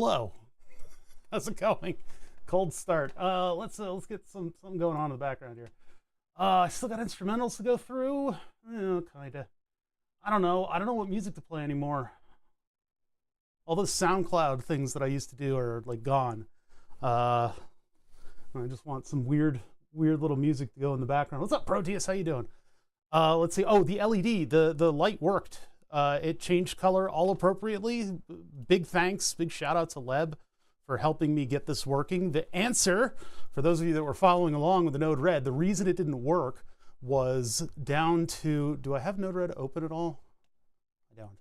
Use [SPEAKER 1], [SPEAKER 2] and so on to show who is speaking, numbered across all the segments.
[SPEAKER 1] Hello. How's it going? Cold start. Let's get something going on in the background here. I still got instrumentals to go through. Kinda. I don't know what music to play anymore. All those SoundCloud things that I used to do are like gone. I just want some weird little music to go in the background. What's up, Proteus? How you doing? Let's see. Oh, the LED, the light worked. It changed color all appropriately. Big thanks, big shout out to Leb for helping me get this working. The answer, for those of you that were following along with the Node Red, the reason it didn't work was down to, do I have Node Red open at all? I don't.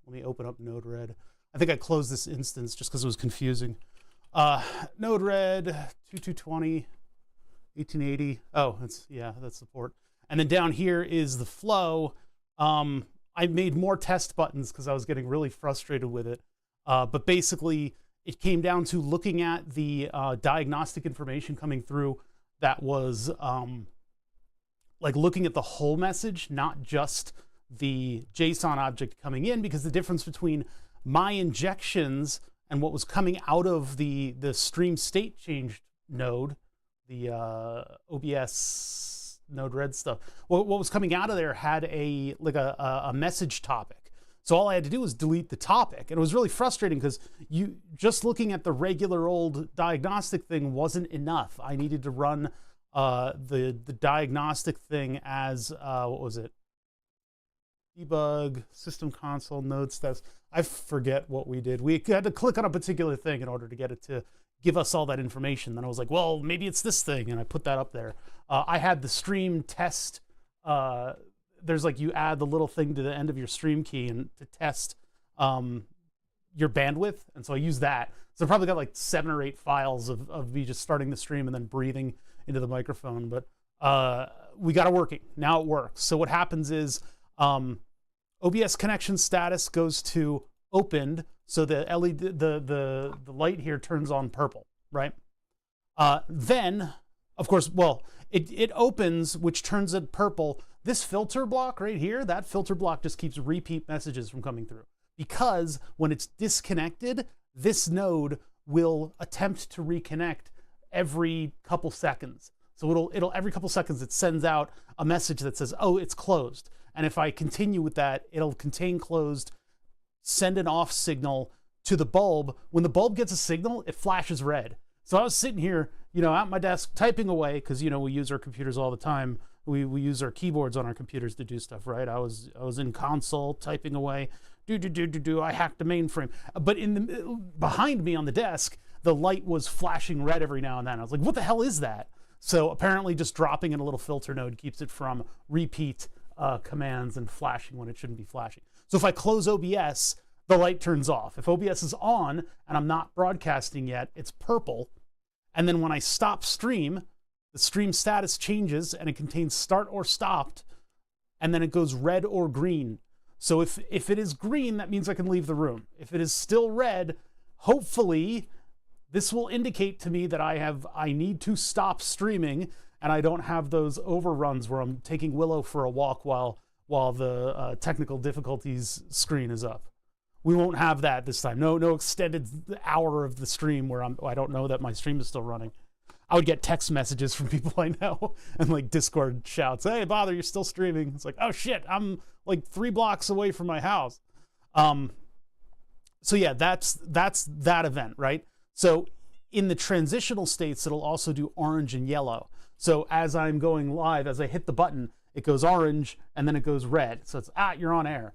[SPEAKER 1] Let me open up Node Red. I think I closed this instance just because it was confusing. Node Red 2220, 1880. Oh, that's support. And then down here is the flow. I made more test buttons because I was getting really frustrated with it. But basically, it came down to looking at the diagnostic information coming through that was like looking at the whole message, not just the JSON object coming in, because the difference between my injections and what was coming out of the stream state change node, the OBS Node Red stuff, what was coming out of there had a message topic. So all I had to do was delete the topic, and it was really frustrating because you just looking at the regular old diagnostic thing wasn't enough. I needed to run the diagnostic thing as what was it? Debug, system console, node stats. I forget what we did. We had to click on a particular thing in order to get it to give us all that information. Then I was like, well, maybe it's this thing, and I put that up there. I had the stream test. There's like, you add the little thing to the end of your stream key and to test your bandwidth, and so I used that. So I probably got like 7 or 8 files of me just starting the stream and then breathing into the microphone. But we got it working. Now it works. So what happens is OBS connection status goes to opened, so the LED, the light here turns on purple, right? Then, of course, well, it opens, which turns it purple. This filter block right here, that filter block just keeps repeat messages from coming through, because when it's disconnected, this node will attempt to reconnect every couple seconds. So it'll every couple seconds it sends out a message that says, oh, it's closed. And if I continue with that, it'll contain closed, send an off signal to the bulb. When the bulb gets a signal, it flashes red. So I was sitting here, at my desk typing away, because we use our computers all the time. We use our keyboards on our computers to do stuff, right? I was in console typing away. I hacked the mainframe. But behind me on the desk, the light was flashing red every now and then. I was like, what the hell is that? So apparently just dropping in a little filter node keeps it from repeat commands and flashing when it shouldn't be flashing. So if I close OBS, the light turns off. If OBS is on and I'm not broadcasting yet, it's purple. And then when I stop stream, the stream status changes and it contains start or stopped, and then it goes red or green. So if it is green, that means I can leave the room. If it is still red, hopefully this will indicate to me that I need to stop streaming, and I don't have those overruns where I'm taking Willow for a walk while the technical difficulties screen is up. We won't have that this time. No extended hour of the stream where I don't know that my stream is still running. I would get text messages from people I know and like Discord shouts, hey, Bother, you're still streaming. It's like, oh shit, I'm like 3 blocks away from my house. So yeah, that's that event, right? So in the transitional states, it'll also do orange and yellow. So as I'm going live, as I hit the button, it goes orange and then it goes red. So it's, you're on air.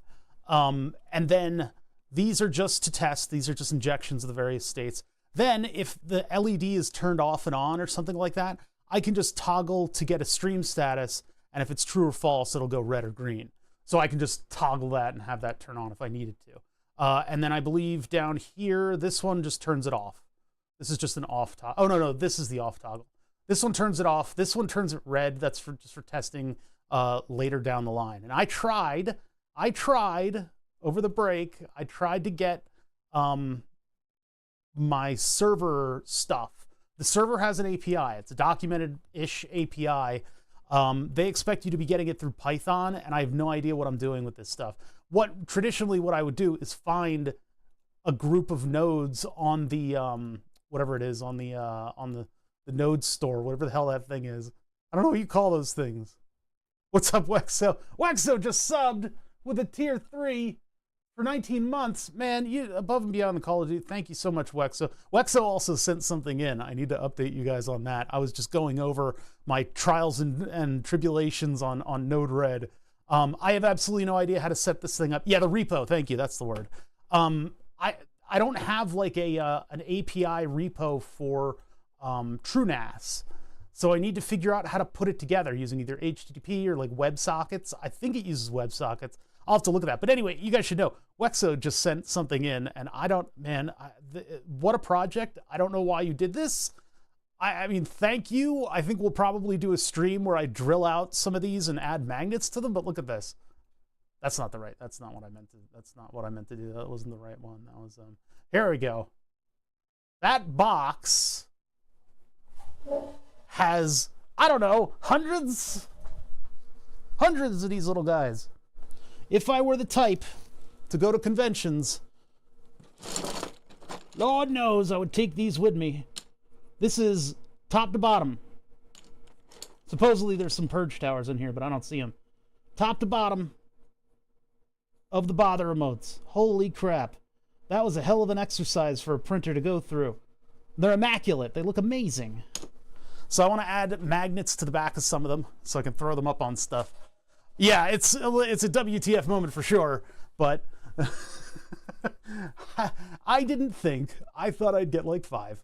[SPEAKER 1] And then these are just to test. These are just injections of the various states. Then if the LED is turned off and on or something like that, I can just toggle to get a stream status. And if it's true or false, it'll go red or green. So I can just toggle that and have that turn on if I needed to. And then I believe down here, this one just turns it off. This is just an off toggle. Oh, no, this is the off toggle. This one turns it off. This one turns it red. That's just for testing later down the line. And I tried over the break, I tried to get my server stuff. The server has an API. It's a documented-ish API. They expect you to be getting it through Python, and I have no idea what I'm doing with this stuff. Traditionally what I would do is find a group of nodes on the whatever it is on the node store, whatever the hell that thing is. I don't know what you call those things. What's up, Wexo? Wexo just subbed with a tier 3 for 19 months. Man, you above and beyond the Call of Duty. Thank you so much, Wexo. Wexo also sent something in. I need to update you guys on that. I was just going over my trials and tribulations on Node Red. I have absolutely no idea how to set this thing up. Yeah, the repo. Thank you. That's the word. I don't have like an API repo for TrueNAS. So I need to figure out how to put it together using either HTTP or like WebSockets. I think it uses WebSockets. I'll have to look at that. But anyway, you guys should know, Wexo just sent something in, and I don't, man, what a project. I don't know why you did this. I mean, thank you. I think we'll probably do a stream where I drill out some of these and add magnets to them, but look at this. That's not what I meant to do. That wasn't the right one. That was, here we go. That box has, I don't know, hundreds of these little guys. If I were the type to go to conventions, Lord knows I would take these with me. This is top to bottom. Supposedly there's some purge towers in here, but I don't see them. Top to bottom of the bother remotes. Holy crap. That was a hell of an exercise for a printer to go through. They're immaculate. They look amazing. So I want to add magnets to the back of some of them so I can throw them up on stuff. Yeah, it's a WTF moment for sure, but I didn't think. I thought I'd get like 5.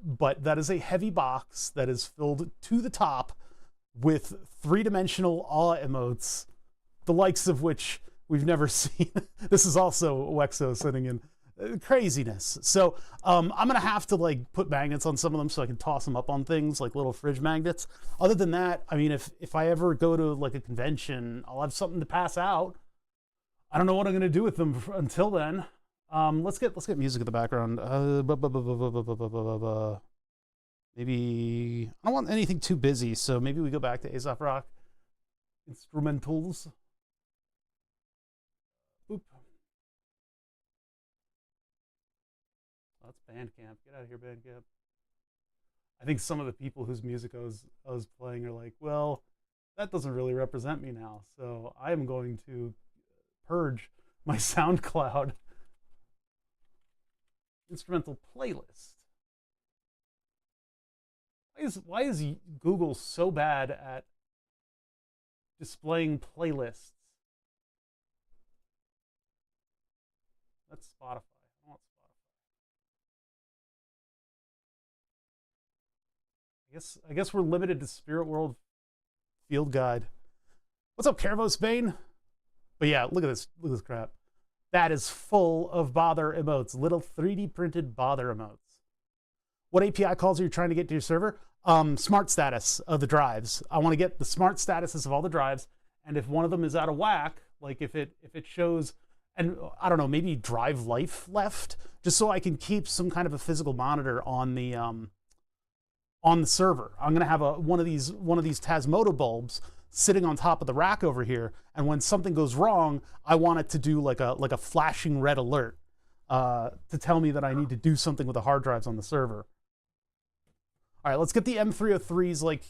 [SPEAKER 1] But that is a heavy box that is filled to the top with 3-dimensional awe emotes, the likes of which we've never seen. This is also Wexo sitting in craziness. So I'm gonna have to like put magnets on some of them so I can toss them up on things like little fridge magnets. Other than that, I mean, if I ever go to like a convention, I'll have something to pass out. I don't know what I'm gonna do with them until then. Let's get music in the background. Maybe I don't want anything too busy, so maybe we go back to Aesop Rock instrumentals. Boop. Oh, that's Bandcamp. Get out of here, Bandcamp. I think some of the people whose music I was playing are like, well, that doesn't really represent me now, so I am going to purge my SoundCloud instrumental playlist. Why is Google so bad at displaying playlists? That's Spotify. I want Spotify. I guess we're limited to Spirit World Field Guide. What's up, Caravos Bane? But yeah, look at this crap. That is full of bother emotes, little 3D printed bother emotes. What API calls are you trying to get to your server? Smart status of the drives. I want to get the smart statuses of all the drives, and if one of them is out of whack, like if it shows, and I don't know, maybe drive life left, just so I can keep some kind of a physical monitor on the server. I'm gonna have one of these Tasmodo bulbs sitting on top of the rack over here, and when something goes wrong, I want it to do like a flashing red alert to tell me that I need to do something with the hard drives on the server. All right, let's get the M303s like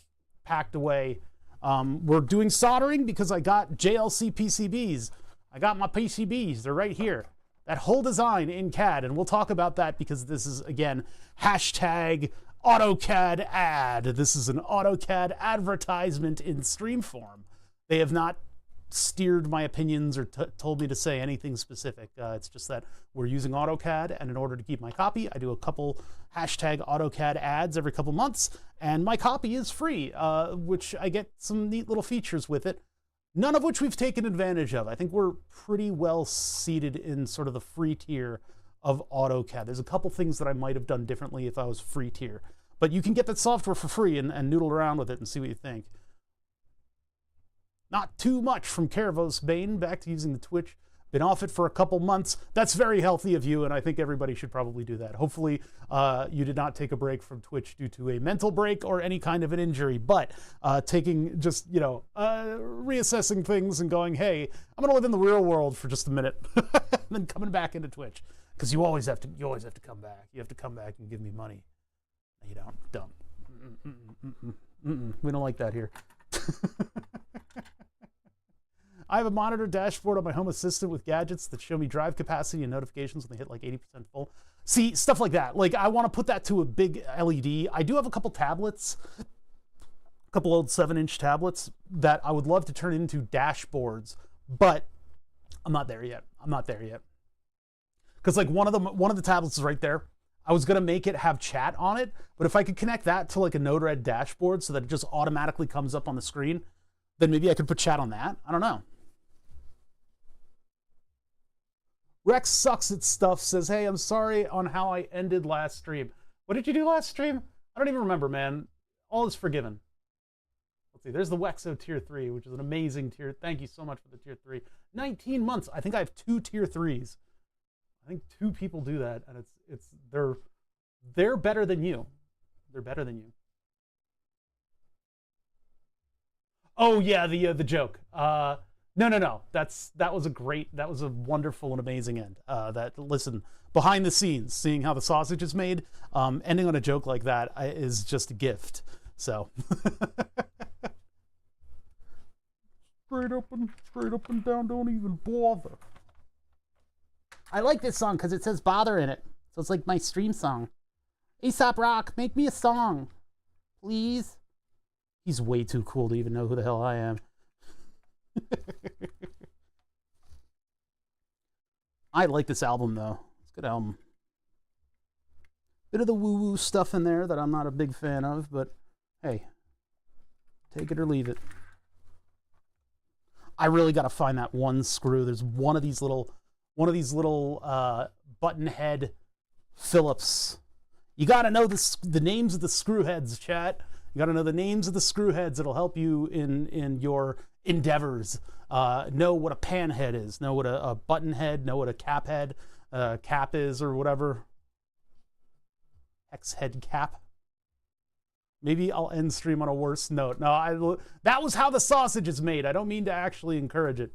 [SPEAKER 1] packed away. We're doing soldering because I got jlcpcbs. I got my PCBs. They're right here. That whole design in CAD, and we'll talk about that because this is, again, hashtag AutoCAD ad. This is an AutoCAD advertisement in stream form. They have not steered my opinions or told me to say anything specific. It's just that we're using AutoCAD, and in order to keep my copy, I do a couple hashtag AutoCAD ads every couple months, and my copy is free, which I get some neat little features with it, none of which we've taken advantage of. I think we're pretty well seated in sort of the free tier of AutoCAD. There's a couple things that I might have done differently if I was free tier, but you can get that software for free and noodle around with it and see what you think. Not too much from Caravos Bane, back to using the Twitch been off it for a couple months. That's very healthy of you, and I think everybody should probably do that. Hopefully, you did not take a break from Twitch due to a mental break or any kind of an injury, but taking just, reassessing things and going, hey, I'm gonna live in the real world for just a minute, and then coming back into Twitch. Because you always have to come back. You have to come back and give me money. No, you don't. We don't like that here. I have a monitor dashboard on my home assistant with gadgets that show me drive capacity and notifications when they hit like 80% full. See, stuff like that. Like, I want to put that to a big LED. I do have a couple tablets, a couple old 7-inch tablets that I would love to turn into dashboards, but I'm not there yet. Because like one of the tablets is right there. I was gonna make it have chat on it, but if I could connect that to like a Node-RED dashboard so that it just automatically comes up on the screen, then maybe I could put chat on that. I don't know. Rex Sucks at Stuff says, hey, I'm sorry on how I ended last stream. What did you do last stream? I don't even remember, man. All is forgiven. Let's see, there's the Wexo Tier 3, which is an amazing tier. Thank you so much for the Tier 3. 19 months. I think I have 2 Tier 3s. I think 2 people do that, and they're better than you. They're better than you. Oh yeah, the joke. No. That was a wonderful and amazing end. Listen, behind the scenes, seeing how the sausage is made, ending on a joke like that is just a gift. So straight up and down, don't even bother. I like this song because it says bother in it. So it's like my stream song. Aesop Rock, make me a song, please. He's way too cool to even know who the hell I am. I like this album, though. It's a good album. Bit of the woo-woo stuff in there that I'm not a big fan of, but hey, take it or leave it. I really got to find that one screw. There's one of these little button head Phillips. You got to know the names of the screw heads, chat. You got to know the names of the screw heads. It'll help you in your endeavors. Know what a pan head is. Know what a button head. Know what a cap head cap is, or whatever. Hex head cap. Maybe I'll end stream on a worse note. No, that was how the sausage is made. I don't mean to actually encourage it.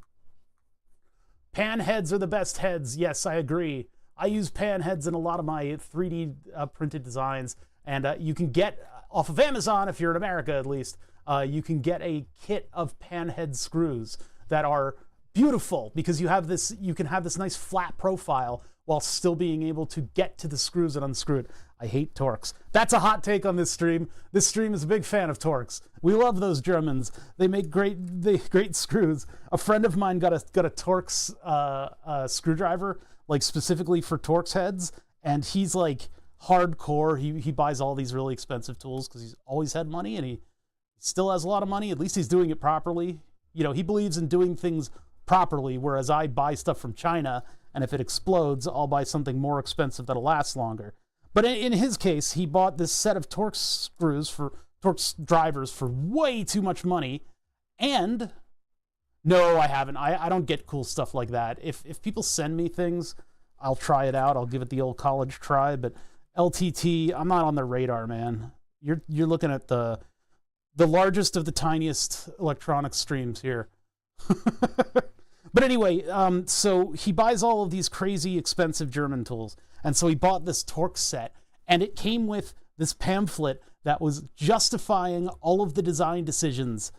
[SPEAKER 1] Pan heads are the best heads. Yes, I agree. I use pan heads in a lot of my 3D printed designs, and you can get off of Amazon, if you're in America at least, you can get a kit of pan head screws that are beautiful because you can have this nice flat profile while still being able to get to the screws and unscrew it. I hate Torx. That's a hot take on this stream. This stream is a big fan of Torx. We love those Germans. They make great screws. A friend of mine got a Torx screwdriver, like specifically for Torx heads, and he's like hardcore. He buys all these really expensive tools because he's always had money, and he still has a lot of money. At least he's doing it properly. You know, he believes in doing things properly, whereas I buy stuff from China, and if it explodes, I'll buy something more expensive that'll last longer. But in his case, he bought this set of Torx drivers for way too much money. And no, I haven't. I don't get cool stuff like that. If people send me things, I'll try it out. I'll give it the old college try. But LTT, I'm not on their radar, man. You're looking at the largest of the tiniest electronics streams here. But anyway, so he buys all of these crazy expensive German tools. And so he bought this Torx set, and it came with this pamphlet that was justifying all of the design decisions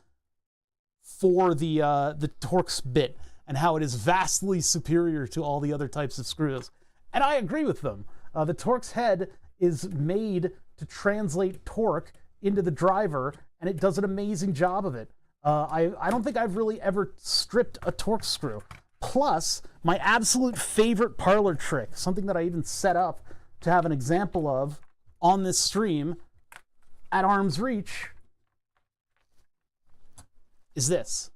[SPEAKER 1] for the Torx bit and how it is vastly superior to all the other types of screws. And I agree with them. The Torx head is made to translate torque into the driver, and it does an amazing job of it. I don't think I've really ever stripped a Torx screw. Plus, my absolute favorite parlor trick, something that I even set up to have an example of on this stream at arm's reach, is this.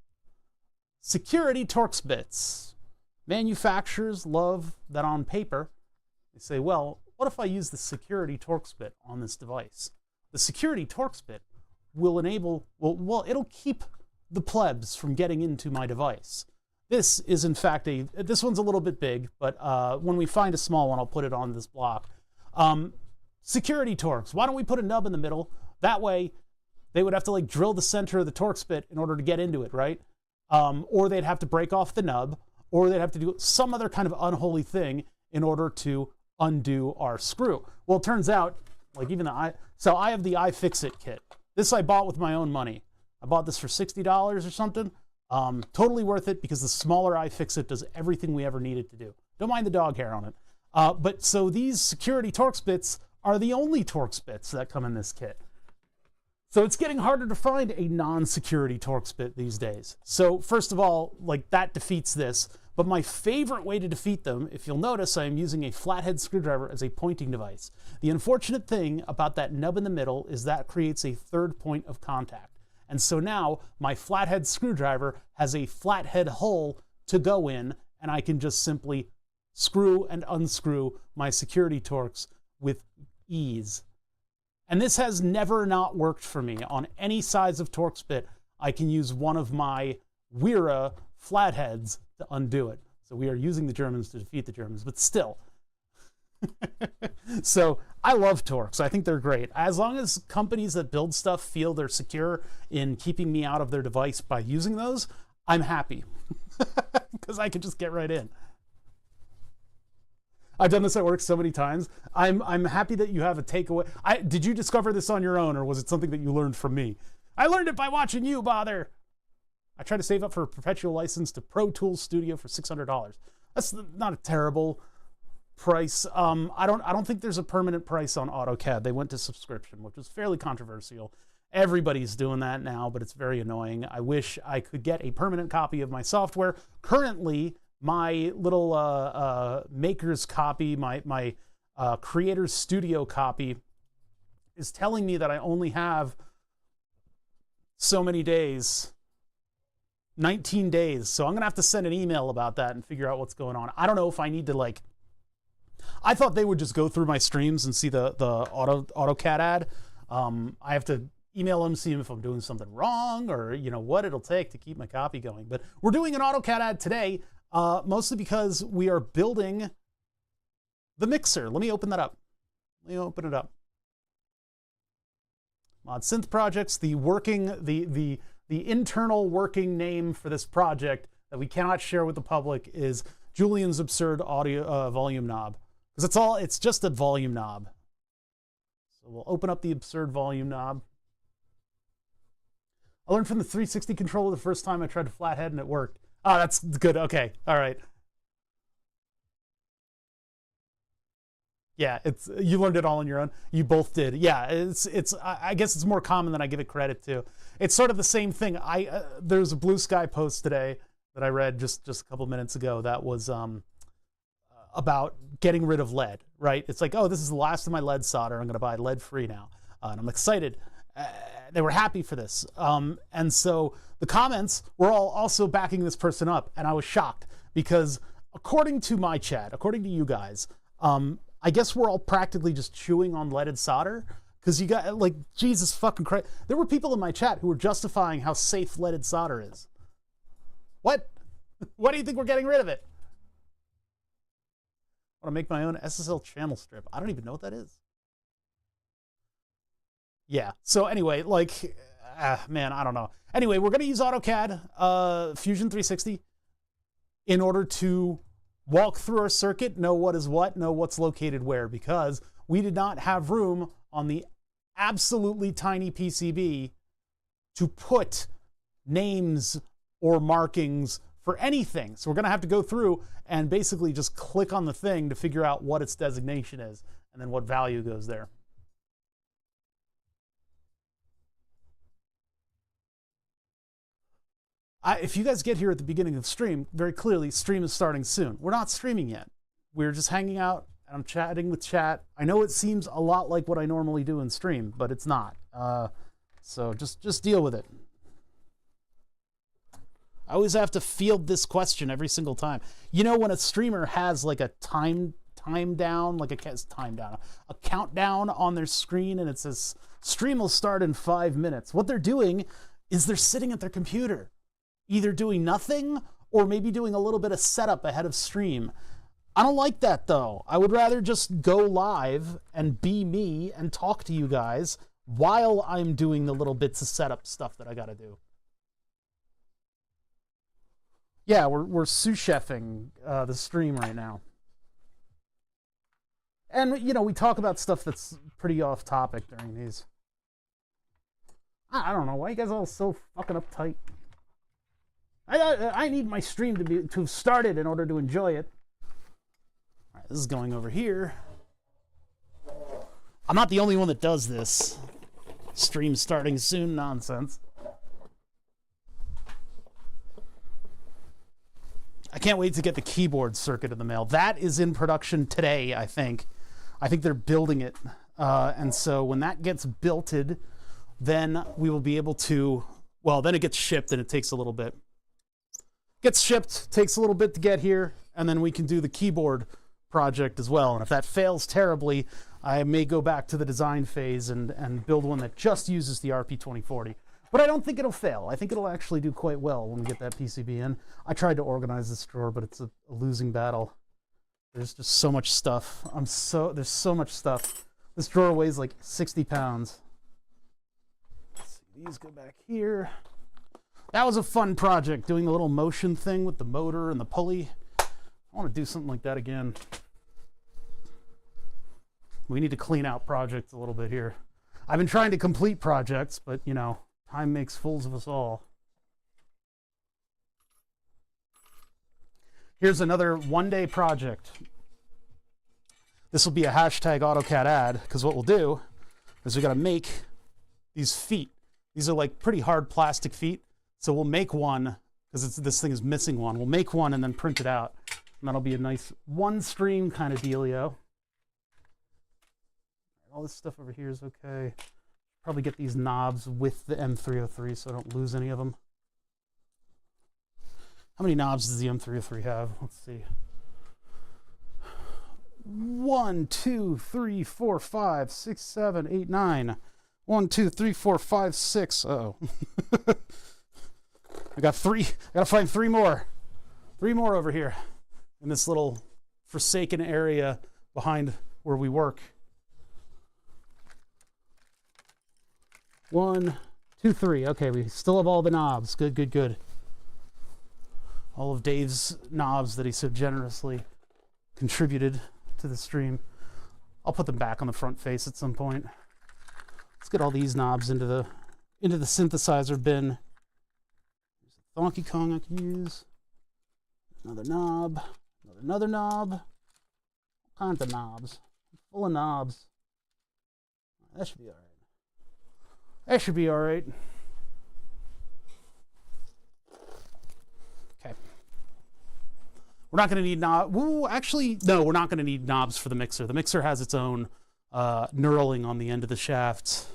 [SPEAKER 1] Security Torx bits. Manufacturers love that on paper. They say, well, what if I use the security Torx bit on this device? The security Torx bit will enable, well, it'll keep the plebs from getting into my device. This is in fact this one's a little bit big, but when we find a small one, I'll put it on this block. Security Torx. Why don't we put a nub in the middle? That way they would have to like drill the center of the Torx bit in order to get into it, right? Or they'd have to break off the nub, or they'd have to do some other kind of unholy thing in order to undo our screw. Well, it turns out, like even so I have the iFixit kit. This I bought with my own money. I bought this for $60 or something. Totally worth it because the smaller iFixit does everything we ever needed to do. Don't mind the dog hair on it. But so these security Torx bits are the only Torx bits that come in this kit. So it's getting harder to find a non-security Torx bit these days. So first of all, like that defeats this. But my favorite way to defeat them, if you'll notice, I am using a flathead screwdriver as a pointing device. The unfortunate thing about that nub in the middle is that creates a third point of contact. And so now my flathead screwdriver has a flathead hole to go in, and I can just simply screw and unscrew my security Torx with ease. And this has never not worked for me. On any size of Torx bit, I can use one of my Wera flatheads to undo it. So we are using the Germans to defeat the Germans, but still. So I love Torx. I think they're great. As long as companies that build stuff feel they're secure in keeping me out of their device by using those, I'm happy. Because I can just get right in. I've done this at work so many times. I'm happy that you have a takeaway. Did you discover this on your own, or was it something that you learned from me? I learned it by watching you, bother. I tried to save up for a perpetual license to Pro Tools Studio for $600. That's not a terrible price. I don't think there's a permanent price on AutoCAD. They went to subscription, which was fairly controversial. Everybody's doing that now, but it's very annoying. I wish I could get a permanent copy of my software. Currently, my little maker's copy, my creator's studio copy is telling me that I only have so many days, 19 days. So I'm gonna have to send an email about that and figure out what's going on. I don't know if I need to I thought they would just go through my streams and see the AutoCAD ad. I have to email them, see if I'm doing something wrong, or what it'll take to keep my copy going. But we're doing an AutoCAD ad today, mostly because we are building the mixer. Let me open that up. Let me open it up. Mod Synth Projects, the internal working name for this project that we cannot share with the public is Julian's Absurd Audio Volume Knob. Because it's just a volume knob. So we'll open up the Absurd Volume Knob. I learned from the 360 controller the first time I tried to flathead and it worked. Oh, that's good. Okay. All right. Yeah, you learned it all on your own. You both did. Yeah, I guess it's more common than I give it credit to. It's sort of the same thing. There's a Blue Sky post today that I read just a couple minutes ago that was about getting rid of lead, right? It's like, oh, this is the last of my lead solder. I'm going to buy lead free now. And I'm excited. They were happy for this. And so the comments were all also backing this person up. And I was shocked because according to my chat, according to you guys, I guess we're all practically just chewing on leaded solder because you got Jesus fucking Christ. There were people in my chat who were justifying how safe leaded solder is. What? Why do you think we're getting rid of it? I want to make my own SSL channel strip. I don't even know what that is. Yeah. So anyway, man, I don't know. Anyway, we're going to use AutoCAD, Fusion360 in order to walk through our circuit, know what is what, know what's located where, because we did not have room on the absolutely tiny PCB to put names or markings for anything. So we're going to have to go through and basically just click on the thing to figure out what its designation is and then what value goes there. If you guys get here at the beginning of the stream, very clearly, stream is starting soon. We're not streaming yet. We're just hanging out, and I'm chatting with chat. I know it seems a lot like what I normally do in stream, but it's not. So just deal with it. I always have to field this question every single time. When a streamer has like a countdown on their screen, and it says stream will start in 5 minutes. What they're doing is they're sitting at their computer, either doing nothing or maybe doing a little bit of setup ahead of stream. I don't like that though. I would rather just go live and be me and talk to you guys while I'm doing the little bits of setup stuff that I gotta do. Yeah, we're sous chefing the stream right now. And, you know, we talk about stuff that's pretty off topic during these. I don't know, why you guys all so fucking uptight? I need my stream to have started in order to enjoy it. All right, this is going over here. I'm not the only one that does this. Stream starting soon nonsense. I can't wait to get the keyboard circuit in the mail. That is in production today, I think. I think they're building it. And so when that gets builted, then we will be able to, well, then it gets shipped and it takes a little bit. Gets shipped, takes a little bit to get here, and then we can do the keyboard project as well. And if that fails terribly, I may go back to the design phase and build one that just uses the RP2040. But I don't think it'll fail. I think it'll actually do quite well when we get that PCB in. I tried to organize this drawer, but it's a losing battle. There's just so much stuff. There's so much stuff. This drawer weighs like 60 pounds. Let's see, these go back here. That was a fun project, doing the little motion thing with the motor and the pulley. I want to do something like that again. We need to clean out projects a little bit here. I've been trying to complete projects, but, you know, time makes fools of us all. Here's another one-day project. This will be a hashtag AutoCAD ad, because what we'll do is we got to make these feet. These are like pretty hard plastic feet. So we'll make one, because this thing is missing one. We'll make one and then print it out. And that'll be a nice one-stream kind of dealio. All this stuff over here is okay. Probably get these knobs with the M303 so I don't lose any of them. How many knobs does the M303 have? Let's see. 1, 2, 3, 4, 5, 6, 7, 8, 9. 1, 2, 3, 4, 5, 6. Uh-oh. I got 3. I gotta find 3 more. 3 more over here in this little forsaken area behind where we work. 1, 2, 3. Okay, we still have all the knobs. Good, good, good. All of Dave's knobs that he so generously contributed to the stream. I'll put them back on the front face at some point. Let's get all these knobs into the synthesizer bin. There's a Donkey Kong I can use. Another knob. Another knob. All kinds of knobs. Full of knobs. That should be all right. That should be all right. Okay. We're not going to need knobs. Well, actually, no, we're not going to need knobs for the mixer. The mixer has its own knurling on the end of the shaft.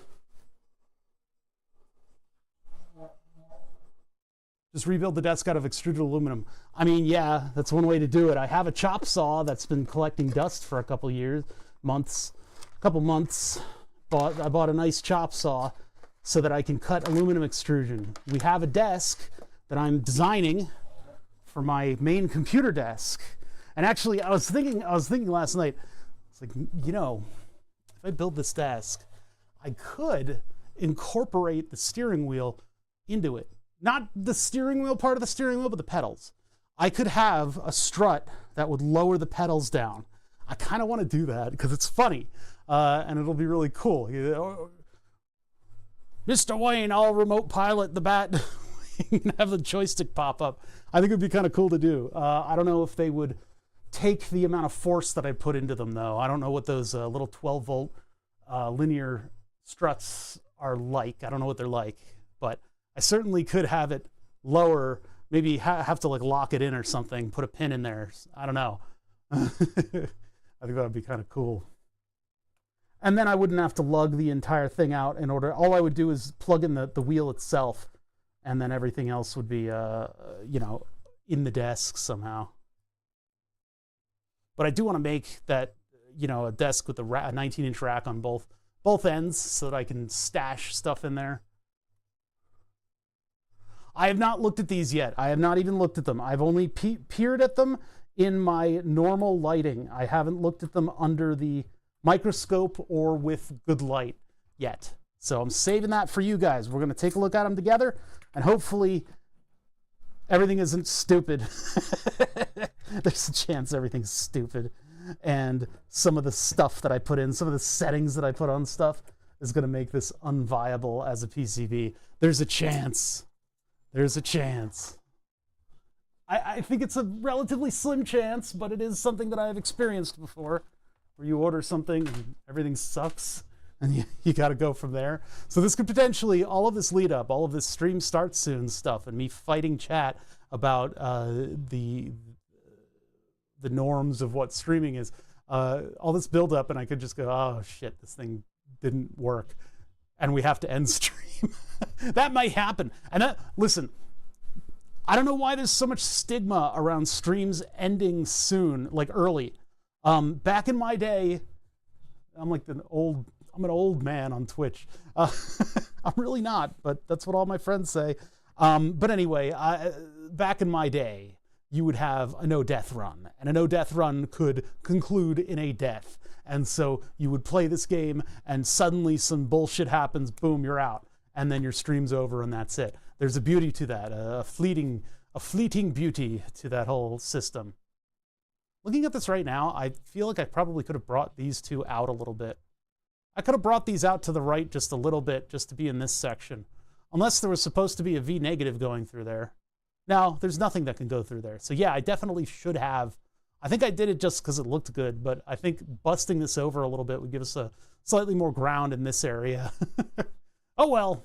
[SPEAKER 1] Just rebuild the desk out of extruded aluminum. I mean, yeah, that's one way to do it. I have a chop saw that's been collecting dust for a couple months. I bought a nice chop saw so that I can cut aluminum extrusion. We have a desk that I'm designing for my main computer desk. And actually, I was thinking last night, it's like, you know, if I build this desk, I could incorporate the steering wheel into it. Not the steering wheel part of the steering wheel, but the pedals. I could have a strut that would lower the pedals down. I kind of want to do that because it's funny, and it'll be really cool. You know, Mr. Wayne, I'll remote pilot the bat. You can have the joystick pop up. I think it'd be kind of cool to do. I don't know if they would take the amount of force that I put into them, though. I don't know what those little 12-volt linear struts are like. I don't know what they're like, but I certainly could have it lower, maybe have to like lock it in or something, put a pin in there. I don't know. I think that would be kind of cool. And then I wouldn't have to lug the entire thing out in order. All I would do is plug in the wheel itself, and then everything else would be, you know, in the desk somehow. But I do want to make that, you know, a desk with a 19-inch rack on both ends so that I can stash stuff in there. I have not looked at these yet. I have not even looked at them. I've only peered at them in my normal lighting. I haven't looked at them under the microscope or with good light yet. So I'm saving that for you guys. We're going to take a look at them together, and hopefully everything isn't stupid. There's a chance everything's stupid. And some of the stuff that I put in, some of the settings that I put on stuff is going to make this unviable as a PCB. There's a chance. There's a chance. I think it's a relatively slim chance, but it is something that I have experienced before, where you order something and everything sucks, and you got to go from there. So this could potentially, all of this lead up, all of this stream starts soon stuff, and me fighting chat about the norms of what streaming is, all this build up, and I could just go, oh shit, this thing didn't work, and we have to end stream. That might happen. And listen, I don't know why there's so much stigma around streams ending soon, like early. Back in my day, I'm an old man on Twitch. I'm really not, but that's what all my friends say. But anyway, back in my day, you would have a no-death run, and a no-death run could conclude in a death. And so you would play this game, and suddenly some bullshit happens, boom, you're out. And then your stream's over, and that's it. There's a beauty to that, a fleeting beauty to that whole system. Looking at this right now, I feel like I probably could have brought these two out a little bit. I could have brought these out to the right just a little bit, just to be in this section. Unless there was supposed to be a V negative going through there. Now, there's nothing that can go through there. So yeah, I definitely should have. I think I did it just because it looked good, but I think busting this over a little bit would give us a slightly more ground in this area. Oh well.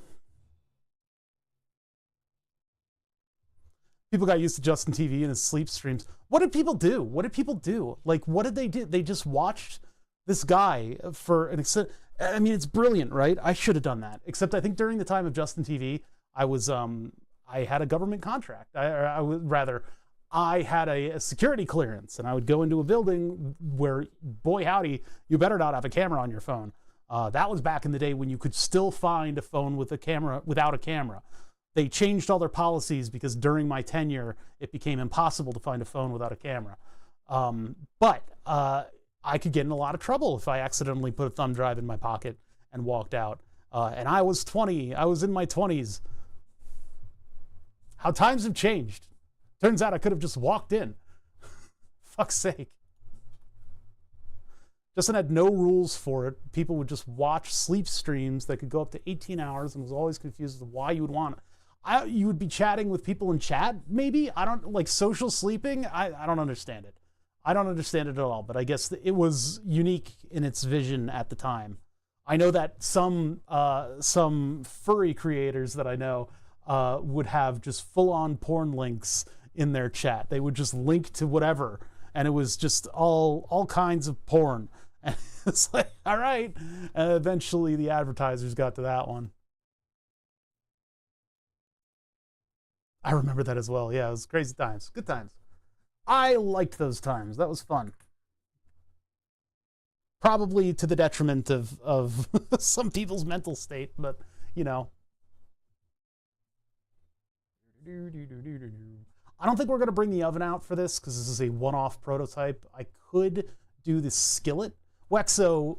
[SPEAKER 1] People got used to Justin TV and his sleep streams. What did people do? What did people do? Like, what did they do? They just watched this guy for an extent. I mean, it's brilliant, right? I should have done that. Except I think during the time of Justin TV, I had a government contract. I had a security clearance, and I would go into a building where, boy howdy, you better not have a camera on your phone. That was back in the day when you could still find a phone with a camera without a camera. They changed all their policies because during my tenure, it became impossible to find a phone without a camera. But I could get in a lot of trouble if I accidentally put a thumb drive in my pocket and walked out. And I was 20. I was in my 20s. How times have changed. Turns out I could have just walked in. Fuck's sake. Justin had no rules for it. People would just watch sleep streams that could go up to 18 hours and was always confused as to why you would want it. You would be chatting with people in chat, maybe? I don't, like social sleeping? I don't understand it. I don't understand it at all, but I guess it was unique in its vision at the time. I know that some furry creators that I know would have just full-on porn links in their chat. They would just link to whatever, and it was just all kinds of porn. And it's like, all right. And eventually the advertisers got to that one. I remember that as well. Yeah, it was crazy times. Good times. I liked those times. That was fun. Probably to the detriment of some people's mental state, but, you know. I don't think we're going to bring the oven out for this because this is a one-off prototype. I could do the skillet. Wexo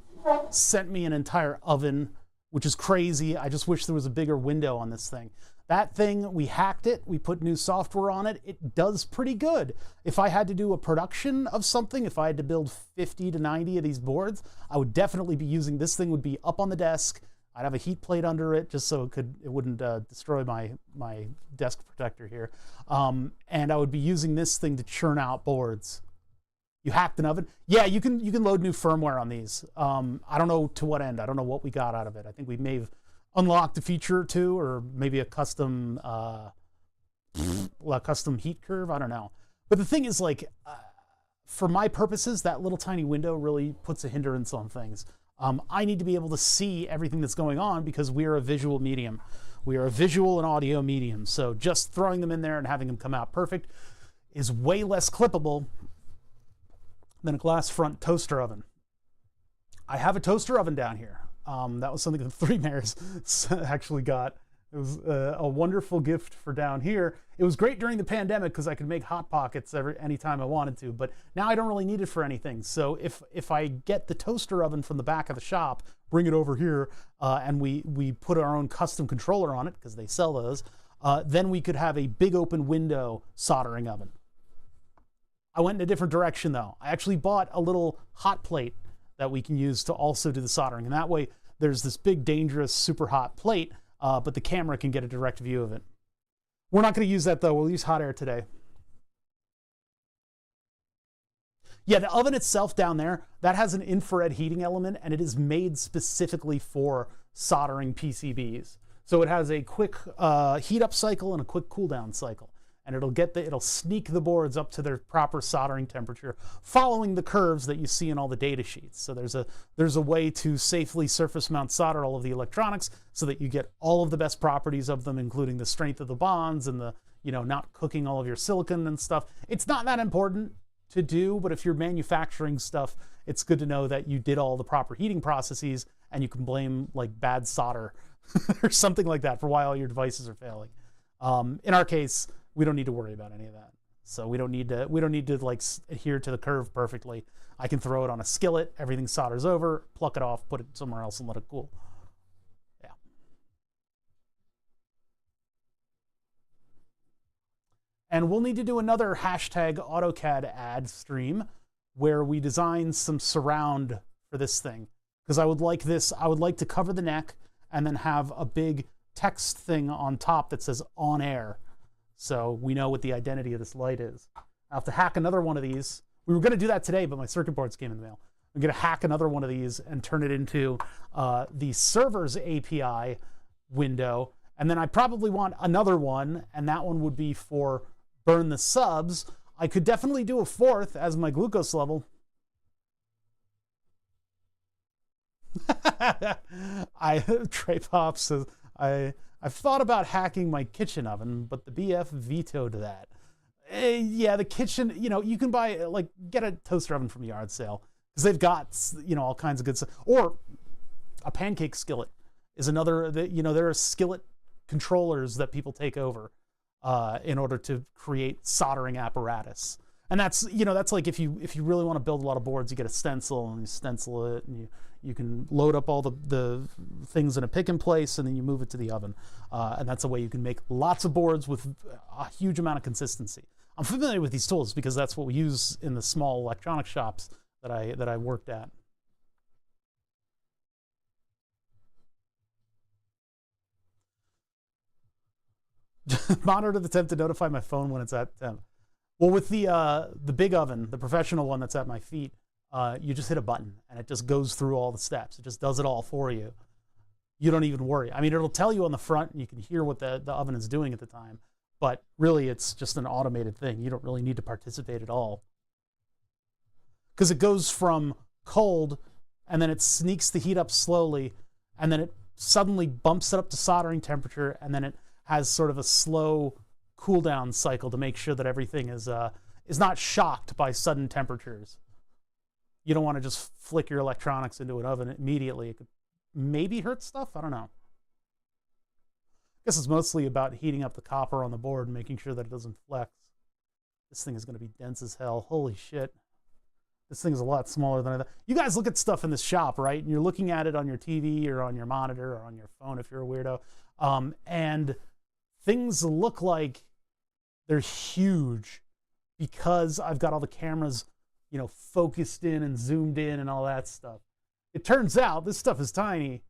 [SPEAKER 1] sent me an entire oven, which is crazy. I just wish there was a bigger window on this thing. That thing, we hacked it. We put new software on it. It does pretty good. If I had to do a production of something, if I had to build 50 to 90 of these boards, I would definitely be using this thing. Would be up on the desk. I'd have a heat plate under it just so it wouldn't destroy my desk protector here. And I would be using this thing to churn out boards. You hacked an oven? Yeah, you can load new firmware on these. I don't know to what end. I don't know what we got out of it. I think we may have unlocked a feature or two, or maybe a custom heat curve. I don't know. But the thing is, like, for my purposes, that little tiny window really puts a hindrance on things. I need to be able to see everything that's going on because we are a visual medium. We are a visual and audio medium. So just throwing them in there and having them come out perfect is way less clippable than a glass front toaster oven. I have a toaster oven down here. That was something that Three Mares actually got. It was a wonderful gift for down here. It was great during the pandemic because I could make Hot Pockets anytime I wanted to, but now I don't really need it for anything. So if I get the toaster oven from the back of the shop, bring it over here, and we put our own custom controller on it because they sell those, then we could have a big open window soldering oven. I went in a different direction though. I actually bought a little hot plate that we can use to also do the soldering, and that way there's this big dangerous super hot plate, but the camera can get a direct view of it. We're not going to use that though. We'll use hot air today. Yeah, the oven itself down there, that has an infrared heating element, and it is made specifically for soldering PCBs. So it has a quick heat up cycle and a quick cool down cycle. And it'll sneak the boards up to their proper soldering temperature, following the curves that you see in all the data sheets. So there's a way to safely surface mount solder all of the electronics so that you get all of the best properties of them, including the strength of the bonds and the, not cooking all of your silicon and stuff. It's not that important to do, but if you're manufacturing stuff, it's good to know that you did all the proper heating processes, and you can blame like bad solder or something like that for why all your devices are failing. In our case, we don't need to worry about any of that. So we don't need to like adhere to the curve perfectly. I can throw it on a skillet, everything solders over, pluck it off, put it somewhere else and let it cool. Yeah. And we'll need to do another hashtag AutoCAD ad stream where we design some surround for this thing. Because I would like to cover the neck and then have a big text thing on top that says on air. So we know what the identity of this light is. I'll have to hack another one of these. We were going to do that today, but my circuit boards came in the mail. I'm going to hack another one of these and turn it into the server's API window. And then I probably want another one, and that one would be for burn the subs. I could definitely do a fourth as my glucose level. Trey Pop says, I've thought about hacking my kitchen oven, but the BF vetoed that. Yeah, the kitchen, you can buy, get a toaster oven from a yard sale, because they've got, all kinds of good stuff. Or a pancake skillet is another, there are skillet controllers that people take over in order to create soldering apparatus. And that's like if you really want to build a lot of boards, you get a stencil and you stencil it, and you can load up all the things in a pick and place, and then you move it to the oven. And that's a way you can make lots of boards with a huge amount of consistency. I'm familiar with these tools because that's what we use in the small electronic shops that I worked at. Monitor the temp to notify my phone when it's at temp. Well, with the big oven, the professional one that's at my feet, you just hit a button and it just goes through all the steps. It just does it all for you. You don't even worry. I mean, it'll tell you on the front and you can hear what the oven is doing at the time, but really it's just an automated thing. You don't really need to participate at all. Because it goes from cold and then it sneaks the heat up slowly, and then it suddenly bumps it up to soldering temperature, and then it has sort of a slow cool down cycle to make sure that everything is not shocked by sudden temperatures. You don't want to just flick your electronics into an oven immediately. It could maybe hurt stuff. I don't know. I guess it's mostly about heating up the copper on the board and making sure that it doesn't flex. This thing is going to be dense as hell. Holy shit. This thing is a lot smaller than I thought. You guys look at stuff in this shop, right? And you're looking at it on your TV or on your monitor or on your phone if you're a weirdo. And things look like they're huge because I've got all the cameras, focused in and zoomed in and all that stuff. It turns out this stuff is tiny.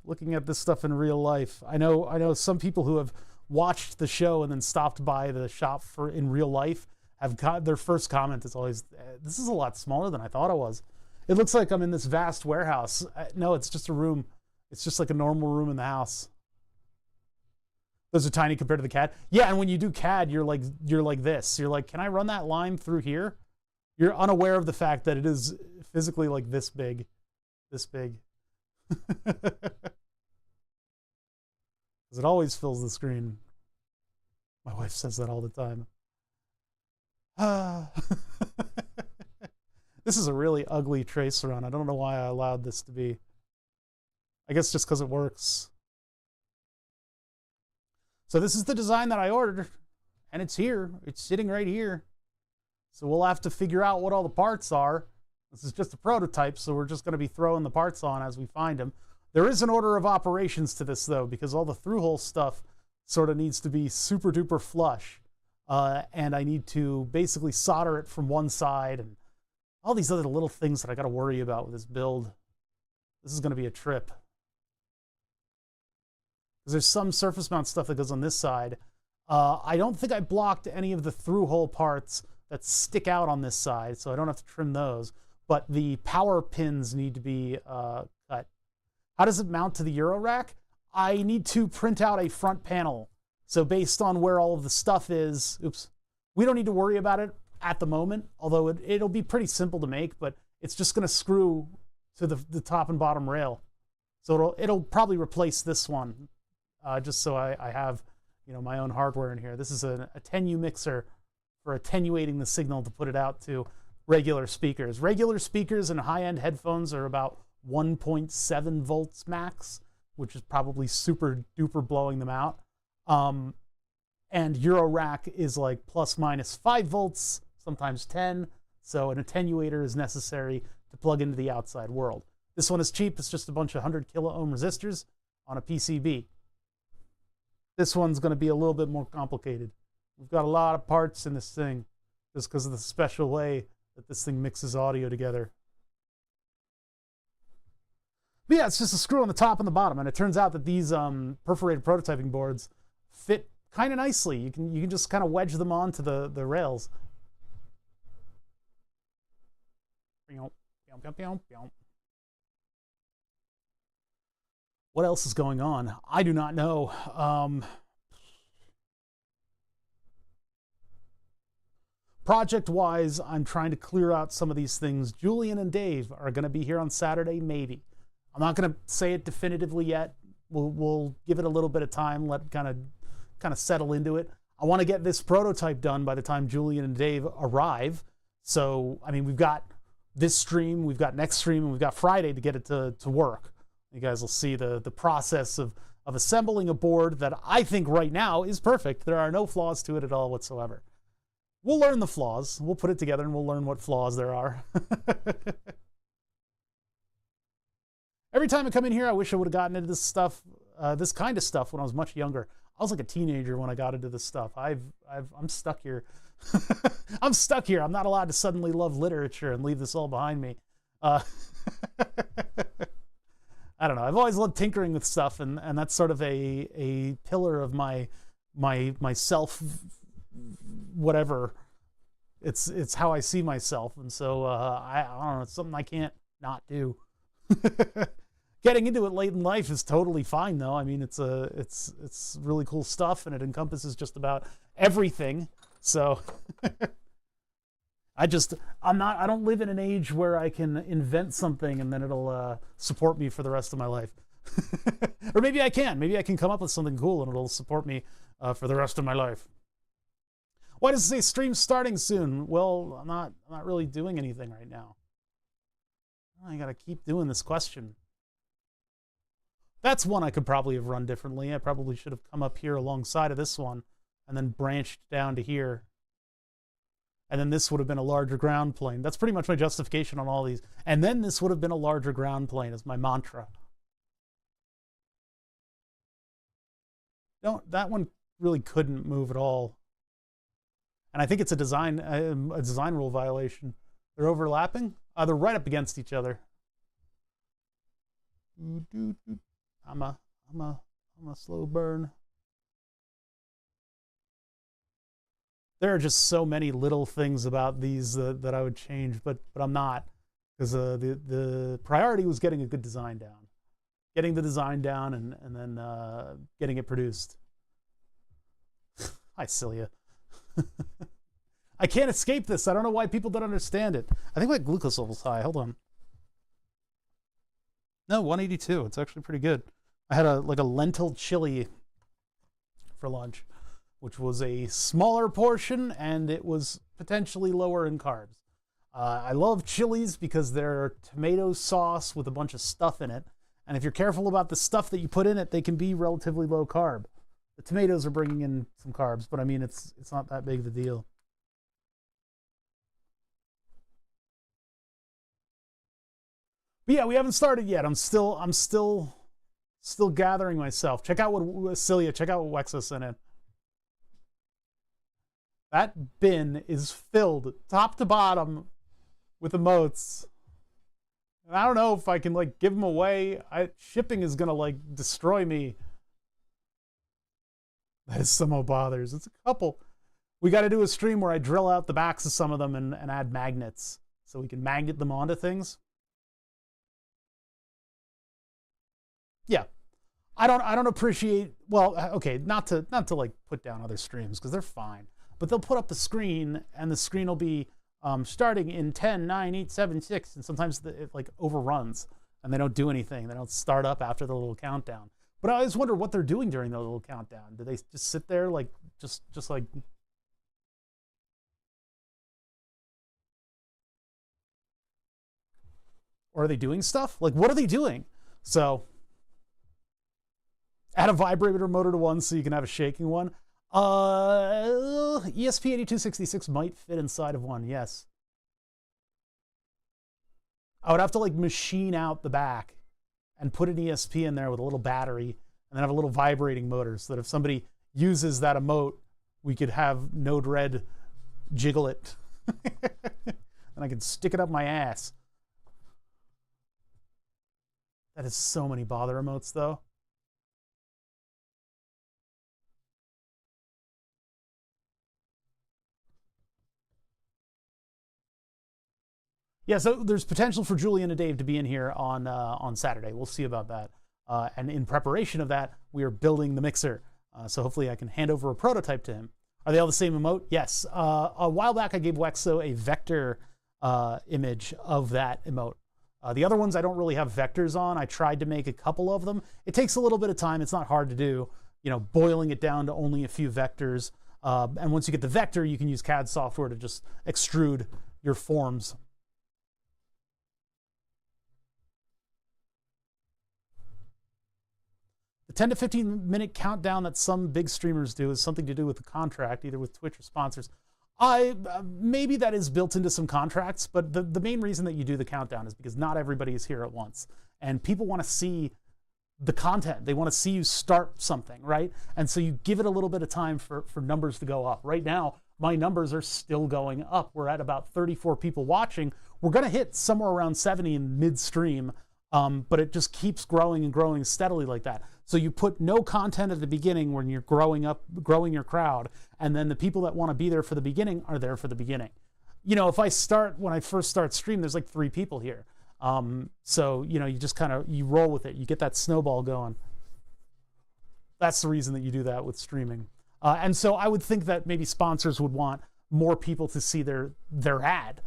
[SPEAKER 1] Looking at this stuff in real life, I know some people who have watched the show and then stopped by the shop in real life have got their first comment is always, "This is a lot smaller than I thought it was. It looks like I'm in this vast warehouse." No, it's just a room. It's just like a normal room in the house. Those are tiny compared to the CAD. Yeah, and when you do CAD, you're like this. You're like, can I run that line through here? You're unaware of the fact that it is physically like this big. This big. Because it always fills the screen. My wife says that all the time. This is a really ugly trace run. I don't know why I allowed this to be. I guess just because it works. So this is the design that I ordered, and it's here. It's sitting right here. So we'll have to figure out what all the parts are. This is just a prototype, so we're just going to be throwing the parts on as we find them. There is an order of operations to this, though, because all the through-hole stuff sort of needs to be super duper flush. And I need to basically solder it from one side and all these other little things that I got to worry about with this build. This is going to be a trip. Because there's some surface mount stuff that goes on this side. I don't think I blocked any of the through-hole parts that stick out on this side, so I don't have to trim those. But the power pins need to be cut. How does it mount to the Euro rack? I need to print out a front panel. So based on where all of the stuff is, oops, we don't need to worry about it at the moment, although it'll be pretty simple to make, but it's just going to screw to the top and bottom rail. So it'll probably replace this one, just so I have, you know, my own hardware in here. This is a 10U mixer for attenuating the signal to put it out to regular speakers. Regular speakers and high-end headphones are about 1.7 volts max, which is probably super duper blowing them out. And Eurorack is like plus minus 5 volts, sometimes 10. So an attenuator is necessary to plug into the outside world. This one is cheap. It's just a bunch of 100 kilo ohm resistors on a PCB. This one's going to be a little bit more complicated. We've got a lot of parts in this thing just because of the special way that this thing mixes audio together. But yeah, it's just a screw on the top and the bottom, and it turns out that these perforated prototyping boards fit kind of nicely. You can just kind of wedge them onto the rails. What else is going on? I do not know. Project-wise, I'm trying to clear out some of these things. Julian and Dave are going to be here on Saturday, maybe. I'm not going to say it definitively yet. We'll give it a little bit of time, let kind of settle into it. I want to get this prototype done by the time Julian and Dave arrive. So, I mean, we've got this stream, we've got next stream, and we've got Friday to get it to work. You guys will see the process of assembling a board that I think right now is perfect. There are no flaws to it at all whatsoever. We'll learn the flaws. We'll put it together and we'll learn what flaws there are. Every time I come in here, I wish I would have gotten into this stuff, this kind of stuff when I was much younger. I was like a teenager when I got into this stuff. I'm stuck here. I'm stuck here. I'm not allowed to suddenly love literature and leave this all behind me. I don't know. I've always loved tinkering with stuff, and that's sort of a pillar of my self. Whatever. It's how I see myself, and so I don't know. It's something I can't not do. Getting into it late in life is totally fine, though. I mean, it's really cool stuff, and it encompasses just about everything. So I don't live in an age where I can invent something and then it'll support me for the rest of my life. Or maybe I can. Maybe I can come up with something cool and it'll support me for the rest of my life. Why does it say stream starting soon? Well, I'm not really doing anything right now. I gotta keep doing this question. That's one I could probably have run differently. I probably should have come up here alongside of this one and then branched down to here. And then this would have been a larger ground plane. That's pretty much my justification on all these. And then this would have been a larger ground plane as my mantra. That one really couldn't move at all. And I think it's a design rule violation. They're overlapping. They're right up against each other. I'm a slow burn. There are just so many little things about these that I would change, but I'm not, because the priority was getting a good design down, getting the design down, and then getting it produced. Hi, Celia. I can't escape this. I don't know why people don't understand it. I think my glucose level's high. Hold on. No, 182. It's actually pretty good. I had a lentil chili for lunch, which was a smaller portion, and it was potentially lower in carbs. I love chilies because they're tomato sauce with a bunch of stuff in it. And if you're careful about the stuff that you put in it, they can be relatively low carb. The tomatoes are bringing in some carbs, but I mean, it's not that big of a deal. But yeah, we haven't started yet. I'm still gathering myself. Check out what Celia, check out what Wexo sent in. That bin is filled top to bottom with emotes. And I don't know if I can like give them away. Shipping is gonna like destroy me. That is some bothers. It's a couple. We got to do a stream where I drill out the backs of some of them and add magnets so we can magnet them onto things. Yeah, I don't appreciate. Well, okay, not to like put down other streams because they're fine, but they'll put up the screen and the screen will be starting in 10, 9, 8, 7, 6, and sometimes it like overruns and they don't do anything. They don't start up after the little countdown. But I always wonder what they're doing during the little countdown. Do they just sit there like just like? Or are they doing stuff? Like, what are they doing? So add a vibrator motor to one so you can have a shaking one. ESP8266 might fit inside of one, yes. I would have to like machine out the back and put an ESP in there with a little battery and then have a little vibrating motor so that if somebody uses that emote, we could have Node Red jiggle it. And I can stick it up my ass. That is so many bother emotes though. Yeah, so there's potential for Julian and Dave to be in here on Saturday. We'll see about that. And in preparation of that, we are building the mixer. So hopefully I can hand over a prototype to him. Are they all the same emote? Yes. A while back, I gave Wexo a vector image of that emote. The other ones I don't really have vectors on. I tried to make a couple of them. It takes a little bit of time. It's not hard to do. You know, boiling it down to only a few vectors. And once you get the vector, you can use CAD software to just extrude your forms. The 10 to 15 minute countdown that some big streamers do is something to do with the contract, either with Twitch or sponsors. Maybe that is built into some contracts, but the main reason that you do the countdown is because not everybody is here at once. And people want to see the content. They want to see you start something, right? And so you give it a little bit of time for numbers to go up. Right now, my numbers are still going up. We're at about 34 people watching. We're going to hit somewhere around 70 in midstream, but it just keeps growing and growing steadily like that. So you put no content at the beginning when you're growing your crowd, and then the people that want to be there for the beginning are there for the beginning. You know, when I first start stream, there's like 3 people here. So, you know, you just you roll with it. You get that snowball going. That's the reason that you do that with streaming. And so I would think that maybe sponsors would want more people to see their ad.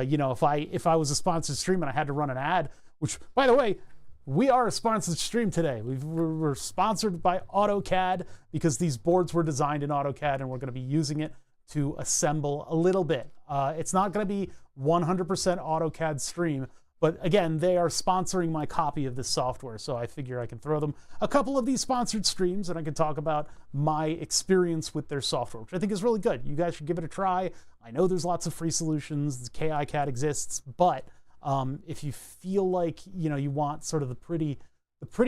[SPEAKER 1] You know, if I was a sponsored stream and I had to run an ad, which, by the way, we are a sponsored stream today. We're sponsored by AutoCAD because these boards were designed in AutoCAD and we're going to be using it to assemble a little bit. It's not going to be 100% AutoCAD stream, but again, they are sponsoring my copy of this software, so I figure I can throw them a couple of these sponsored streams and I can talk about my experience with their software, which I think is really good. You guys should give it a try. I know there's lots of free solutions. KiCad exists, but if you feel like you want sort of the pretty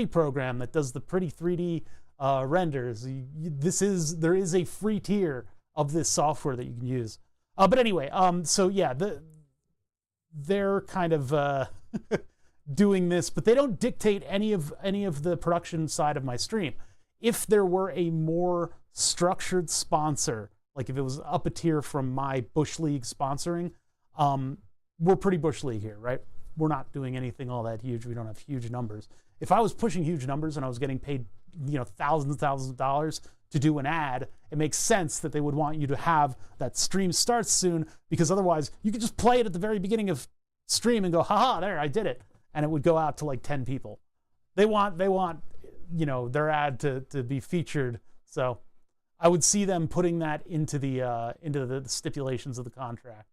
[SPEAKER 1] program that does the pretty 3D renders, there is a free tier of this software that you can use. But anyway, so yeah, they're kind of doing this, but they don't dictate any of the production side of my stream. If there were a more structured sponsor, like if it was up a tier from my Bush League sponsoring, we're pretty Bush League here, right? We're not doing anything all that huge. We don't have huge numbers. If I was pushing huge numbers and I was getting paid, thousands and thousands of dollars to do an ad, it makes sense that they would want you to have that stream start soon, because otherwise you could just play it at the very beginning of stream and go, haha, there, I did it. And it would go out to like 10 people. They want their ad to be featured. So I would see them putting that into the stipulations of the contract.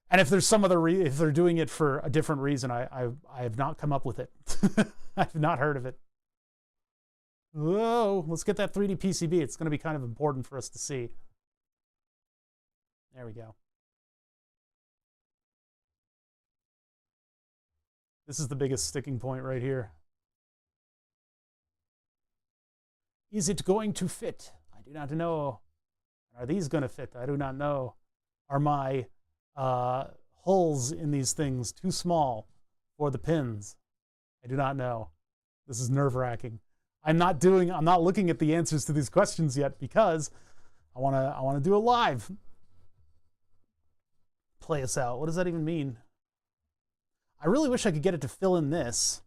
[SPEAKER 1] And if there's some other if they're doing it for a different reason, I have not come up with it. I've not heard of it. Whoa, let's get that 3D PCB. It's going to be kind of important for us to see. There we go. This is the biggest sticking point right here. Is it going to fit? I do not know. Are these going to fit? I do not know. Are my holes in these things too small for the pins? I do not know. This is nerve-wracking. I'm not looking at the answers to these questions yet because I want to do a live. Play us out. What does that even mean? I really wish I could get it to fill in this.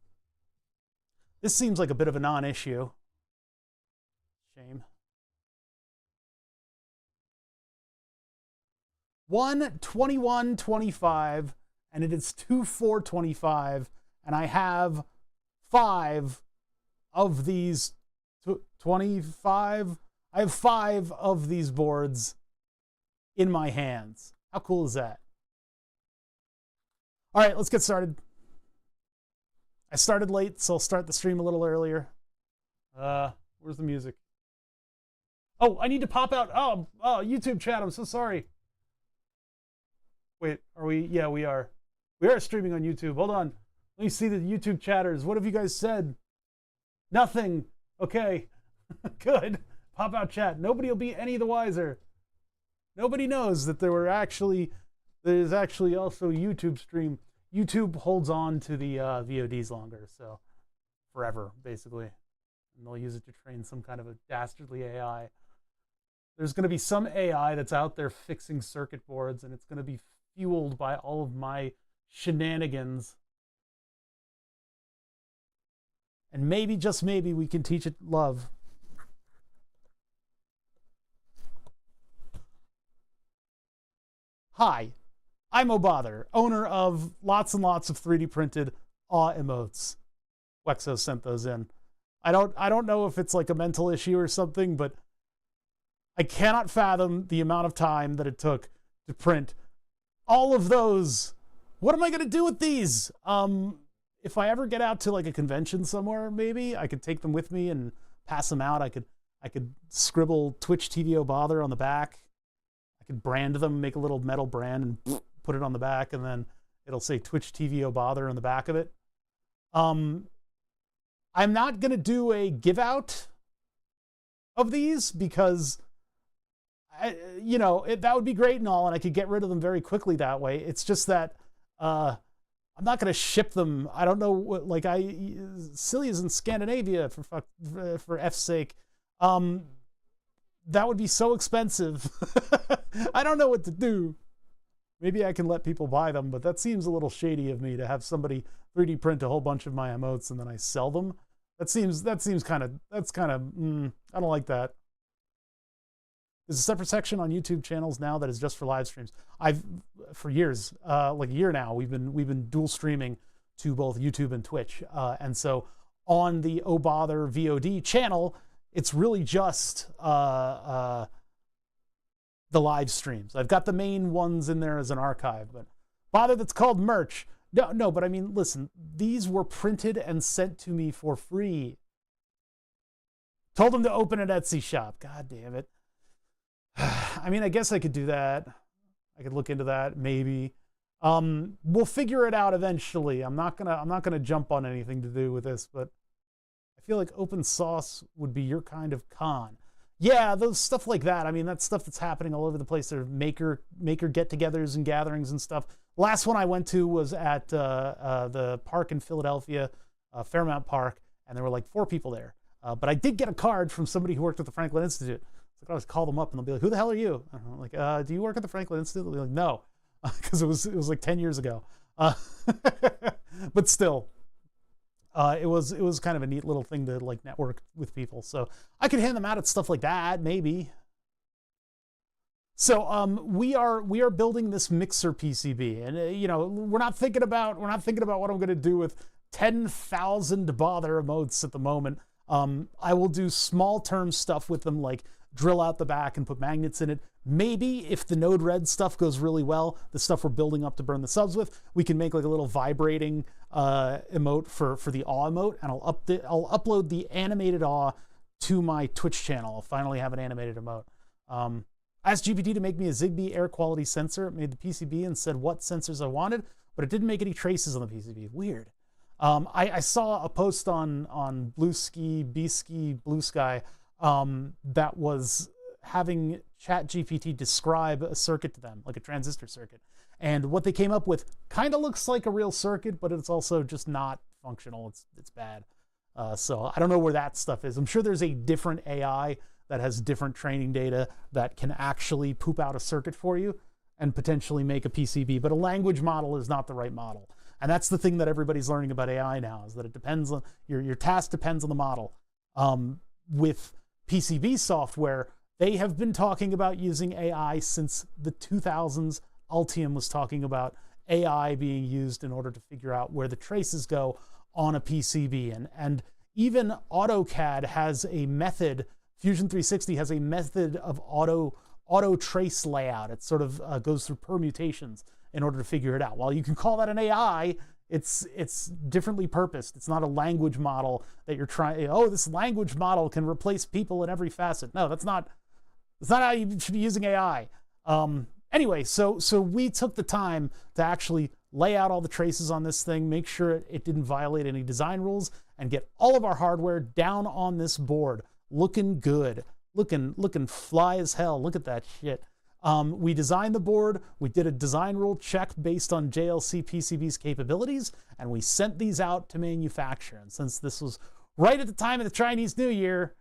[SPEAKER 1] This seems like a bit of a non-issue. Shame. 1:21:25, and it is 2:4:25, and I have 5 of these 25. I have 5 of these boards in my hands. How cool is that? All right, let's get started. I started late, so I'll start the stream a little earlier. Where's the music? Oh, I need to pop out. Oh, YouTube chat. I'm so sorry. Wait, are we? Yeah, we are. We are streaming on YouTube. Hold on. Let me see the YouTube chatters. What have you guys said? Nothing. Okay. Good. Pop out chat. Nobody will be any the wiser. Nobody knows that there's actually also YouTube stream. YouTube holds on to the VODs longer, so forever, basically. And they'll use it to train some kind of a dastardly AI. There's going to be some AI that's out there fixing circuit boards, and it's going to be fueled by all of my shenanigans. And maybe, just maybe, we can teach it love. Hi, I'm Obother, owner of lots and lots of 3D printed awe emotes. Wexo sent those in. I don't know if it's like a mental issue or something, but I cannot fathom the amount of time that it took to print all of those. What am I going to do with these? If I ever get out to like a convention somewhere, maybe I could take them with me and pass them out. I could scribble Twitch TV Obother on the back. I could brand them, make a little metal brand and put it on the back, and then it'll say Twitch TV Obother on the back of it. I'm not going to do a give out of these because that would be great and all, and I could get rid of them very quickly that way. It's just that I'm not going to ship them. I don't know what, like Celia's in Scandinavia for F's sake. That would be so expensive. I don't know what to do. Maybe I can let people buy them, but that seems a little shady of me to have somebody 3D print a whole bunch of my emotes and then I sell them. That's kind of I don't like that. There's a separate section on YouTube channels now that is just for live streams. For years, like a year now, we've been dual streaming to both YouTube and Twitch. And so on the Obother VOD channel, it's really just the live streams. I've got the main ones in there as an archive, but bother that's called merch. No, but I mean, listen, these were printed and sent to me for free. Told them to open an Etsy shop. God damn it. I mean, I guess I could do that. I could look into that, maybe. We'll figure it out eventually. I'm not gonna jump on anything to do with this, but I feel like open source would be your kind of con. Yeah, those stuff like that. I mean, that's stuff that's happening all over the place. There are maker get-togethers and gatherings and stuff. Last one I went to was at the park in Philadelphia, Fairmount Park, and there were like 4 people there. But I did get a card from somebody who worked at the Franklin Institute. So I could always call them up and they'll be like, "Who the hell are you?" And I'm like, "Do you work at the Franklin Institute?" They'll be like, "No," because it was like 10 years ago. But still. It was kind of a neat little thing to like network with people. So I could hand them out at stuff like that, maybe. So we are building this mixer PCB, and we're not thinking about what I'm going to do with 10,000 bother emotes at the moment. I will do small term stuff with them, like drill out the back and put magnets in it. Maybe if the Node Red stuff goes really well, the stuff we're building up to burn the subs with, we can make like a little vibrating emote for the awe emote, and I'll upload the animated awe to my Twitch channel. I'll finally have an animated emote. I asked GPT to make me a Zigbee air quality sensor. It made the PCB and said what sensors I wanted, but it didn't make any traces on the PCB. Weird. I saw a post on Blue Sky that was having ChatGPT describe a circuit to them, like a transistor circuit. And what they came up with kind of looks like a real circuit, but it's also just not functional. It's bad. So I don't know where that stuff is. I'm sure there's a different AI that has different training data that can actually poop out a circuit for you and potentially make a PCB, but a language model is not the right model. And that's the thing that everybody's learning about AI now, is that it depends on, your task depends on the model. With PCB software, they have been talking about using AI since the 2000s. Altium was talking about AI being used in order to figure out where the traces go on a PCB. And even AutoCAD has a method, Fusion360 has a method of auto trace layout. It sort of goes through permutations in order to figure it out. While you can call that an AI, it's differently purposed. It's not a language model that you're trying, oh, this language model can replace people in every facet. No, that's not how you should be using AI. Anyway, so we took the time to actually lay out all the traces on this thing, make sure it didn't violate any design rules, and get all of our hardware down on this board, looking good, looking fly as hell. Look at that shit. We designed the board, we did a design rule check based on jlcpcb's capabilities, and we sent these out to manufacture. And since this was right at the time of the Chinese New Year,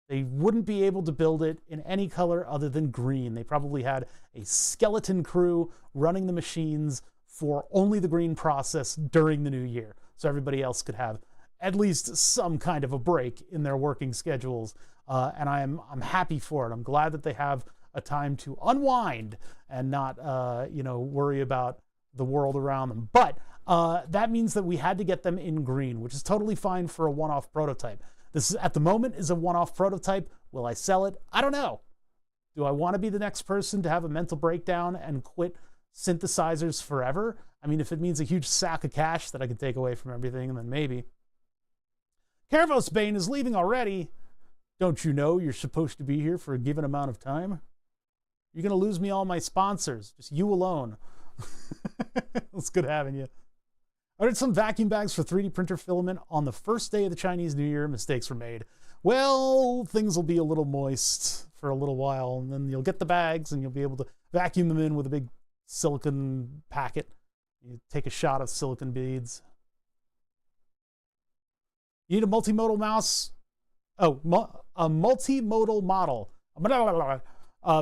[SPEAKER 1] they wouldn't be able to build it in any color other than green. They probably had a skeleton crew running the machines for only the green process during the new year, so everybody else could have at least some kind of a break in their working schedules. And I'm happy for it. I'm glad that they have a time to unwind and not worry about the world around them. But that means that we had to get them in green, which is totally fine for a one-off prototype. This is, at the moment, is a one-off prototype. Will I sell it? I don't know. Do I want to be the next person to have a mental breakdown and quit synthesizers forever? I mean, if it means a huge sack of cash that I can take away from everything, then maybe. Carvos Bane is leaving already. Don't you know you're supposed to be here for a given amount of time? You're going to lose me all my sponsors. Just you alone. It's good having you. I ordered some vacuum bags for 3D printer filament on the first day of the Chinese New Year. Mistakes were made. Well, things will be a little moist for a little while, and then you'll get the bags and you'll be able to vacuum them in with a big silicon packet. You take a shot of silicon beads. You need a multimodal mouse. Oh, a multimodal model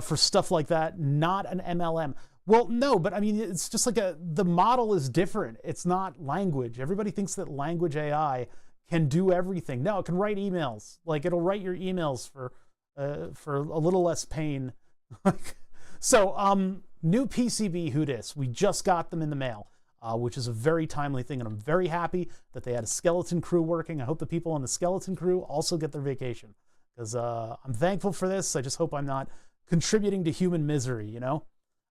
[SPEAKER 1] for stuff like that, not an MLM. Well, no, but I mean, it's just like the model is different. It's not language. Everybody thinks that language AI can do everything. No, it can write emails. Like, it'll write your emails for a little less pain. So, new PCB, who dis? We just got them in the mail, which is a very timely thing, and I'm very happy that they had a skeleton crew working. I hope the people on the skeleton crew also get their vacation, because I'm thankful for this. I just hope I'm not contributing to human misery, you know?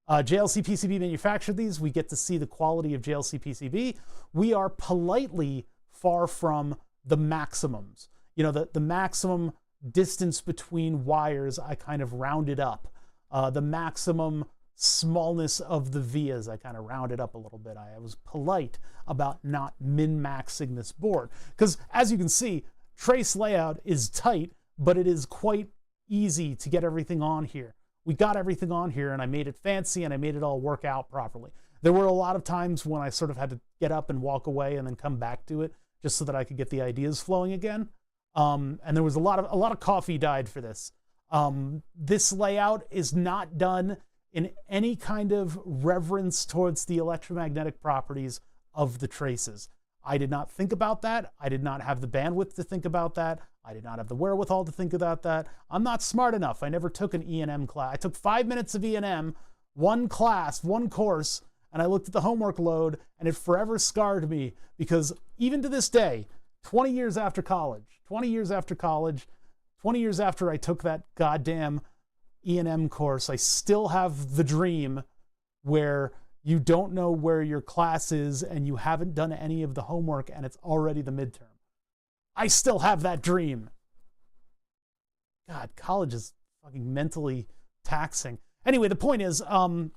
[SPEAKER 1] jlcpcb manufactured these. We get to see the quality of jlcpcb. We are politely far from the maximums. You know, the maximum distance between wires, I kind of rounded up. The maximum smallness of the vias, I kind of rounded up a little bit. I was polite about not min-maxing this board. Because as you can see, trace layout is tight, but it is quite easy to get everything on here. We got everything on here, and I made it fancy, and I made it all work out properly. There were a lot of times when I sort of had to get up and walk away and then come back to it just so that I could get the ideas flowing again. And there was a lot of coffee died for this. This layout is not done in any kind of reverence towards the electromagnetic properties of the traces. I did not think about that. I did not have the bandwidth to think about that. I did not have the wherewithal to think about that. I'm not smart enough. I never took an E&M class. I took 5 minutes of E&M, one class, one course, and I looked at the homework load, and it forever scarred me, because even to this day, 20 years after college, 20 years after I took that goddamn E&M course, I still have the dream where you don't know where your class is and you haven't done any of the homework and it's already the midterm. I still have that dream. God, college is fucking mentally taxing. Anyway, the point is, I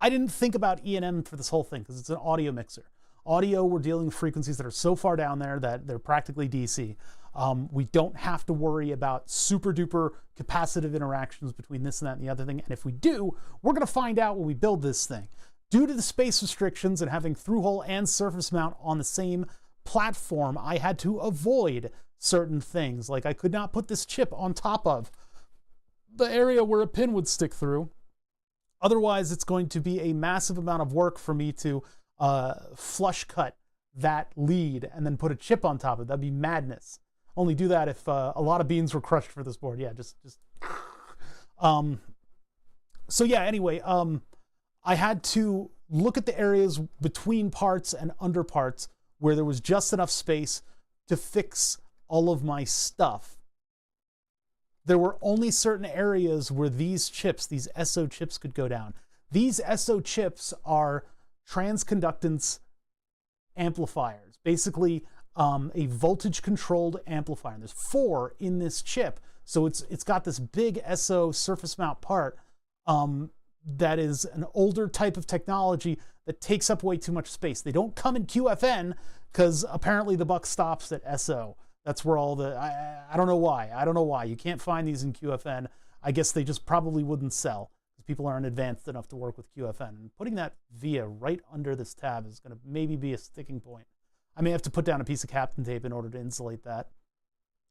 [SPEAKER 1] didn't think about E&M for this whole thing because it's an audio mixer. Audio, we're dealing with frequencies that are so far down there that they're practically DC. We don't have to worry about super duper capacitive interactions between this and that and the other thing. And if we do, we're going to find out when we build this thing. Due to the space restrictions and having through-hole and surface mount on the same platform, I had to avoid certain things. Like I could not put this chip on top of the area where a pin would stick through. Otherwise, it's going to be a massive amount of work for me to flush cut that lead and then put a chip on top of it. That'd be madness. Only do that if a lot of beans were crushed for this board. Yeah, just so yeah, anyway, I had to look at the areas between parts and under parts where there was just enough space to fix all of my stuff. There were only certain areas where these chips, these SO chips, could go down. These SO chips are transconductance amplifiers, basically a voltage controlled amplifier. And there's 4 in this chip, so it's got this big SO surface mount part that is an older type of technology that takes up way too much space. They don't come in QFN because apparently the buck stops at SO. That's where all the, I don't know why. I don't know why. You can't find these in QFN. I guess they just probably wouldn't sell because people aren't advanced enough to work with QFN. And putting that via right under this tab is going to maybe be a sticking point. I may have to put down a piece of Kapton tape in order to insulate that.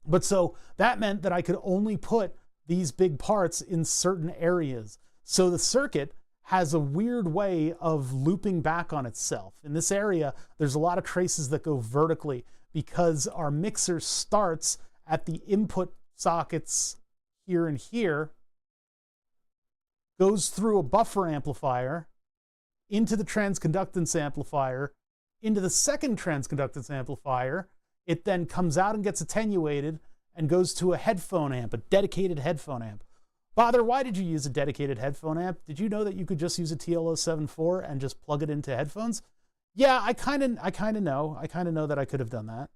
[SPEAKER 1] But so that meant that I could only put these big parts in certain areas. So the circuit has a weird way of looping back on itself. In this area, there's a lot of traces that go vertically because our mixer starts at the input sockets here and here, goes through a buffer amplifier, into the transconductance amplifier, into the second transconductance amplifier. It then comes out and gets attenuated and goes to a headphone amp, a dedicated headphone amp. Father, why did you use a dedicated headphone amp? Did you know that you could just use a TL074 and just plug it into headphones? Yeah, I kind of know. I kind of know that I could have done that.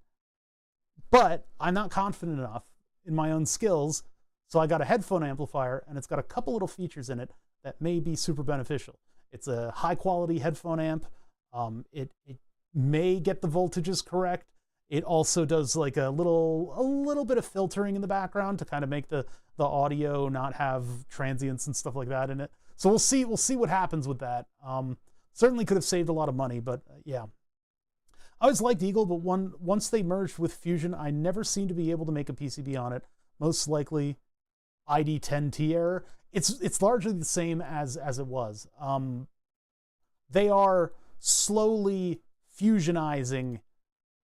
[SPEAKER 1] But I'm not confident enough in my own skills, so I got a headphone amplifier, and it's got a couple little features in it that may be super beneficial. It's a high-quality headphone amp. It may get the voltages correct. It also does like a little bit of filtering in the background to kind of make the audio not have transients and stuff like that in it. So we'll see what happens with that. Certainly could have saved a lot of money, but yeah. I always liked Eagle, but once they merged with Fusion, I never seemed to be able to make a PCB on it. Most likely ID10T error. It's largely the same as it was. They are slowly fusionizing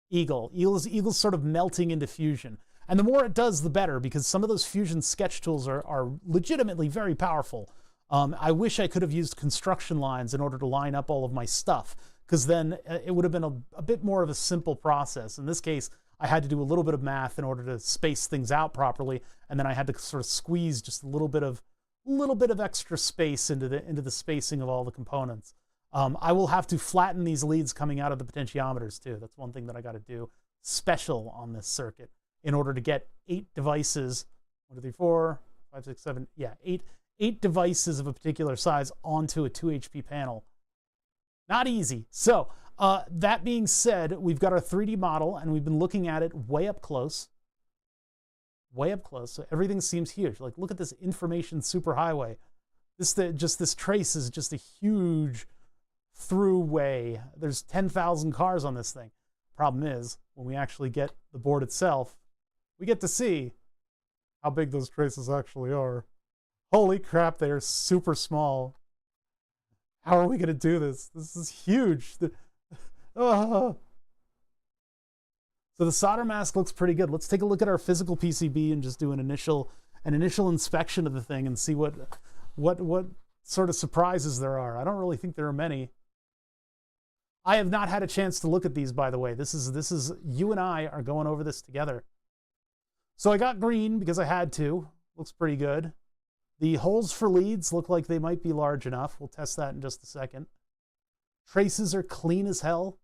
[SPEAKER 1] Eagle. Eagle's sort of melting into Fusion. And the more it does, the better, because some of those Fusion sketch tools are legitimately very powerful. I wish I could have used construction lines in order to line up all of my stuff, because then it would have been a bit more of a simple process. In this case, I had to do a little bit of math in order to space things out properly, and then I had to sort of squeeze just a little bit of extra space into the spacing of all the components. I will have to flatten these leads coming out of the potentiometers too. That's one thing that I got to do special on this circuit in order to get 8 devices, 1, 2, 3, 4, 5, 6, 7, yeah, 8 devices of a particular size onto a 2 HP panel. Not easy. So that being said, we've got our 3D model and we've been looking at it way up close. Way up close. So everything seems huge. Like, look at this information superhighway. This trace is just a huge throughway. There's 10,000 cars on this thing. Problem is, when we actually get the board itself, we get to see how big those traces actually are. Holy crap, they are super small. How are we going to do this? This is huge. So the solder mask looks pretty good. Let's take a look at our physical PCB and just do an initial inspection of the thing and see what sort of surprises there are. I don't really think there are many. I have not had a chance to look at these, by the way. This is you and I are going over this together. So I got green because I had to. Looks pretty good. The holes for leads look like they might be large enough. We'll test that in just a second. Traces are clean as hell.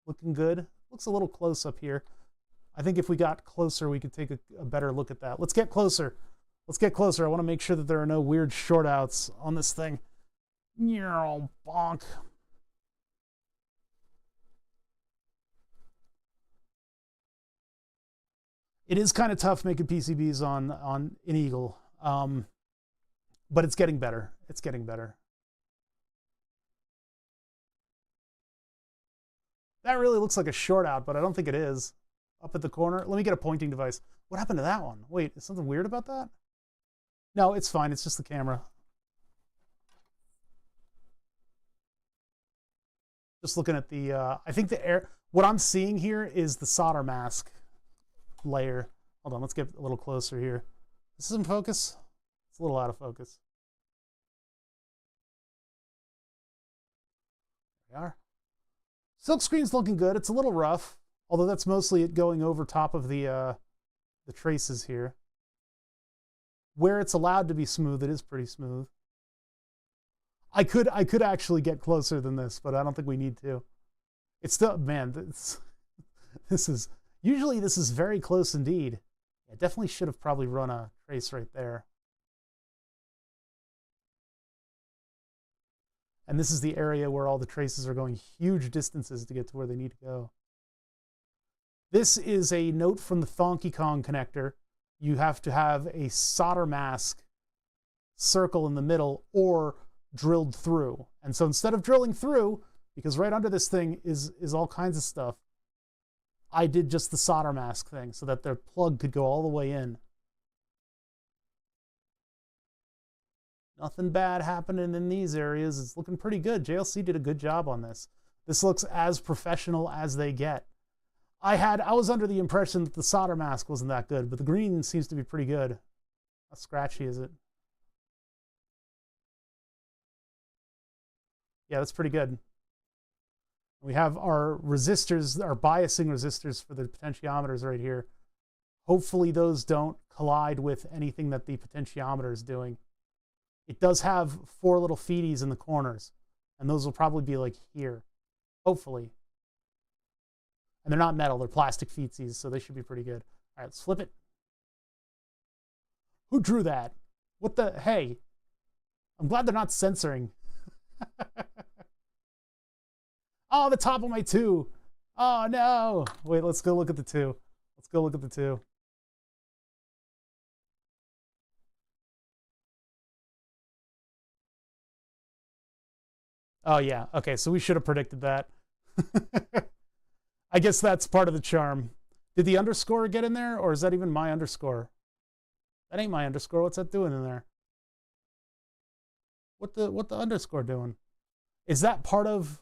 [SPEAKER 1] Looking good. Looks a little close up here. I think if we got closer, we could take a better look at that. Let's get closer. Let's get closer. I want to make sure that there are no weird short outs on this thing. Bonk. It is kind of tough making PCBs on an Eagle, but it's getting better. It's getting better. That really looks like a short out, but I don't think it is. Up at the corner. Let me get a pointing device. What happened to that one? Wait, is something weird about that? No, it's fine. It's just the camera. Just looking at the, I think the air, what I'm seeing here is the solder mask layer. Hold on, let's get a little closer here. This is in focus? It's a little out of focus. There we are. Silk screen's looking good. It's a little rough, although that's mostly it going over top of the traces here. Where it's allowed to be smooth, it is pretty smooth. I could actually get closer than this, but I don't think we need to. It's still, man, this is usually this is very close indeed. I definitely should have probably run a trace right there. And this is the area where all the traces are going huge distances to get to where they need to go. This is a note from the Donkey Kong connector. You have to have a solder mask circle in the middle or drilled through. And so instead of drilling through, because right under this thing is all kinds of stuff, I did just the solder mask thing so that their plug could go all the way in. Nothing bad happening in these areas. It's looking pretty good. JLC did a good job on this. This looks as professional as they get. I was under the impression that the solder mask wasn't that good, but the green seems to be pretty good. How scratchy is it? Yeah, that's pretty good. We have our resistors, our biasing resistors for the potentiometers right here. Hopefully those don't collide with anything that the potentiometer is doing. It does have 4 little feedies in the corners, and those will probably be like here, hopefully. And they're not metal, they're plastic feetsies, so they should be pretty good. All right, let's flip it. Who drew that? What the, hey, I'm glad they're not censoring. Oh, the top of my 2. Oh no. Wait, let's go look at the 2. Let's go look at the 2. Oh yeah, okay, so we should have predicted that. I guess that's part of the charm. Did the underscore get in there, or is that even my underscore? That ain't my underscore. What's that doing in there? What the underscore doing? Is that part of...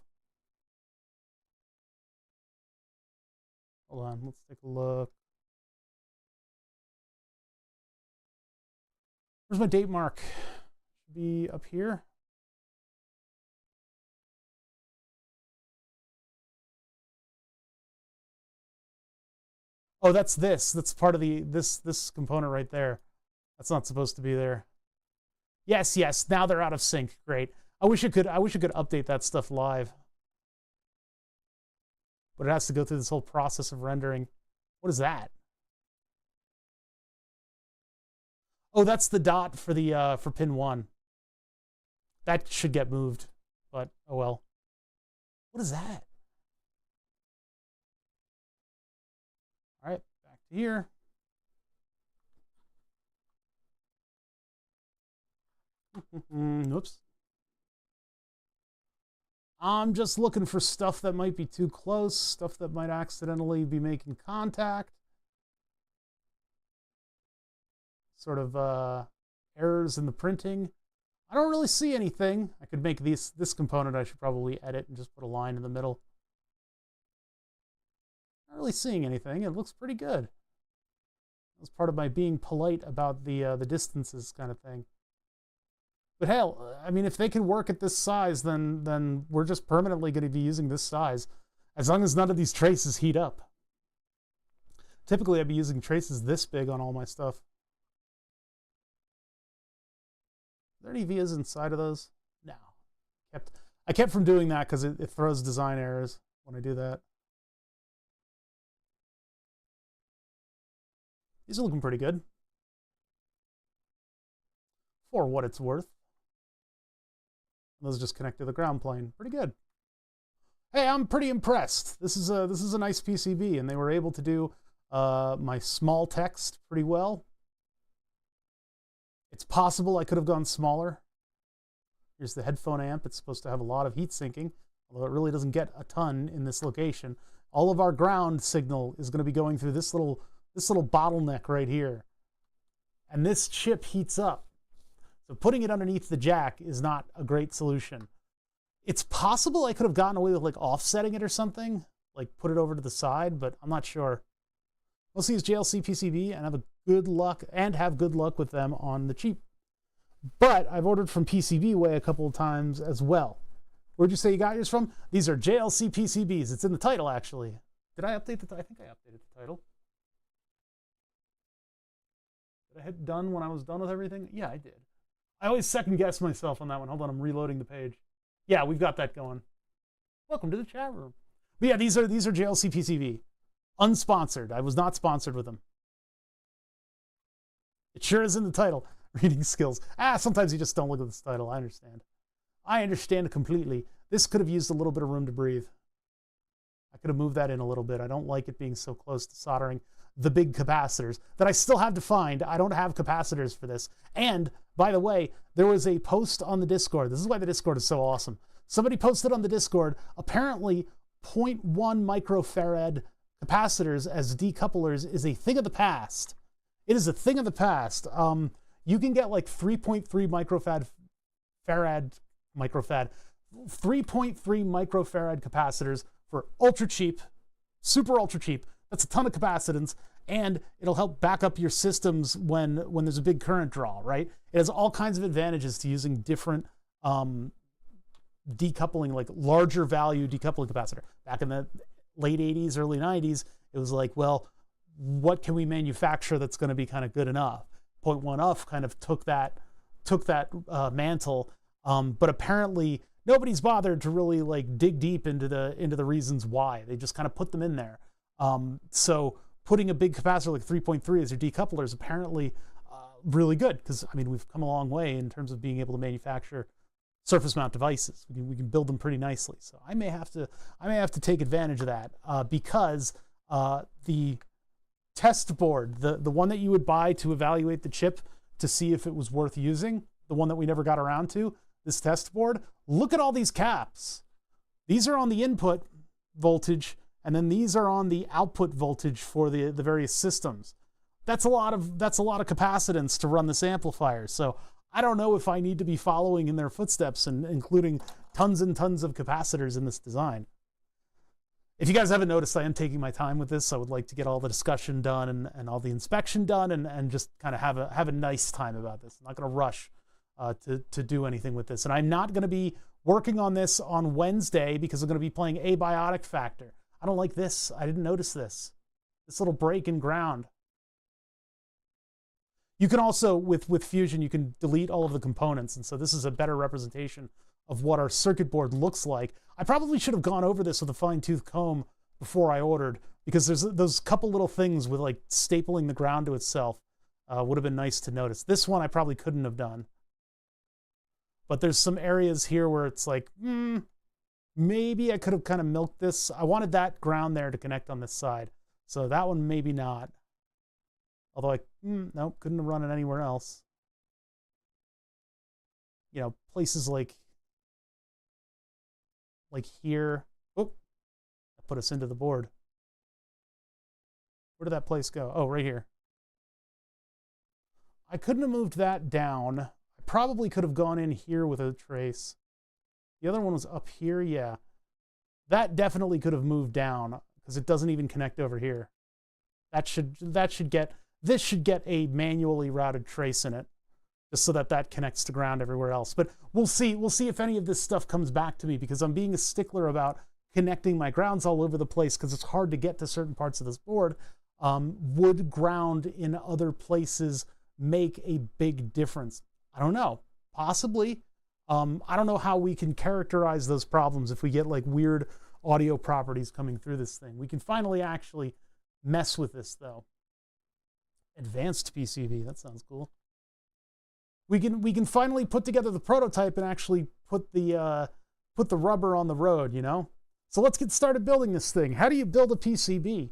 [SPEAKER 1] Hold on, let's take a look. Where's my date mark? Should be up here. Oh, that's this. That's part of the this component right there. That's not supposed to be there. Yes, yes. Now they're out of sync. Great. I wish I could update that stuff live. But it has to go through this whole process of rendering. What is that? Oh, that's the dot for the for pin 1. That should get moved, but oh well. What is that? All right, back to here. Oops. I'm just looking for stuff that might be too close, stuff that might accidentally be making contact. Sort of errors in the printing. I don't really see anything. I could make this component, I should probably edit and just put a line in the middle. Not really seeing anything. It looks pretty good. That's part of my being polite about the distances kind of thing. But hell, I mean, if they can work at this size, then we're just permanently going to be using this size, as long as none of these traces heat up. Typically, I'd be using traces this big on all my stuff. Are there any vias inside of those? No. I kept from doing that because it throws design errors when I do that. These are looking pretty good for what it's worth. Those just connect to the ground plane. Pretty good. Hey, I'm pretty impressed. This is a nice PCB, and they were able to do my small text pretty well. It's possible I could have gone smaller. Here's the headphone amp. It's supposed to have a lot of heat sinking, although it really doesn't get a ton in this location. All of our ground signal is going to be going through this little bottleneck right here. And this chip heats up. So putting it underneath the jack is not a great solution. It's possible I could have gotten away with like offsetting it or something, like put it over to the side, but I'm not sure. Let's use jlcpcb and have good luck with them on the cheap. But I've ordered from PCBWay a couple of times as well. Where'd you say you got yours from? These are jlcpcbs. It's in the title, actually. Did I update the title? I think I updated the title. Did I hit done when I was done with everything? Yeah, I did. I always second guess myself on that one. Hold on, I'm reloading the page. Yeah, we've got that going. Welcome to the chat room. But yeah, these are jlcpcb. Unsponsored. I was not sponsored with them. It sure is in the title. Reading skills. Sometimes you just don't look at this title. I understand. I understand completely. This could have used a little bit of room to breathe. I could have moved that in a little bit. I don't like it being so close to soldering the big capacitors that I still have to find. I don't have capacitors for this. And by the way, there was a post on the Discord. This is why the Discord is so awesome. Somebody posted on the Discord, apparently 0.1 microfarad capacitors as decouplers is a thing of the past. It is a thing of the past. You can get like 3.3 microfarad capacitors for ultra cheap, super ultra cheap. That's a ton of capacitance, and it'll help back up your systems when there's a big current draw, right? It has all kinds of advantages to using different decoupling, like larger value decoupling capacitor. Back in the late 80s, early 90s, it was like, well, what can we manufacture that's going to be kind of good enough? 0.1 UF kind of took that mantle, but apparently nobody's bothered to really like dig deep into the reasons why. They just kind of put them in there. So putting a big capacitor like 3.3 as your decoupler is apparently really good, because I mean we've come a long way in terms of being able to manufacture surface mount devices. We can build them pretty nicely. So I may have to take advantage of that because the test board, the one that you would buy to evaluate the chip to see if it was worth using, the one that we never got around to, this test board, look at all these caps. These are on the input voltage, and then these are on the output voltage for the various systems. That's a lot of capacitance to run this amplifier. So I don't know if I need to be following in their footsteps and including tons and tons of capacitors in this design. If you guys haven't noticed, I am taking my time with this. I would like to get all the discussion done and all the inspection done and just kind of have a nice time about this. I'm not going to rush to do anything with this. And I'm not going to be working on this on Wednesday because I'm going to be playing Abiotic Factor. I don't like this. I didn't notice this. This little break in ground. You can also, with Fusion, you can delete all of the components. And so this is a better representation of what our circuit board looks like. I probably should have gone over this with a fine-tooth comb before I ordered, because there's those couple little things with like stapling the ground to itself would have been nice to notice. This one I probably couldn't have done. But there's some areas here where it's like, maybe I could have kind of milked this. I wanted that ground there to connect on this side. So that one maybe not. Although nope, couldn't have run it anywhere else. You know, places like here. Oh, that put us into the board. Where did that place go? Oh, right here. I couldn't have moved that down. I probably could have gone in here with a trace. The other one was up here, yeah. That definitely could have moved down because it doesn't even connect over here. This should get a manually routed trace in it, just so that connects to ground everywhere else. But we'll see if any of this stuff comes back to me, because I'm being a stickler about connecting my grounds all over the place because it's hard to get to certain parts of this board. Would ground in other places make a big difference? I don't know. Possibly. I don't know how we can characterize those problems if we get like weird audio properties coming through this thing. We can finally actually mess with this though. Advanced PCB, that sounds cool. We can finally put together the prototype and actually put the rubber on the road, you know? So let's get started building this thing. How do you build a PCB?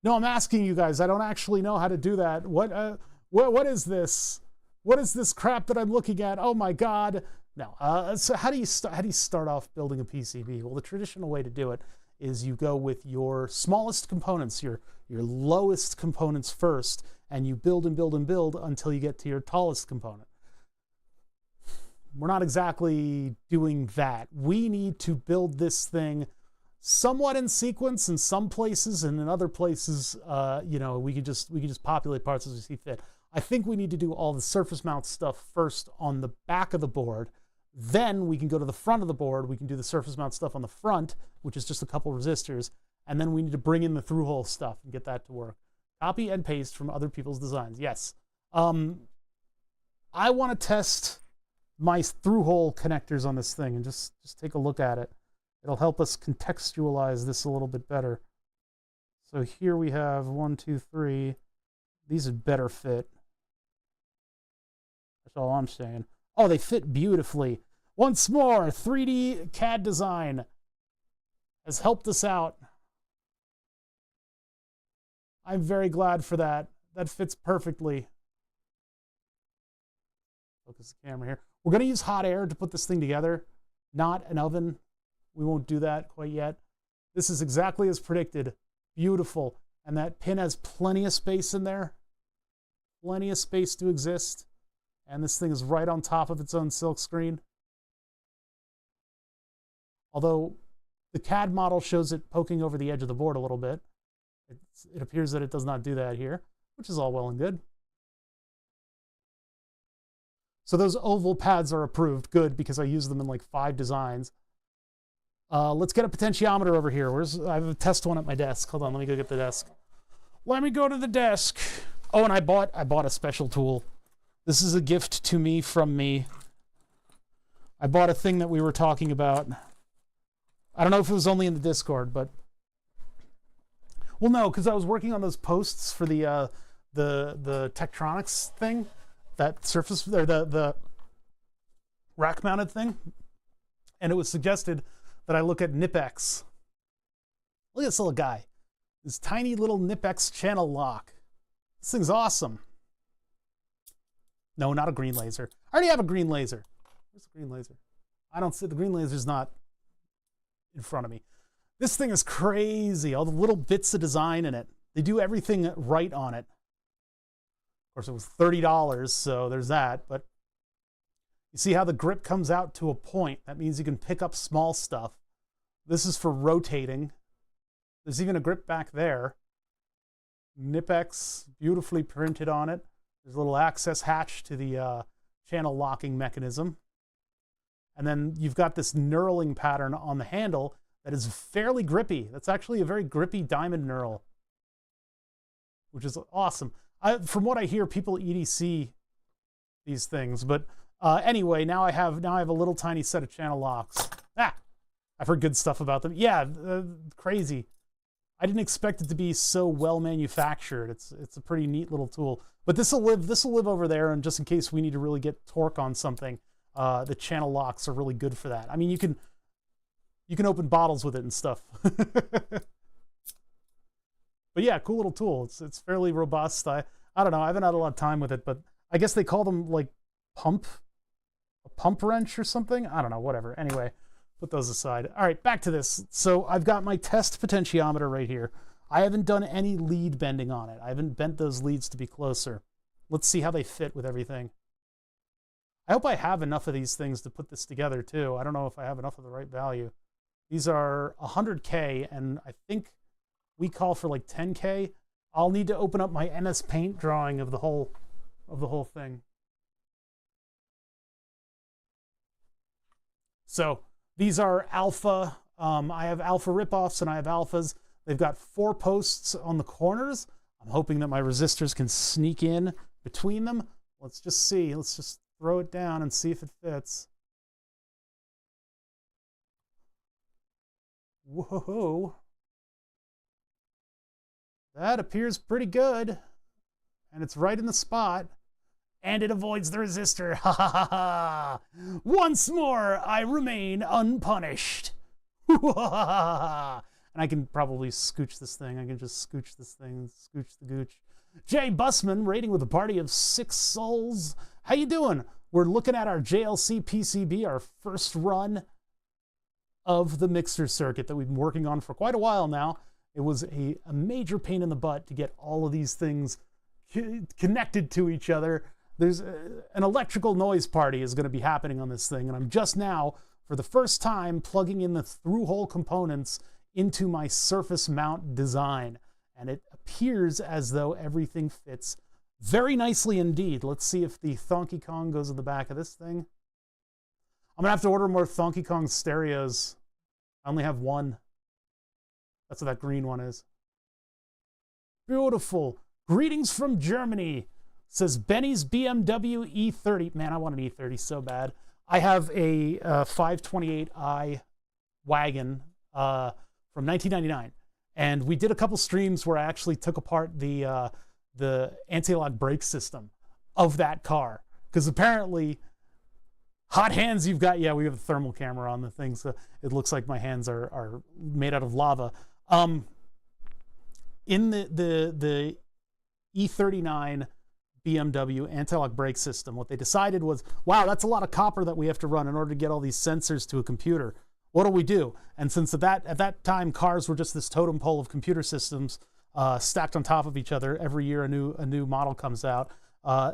[SPEAKER 1] No, I'm asking you guys. I don't actually know how to do that. What is this? What is this crap that I'm looking at? Oh my God. No. So how do you start off building a PCB? Well, the traditional way to do it is you go with your smallest components, your lowest components first, and you build and build and build until you get to your tallest component. We're not exactly doing that. We need to build this thing somewhat in sequence in some places, and in other places, you know, we could just populate parts as we see fit. I think we need to do all the surface mount stuff first on the back of the board. Then we can go to the front of the board. We can do the surface mount stuff on the front, which is just a couple resistors. And then we need to bring in the through-hole stuff and get that to work. Copy and paste from other people's designs. Yes. I want to test my through-hole connectors on this thing and just take a look at it. It'll help us contextualize this a little bit better. So here we have 1, 2, 3. These would better fit. That's all I'm saying. Oh, they fit beautifully. Once more, 3D CAD design has helped us out. I'm very glad for that. That fits perfectly. Focus the camera here. We're going to use hot air to put this thing together, not an oven. We won't do that quite yet. This is exactly as predicted. Beautiful. And that pin has plenty of space in there. Plenty of space to exist. And this thing is right on top of its own silk screen. Although the CAD model shows it poking over the edge of the board a little bit. It appears that it does not do that here, which is all well and good. So those oval pads are approved. Good, because I use them in like 5 designs. Let's get a potentiometer over here. I have a test one at my desk. Hold on, let me go get the desk. Let me go to the desk. Oh, and I bought a special tool. This is a gift to me from me. I bought a thing that we were talking about. I don't know if it was only in the Discord, but well, no, because I was working on those posts for the Tektronix thing, that surface or the rack-mounted thing, and it was suggested that I look at Nipex. Look at this little guy. This tiny little Nipex channel lock. This thing's awesome. No, not a green laser. I already have a green laser. Where's the green laser? I don't see the green laser's not in front of me. This thing is crazy. All the little bits of design in it. They do everything right on it. Of course, it was $30, so there's that. But you see how the grip comes out to a point. That means you can pick up small stuff. This is for rotating. There's even a grip back there. Nipex, beautifully printed on it. There's a little access hatch to the channel locking mechanism. And then you've got this knurling pattern on the handle that is fairly grippy. That's actually a very grippy diamond knurl, which is awesome. From what I hear, people EDC these things. But anyway, now I have a little tiny set of channel locks. I've heard good stuff about them. Yeah, crazy. I didn't expect it to be so well manufactured. It's a pretty neat little tool. But this will live over there, and just in case we need to really get torque on something, the channel locks are really good for that. I mean, you can open bottles with it and stuff. But yeah, cool little tool. It's fairly robust. I don't know. I haven't had a lot of time with it, but I guess they call them like a pump wrench or something. I don't know. Whatever. Anyway, put those aside. All right, back to this. So I've got my test potentiometer right here. I haven't done any lead bending on it. I haven't bent those leads to be closer. Let's see how they fit with everything. I hope I have enough of these things to put this together too. I don't know if I have enough of the right value. These are 100K, and I think we call for like 10K. I'll need to open up my MS Paint drawing of the whole thing. So these are alpha. I have alpha ripoffs and I have alphas. They've got 4 posts on the corners. I'm hoping that my resistors can sneak in between them. Let's just see. Let's just throw it down and see if it fits. Whoa. That appears pretty good. And it's right in the spot. And it avoids the resistor. Ha ha ha ha! Once more, I remain unpunished. And I can probably scooch this thing. I can just scooch this thing, scooch the gooch. Jay Bussman, rating with a party of 6 souls. How you doing? We're looking at our JLC PCB, our first run of the mixer circuit that we've been working on for quite a while now. It was a major pain in the butt to get all of these things connected to each other. There's an electrical noise party is going to be happening on this thing, and I'm just now, for the first time, plugging in the through-hole components into my surface mount design, and it appears as though everything fits very nicely indeed. Let's see if the Donkey Kong goes in the back of this thing. I'm gonna have to order more Donkey Kong stereos. I only have one. That's what that green one is. Beautiful. Greetings from Germany, says Benny's BMW E30. Man, I want an E30 so bad. I have a 528i wagon from 1999, and we did a couple streams where I actually took apart the anti-lock brake system of that car, because apparently hot hands you've got. Yeah, we have a thermal camera on the thing, so it looks like my hands are made out of lava. In the E39 BMW anti-lock brake system, what they decided was, wow, that's a lot of copper that we have to run in order to get all these sensors to a computer. What do we do? And since at that time cars were just this totem pole of computer systems stacked on top of each other, every year a new model comes out,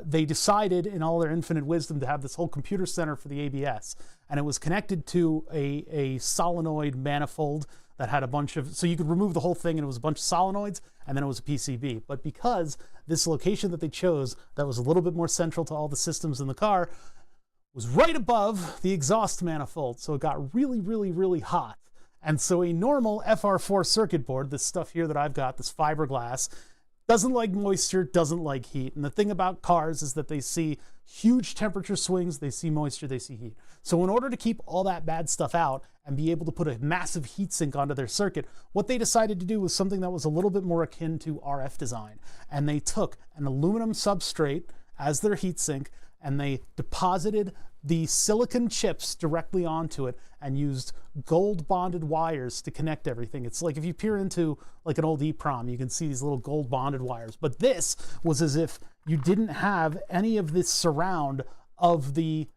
[SPEAKER 1] they decided in all their infinite wisdom to have this whole computer center for the ABS, and it was connected to a solenoid manifold that had a bunch of, so you could remove the whole thing and it was a bunch of solenoids, and then it was a PCB. But because this location that they chose that was a little bit more central to all the systems in the car was right above the exhaust manifold, so it got really, really, really hot. And so a normal FR4 circuit board, this stuff here that I've got, this fiberglass, doesn't like moisture, doesn't like heat. And the thing about cars is that they see huge temperature swings, they see moisture, they see heat. So in order to keep all that bad stuff out and be able to put a massive heat sink onto their circuit, what they decided to do was something that was a little bit more akin to RF design. And they took an aluminum substrate as their heat sink, and they deposited the silicon chips directly onto it and used gold bonded wires to connect everything. It's like if you peer into like an old EEPROM, you can see these little gold bonded wires. But this was as if you didn't have any of this surround of the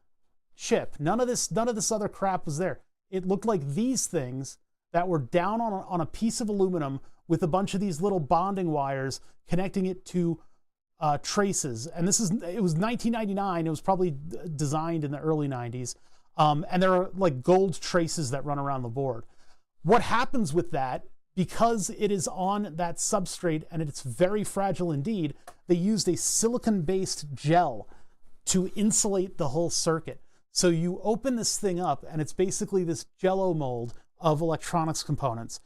[SPEAKER 1] chip. None of this other crap was there. It looked like these things that were down on a piece of aluminum with a bunch of these little bonding wires connecting it to traces. And it was 1999. It was probably designed in the early 90s. And there are like gold traces that run around the board. What happens with that, because it is on that substrate and it's very fragile indeed, they used a silicon-based gel to insulate the whole circuit. So you open this thing up and it's basically this jello mold of electronics components.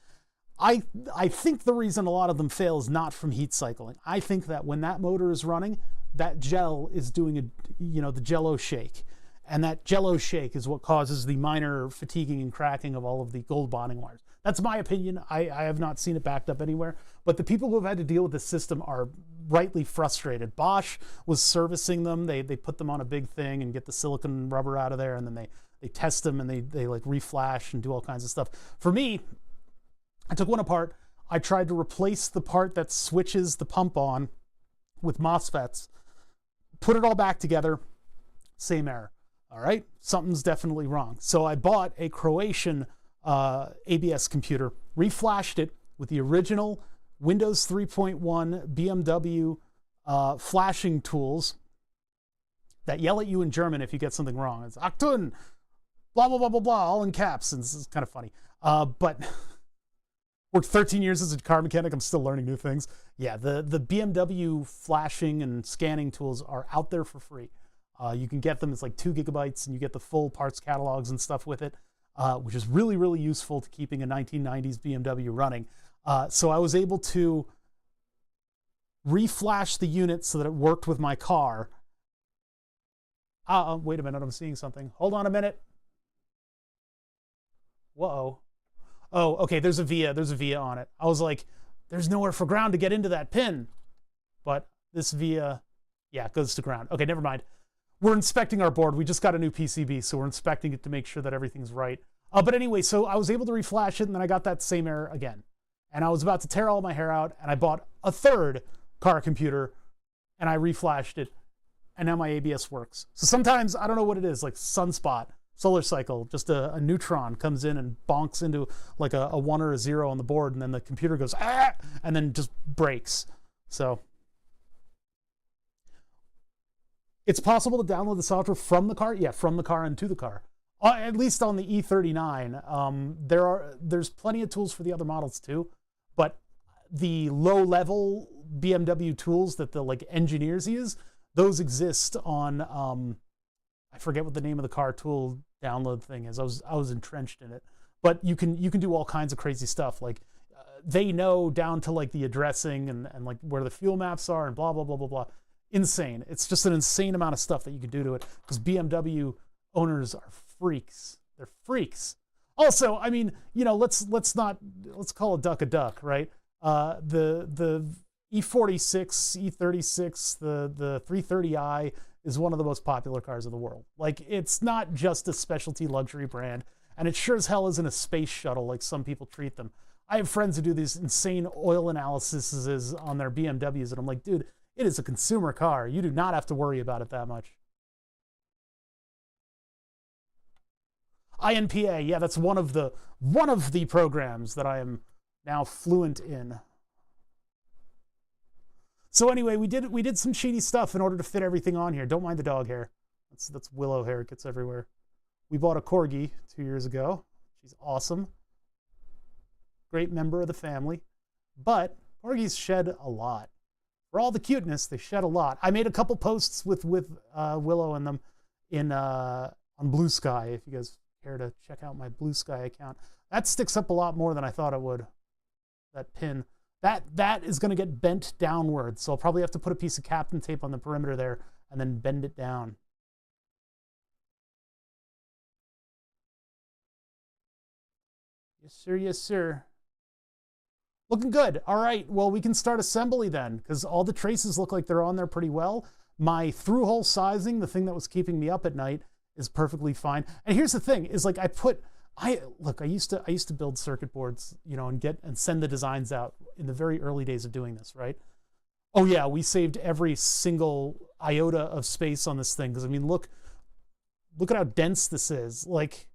[SPEAKER 1] I think the reason a lot of them fail is not from heat cycling. I think that when that motor is running, that gel is doing the jello shake. And that jello shake is what causes the minor fatiguing and cracking of all of the gold bonding wires. That's my opinion. I have not seen it backed up anywhere. But the people who have had to deal with this system are rightly frustrated. Bosch was servicing them. They put them on a big thing and get the silicon rubber out of there, and then they test them and they like reflash and do all kinds of stuff. For me, I took one apart. I tried to replace the part that switches the pump on with MOSFETs, put it all back together, same error. All right, something's definitely wrong. So I bought a Croatian ABS computer, reflashed it with the original Windows 3.1 BMW flashing tools that yell at you in German if you get something wrong. It's Achtung, blah, blah, blah, blah, blah, all in caps. And this is kind of funny. But worked 13 years as a car mechanic. I'm still learning new things. Yeah, the BMW flashing and scanning tools are out there for free. You can get them. It's like 2 gigabytes, and you get the full parts catalogs and stuff with it, which is really, really useful to keeping a 1990s BMW running. So I was able to reflash the unit so that it worked with my car. Wait a minute, I'm seeing something. Hold on a minute. Whoa. Oh, okay, there's a via on it. I was like, there's nowhere for ground to get into that pin. But this via, yeah, it goes to ground. Okay, never mind. We're inspecting our board. We just got a new PCB, so we're inspecting it to make sure that everything's right. But anyway, so I was able to reflash it, and then I got that same error again. And I was about to tear all my hair out, and I bought a third car computer, and I reflashed it, and now my ABS works. So sometimes, I don't know what it is, like sunspot, solar cycle, just a neutron comes in and bonks into like a 1 or a 0 on the board, and then the computer goes, ah, and then just breaks. So it's possible to download the software from the car? Yeah, from the car and to the car. At least on the E39. There's plenty of tools for the other models too, but the low-level BMW tools that the like engineers use, those exist on I forget what the name of the car tool download thing is. I was entrenched in it, but you can do all kinds of crazy stuff. Like they know down to like the addressing and like where the fuel maps are and blah blah blah blah blah. Insane. It's just an insane amount of stuff that you can do to it because BMW owners are freaks. They're freaks. Also, I mean, you know, let's call a duck, right? The E46, E36, the 330i is one of the most popular cars in the world. Like, it's not just a specialty luxury brand, and it sure as hell isn't a space shuttle like some people treat them. I have friends who do these insane oil analyses on their BMWs, and I'm like, dude, it is a consumer car. You do not have to worry about it that much. INPA, yeah, that's one of the programs that I am now fluent in. So anyway, we did some shady stuff in order to fit everything on here. Don't mind the dog hair. That's Willow hair. It gets everywhere. We bought a Corgi 2 years ago. She's awesome. Great member of the family. But Corgis shed a lot. For all the cuteness, they shed a lot. I made a couple posts with Willow and them on Blue Sky, if you guys care to check out my Blue Sky account. That sticks up a lot more than I thought it would. That pin. That is going to get bent downward, so I'll probably have to put a piece of Kapton tape on the perimeter there and then bend it down. Yes, sir. Yes, sir. Looking good. All right, well, we can start assembly then, because all the traces look like they're on there pretty well. My through-hole sizing, the thing that was keeping me up at night, is perfectly fine. And here's the thing, is like I used to build circuit boards, you know, and send the designs out in the very early days of doing this, right? Oh yeah, we saved every single iota of space on this thing, because I mean, look at how dense this is. Like,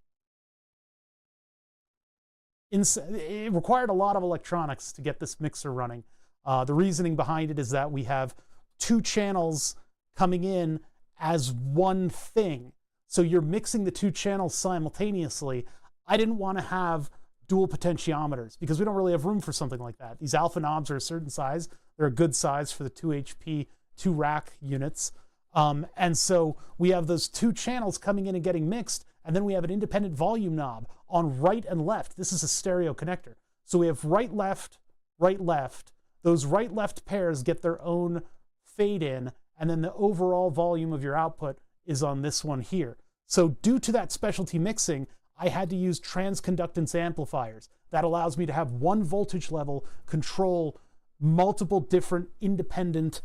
[SPEAKER 1] it required a lot of electronics to get this mixer running. The reasoning behind it is that we have 2 channels coming in as one thing. So you're mixing the 2 channels simultaneously. I didn't want to have dual potentiometers because we don't really have room for something like that. These alpha knobs are a certain size. They're a good size for the 2 HP, 2 rack units. And so we have those 2 channels coming in and getting mixed, and then we have an independent volume knob on right and left. This is a stereo connector. So we have right, left, right, left. Those right, left pairs get their own fade in, and then the overall volume of your output is on this one here. So due to that specialty mixing, I had to use transconductance amplifiers. That allows me to have one voltage level control multiple different independent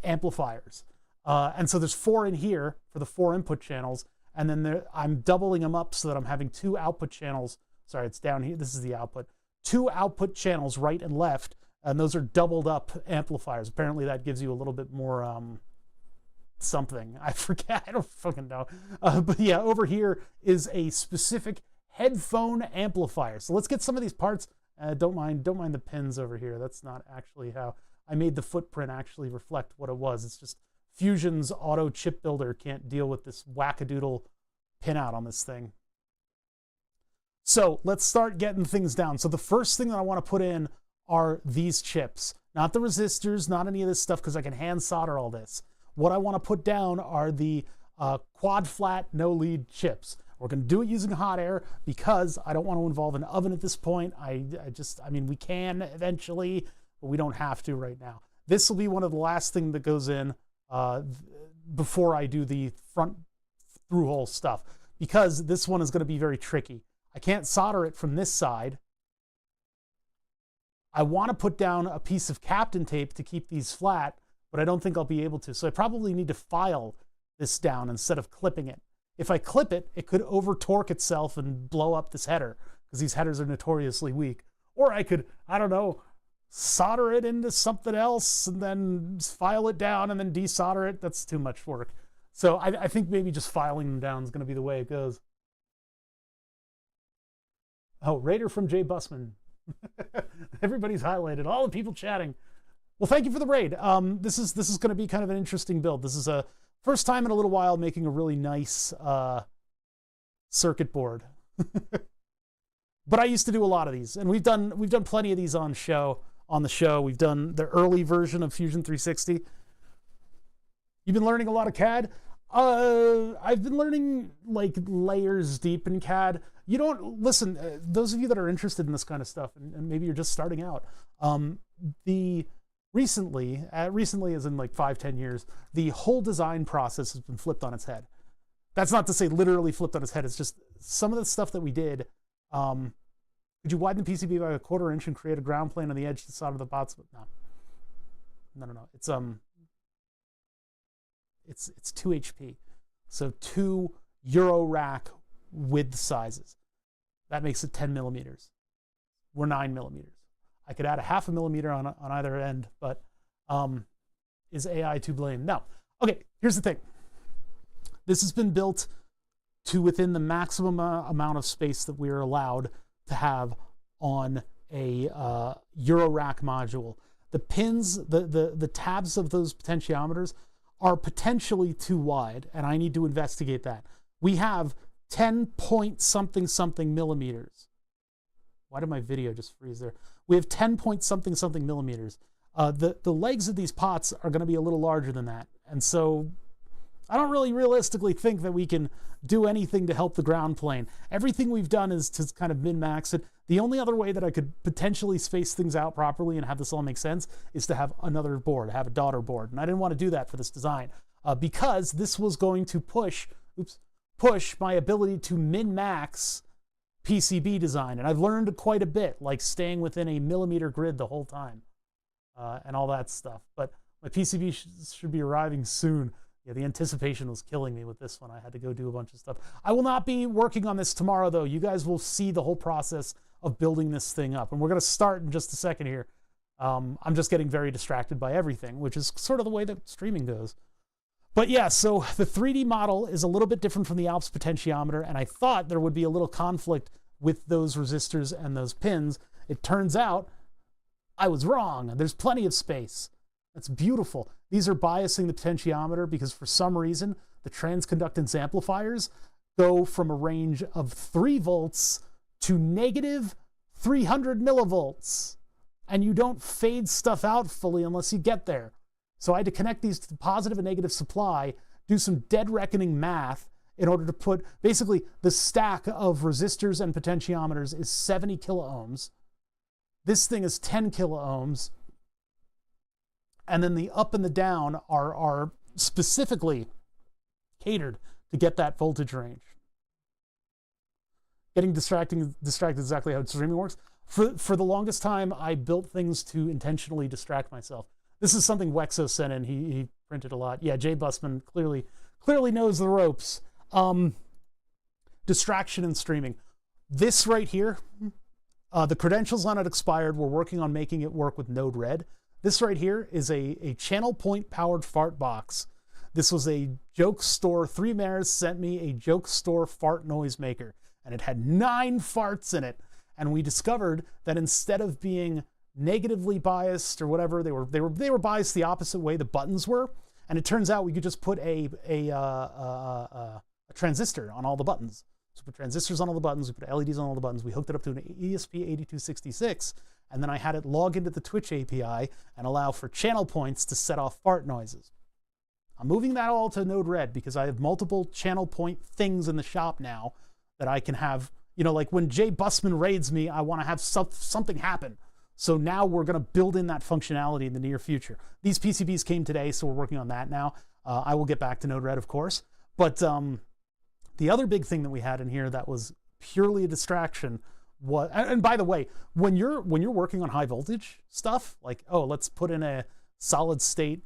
[SPEAKER 1] amplifiers. And so there's 4 in here for the 4 input channels, and then I'm doubling them up so that I'm having 2 output channels. Sorry, it's down here. This is the output. 2 output channels, right and left, and those are doubled up amplifiers. Apparently that gives you a little bit more something. I forget. I don't fucking know. But yeah, over here is a specific headphone amplifier. So let's get some of these parts. Don't mind the pins over here. That's not actually how I made the footprint actually reflect what it was. It's just Fusion's auto chip builder can't deal with this wackadoodle pinout on this thing. So let's start getting things down. So the first thing that I want to put in are these chips. Not the resistors, not any of this stuff, because I can hand solder all this. What I want to put down are the quad flat no lead chips. We're going to do it using hot air because I don't want to involve an oven at this point. I mean, we can eventually, but we don't have to right now. This will be one of the last things that goes in before I do the front through hole stuff, because this one is going to be very tricky. I can't solder it from this side. I want to put down a piece of Kapton tape to keep these flat, but I don't think I'll be able to. So I probably need to file this down instead of clipping it. If I clip it, it could over torque itself and blow up this header, because these headers are notoriously weak. Or I could, I don't know, solder it into something else and then file it down and then desolder it. That's too much work. So I think maybe just filing them down is going to be the way it goes. Oh, Raider from Jay Busman. Everybody's highlighted, all the people chatting. Well, thank you for the raid. This is going to be kind of an interesting build. This is a first time in a little while making a really nice circuit board. But I used to do a lot of these, and we've done plenty of these on the show. We've done the early version of Fusion360. You've been learning a lot of CAD. I've been learning like layers deep in CAD. You don't listen. Those of you that are interested in this kind of stuff, and maybe you're just starting out. Recently as in like 5-10 years, the whole design process has been flipped on its head. That's not to say literally flipped on its head. It's just some of the stuff that we did. Could you widen the PCB by 1/4 inch and create a ground plane on the edge to solder the bots? No. It's 2 HP. So 2 Euro rack width sizes. That makes it 10 millimeters. We're 9 millimeters. I could add a 1/2 millimeter on either end, but is AI to blame? No. Okay, here's the thing. This has been built to within the maximum amount of space that we are allowed to have on a Euro rack module. The pins, the tabs of those potentiometers are potentially too wide, and I need to investigate that. We have 10 point something millimeters. Why did my video just freeze there? We have 10 point something millimeters. The legs of these pots are going to be a little larger than that, and so I don't really realistically think that we can do anything to help the ground plane. Everything we've done is to kind of min-max it. The only other way that I could potentially space things out properly and have this all make sense is to have another board, have a daughter board. And I didn't want to do that for this design because this was going to push my ability to min-max PCB design. And I've learned quite a bit, like staying within a millimeter grid the whole time and all that stuff. But my PCB should be arriving soon. Yeah, the anticipation was killing me with this one. I had to go do a bunch of stuff. I will not be working on this tomorrow, though. You guys will see the whole process of building this thing up. And we're going to start in just a second here. I'm just getting very distracted by everything, which is sort of the way that streaming goes. But yeah, so the 3D model is a little bit different from the Alps potentiometer, and I thought there would be a little conflict with those resistors and those pins. It turns out I was wrong. There's plenty of space. That's beautiful. These are biasing the potentiometer because for some reason, the transconductance amplifiers go from a range of 3 volts to negative 300 millivolts. And you don't fade stuff out fully unless you get there. So I had to connect these to the positive and negative supply, do some dead reckoning math in order to put, basically the stack of resistors and potentiometers is 70 kiloohms. This thing is 10 kiloohms. And then the up and the down are specifically catered to get that voltage range. Getting distracted exactly how streaming works. For the longest time, I built things to intentionally distract myself. This is something Wexo sent in. He printed a lot. Yeah, Jay Busman clearly knows the ropes. Distraction and streaming. This right here, the credentials on it expired. We're working on making it work with Node-RED. This right here is a channel point powered fart box. This was a joke store. 3Mares sent me a joke store fart noise maker, and it had 9 farts in it. And we discovered that instead of being negatively biased or whatever, they were biased the opposite way the buttons were. And it turns out we could just put a transistor on all the buttons. So we put transistors on all the buttons, we put LEDs on all the buttons, we hooked it up to an ESP8266, and then I had it log into the Twitch API and allow for channel points to set off fart noises. I'm moving that all to Node-RED because I have multiple channel point things in the shop now that I can have, you know, like when Jay Busman raids me, I want to have something happen. So now we're going to build in that functionality in the near future. These PCBs came today, so we're working on that now. I will get back to Node-RED, of course. But the other big thing that we had in here that was purely a distraction what. And by the way, when you're working on high voltage stuff, like, oh, let's put in a solid state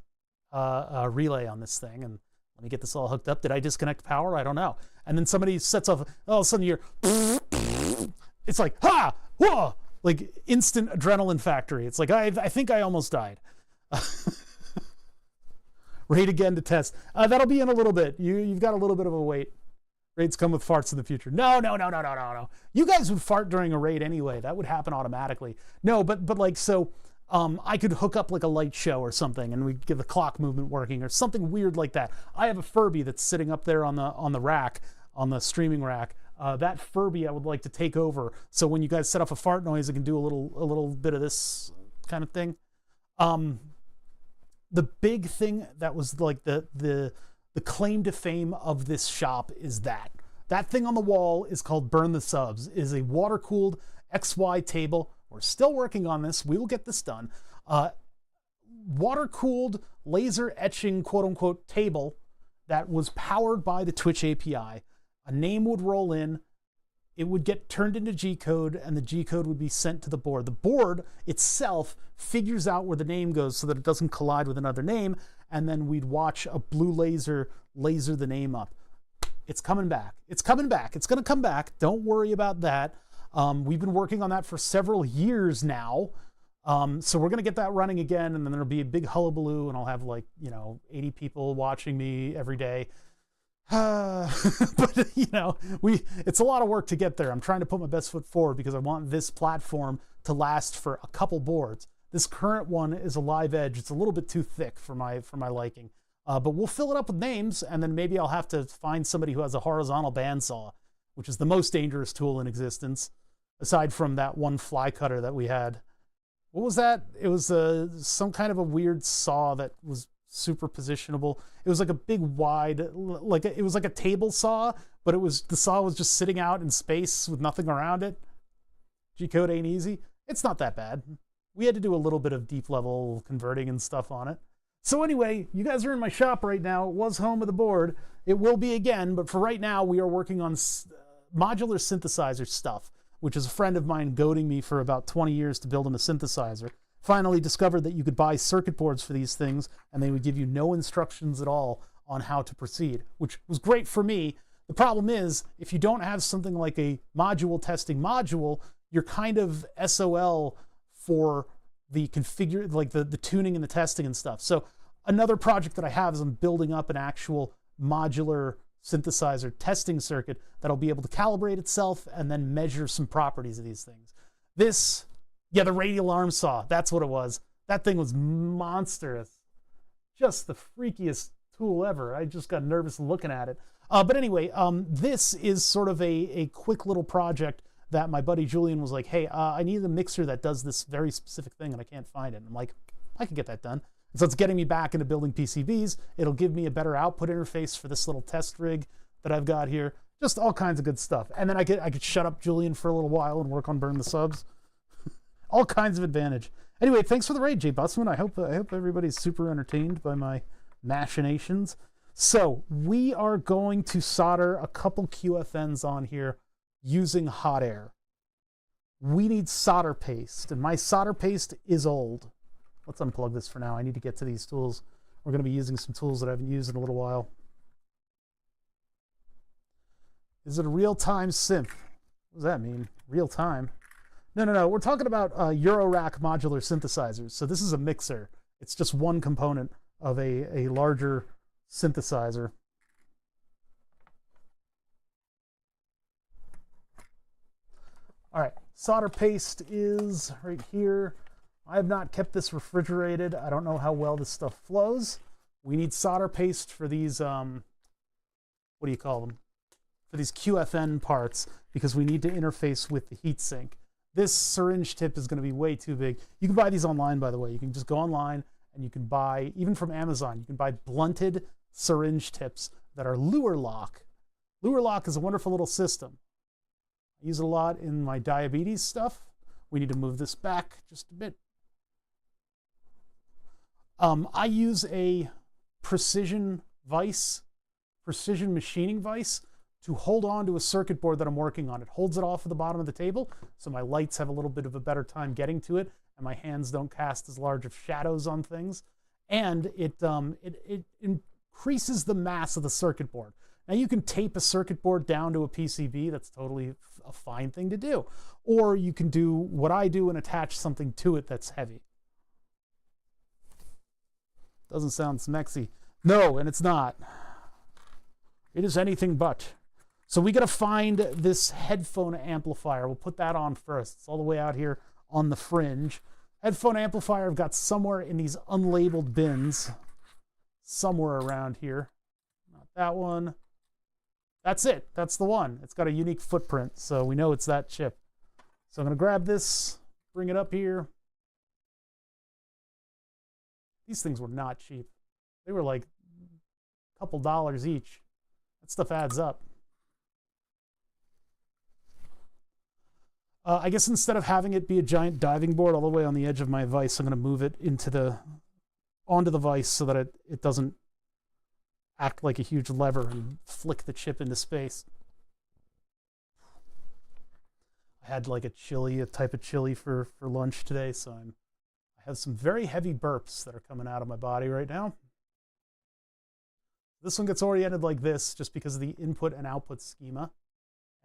[SPEAKER 1] relay on this thing, and let me get this all hooked up. Did I disconnect power? I don't know. And then somebody sets off, all of a sudden you're, it's like, ha, whoa, like instant adrenaline factory. It's like, I think I almost died. Rate again to test. That'll be in a little bit. You've got a little bit of a wait. Raids come with farts in the future. No. You guys would fart during a raid anyway. That would happen automatically. No, but like, so I could hook up like a light show or something, and we get the clock movement working or something weird like that. I have a Furby that's sitting up there on the rack, on the streaming rack. That Furby I would like to take over. So when you guys set off a fart noise, it can do a little bit of this kind of thing. The big thing that was like the claim to fame of this shop is that thing on the wall is called Burn the Subs. It is a water-cooled XY table. We're still working on this. We will get this done. Water-cooled laser etching quote-unquote table that was powered by the Twitch API. A name would roll in. It would get turned into G-code, and the G-code would be sent to the board. The board itself figures out where the name goes so that it doesn't collide with another name, and then we'd watch a blue laser the name up. It's coming back. It's coming back. It's going to come back. Don't worry about that. We've been working on that for several years now. So we're going to get that running again, and then there'll be a big hullabaloo, and I'll have 80 people watching me every day. But it's a lot of work to get there. I'm trying to put my best foot forward because I want this platform to last for a couple boards. This current one is a live edge. It's a little bit too thick for my liking. But we'll fill it up with names, and then maybe I'll have to find somebody who has a horizontal bandsaw, which is the most dangerous tool in existence, aside from that one fly cutter that we had. What was that? It was some kind of a weird saw that was super positionable. It was like a big wide, it was like a table saw, but the saw was just sitting out in space with nothing around it. G-code ain't easy. It's not that bad. We had to do a little bit of deep level converting and stuff on it. So anyway, you guys are in my shop right now. It was home of the board. It will be again, but for right now, we are working on modular synthesizer stuff, which is a friend of mine goading me for about 20 years to build him a synthesizer. Finally discovered that you could buy circuit boards for these things, and they would give you no instructions at all on how to proceed, which was great for me. The problem is, if you don't have something like a module testing module, you're kind of SOL for the the tuning and the testing and stuff. So another project that I have is I'm building up an actual modular synthesizer testing circuit that'll be able to calibrate itself and then measure some properties of these things. The radial arm saw, that's what it was. That thing was monstrous. Just the freakiest tool ever. I just got nervous looking at it. But anyway, this is sort of a quick little project that my buddy Julian was like, hey, I need a mixer that does this very specific thing and I can't find it. And I'm like, I can get that done. And so it's getting me back into building PCBs. It'll give me a better output interface for this little test rig that I've got here. Just all kinds of good stuff. And then I could shut up Julian for a little while and work on Burn the Subs. All kinds of advantage. Anyway, thanks for the raid, Jay Bussman. I hope everybody's super entertained by my machinations. So we are going to solder a couple QFNs on here using hot air. We need solder paste, and my solder paste is old. Let's unplug this for now. I need to get to these tools. We're going to be using some tools that I haven't used in a little while. Is it a real-time synth? What does that mean? Real-time? No. We're talking about Eurorack modular synthesizers. So this is a mixer. It's just one component of a larger synthesizer. All right, solder paste is right here. I have not kept this refrigerated. I don't know how well this stuff flows. We need solder paste for these, what do you call them? For these QFN parts, because we need to interface with the heatsink. This syringe tip is going to be way too big. You can buy these online, by the way. You can just go online and you can buy, even from Amazon, you can buy blunted syringe tips that are Luer lock. Luer lock is a wonderful little system. I use it a lot in my diabetes stuff. We need to move this back just a bit. I use a precision machining vise to hold on to a circuit board that I'm working on. It holds it off at the bottom of the table, so my lights have a little bit of a better time getting to it, and my hands don't cast as large of shadows on things. And it increases the mass of the circuit board. Now you can tape a circuit board down to a PCB. That's totally a fine thing to do. Or you can do what I do and attach something to it that's heavy. Doesn't sound smexy. No, and it's not. It is anything but. So we got to find this headphone amplifier. We'll put that on first. It's all the way out here on the fringe. Headphone amplifier I've got somewhere in these unlabeled bins. Somewhere around here. Not that one. That's it. That's the one. It's got a unique footprint, so we know it's that chip. So I'm going to grab this, bring it up here. These things were not cheap. They were like a couple dollars each. That stuff adds up. I guess instead of having it be a giant diving board all the way on the edge of my vise, I'm going to move it onto the vise so that it doesn't act like a huge lever and flick the chip into space. I had like a type of chili for lunch today, so I have some very heavy burps that are coming out of my body right now. This one gets oriented like this just because of the input and output schema,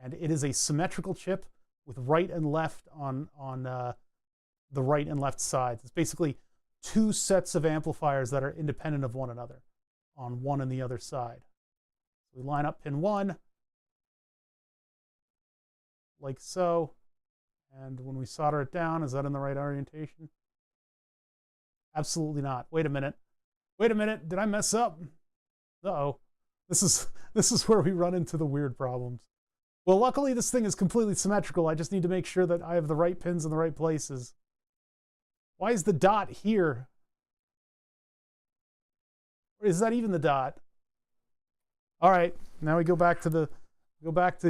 [SPEAKER 1] and it is a symmetrical chip with right and left on the right and left sides. It's basically two sets of amplifiers that are independent of one another on one and the other side. We line up pin 1 like so, and when we solder it down, is that in the right orientation? Absolutely not. Wait a minute. Wait a minute. Did I mess up? Uh-oh. This is where we run into the weird problems. Well, luckily this thing is completely symmetrical. I just need to make sure that I have the right pins in the right places. Why is the dot here? Or is that even the dot? All right, now we go back to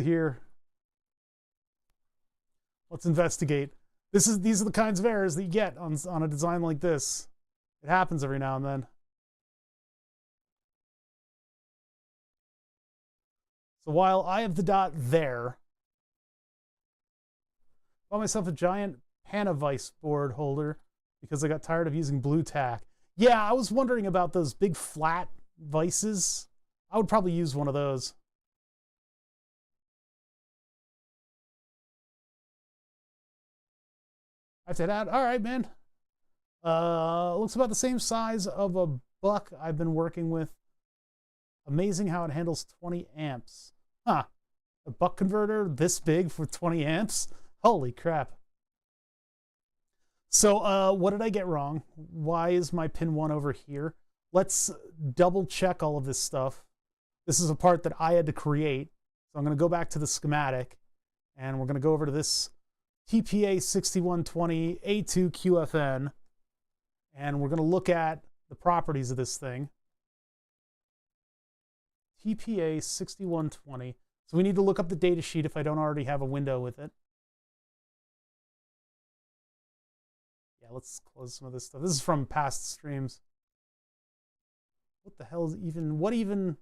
[SPEAKER 1] here. Let's investigate. These are the kinds of errors that you get on a design like this. It happens every now and then. So while I have the dot there, I bought myself a giant Panavice board holder because I got tired of using blue tack. Yeah, I was wondering about those big flat vices. I would probably use one of those. I said, all right, man. Looks about the same size of a buck I've been working with. Amazing how it handles 20 amps. Huh. A buck converter this big for 20 amps? Holy crap. So what did I get wrong? Why is my pin 1 over here? Let's double check all of this stuff. This is a part that I had to create. So I'm going to go back to the schematic, and we're going to go over to this TPA6120 A2QFN, and we're going to look at the properties of this thing. TPA6120. So we need to look up the data sheet if I don't already have a window with it. Yeah, let's close some of this stuff. This is from past streams. What the hell is even,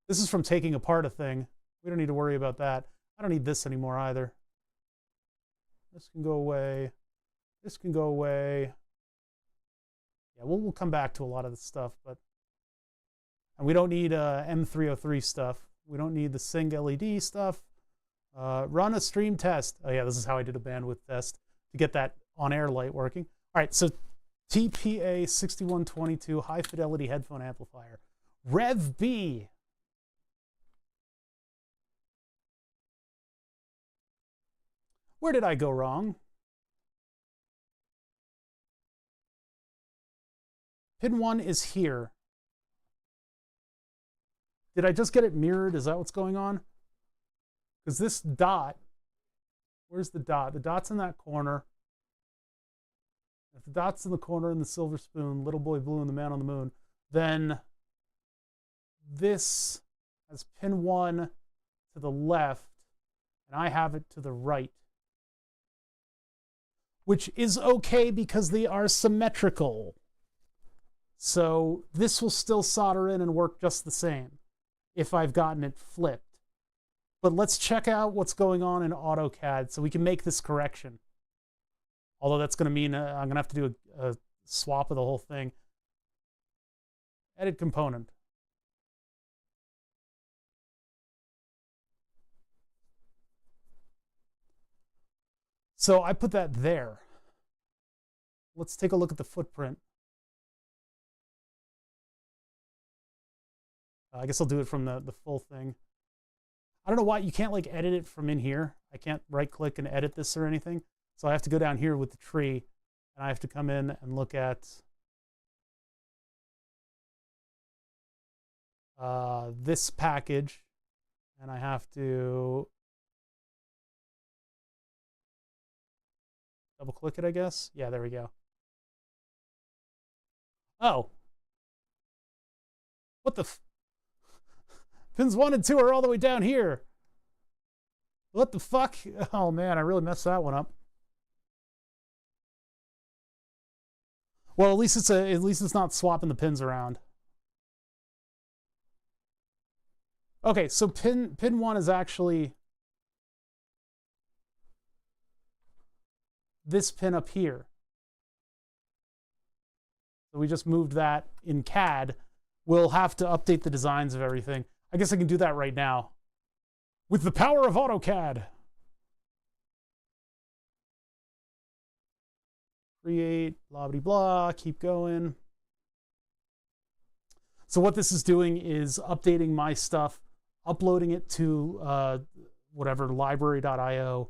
[SPEAKER 1] this is from taking apart a thing. We don't need to worry about that. I don't need this anymore either. This can go away. This can go away. Yeah, we'll come back to a lot of this stuff, but and we don't need M303 stuff. We don't need the Sync LED stuff. Run a stream test. Oh yeah, this is how I did a bandwidth test to get that on-air light working. All right, so TPA6122 high fidelity headphone amplifier. Rev B. Where did I go wrong? Pin 1 is here. Did I just get it mirrored? Is that what's going on? Because this dot, where's the dot? The dot's in that corner. If the dot's in the corner in the silver spoon, Little Boy Blue and the Man on the Moon, then this has pin 1 to the left, and I have it to the right. Which is okay because they are symmetrical. So this will still solder in and work just the same if I've gotten it flipped. But let's check out what's going on in AutoCAD so we can make this correction. Although that's going to mean I'm going to have to do a swap of the whole thing. Edit component. So I put that there. Let's take a look at the footprint. I guess I'll do it from the full thing. I don't know why you can't like edit it from in here. I can't right click and edit this or anything. So I have to go down here with the tree and I have to come in and look at this package, and I have to double click it, I guess. Yeah, there we go. Oh. What the pins 1 and 2 are all the way down here. What the fuck? Oh man, I really messed that one up. Well, at least it's not swapping the pins around. Okay, so pin 1 is actually this pin up here. So we just moved that in CAD. We'll have to update the designs of everything. I guess I can do that right now with the power of AutoCAD. Create, blah, blah, blah, keep going. So what this is doing is updating my stuff, uploading it to whatever, library.io,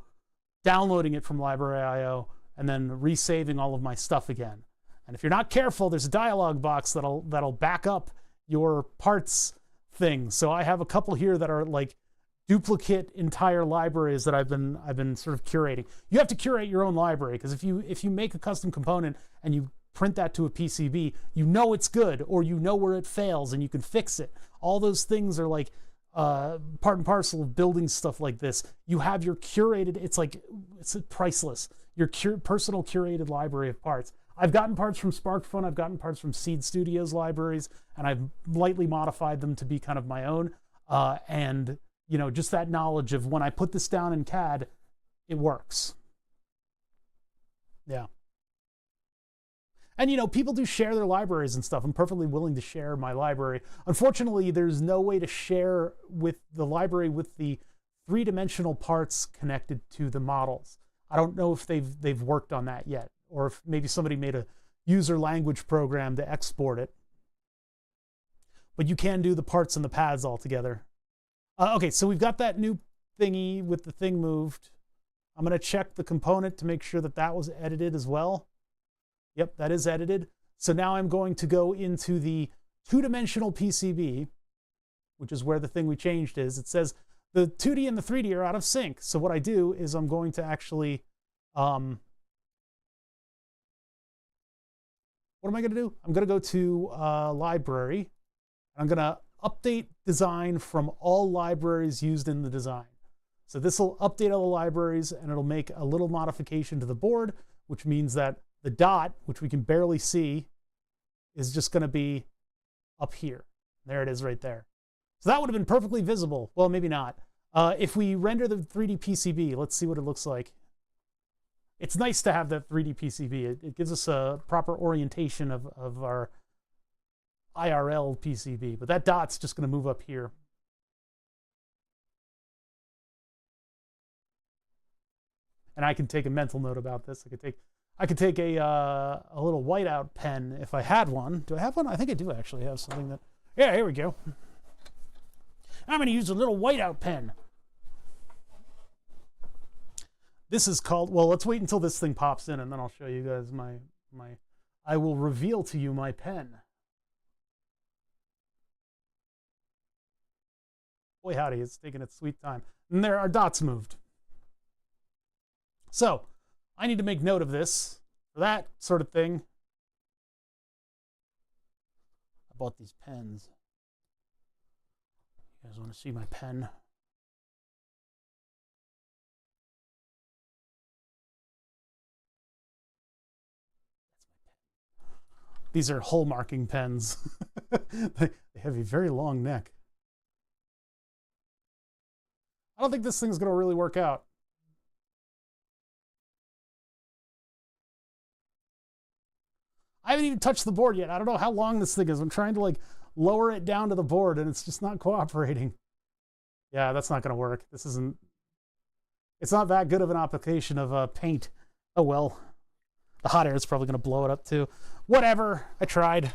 [SPEAKER 1] downloading it from library.io, and then resaving all of my stuff again. And if you're not careful, there's a dialog box that'll back up your parts thing. So I have a couple here that are like duplicate entire libraries that I've been sort of curating. You have to curate your own library, because if you make a custom component and you print that to a PCB, you know it's good, or you know where it fails and you can fix it. All those things are like part and parcel of building stuff like this. You have your curated, it's priceless, your personal curated library of parts. I've gotten parts from SparkFun, I've gotten parts from Seed Studios libraries, and I've lightly modified them to be kind of my own. And you know, just that knowledge of when I put this down in CAD, it works. Yeah. And you know, people do share their libraries and stuff. I'm perfectly willing to share my library. Unfortunately, there's no way to share with the library with the three-dimensional parts connected to the models. I don't know if they've worked on that yet, or if maybe somebody made a user language program to export it. But you can do the parts and the pads all together. Okay, so we've got that new thingy with the thing moved. I'm going to check the component to make sure that that was edited as well. Yep, that is edited. So now I'm going to go into the two-dimensional PCB, which is where the thing we changed is. It says the 2D and the 3D are out of sync. So what I do is I'm going to actually, what am I going to do? I'm going to go to library. I'm going to update design from all libraries used in the design. So this will update all the libraries, and it'll make a little modification to the board, which means that the dot, which we can barely see, is just going to be up here. There it is right there. So that would have been perfectly visible. Well, maybe not. If we render the 3D PCB, let's see what it looks like. It's nice to have that 3D PCB. It gives us a proper orientation of our IRL PCB, but that dot's just going to move up here. And I can take a mental note about this. I could take a little whiteout pen if I had one. Do I have one? I think I do actually have something that. Yeah, here we go. I'm going to use a little whiteout pen. This is called. Well, let's wait until this thing pops in, and then I'll show you guys my. I will reveal to you my pen. Boy, howdy, it's taking its sweet time. And there, our dots moved. So, I need to make note of this, for that sort of thing. I bought these pens. You guys want to see my pen? These are hole marking pens. They have a very long neck. I don't think this thing's going to really work out. I haven't even touched the board yet. I don't know how long this thing is. I'm trying to like lower it down to the board and it's just not cooperating. Yeah, that's not going to work. This isn't, it's not that good of an application of paint. Oh well. The hot air is probably going to blow it up too. Whatever. I tried.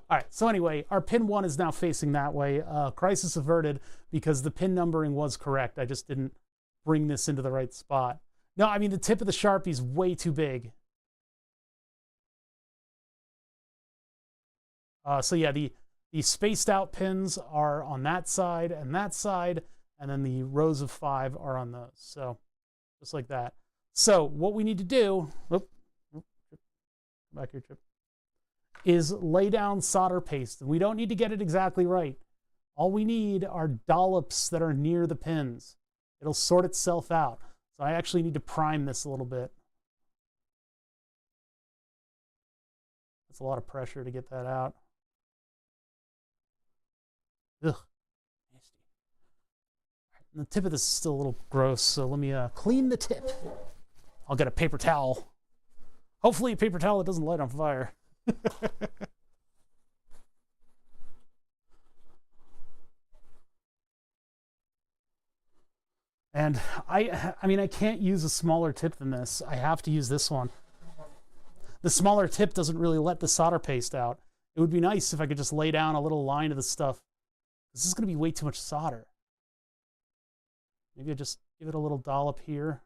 [SPEAKER 1] All right, so anyway, our pin 1 is now facing that way. Crisis averted because the pin numbering was correct. I just didn't bring this into the right spot. No, I mean, the tip of the Sharpie is way too big. So yeah, the spaced out pins are on that side, and then the rows of 5 are on those. So just like that. So what we need to do, back here, Chip, is lay down solder paste. We don't need to get it exactly right. All we need are dollops that are near the pins. It'll sort itself out. So I actually need to prime this a little bit. That's a lot of pressure to get that out. Ugh, nasty. And the tip of this is still a little gross, so let me clean the tip. I'll get a paper towel. Hopefully a paper towel that doesn't light on fire. And I mean, I can't use a smaller tip than this. I have to use this one. The smaller tip doesn't really let the solder paste out. It would be nice if I could just lay down a little line of the stuff. This is going to be way too much solder. Maybe I just give it a little dollop here.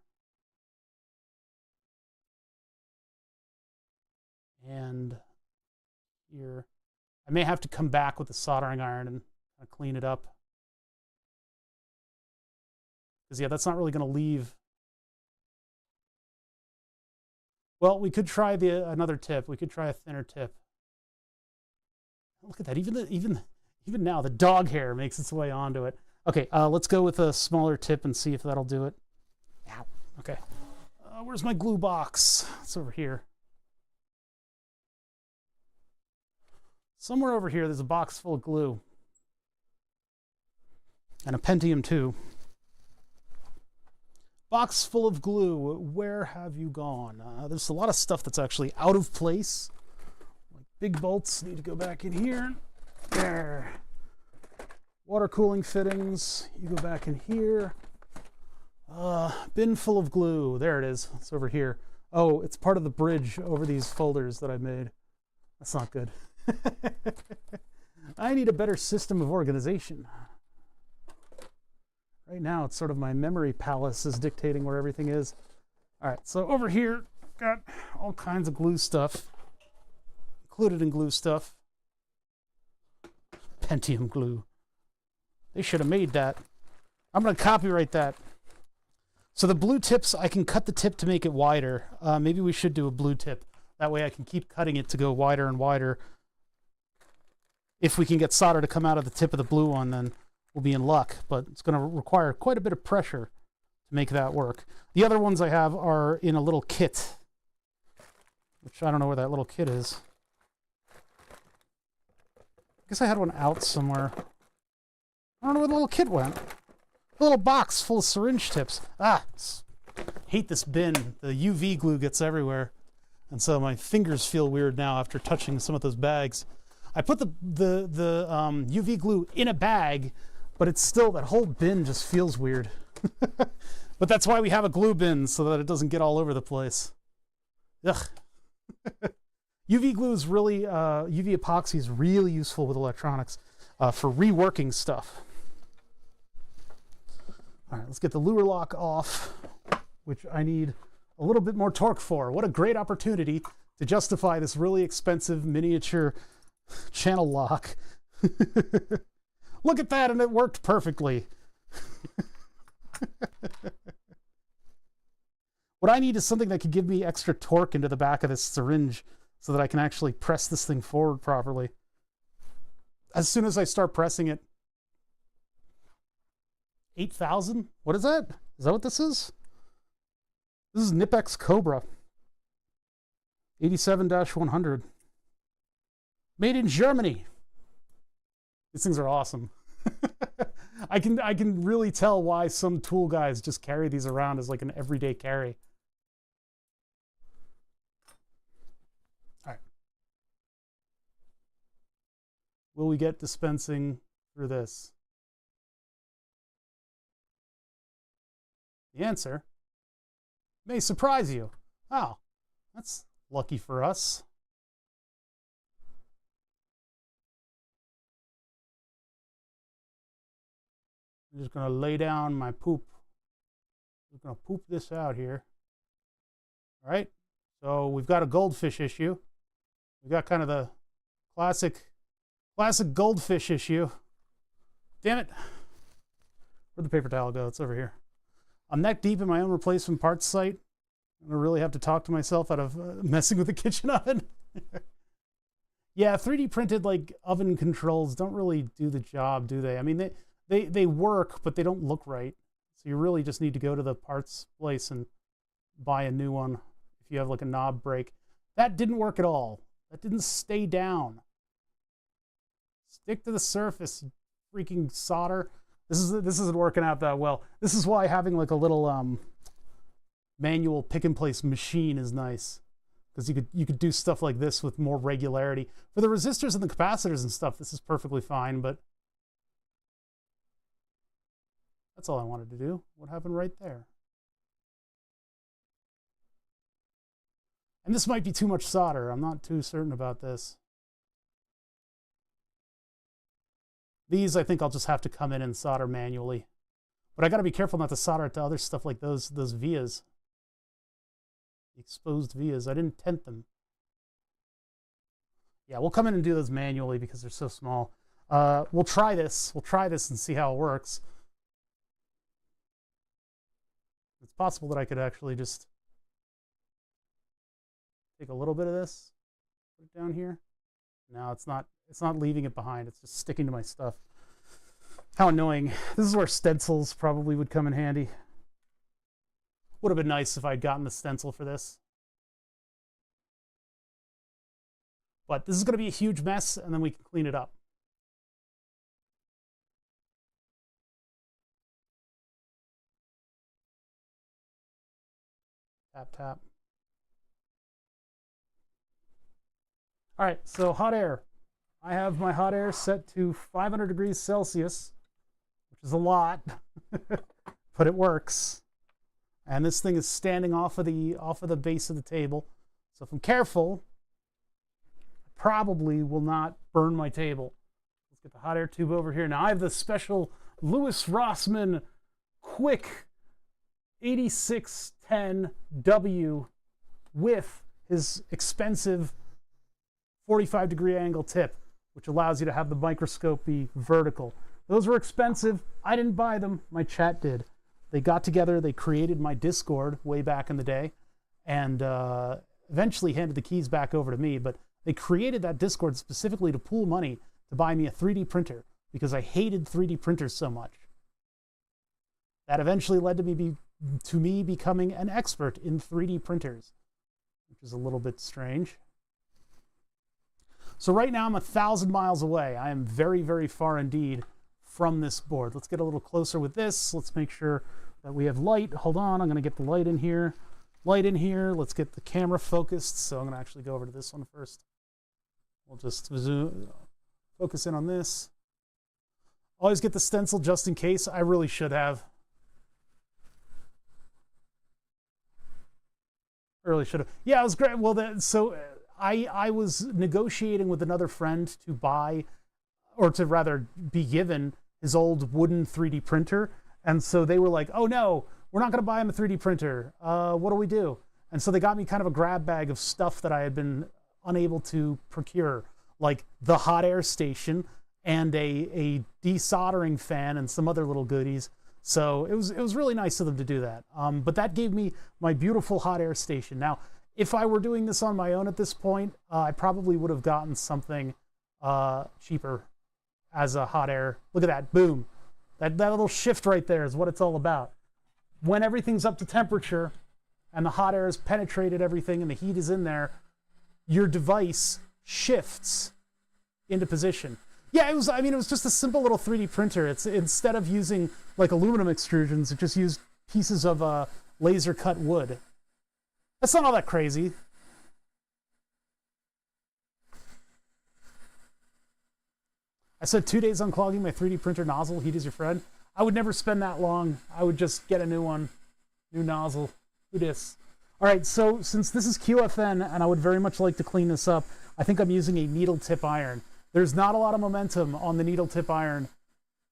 [SPEAKER 1] And here. I may have to come back with the soldering iron and clean it up. Because, yeah, that's not really going to leave. Well, we could try another tip. We could try a thinner tip. Look at that. Even now, the dog hair makes its way onto it. Okay, let's go with a smaller tip and see if that'll do it. Ow. Okay. Where's my glue box? It's over here. Somewhere over here, there's a box full of glue. And a Pentium 2. Box full of glue. Where have you gone? There's a lot of stuff that's actually out of place. Like big bolts need to go back in here. There. Water cooling fittings. You go back in here. Bin full of glue. There it is. It's over here. Oh, it's part of the bridge over these folders that I made. That's not good. I need a better system of organization. Right now, it's sort of my memory palace is dictating where everything is. All right, so over here, got all kinds of glue stuff. Included in glue stuff. Pentium glue. They should have made that. I'm going to copyright that. So the blue tips, I can cut the tip to make it wider. Maybe we should do a blue tip. That way I can keep cutting it to go wider and wider. If we can get solder to come out of the tip of the blue one, then we'll be in luck, but it's going to require quite a bit of pressure to make that work. The other ones I have are in a little kit, which I don't know where that little kit is. I guess I had one out somewhere. I don't know where the little kit went. A little box full of syringe tips. Hate this bin. The UV glue gets everywhere. And so my fingers feel weird now after touching some of those bags. I put the UV glue in a bag, but it's still, that whole bin just feels weird. But that's why we have a glue bin, so that it doesn't get all over the place. Ugh. UV glue is really, UV epoxy is really useful with electronics for reworking stuff. All right, let's get the lure lock off, which I need a little bit more torque for. What a great opportunity to justify this really expensive miniature channel lock. Look at that, and it worked perfectly. What I need is something that could give me extra torque into the back of this syringe so that I can actually press this thing forward properly. As soon as I start pressing it, 8,000? What is that? Is that what this is? This is Nipex Cobra 87-100. Made in Germany. These things are awesome. I can really tell why some tool guys just carry these around as like an everyday carry. All right. Will we get dispensing through this? The answer may surprise you. Oh, that's lucky for us. I'm just going to lay down my poop. I'm going to poop this out here. All right. So we've got a goldfish issue. We've got kind of the classic goldfish issue. Damn it. Where'd the paper towel go? It's over here. I'm neck deep in my own replacement parts site. I'm going to really have to talk to myself out of messing with the kitchen oven. Yeah, 3D printed like oven controls don't really do the job, do they? I mean, they work, but they don't look right. So you really just need to go to the parts place and buy a new one if you have like a knob break. That didn't work at all. That didn't stay down. Stick to the surface, you freaking solder. This isn't working out that well. This is why having like a little manual pick and place machine is nice, because you could do stuff like this with more regularity. For the resistors and the capacitors and stuff, this is perfectly fine, but that's all I wanted to do. What happened right there? And this might be too much solder. I'm not too certain about this. These, I think I'll just have to come in and solder manually. But I got to be careful not to solder it to other stuff like those vias. The exposed vias. I didn't tent them. Yeah, we'll come in and do those manually because they're so small. We'll try this. We'll try this and see how it works. It's possible that I could actually just take a little bit of this, put it down here. No, it's not leaving it behind. It's just sticking to my stuff. How annoying. This is where stencils probably would come in handy. Would have been nice if I'd gotten the stencil for this. But this is going to be a huge mess, and then we can clean it up. Tap, tap. All right, so hot air. I have my hot air set to 500 degrees Celsius, which is a lot, but it works. And this thing is standing off of the base of the table. So if I'm careful, I probably will not burn my table. Let's get the hot air tube over here. Now I have the special Louis Rossmann Quick 8610W with his expensive 45-degree angle tip, which allows you to have the microscope be vertical. Those were expensive. I didn't buy them. My chat did. They got together. They created my Discord way back in the day, and eventually handed the keys back over to me. But they created that Discord specifically to pool money to buy me a 3D printer because I hated 3D printers so much. That eventually led to me becoming an expert in 3D printers, which is a little bit strange. So right now I'm 1,000 miles away. I am very, very far indeed from this board. Let's get a little closer with this. Let's make sure that we have light. Hold on, I'm going to get the light in here. Light in here. Let's get the camera focused. So I'm going to actually go over to this one first. We'll just zoom, focus in on this. Always get the stencil just in case. I really should have. Yeah, it was great. Well, I was negotiating with another friend to buy, or to rather be given, his old wooden 3D printer. And so they were like, oh no, we're not going to buy him a 3D printer. What do we do? And so they got me kind of a grab bag of stuff that I had been unable to procure, like the hot air station and a desoldering fan and some other little goodies. So it was really nice of them to do that. But that gave me my beautiful hot air station. Now, if I were doing this on my own at this point, I probably would have gotten something cheaper as a hot air. Look at that, boom. That little shift right there is what it's all about. When everything's up to temperature and the hot air has penetrated everything and the heat is in there, your device shifts into position. Yeah, it was. I mean, it was just a simple little 3D printer. It's instead of using like aluminum extrusions, it just used pieces of laser cut wood. That's not all that crazy. I said 2 days unclogging my 3D printer nozzle. Heat is your friend. I would never spend that long. I would just get a new one, new nozzle. Do this. All right, so since this is QFN and I would very much like to clean this up, I think I'm using a needle tip iron. There's not a lot of momentum on the needle tip iron.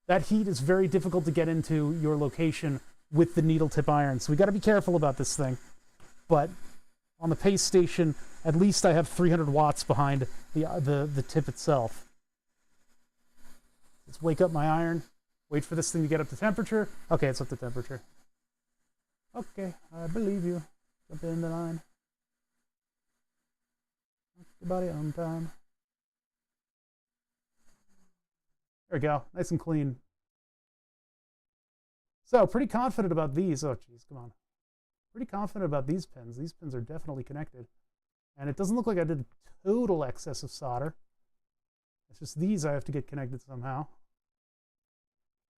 [SPEAKER 1] That heat is very difficult to get into your location with the needle tip iron. So we got to be careful about this thing. But on the paste station, at least I have 300 watts behind the tip itself. Let's wake up my iron. Wait for this thing to get up to temperature. Okay, it's up to temperature. Okay, I believe you. Jump in the line. Your body on time. There we go, nice and clean. So, pretty confident about these. Oh, geez, come on. Pretty confident about these pins. These pins are definitely connected. And it doesn't look like I did total excess of solder. It's just these I have to get connected somehow.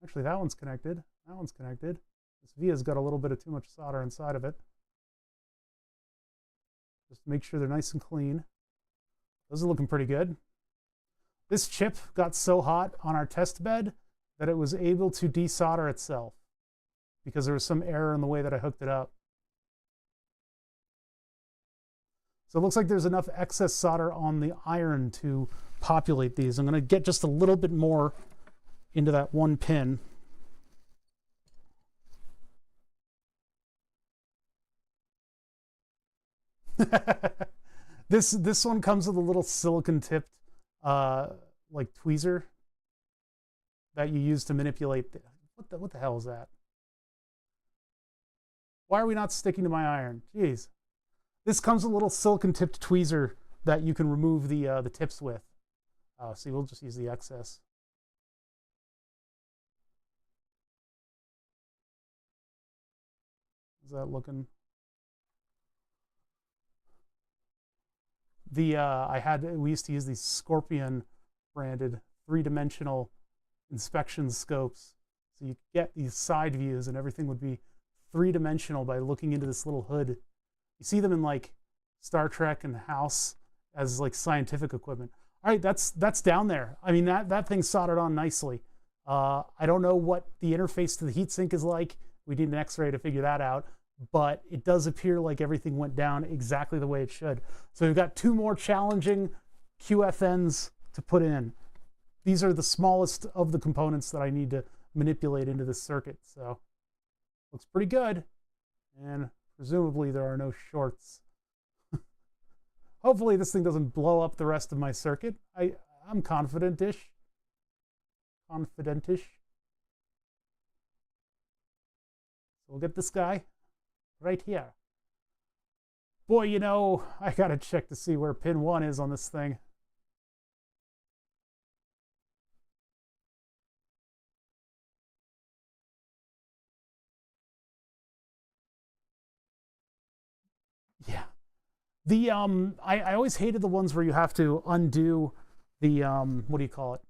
[SPEAKER 1] Actually, that one's connected. That one's connected. This via's got a little bit of too much solder inside of it. Just to make sure they're nice and clean. Those are looking pretty good. This chip got so hot on our test bed that it was able to desolder itself because there was some error in the way that I hooked it up. So it looks like there's enough excess solder on the iron to populate these. I'm going to get just a little bit more into that one pin. This one comes with a little silicon tipped like tweezer that you use to manipulate what the hell is that? Why are we not sticking to my iron? Jeez. This comes with a little silicon tipped tweezer that you can remove the tips with. See, we'll just use the excess. How's that looking? We used to use these Scorpion branded 3-dimensional inspection scopes. So you get these side views and everything would be 3-dimensional by looking into this little hood. You see them in like Star Trek and House as like scientific equipment. All right, that's down there. I mean, that thing's soldered on nicely. I don't know what the interface to the heatsink is like. We need an X-ray to figure that out. But it does appear like everything went down exactly the way it should. So we've got 2 more challenging QFNs to put in. These are the smallest of the components that I need to manipulate into this circuit. So looks pretty good. And presumably there are no shorts. Hopefully this thing doesn't blow up the rest of my circuit. I'm confident-ish. Confident-ish. So we'll get this guy right here. Boy, you know, I gotta check to see where pin 1 is on this thing. Yeah. I always hated the ones where you have to undo the, what do you call it?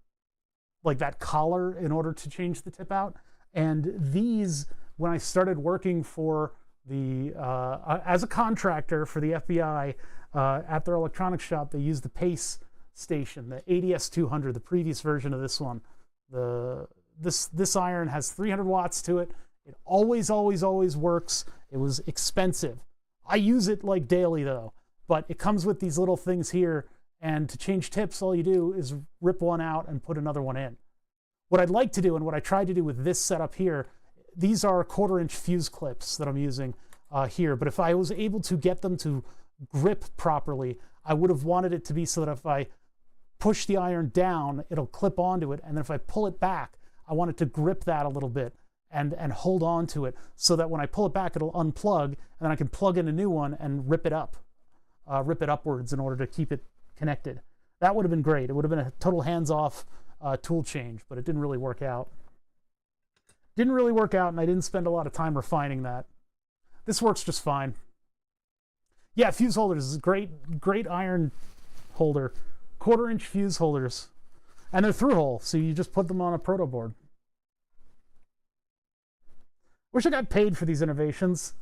[SPEAKER 1] Like that collar in order to change the tip out. And these, when I started working for as a contractor for the FBI at their electronics shop, they used the PACE station, the ADS-200, the previous version of this one. This iron has 300 watts to it. It always works. It was expensive. I use it like daily though, but it comes with these little things here, and to change tips, all you do is rip one out and put another one in. What I'd like to do, and what I tried to do with this setup here, these are 1/4-inch fuse clips that I'm using here, but if I was able to get them to grip properly, I would have wanted it to be so that if I push the iron down, it'll clip onto it, and then if I pull it back, I want it to grip that a little bit and hold on to it so that when I pull it back, it'll unplug, and then I can plug in a new one and rip it upwards in order to keep it connected. That would have been great. It would have been a total hands-off tool change, but it didn't really work out. Didn't really work out, and I didn't spend a lot of time refining that. This works just fine. Yeah, fuse holders is great iron holder. 1/4-inch fuse holders. And they're through hole, so you just put them on a proto board. Wish I got paid for these innovations.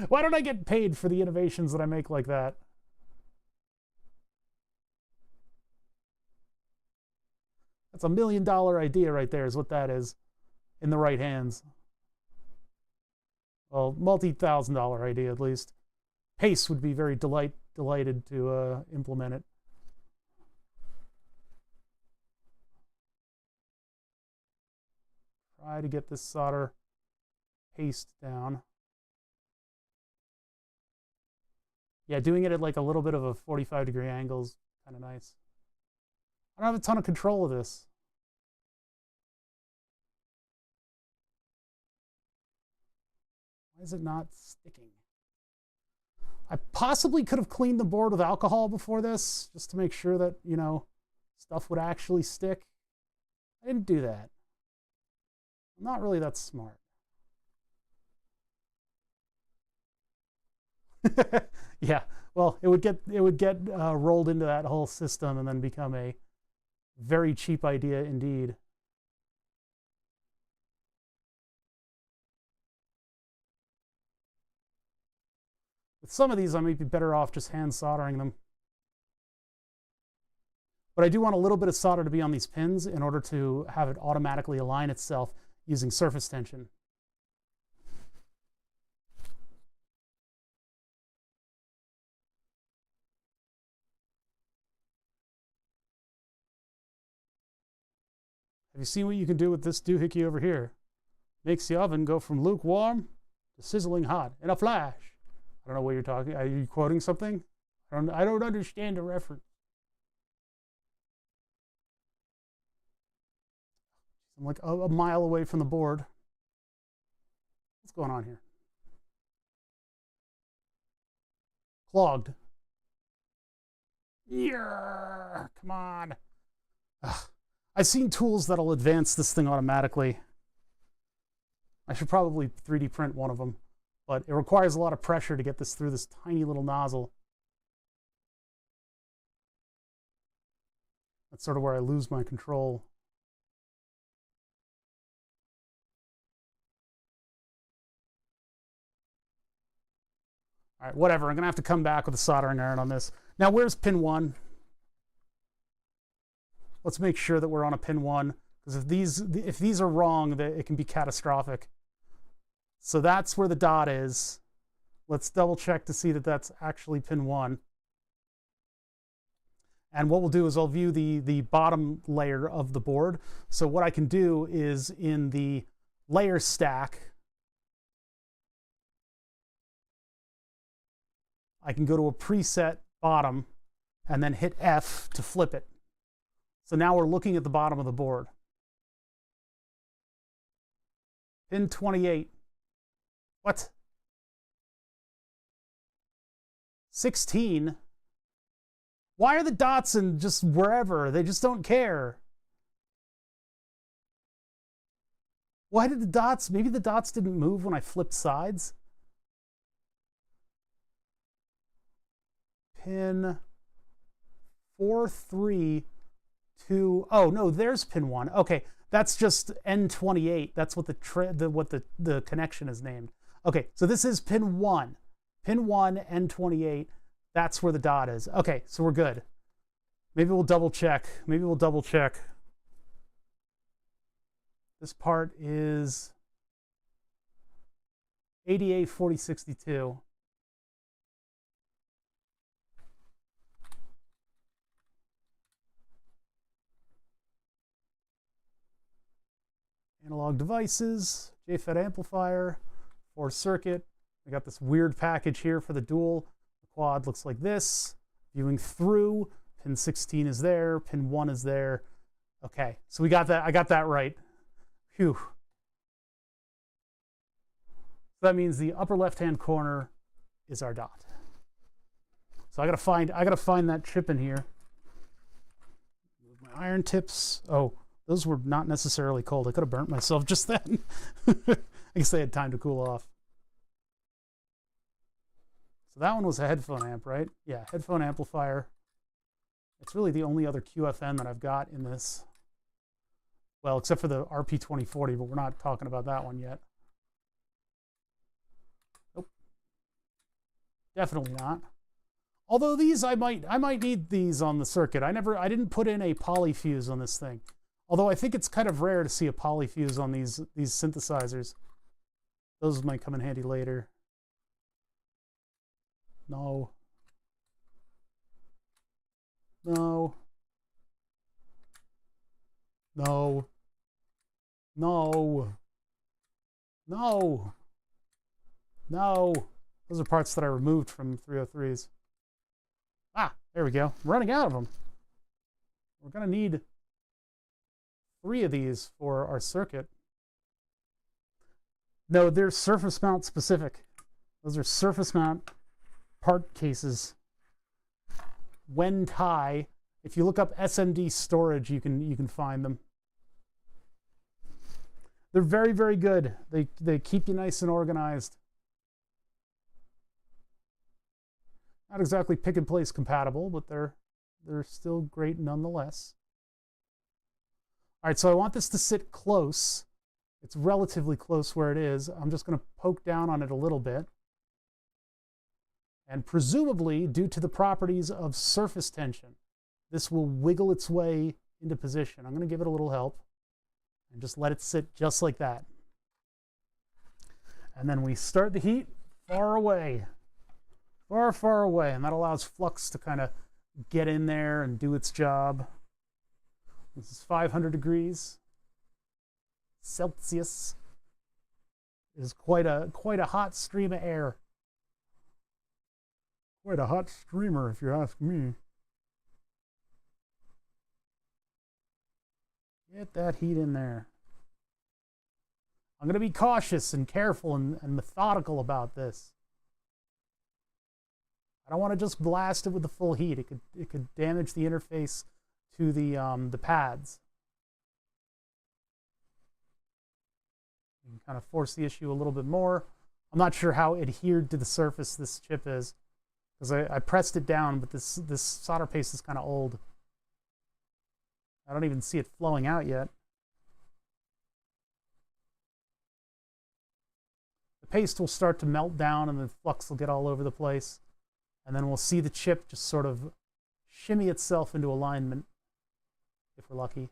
[SPEAKER 1] Why don't I get paid for the innovations that I make like that? That's $1 million idea right there is what that is in the right hands. Well, multi-$1,000 idea at least. Pace would be very delighted to implement it. Try to get this solder paste down. Yeah, doing it at like a little bit of a 45-degree angle is kind of nice. I don't have a ton of control of this. Why is it not sticking? I possibly could have cleaned the board with alcohol before this, just to make sure that, you know, stuff would actually stick. I didn't do that. I'm not really that smart. Yeah, well, it would get rolled into that whole system and then become a very cheap idea indeed. With some of these, I might be better off just hand soldering them. But I do want a little bit of solder to be on these pins in order to have it automatically align itself using surface tension. Have you seen what you can do with this doohickey over here? Makes the oven go from lukewarm to sizzling hot in a flash. I don't know what you're talking. Are you quoting something? I don't understand the reference. I'm like a mile away from the board. What's going on here? Clogged. Yeah, come on. Ugh. I've seen tools that'll advance this thing automatically. I should probably 3D print one of them, but it requires a lot of pressure to get this through this tiny little nozzle. That's sort of where I lose my control. All right, whatever. I'm going to have to come back with a soldering iron on this. Now, where's pin 1? Let's make sure that we're on a pin 1, because if these are wrong, it can be catastrophic. So that's where the dot is. Let's double check to see that that's actually pin 1. And what we'll do is I'll view the bottom layer of the board. So what I can do is in the layer stack, I can go to a preset bottom and then hit F to flip it. So now we're looking at the bottom of the board. Pin 28. What? 16? Why are the dots in just wherever? They just don't care. Why did the dots, maybe the dots didn't move when I flipped sides? Pin 432. Oh no, there's pin 1. Okay, that's just N28. That's what the connection is named. Okay, so this is pin 1. Pin 1, N28. That's where the dot is. Okay, so we're good. Maybe we'll double check. This part is 884062. Analog devices, JFET amplifier, 4 circuit. We got this weird package here for the dual. The quad looks like this. Viewing through, pin 16 is there, pin 1 is there. Okay, so we got that. I got that right. Phew. So that means the upper left-hand corner is our dot. So I gotta find that chip in here. Move my iron tips. Oh. Those were not necessarily cold. I could have burnt myself just then. I guess they had time to cool off. So that one was a headphone amp, right? Yeah, headphone amplifier. It's really the only other QFN that I've got in this. Well, except for the RP2040, but we're not talking about that one yet. Nope. Definitely not. Although these, I might need these on the circuit. I didn't put in a polyfuse on this thing. Although I think it's kind of rare to see a polyfuse on these synthesizers. Those might come in handy later. No. No. No. No. No. No. Those are parts that I removed from 303s. Ah, there we go. I'm running out of them. We're going to need 3 of these for our circuit. No, they're surface mount specific. Those are surface mount part cases. When tie, if you look up SMD storage, you can find them. They're very, very good. They keep you nice and organized. Not exactly pick and place compatible, but they're still great nonetheless. All right, so I want this to sit close. It's relatively close where it is. I'm just going to poke down on it a little bit. And presumably, due to the properties of surface tension, this will wiggle its way into position. I'm going to give it a little help and just let it sit just like that. And then we start the heat far away, far, far away. And that allows flux to kind of get in there and do its job. This is 500 degrees Celsius. It is quite a hot stream of air. Quite a hot streamer, if you ask me. Get that heat in there. I'm going to be cautious and careful and methodical about this. I don't want to just blast it with the full heat. It could damage the interface to the pads. And kind of force the issue a little bit more. I'm not sure how adhered to the surface this chip is, because I pressed it down, but this solder paste is kind of old. I don't even see it flowing out yet. The paste will start to melt down and the flux will get all over the place. And then we'll see the chip just sort of shimmy itself into alignment, if we're lucky.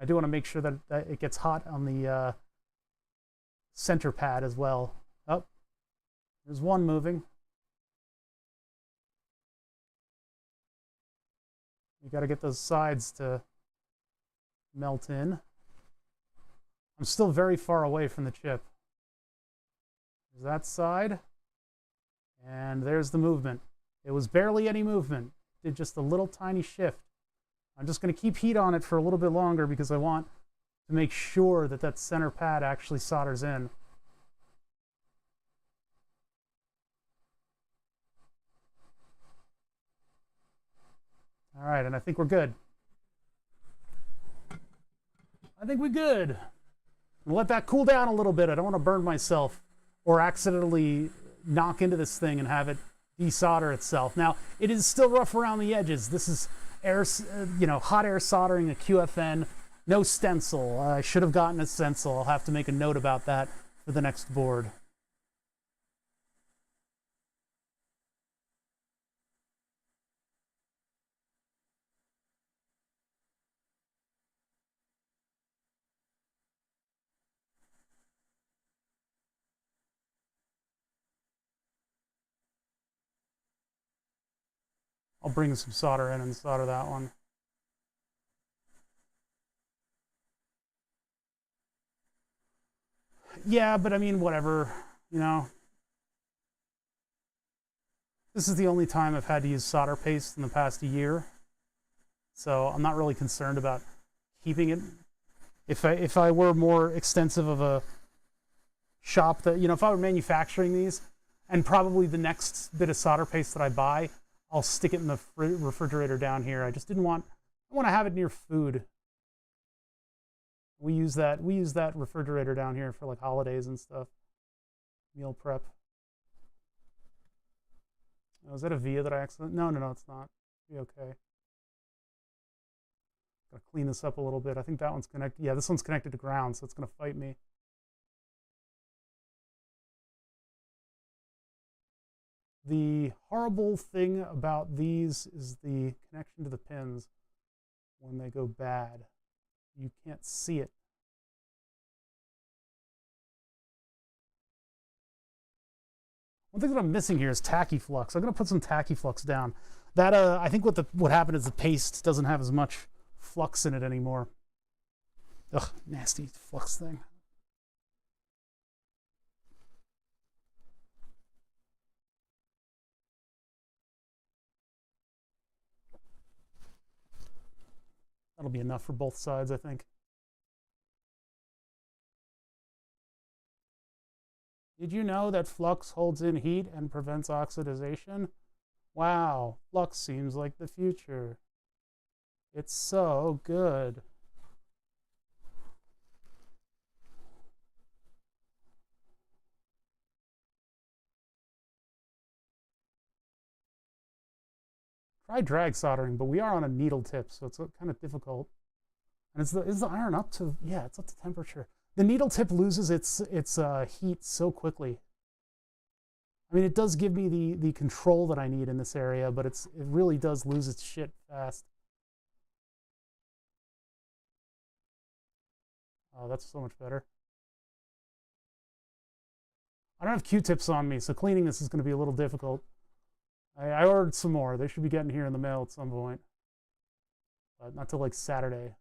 [SPEAKER 1] I do want to make sure that it gets hot on the center pad as well. Oh, there's one moving. You got to get those sides to melt in. I'm still very far away from the chip. There's that side. And there's the movement. It was barely any movement. It did just a little tiny shift. I'm just going to keep heat on it for a little bit longer because I want to make sure that that center pad actually solders in. All right, and I think we're good. I think we're good. We'll let that cool down a little bit. I don't want to burn myself or accidentally knock into this thing and have it desolder itself. Now, it is still rough around the edges. This is air, hot air soldering a QFN. No stencil. I should have gotten a stencil. I'll have to make a note about that for the next board. I'll bring some solder in and solder that one. Yeah, but I mean, whatever, you know. This is the only time I've had to use solder paste in the past year. So I'm not really concerned about keeping it. If I were more extensive of a shop that, if I were manufacturing these, and probably the next bit of solder paste that I buy, I'll stick it in the refrigerator down here. I just I want to have it near food. We use that refrigerator down here for like holidays and stuff. Meal prep. Oh, is that a via that I accidentally? No, no, no, it's not. Be okay. Gotta clean this up a little bit. I think that one's connected. Yeah, this one's connected to ground, so it's gonna fight me. The horrible thing about these is the connection to the pins. When they go bad, you can't see it. One thing that I'm missing here is Tachyflux. I'm going to put some Tachyflux down. That I think what happened is the paste doesn't have as much flux in it anymore. Ugh, nasty flux thing. That'll be enough for both sides, I think. Did you know that flux holds in heat and prevents oxidization? Wow, flux seems like the future. It's so good. Try drag soldering, but we are on a needle tip, so it's kind of difficult. And is the iron up to, yeah, it's up to temperature. The needle tip loses its heat so quickly. I mean, it does give me the control that I need in this area, but it really does lose its shit fast. Oh, that's so much better. I don't have Q-tips on me, so cleaning this is going to be a little difficult. I ordered some more. They should be getting here in the mail at some point, but not till like Saturday.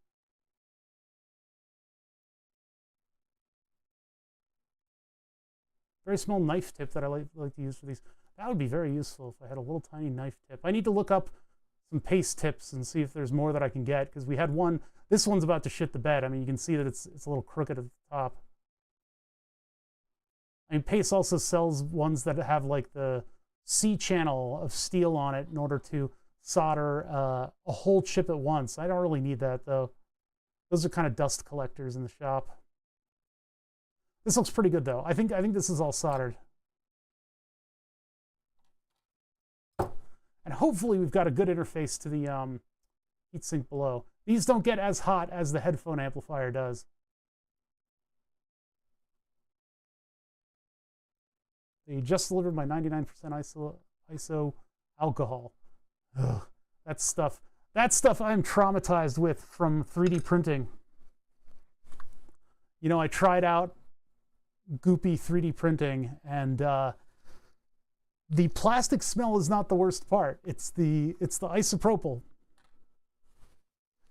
[SPEAKER 1] Very small knife tip that I like to use for these. That would be very useful if I had a little tiny knife tip. I need to look up some paste tips and see if there's more that I can get, because we had one. This one's about to shit the bed. I mean, you can see that it's a little crooked at the top. I mean, Pace also sells ones that have like the C channel of steel on it in order to solder a whole chip at once. I don't really need that though. Those are kind of dust collectors in the shop. This looks pretty good though. I think this is all soldered. And hopefully we've got a good interface to the heatsink below. These don't get as hot as the headphone amplifier does. They just delivered my 99% ISO alcohol. Ugh, that stuff I'm traumatized with from 3D printing. You know, I tried out goopy 3D printing, and the plastic smell is not the worst part. It's the isopropyl.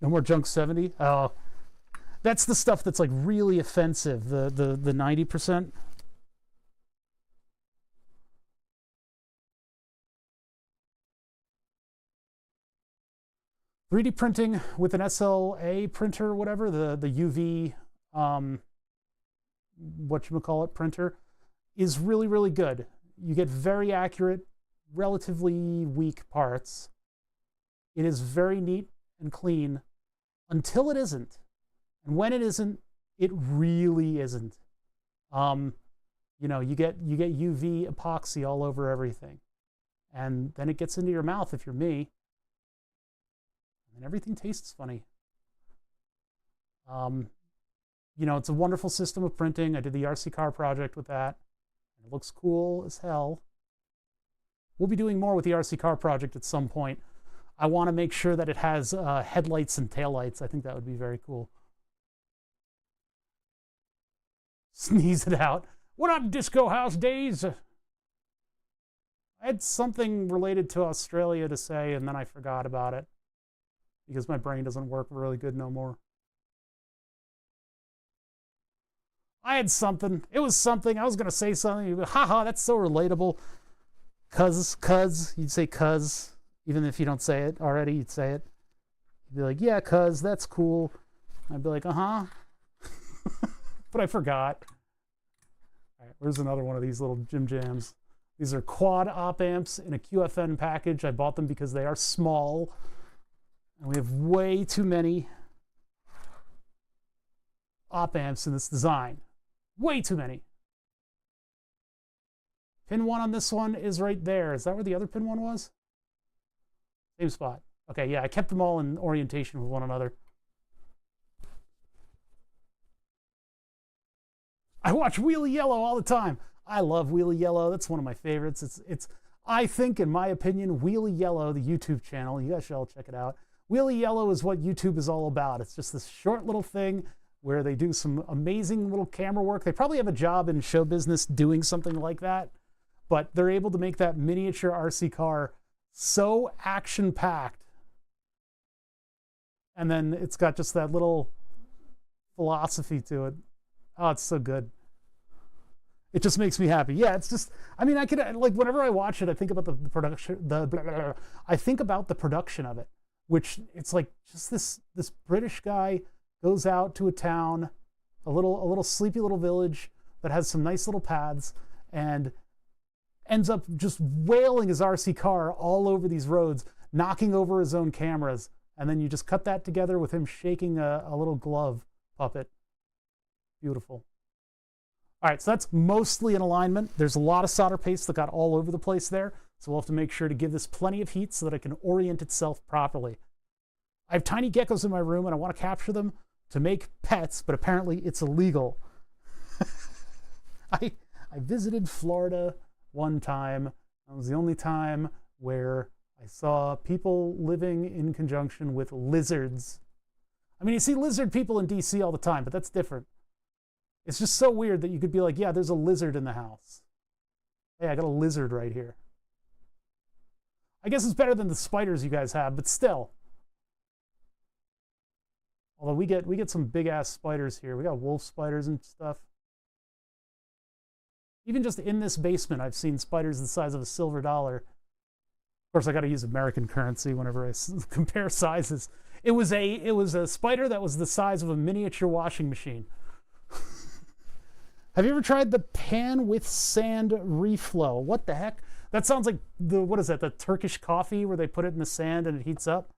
[SPEAKER 1] No more junk 70. Oh, that's the stuff that's like really offensive. The 90%. 3D printing with an SLA printer or whatever, the UV, whatchamacallit printer, is really, really good. You get very accurate, relatively weak parts. It is very neat and clean until it isn't. And when it isn't, it really isn't. You know, you get UV epoxy all over everything. And then it gets into your mouth if you're me. And everything tastes funny. You know, it's a wonderful system of printing. I did the RC car project with that. It looks cool as hell. We'll be doing more with the RC car project at some point. I want to make sure that it has headlights and taillights. I think that would be very cool. Sneeze it out. What up, Disco House Days? I had something related to Australia to say, and then I forgot about it, because my brain doesn't work really good no more. I had something. It was something. I was going to say something. You'd be, haha, that's so relatable. Cuz. You'd say cuz. Even if you don't say it already, you'd say it. You'd be like, yeah, cuz, that's cool. I'd be like, uh-huh. But I forgot. All right, where's another one of these little Jim Jams? These are quad op amps in a QFN package. I bought them because they are small. And we have way too many op amps in this design. Way too many. Pin 1 on this one is right there. Is that where the other pin 1 was? Same spot. Okay, yeah, I kept them all in orientation with one another. I watch Wheelie Yellow all the time. I love Wheelie Yellow. That's one of my favorites. It's I think, in my opinion, Wheelie Yellow, the YouTube channel, you guys should all check it out. Wheelie Yellow is what YouTube is all about. It's just this short little thing where they do some amazing little camera work. They probably have a job in show business doing something like that, but they're able to make that miniature RC car so action-packed. And then it's got just that little philosophy to it. Oh, it's so good. It just makes me happy. Yeah, it's just, I mean, I could, like, whenever I watch it, I think about the production, I think about the production of it, which it's like just this British guy goes out to a town, a little sleepy little village that has some nice little paths, and ends up just wailing his RC car all over these roads, knocking over his own cameras. And then you just cut that together with him shaking a little glove puppet. Beautiful. All right, so that's mostly in alignment. There's a lot of solder paste that got all over the place there. So we'll have to make sure to give this plenty of heat so that it can orient itself properly. I have tiny geckos in my room and I want to capture them to make pets, but apparently it's illegal. I visited Florida one time. That was the only time where I saw people living in conjunction with lizards. I mean, you see lizard people in DC all the time, but that's different. It's just so weird that you could be like, yeah, there's a lizard in the house. Hey, I got a lizard right here. I guess it's better than the spiders you guys have, but still. Although we get some big ass spiders here. We got wolf spiders and stuff. Even just in this basement, I've seen spiders the size of a silver dollar. Of course, I got to use American currency whenever I compare sizes. It was a spider that was the size of a miniature washing machine. Have you ever tried the pan with sand reflow? What the heck? That sounds like what is that? The Turkish coffee where they put it in the sand and it heats up?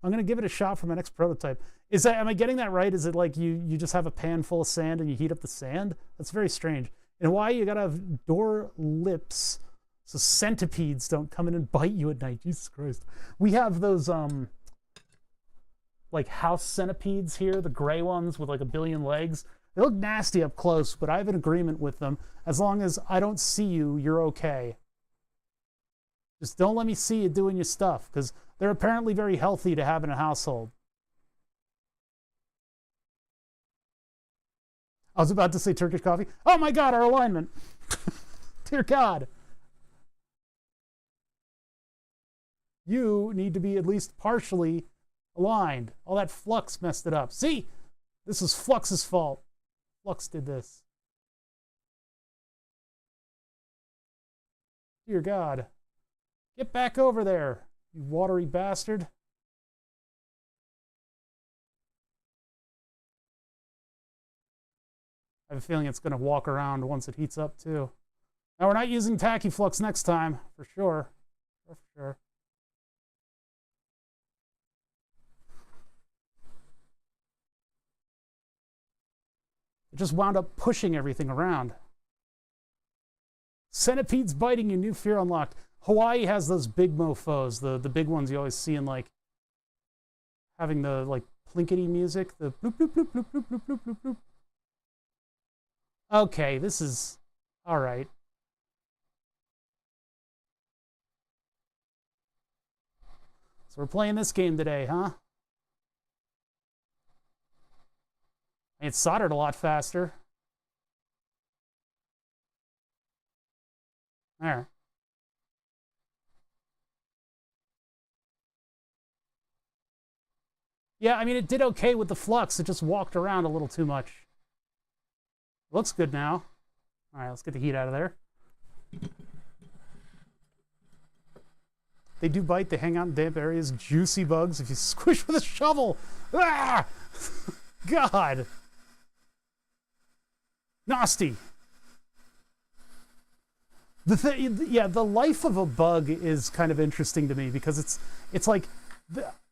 [SPEAKER 1] I'm going to give it a shot for my next prototype. Am I getting that right? Is it like you just have a pan full of sand and you heat up the sand? That's very strange. In Hawaii, you got to have door lips so centipedes don't come in and bite you at night. Jesus Christ. We have those like house centipedes here, the gray ones with like a billion legs. They look nasty up close, but I have an agreement with them. As long as I don't see you, you're okay. Just don't let me see you doing your stuff, because they're apparently very healthy to have in a household. I was about to say Turkish coffee. Oh my God, our alignment. Dear God. You need to be at least partially aligned. All that flux messed it up. See? This is Flux's fault. Flux did this. Dear God. Get back over there, you watery bastard. I have a feeling it's going to walk around once it heats up, too. Now, we're not using Tachyflux next time, for sure. For sure. It just wound up pushing everything around. Centipedes biting you, new fear unlocked. Hawaii has those big mofos, the big ones you always see in like having the like plinkety music, the bloop bloop bloop bloop bloop bloop bloop bloop bloop. Okay, this is all right. So we're playing this game today, huh? It's soldered a lot faster. There. Yeah, I mean, it did okay with the flux. It just walked around a little too much. Looks good now. All right, let's get the heat out of there. They do bite. They hang out in damp areas. Juicy bugs. If you squish with a shovel. Ah! God. Nasty. The life of a bug is kind of interesting to me because it's like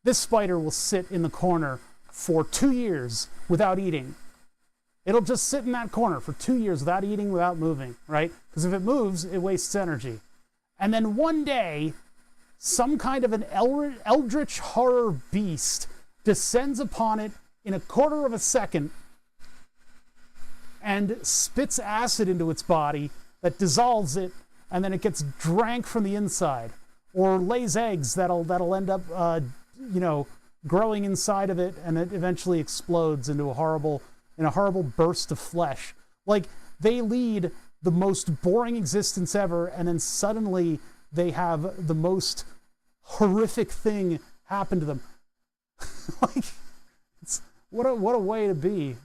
[SPEAKER 1] this spider will sit in the corner for 2 years without eating. It'll just sit in that corner for 2 years without eating, without moving, right? Because if it moves, it wastes energy. And then one day, some kind of an eldritch horror beast descends upon it in a quarter of a second and spits acid into its body that dissolves it, and then it gets drank from the inside, or lays eggs that'll end up, growing inside of it, and it eventually explodes into a horrible burst of flesh. Like, they lead the most boring existence ever, and then suddenly they have the most horrific thing happen to them. Like, what a way to be.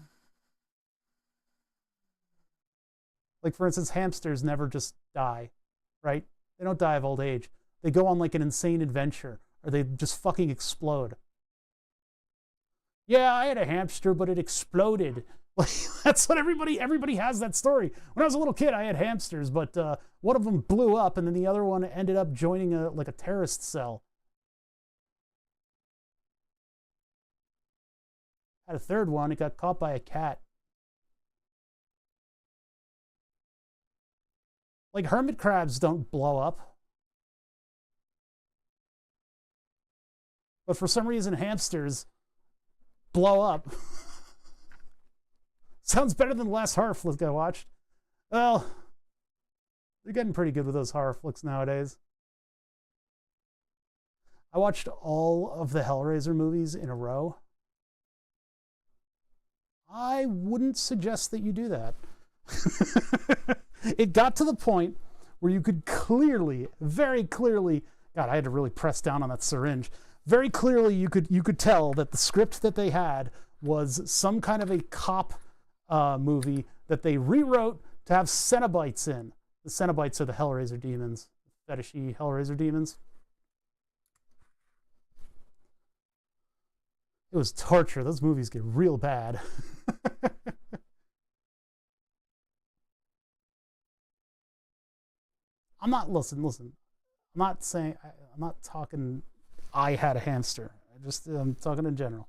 [SPEAKER 1] Like, for instance, hamsters never just die, right? They don't die of old age. They go on like an insane adventure, or they just fucking explode. Yeah, I had a hamster, but it exploded. Like, that's what everybody has that story. When I was a little kid, I had hamsters, but one of them blew up, and then the other one ended up joining a terrorist cell. Had a third one. It got caught by a cat. Like, hermit crabs don't blow up. But for some reason, hamsters blow up. Sounds better than the last horror flick I watched. Well, they're getting pretty good with those horror flicks nowadays. I watched all of the Hellraiser movies in a row. I wouldn't suggest that you do that. It got to the point where you could clearly, very clearly, God, I had to really press down on that syringe. Very clearly, you could tell that the script that they had was some kind of a cop movie that they rewrote to have Cenobites in. The Cenobites are the Hellraiser demons, fetishy Hellraiser demons. It was torture. Those movies get real bad. Listen. I'm not saying, I'm not talking I had a hamster. I'm talking in general.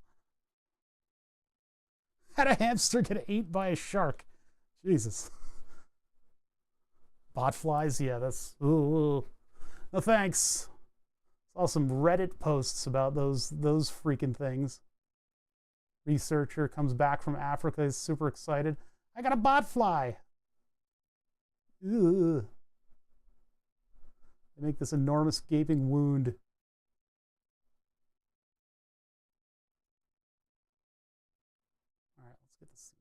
[SPEAKER 1] Had a hamster get ate by a shark. Jesus. Botflies, yeah, that's, ooh. No thanks. Saw some Reddit posts about those freaking things. Researcher comes back from Africa, is super excited. I got a botfly. Ugh. They make this enormous gaping wound. All right, let's get this.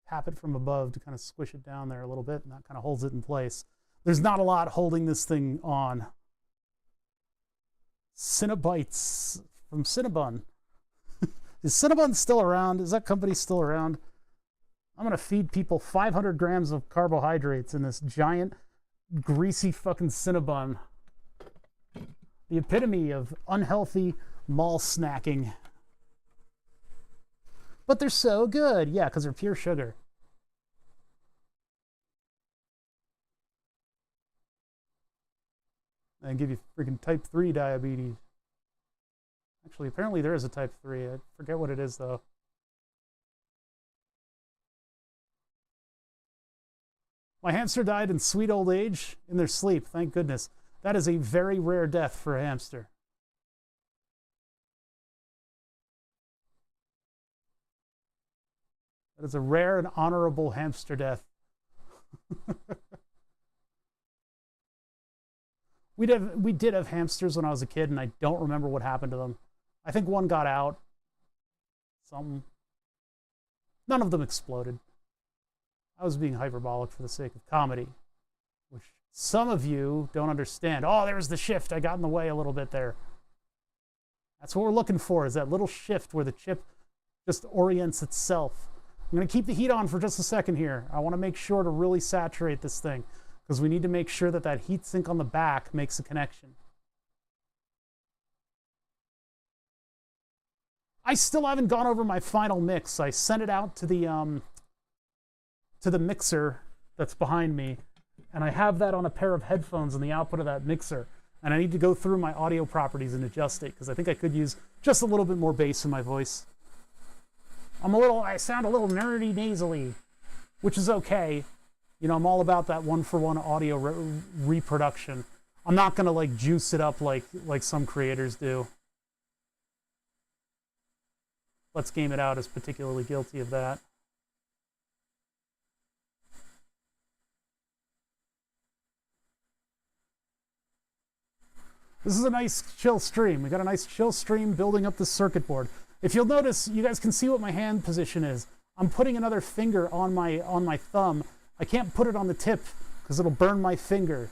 [SPEAKER 1] Tap it from above to kind of squish it down there a little bit, and that kind of holds it in place. There's not a lot holding this thing on. Cenobites from Cinnabon. Is Cinnabon still around? Is that company still around? I'm going to feed people 500 grams of carbohydrates in this giant, greasy fucking Cinnabon. The epitome of unhealthy mall snacking. But they're so good. Yeah, because they're pure sugar. And give you freaking type 3 diabetes. Actually, apparently there is a type 3. I forget what it is, though. My hamster died in sweet old age in their sleep. Thank goodness. That is a very rare death for a hamster. That is a rare and honorable hamster death. We did have hamsters when I was a kid, and I don't remember what happened to them. I think one got out. None of them exploded. I was being hyperbolic for the sake of comedy, which some of you don't understand. Oh, there's the shift. I got in the way a little bit there. That's what we're looking for, is that little shift where the chip just orients itself. I'm going to keep the heat on for just a second here. I want to make sure to really saturate this thing, because we need to make sure that that heat sink on the back makes a connection. I still haven't gone over my final mix. I sent it out to the mixer that's behind me, and I have that on a pair of headphones in the output of that mixer, and I need to go through my audio properties and adjust it, because I think I could use just a little bit more bass in my voice. I sound a little nerdy nasally, which is okay. You know, I'm all about that one-for-one audio reproduction. I'm not gonna like juice it up like some creators do. Let's Game It Out is particularly guilty of that. This is a nice chill stream. We got a nice chill stream building up the circuit board. If you'll notice, you guys can see what my hand position is. I'm putting another finger on my thumb. I can't put it on the tip because it'll burn my finger,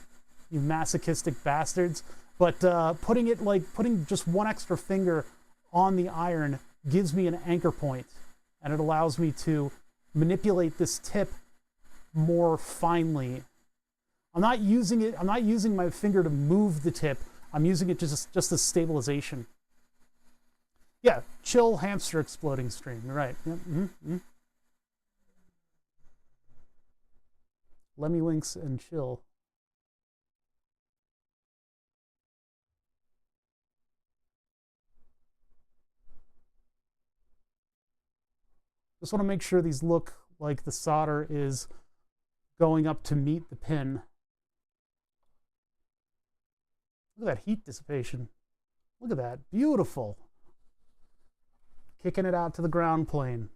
[SPEAKER 1] you masochistic bastards. But putting just one extra finger on the iron gives me an anchor point, and it allows me to manipulate this tip more finely. I'm not using my finger to move the tip. I'm using it just as stabilization. Yeah, chill hamster exploding stream. You're right. Yep. Lemmy Winks and chill. Just want to make sure these look like the solder is going up to meet the pin. Look at that heat dissipation. Look at that. Beautiful. Kicking it out to the ground plane.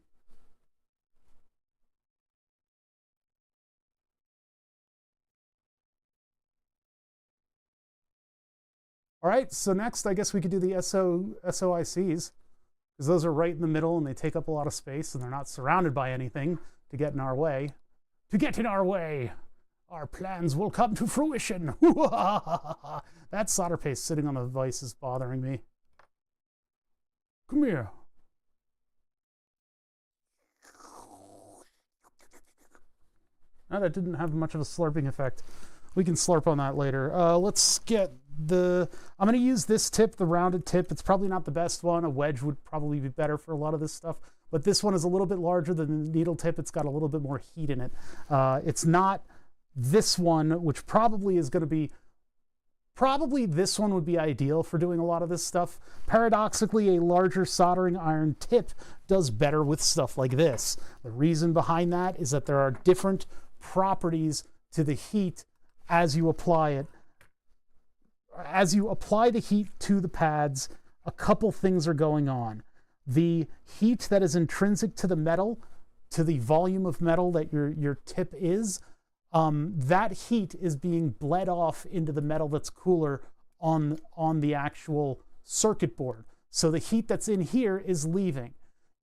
[SPEAKER 1] All right, so next I guess we could do the SOICs, because those are right in the middle and they take up a lot of space and they're not surrounded by anything to get in our way. To get in our way, our plans will come to fruition. That solder paste sitting on the vise is bothering me. Come here. No, that didn't have much of a slurping effect. We can slurp on that later. Let's get the... I'm going to use this tip, the rounded tip. It's probably not the best one. A wedge would probably be better for a lot of this stuff. But this one is a little bit larger than the needle tip. It's got a little bit more heat in it. It's not this one, which probably is going to be... Probably this one would be ideal for doing a lot of this stuff. Paradoxically, a larger soldering iron tip does better with stuff like this. The reason behind that is that there are different properties to the heat as you apply it. As you apply the heat to the pads, a couple things are going on. The heat that is intrinsic to the metal, to the volume of metal that your tip is, that heat is being bled off into the metal that's cooler on the actual circuit board. So the heat that's in here is leaving.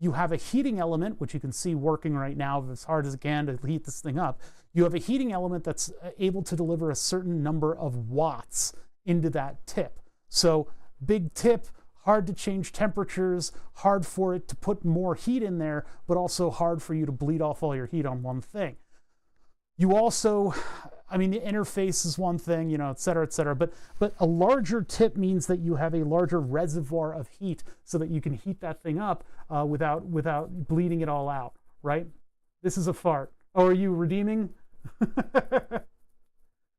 [SPEAKER 1] You have a heating element, which you can see working right now as hard as it can to heat this thing up. You have a heating element that's able to deliver a certain number of watts into that tip. So big tip, hard to change temperatures, hard for it to put more heat in there, but also hard for you to bleed off all your heat on one thing. You also, I mean, the interface is one thing, you know, et cetera, but a larger tip means that you have a larger reservoir of heat so that you can heat that thing up without bleeding it all out, right? This is a fart. Oh, are you redeeming?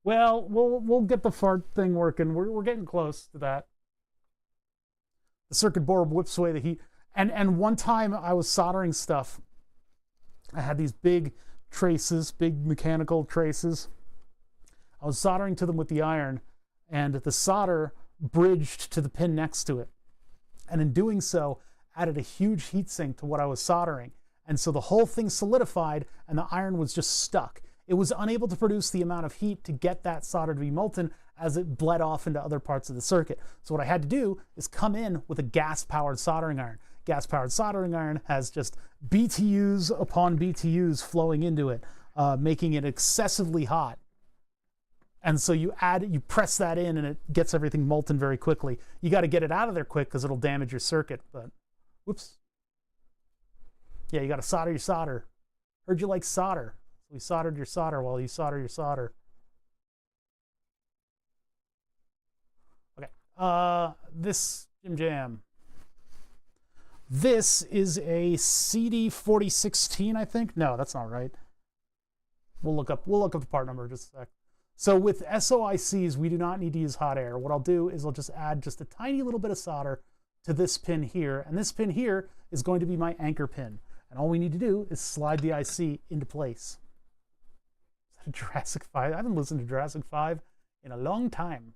[SPEAKER 1] Well, we'll get the fart thing working. We're getting close to that. The circuit board whips away the heat. And one time I was soldering stuff. I had these big traces, big mechanical traces. I was soldering to them with the iron, and the solder bridged to the pin next to it. And in doing so, added a huge heat sink to what I was soldering. And so the whole thing solidified, and the iron was just stuck. It was unable to produce the amount of heat to get that solder to be molten as it bled off into other parts of the circuit. So what I had to do is come in with a gas-powered soldering iron. Gas-powered soldering iron has just BTUs upon BTUs flowing into it, making it excessively hot. And so you press that in, and it gets everything molten very quickly. You got to get it out of there quick because it'll damage your circuit. But whoops. Yeah, you got to solder your solder. Heard you like solder. We soldered your solder while you solder your solder. Okay. This Jam. This is a CD4016, I think. No, that's not right. We'll look up the part number in just a sec. So with SOICs, we do not need to use hot air. What I'll do is I'll just add just a tiny little bit of solder to this pin here, and this pin here is going to be my anchor pin. And all we need to do is slide the IC into place. Is that a Jurassic 5? I haven't listened to Jurassic 5 in a long time.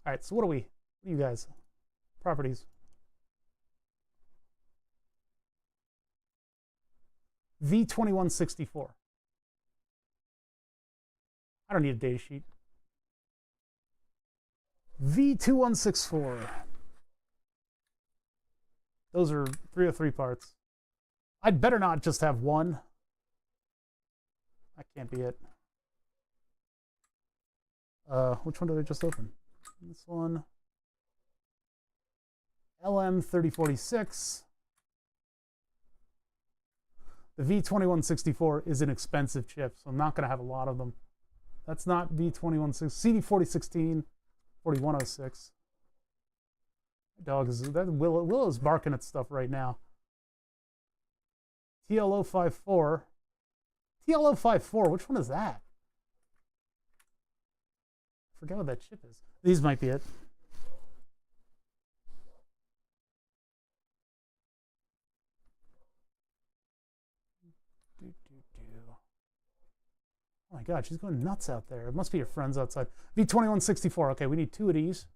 [SPEAKER 1] All right, so what are you guys? Properties. V2164. I don't need a data sheet. V2164. Those are 303 parts. I'd better not just have one. That can't be it. Which one did I just open? This one. LM3046. The V2164 is an expensive chip, so I'm not going to have a lot of them. That's not V2160. CD4016, 4106. My dog is, Willow's barking at stuff right now. TLO54. TLO54, which one is that? I forget what that chip is. These might be it. Oh my God, she's going nuts out there. It must be your friends outside. V2164. Okay, we need 2 of these.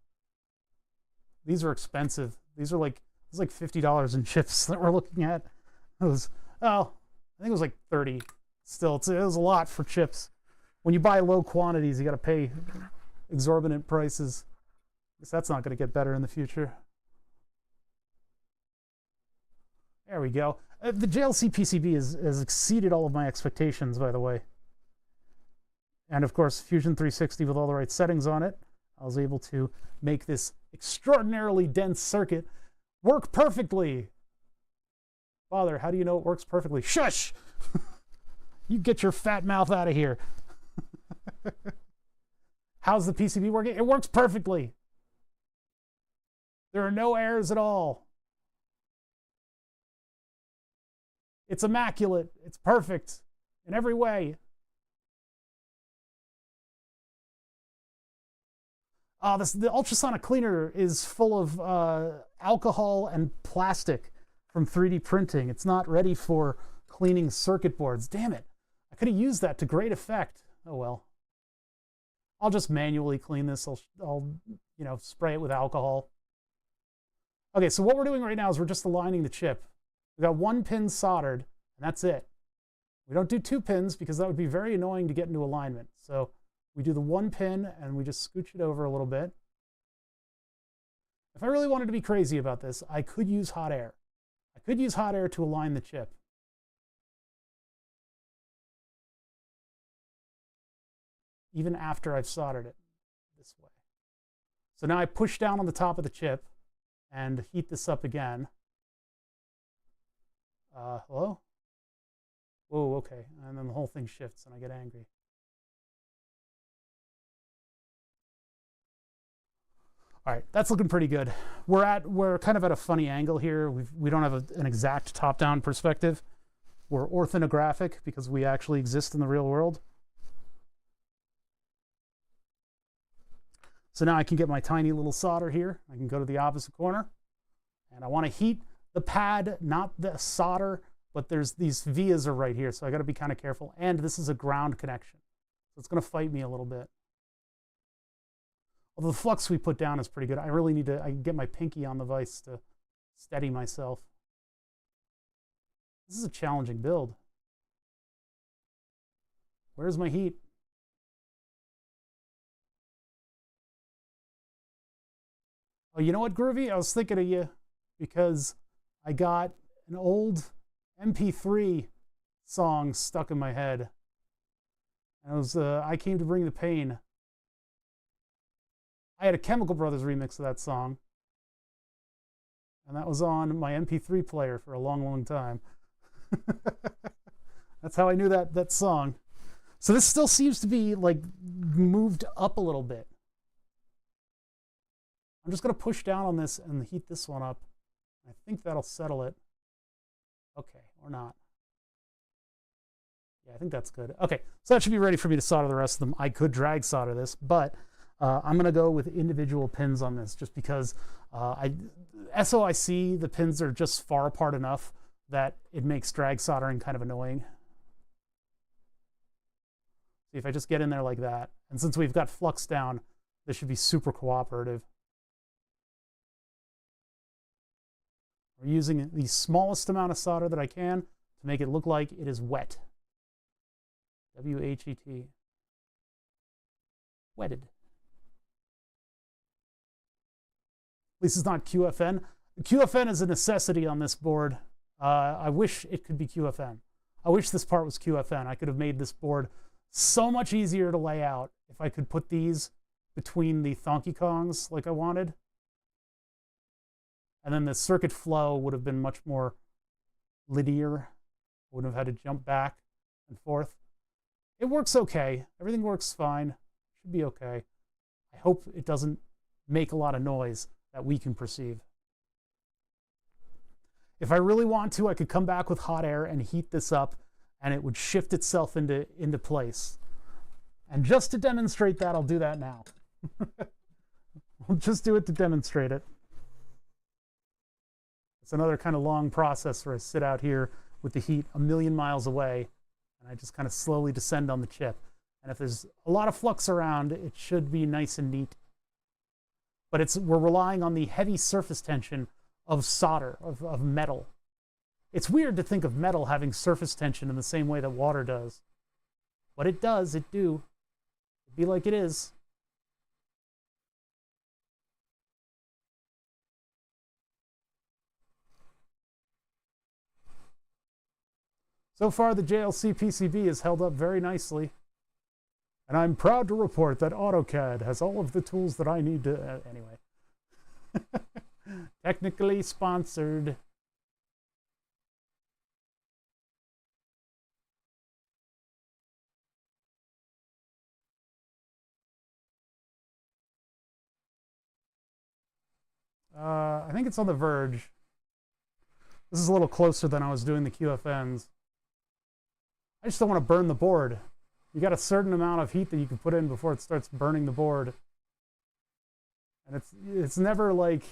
[SPEAKER 1] These are expensive. These are like, it's like $50 in chips that we're looking at. It was, oh, I think it was like 30. Still, it was a lot for chips. When you buy low quantities, you got to pay exorbitant prices. I guess that's not going to get better in the future. There we go. The jlcpcb has exceeded all of my expectations, by the way. And of course, Fusion360 with all the right settings on it, I was able to make this extraordinarily dense circuit work perfectly. Father, how do you know it works perfectly? Shush! You get your fat mouth out of here. How's the PCB working? It works perfectly. There are no errors at all. It's immaculate. It's perfect in every way. The ultrasonic cleaner is full of alcohol and plastic from 3D printing. It's not ready for cleaning circuit boards. Damn it. I could have used that to great effect. Oh well. I'll just manually clean this. I'll spray it with alcohol. Okay, so what we're doing right now is we're just aligning the chip. We've got 1 pin soldered, and that's it. We don't do 2 pins because that would be very annoying to get into alignment. So we do the 1 pin and we just scooch it over a little bit. If I really wanted to be crazy about this, I could use hot air. I could use hot air to align the chip. Even after I've soldered it this way. So now I push down on the top of the chip and heat this up again. Hello? Whoa, okay. And then the whole thing shifts and I get angry. All right, that's looking pretty good. We're kind of at a funny angle here. We don't have an exact top-down perspective. We're orthogonographic because we actually exist in the real world. So now I can get my tiny little solder here. I can go to the opposite corner. And I want to heat the pad, not the solder, but there's these vias are right here. So I got to be kind of careful. And this is a ground connection. So it's going to fight me a little bit. Although the flux we put down is pretty good. I really need to, I can get my pinky on the vise to steady myself. This is a challenging build. Where's my heat? Oh, you know what, Groovy? I was thinking of you because I got an old MP3 song stuck in my head. And it was I Came to Bring the Pain. I had a Chemical Brothers remix of that song. And that was on my MP3 player for a long, long time. That's how I knew that song. So this still seems to be like moved up a little bit. I'm just going to push down on this and heat this one up. I think that'll settle it. Okay, or not. Yeah, I think that's good. Okay, so that should be ready for me to solder the rest of them. I could drag solder this, but I'm going to go with individual pins on this just because SOIC, the pins are just far apart enough that it makes drag soldering kind of annoying. See, if I just get in there like that, and since we've got flux down, this should be super cooperative. We're using the smallest amount of solder that I can to make it look like it is wet. W-H-E-T. Wetted. At least it's not QFN. QFN is a necessity on this board. I wish it could be QFN. I wish this part was QFN. I could have made this board so much easier to lay out if I could put these between the Donkey Kongs like I wanted. And then the circuit flow would have been much more linear. Wouldn't have had to jump back and forth. It works okay. Everything works fine. Should be okay. I hope it doesn't make a lot of noise that we can perceive. If I really want to, I could come back with hot air and heat this up, and it would shift itself into place. And just to demonstrate that, I'll do that now. I'll just do it to demonstrate it. It's another kind of long process where I sit out here with the heat a million miles away, and I just kind of slowly descend on the chip. And if there's a lot of flux around, it should be nice and neat. But we're relying on the heavy surface tension of solder, of metal. It's weird to think of metal having surface tension in the same way that water does. But it does, it do. It'd be like it is. So far, the jlcpcb has held up very nicely. And I'm proud to report that AutoCAD has all of the tools that I need to... anyway. Technically sponsored. I think it's on the verge. This is a little closer than I was doing the QFNs. I just don't want to burn the board. You got a certain amount of heat that you can put in before it starts burning the board. And it's never like,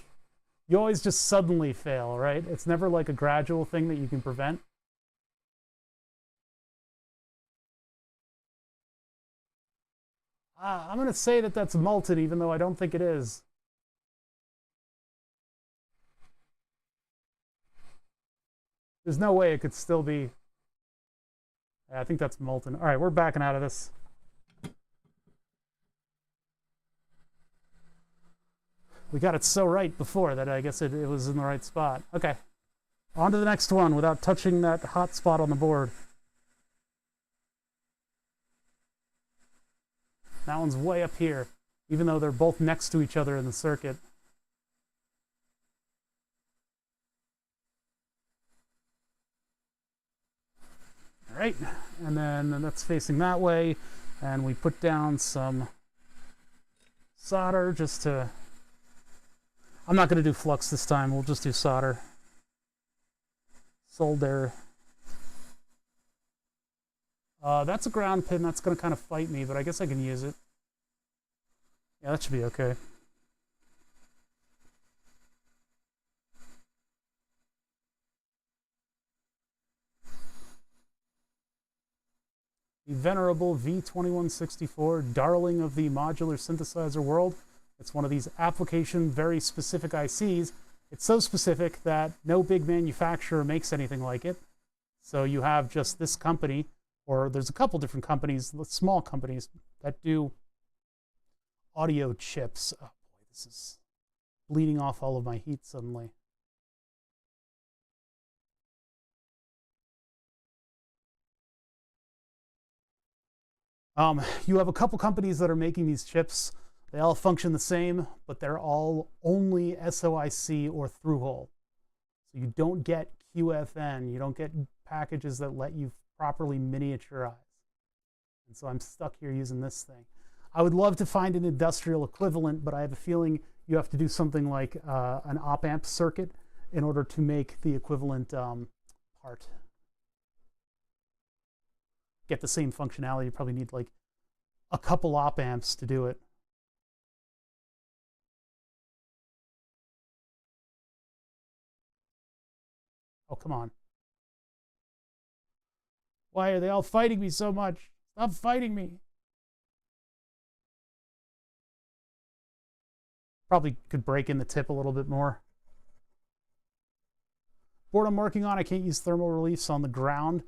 [SPEAKER 1] you always just suddenly fail, right? It's never like a gradual thing that you can prevent. I'm going to say that that's molten, even though I don't think it is. There's no way it could still be... Yeah, I think that's molten. All right, we're backing out of this. We got it so right before that I guess it was in the right spot. Okay, on to the next one without touching that hot spot on the board. That one's way up here, even though they're both next to each other in the circuit. All right, and then that's facing that way, and we put down some solder just to... I'm not going to do flux this time, we'll just do solder. Solder. That's a ground pin, that's going to kind of fight me, but I guess I can use it. Yeah, that should be okay. The venerable V2164, darling of the modular synthesizer world. It's one of these application very specific ICs. It's so specific that no big manufacturer makes anything like it. So you have just this company, or there's a couple different companies, small companies, that do audio chips. Oh boy, this is bleeding off all of my heat suddenly. You have a couple companies that are making these chips. They all function the same, but they're all only SOIC or through-hole. So you don't get QFN. You don't get packages that let you properly miniaturize. And so I'm stuck here using this thing. I would love to find an industrial equivalent, but I have a feeling you have to do something like an op-amp circuit in order to make the equivalent part. Get the same functionality. You probably need like a couple op-amps to do it. Oh, come on. Why are they all fighting me so much? Stop fighting me. Probably could break in the tip a little bit more. Board I'm working on, I can't use thermal reliefs on the ground.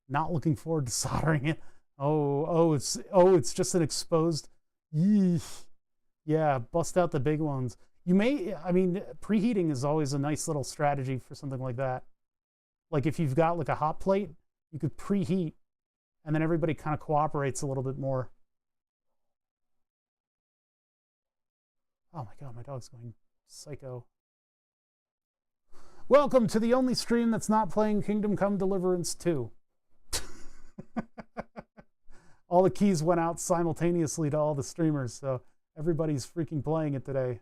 [SPEAKER 1] Not looking forward to soldering it. It's just an exposed. Yeesh. Yeah, bust out the big ones. You may, I mean, preheating is always a nice little strategy for something like that. Like if you've got like a hot plate, you could preheat, and then everybody kind of cooperates a little bit more. Oh my God, my dog's going psycho. Welcome to the only stream that's not playing Kingdom Come Deliverance 2. All the keys went out simultaneously to all the streamers, so everybody's freaking playing it today.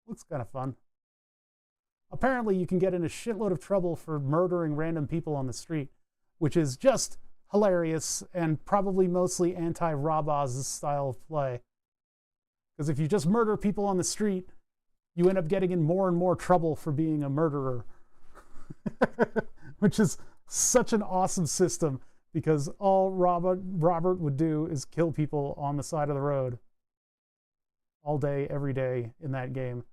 [SPEAKER 1] Looks kind of fun. Apparently, you can get in a shitload of trouble for murdering random people on the street, which is just hilarious and probably mostly anti-Roboz's style of play. Because if you just murder people on the street, you end up getting in more and more trouble for being a murderer. Which is such an awesome system, because all Robert would do is kill people on the side of the road. All day, every day in that game.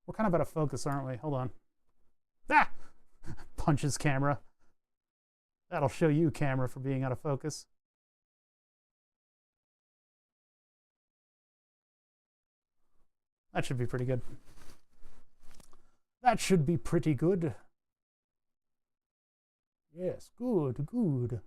[SPEAKER 1] We're kind of out of focus, aren't we? Hold on. Ah! Punches camera. That'll show you, camera, for being out of focus. That should be pretty good. That should be pretty good. Yes, good, good.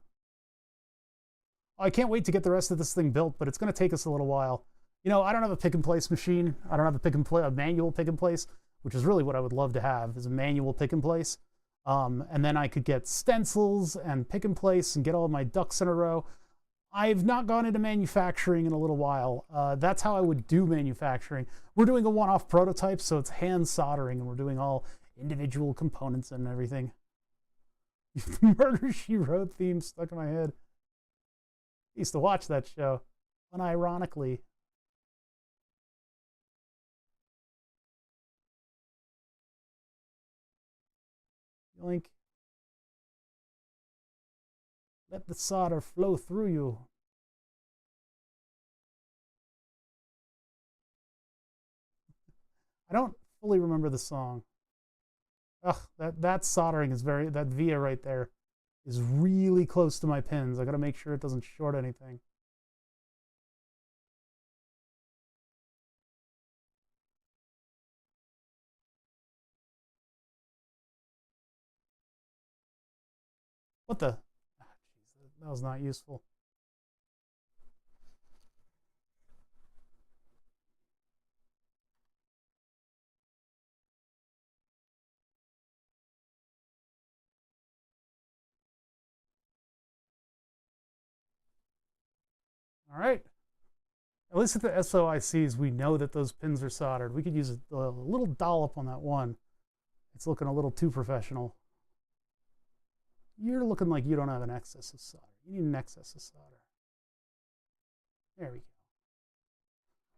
[SPEAKER 1] I can't wait to get the rest of this thing built, but it's going to take us a little while. You know, I don't have a pick and place machine. I don't have a manual pick and place, which is really what I would love to have, is a manual pick and place. And then I could get stencils and pick and place and get all my ducks in a row. I've not gone into manufacturing in a little while. That's how I would do manufacturing. We're doing a one-off prototype, so it's hand soldering, and we're doing all individual components and everything. Murder, She Wrote theme stuck in my head. I used to watch that show, unironically. Yoink. Let the solder flow through you. I don't fully remember the song. Ugh, that soldering is that via right there is really close to my pins. I gotta make sure it doesn't short anything. What the? That was not useful. All right. At least at the SOICs, we know that those pins are soldered. We could use a little dollop on that one. It's looking a little too professional. You're looking like you don't have an excess of solder. You need an excess of solder. There we go.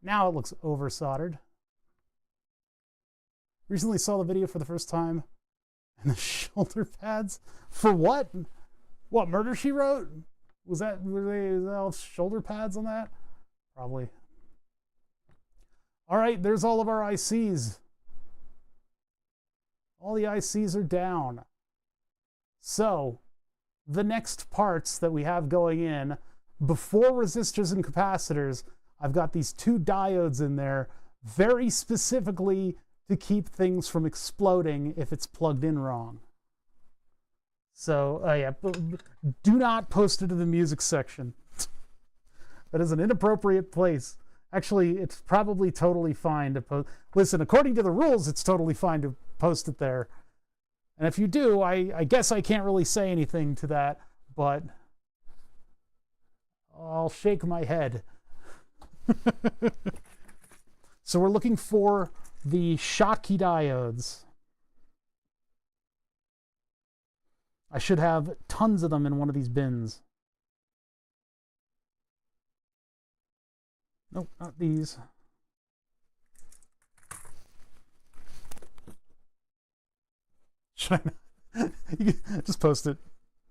[SPEAKER 1] Now it looks over soldered. Recently saw the video for the first time. And the shoulder pads? For what? What, Murder, She Wrote? Was that all shoulder pads on that? Probably. All right, there's all of our ICs. All the ICs are down. So, the next parts that we have going in, before resistors and capacitors, I've got these two diodes in there, very specifically to keep things from exploding if it's plugged in wrong. So, yeah, do not post it to the music section. That is an inappropriate place. Actually, it's probably totally fine to post. Listen, according to the rules, it's totally fine to post it there. And if you do, I guess I can't really say anything to that, but I'll shake my head. So we're looking for the Schottky diodes. I should have tons of them in one of these bins. Nope, not these. Should I not? You can just post it.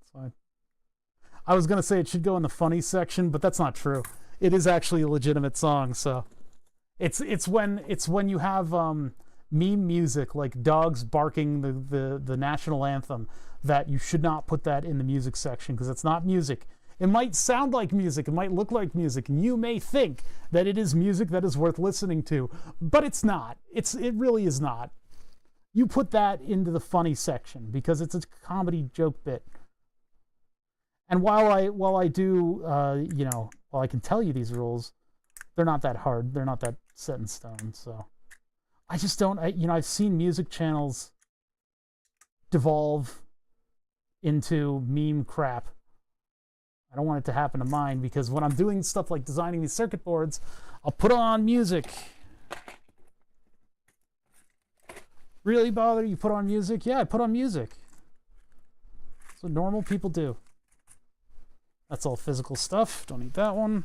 [SPEAKER 1] It's fine. I was gonna say it should go in the funny section, but that's not true. It is actually a legitimate song, so it's when you have meme music like dogs barking the national anthem, that you should not put that in the music section, because it's not music. It might sound like music, it might look like music, and you may think that it is music that is worth listening to, but it's not. It really is not. You put that into the funny section because it's a comedy joke bit. And while I do, while I can tell you these rules, they're not that hard. They're not that set in stone. So I just don't. I've seen music channels devolve into meme crap. I don't want it to happen to mine, because when I'm doing stuff like designing these circuit boards, I'll put on music. Really bother you? Put on music? Yeah, I put on music. That's what normal people do. That's all physical stuff. Don't need that one.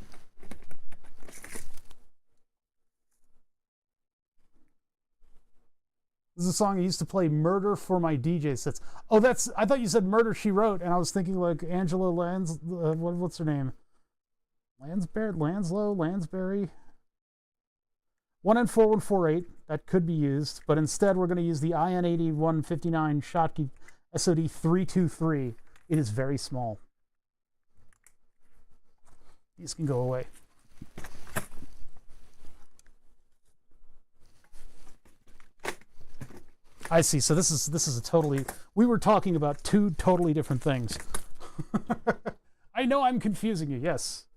[SPEAKER 1] This is a song I used to play Murder for my DJ sets. Oh, I thought you said Murder, She Wrote, and I was thinking like Angela what's her name? Lansbury? 1N4148, that could be used, but instead we're going to use the IN8159 Schottky SOD323. It is very small. These can go away. I see. So this is a totally. We were talking about two totally different things. I know I'm confusing you. Yes,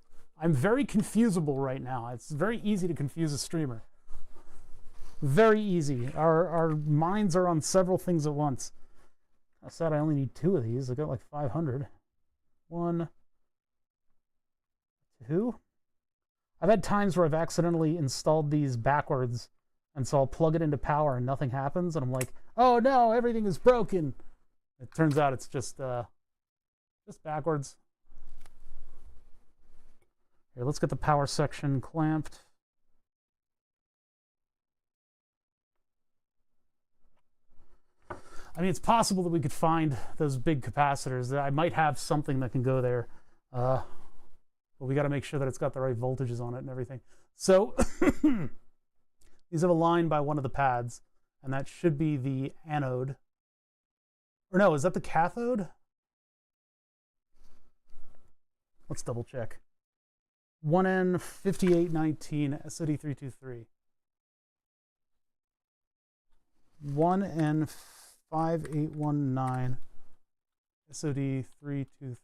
[SPEAKER 1] I'm very confusable right now. It's very easy to confuse a streamer. Very easy. Our minds are on several things at once. I said I only need 2 of these. I got like 500. 1, 2. I've had times where I've accidentally installed these backwards, and so I'll plug it into power and nothing happens, and I'm like, oh no, everything is broken. It turns out it's just backwards. Here, let's get the power section clamped. I mean, it's possible that we could find those big capacitors. I might have something that can go there. But we got to make sure that it's got the right voltages on it and everything. So these have a line by one of the pads, and that should be the anode. Or no, is that the cathode? Let's double check. 1N5819 SOD323. 1N5819 SOD323.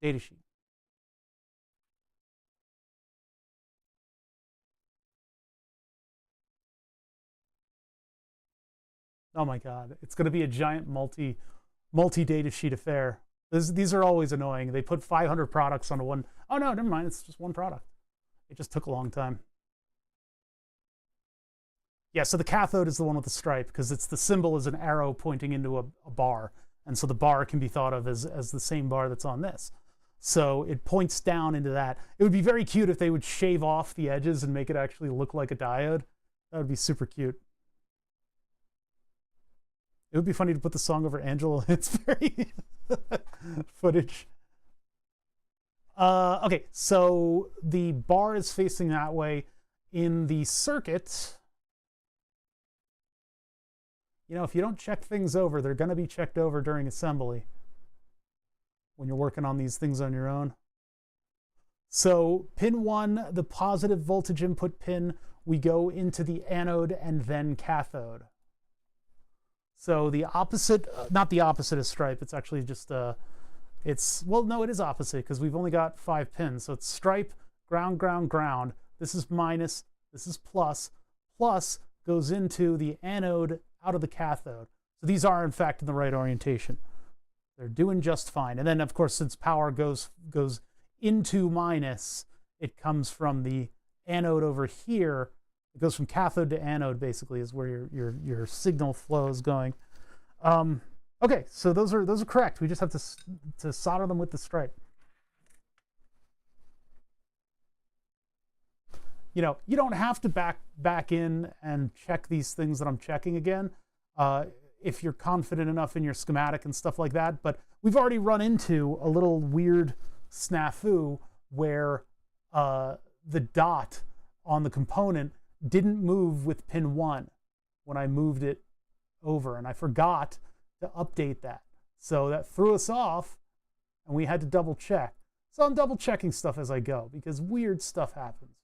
[SPEAKER 1] Datasheet. Oh my God, it's going to be a giant multi data sheet affair. These are always annoying. They put 500 products onto one. Oh no, never mind. It's just one product. It just took a long time. Yeah, so the cathode is the one with the stripe, because it's the symbol is an arrow pointing into a bar. And so the bar can be thought of as the same bar that's on this. So it points down into that. It would be very cute if they would shave off the edges and make it actually look like a diode. That would be super cute. It would be funny to put the song over Angela Lansbury footage. Okay, so the bar is facing that way. In the circuit, you know, if you don't check things over, they're going to be checked over during assembly when you're working on these things on your own. So pin 1, the positive voltage input pin, we go into the anode and then cathode. So the opposite, not the opposite of stripe, it's actually just, well, no, it is opposite, because we've only got 5 pins. So it's stripe, ground, ground, ground. This is minus, this is plus. Plus goes into the anode out of the cathode. So these are, in fact, in the right orientation. They're doing just fine. And then, of course, since power goes into minus, it comes from the anode over here. It goes from cathode to anode, basically, is where your signal flow is going. Okay, so those are correct. We just have to solder them with the stripe. you know, you don't have to back in and check these things that I'm checking again if you're confident enough in your schematic and stuff like that. But we've already run into a little weird snafu where the dot on the component didn't move with pin 1 when I moved it over, and I forgot to update that. So that threw us off, and we had to double check. So I'm double checking stuff as I go because weird stuff happens.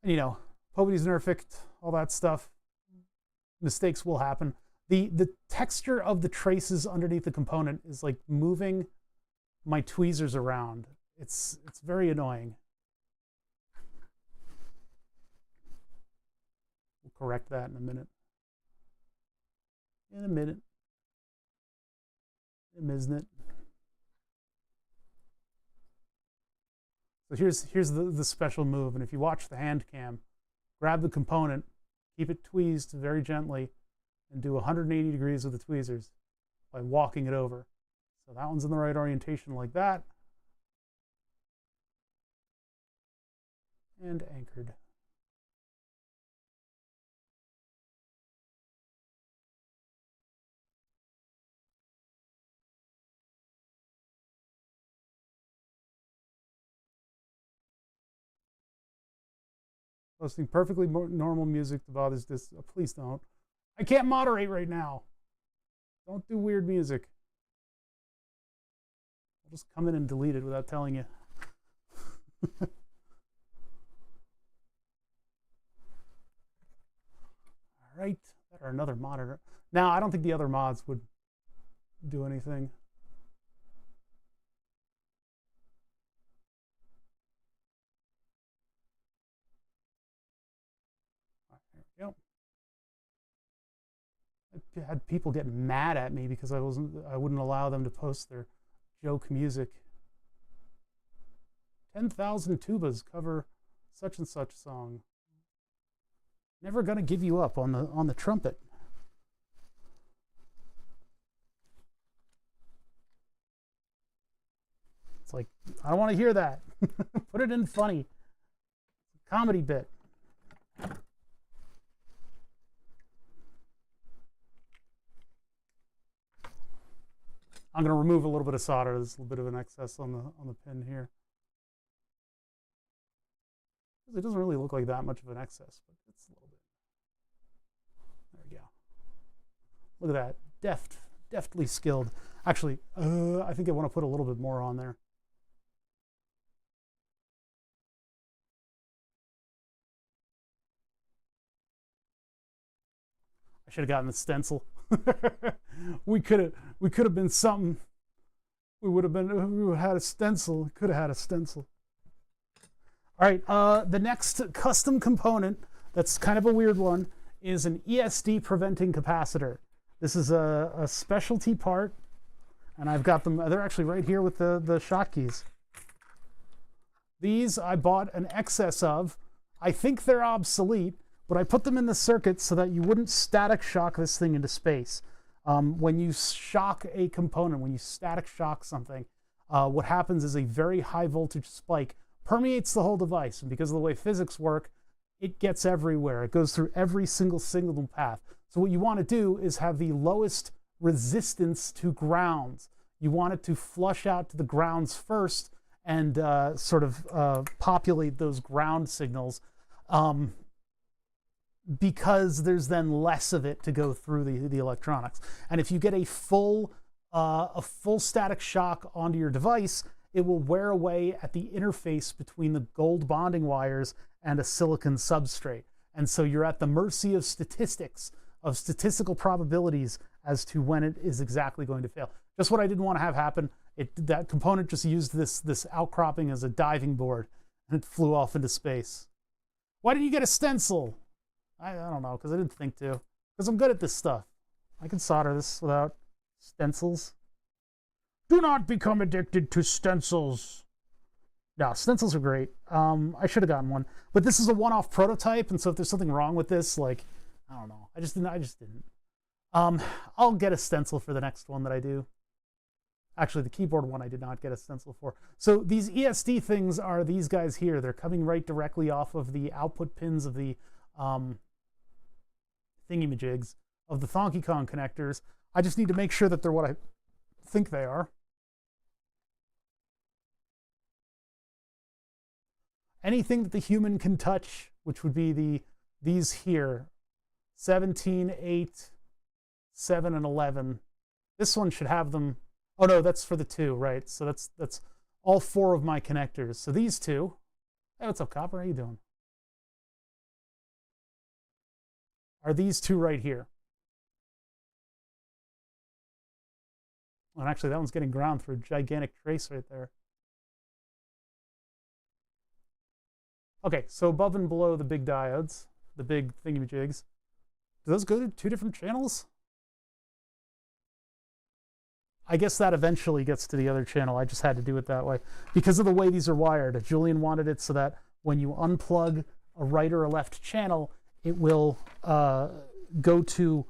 [SPEAKER 1] And, you know, Poverty's Nerfect, all that stuff. Mistakes will happen. The texture of the traces underneath the component is like moving my tweezers around. It's very annoying. We'll correct that in a minute. In a minute. Isn't it? So here's the special move. And if you watch the hand cam, grab the component, keep it tweezed very gently, and do 180 degrees with the tweezers by walking it over. So that one's in the right orientation like that. And anchored. Posting perfectly normal music that bothers this. Oh, please don't. I can't moderate right now. Don't do weird music. I'll just come in and delete it without telling you. All right, or another monitor. Now, I don't think the other mods would do anything. I had people get mad at me because I wouldn't allow them to post their joke music. 10,000 tubas cover such and such song. Never gonna give you up on the trumpet. It's like, I don't want to hear that. Put it in funny. Comedy bit. I'm going to remove a little bit of solder. There's a little bit of an excess on the pin here. It doesn't really look like that much of an excess, but it's a little bit. There we go. Look at that. Deftly skilled. Actually, I think I want to put a little bit more on there. I should have gotten the stencil. we could have been something. We would have had a stencil. Could have had a stencil. All right, the next custom component that's kind of a weird one is an ESD preventing capacitor. This is a specialty part, and I've got them. They're actually right here with the shotkeys. These I bought an excess of. I think they're obsolete, but I put them in the circuit so that you wouldn't static shock this thing into space. When you shock a component, when you static shock something, what happens is a very high voltage spike permeates the whole device. And because of the way physics work, it gets everywhere. It goes through every single signal path. So what you want to do is have the lowest resistance to grounds. You want it to flush out to the grounds first and sort of populate those ground signals. Because there's then less of it to go through the electronics. And if you get a full static shock onto your device, it will wear away at the interface between the gold bonding wires and a silicon substrate. And so you're at the mercy of statistics, of statistical probabilities as to when it is exactly going to fail. Just what I didn't want to have happen. That component just used this outcropping as a diving board, and it flew off into space. Why didn't you get a stencil? I don't know, because I didn't think to. Because I'm good at this stuff. I can solder this without stencils. Do not become addicted to stencils. No, stencils are great. I should have gotten one. But this is a one-off prototype, and so if there's something wrong with this, like, I don't know. I just didn't. I'll get a stencil for the next one that I do. Actually, the keyboard one I did not get a stencil for. So these ESD things are these guys here. They're coming right directly off of the output pins of the thingy-majigs, of the Donkey Kong connectors. I just need to make sure that they're what I think they are. Anything that the human can touch, which would be these here, 17, 8, 7, and 11. This one should have them. Oh no, that's for the 2, right? So that's all 4 of my connectors. So these 2. Hey, what's up, Copper? How you doing? Are these 2 right here? And actually, that one's getting ground through a gigantic trace right there. Okay, so above and below the big diodes, the big thingy-majigs, do those go to 2 different channels? I guess that eventually gets to the other channel. I just had to do it that way. Because of the way these are wired, Julian wanted it so that when you unplug a right or a left channel, it will go to,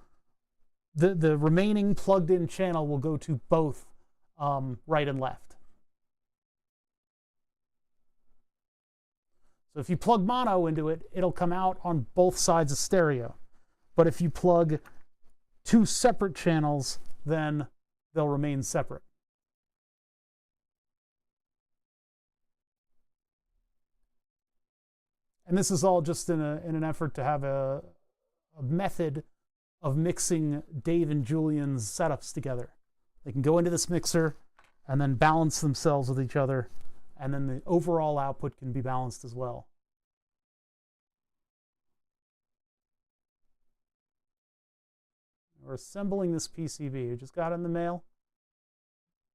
[SPEAKER 1] the remaining plugged-in channel will go to both right and left. So if you plug mono into it, it'll come out on both sides of stereo. But if you plug 2 separate channels, then they'll remain separate. And this is all just in an effort to have a method of mixing Dave and Julian's setups together. They can go into this mixer and then balance themselves with each other, and then the overall output can be balanced as well. We're assembling this PCB. We just got it in the mail.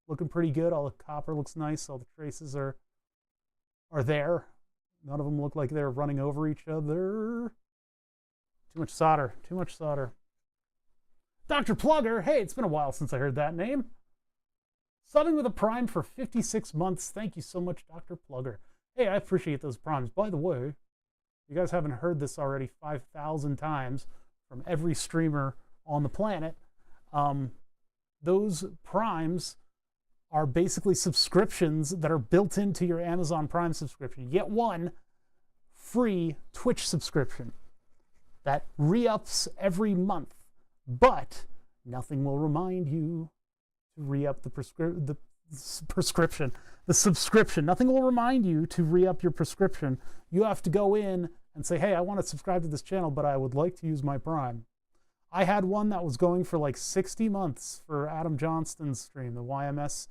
[SPEAKER 1] Looking pretty good. All the copper looks nice. All the traces are there. None of them look like they're running over each other. Too much solder. Too much solder. Dr. Plugger. Hey, it's been a while since I heard that name. Subbing with a prime for 56 months. Thank you so much, Dr. Plugger. Hey, I appreciate those primes. By the way, you guys haven't heard this already 5,000 times from every streamer on the planet. Those primes are basically subscriptions that are built into your Amazon Prime subscription. You get one free Twitch subscription that re-ups every month, but nothing will remind you to re-up the subscription. Nothing will remind you to re-up your prescription. You have to go in and say, hey, I want to subscribe to this channel, but I would like to use my Prime. I had one that was going for like 60 months for Adam Johnston's stream, the YMS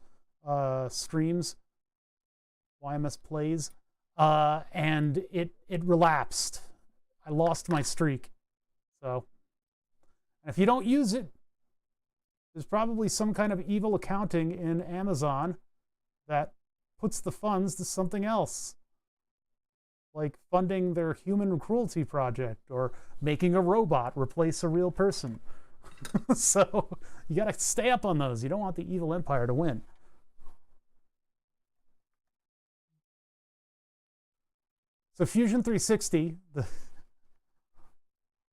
[SPEAKER 1] streams, YMS plays, and it relapsed. I lost my streak. So, and if you don't use it, there's probably some kind of evil accounting in Amazon that puts the funds to something else, like funding their human cruelty project or making a robot replace a real person. So you got to stay up on those. You don't want the evil empire to win. So Fusion360,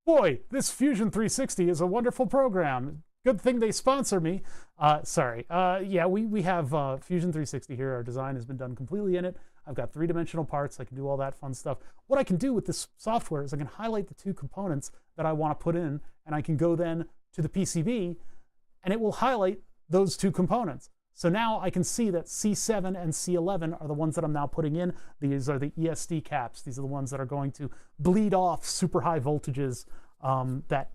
[SPEAKER 1] boy, this Fusion360 is a wonderful program. Good thing they sponsor me. Yeah, we have Fusion360 here. Our design has been done completely in it. I've got 3-dimensional parts. I can do all that fun stuff. What I can do with this software is I can highlight the 2 components that I want to put in, and I can go then to the PCB, and it will highlight those 2 components. So now I can see that C7 and C11 are the ones that I'm now putting in. These are the ESD caps. These are the ones that are going to bleed off super high voltages that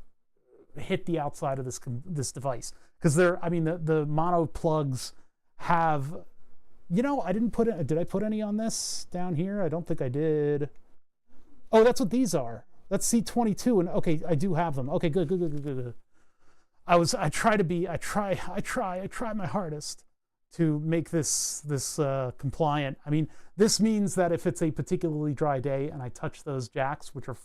[SPEAKER 1] hit the outside of this device. Because the mono plugs have, you know, I didn't put it, did I put any on this down here? I don't think I did. Oh, that's what these are. That's C22, and okay, I do have them. Okay, good. I try my hardest to make this compliant. I mean, this means that if it's a particularly dry day and I touch those jacks, which are,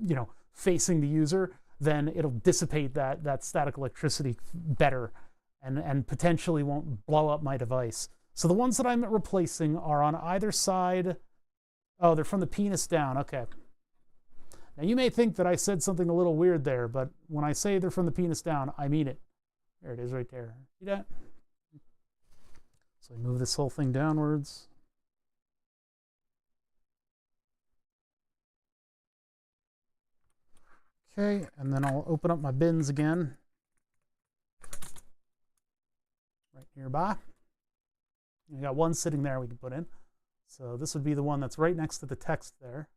[SPEAKER 1] you know, facing the user, then it'll dissipate that static electricity better and potentially won't blow up my device. So the ones that I'm replacing are on either side. Oh, they're from the penis down. Okay. Now you may think that I said something a little weird there, but when I say they're from the penis down, I mean it. There it is right there. See that? So I move this whole thing downwards. Okay, and then I'll open up my bins again. Right nearby. We got one sitting there we can put in. So this would be the one that's right next to the text there.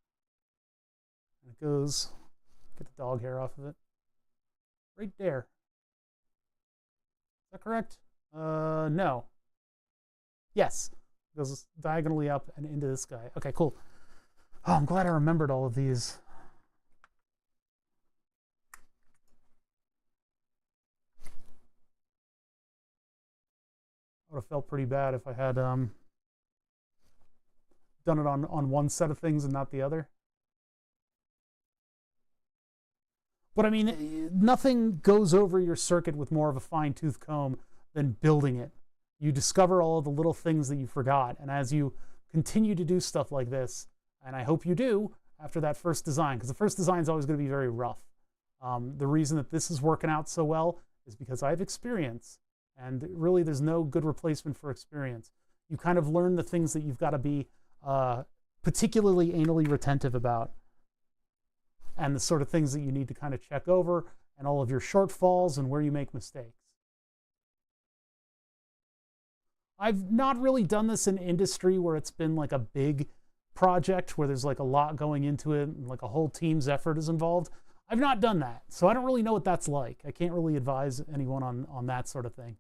[SPEAKER 1] And it goes, get the dog hair off of it. Right there. Is that correct? No. Yes. It goes diagonally up and into this guy. Okay, cool. Oh, I'm glad I remembered all of these. Would have felt pretty bad if I had done it on one set of things and not the other. But I mean, nothing goes over your circuit with more of a fine-tooth comb than building it. You discover all of the little things that you forgot, and as you continue to do stuff like this, and I hope you do after that first design, because the first design is always going to be very rough. The reason that this is working out so well is because I have experience. And really, there's no good replacement for experience. You kind of learn the things that you've got to be particularly anally retentive about, and the sort of things that you need to kind of check over, and all of your shortfalls and where you make mistakes. I've not really done this in industry where it's been like a big project where there's like a lot going into it and like a whole team's effort is involved. I've not done that, so I don't really know what that's like. I can't really advise anyone on that sort of thing.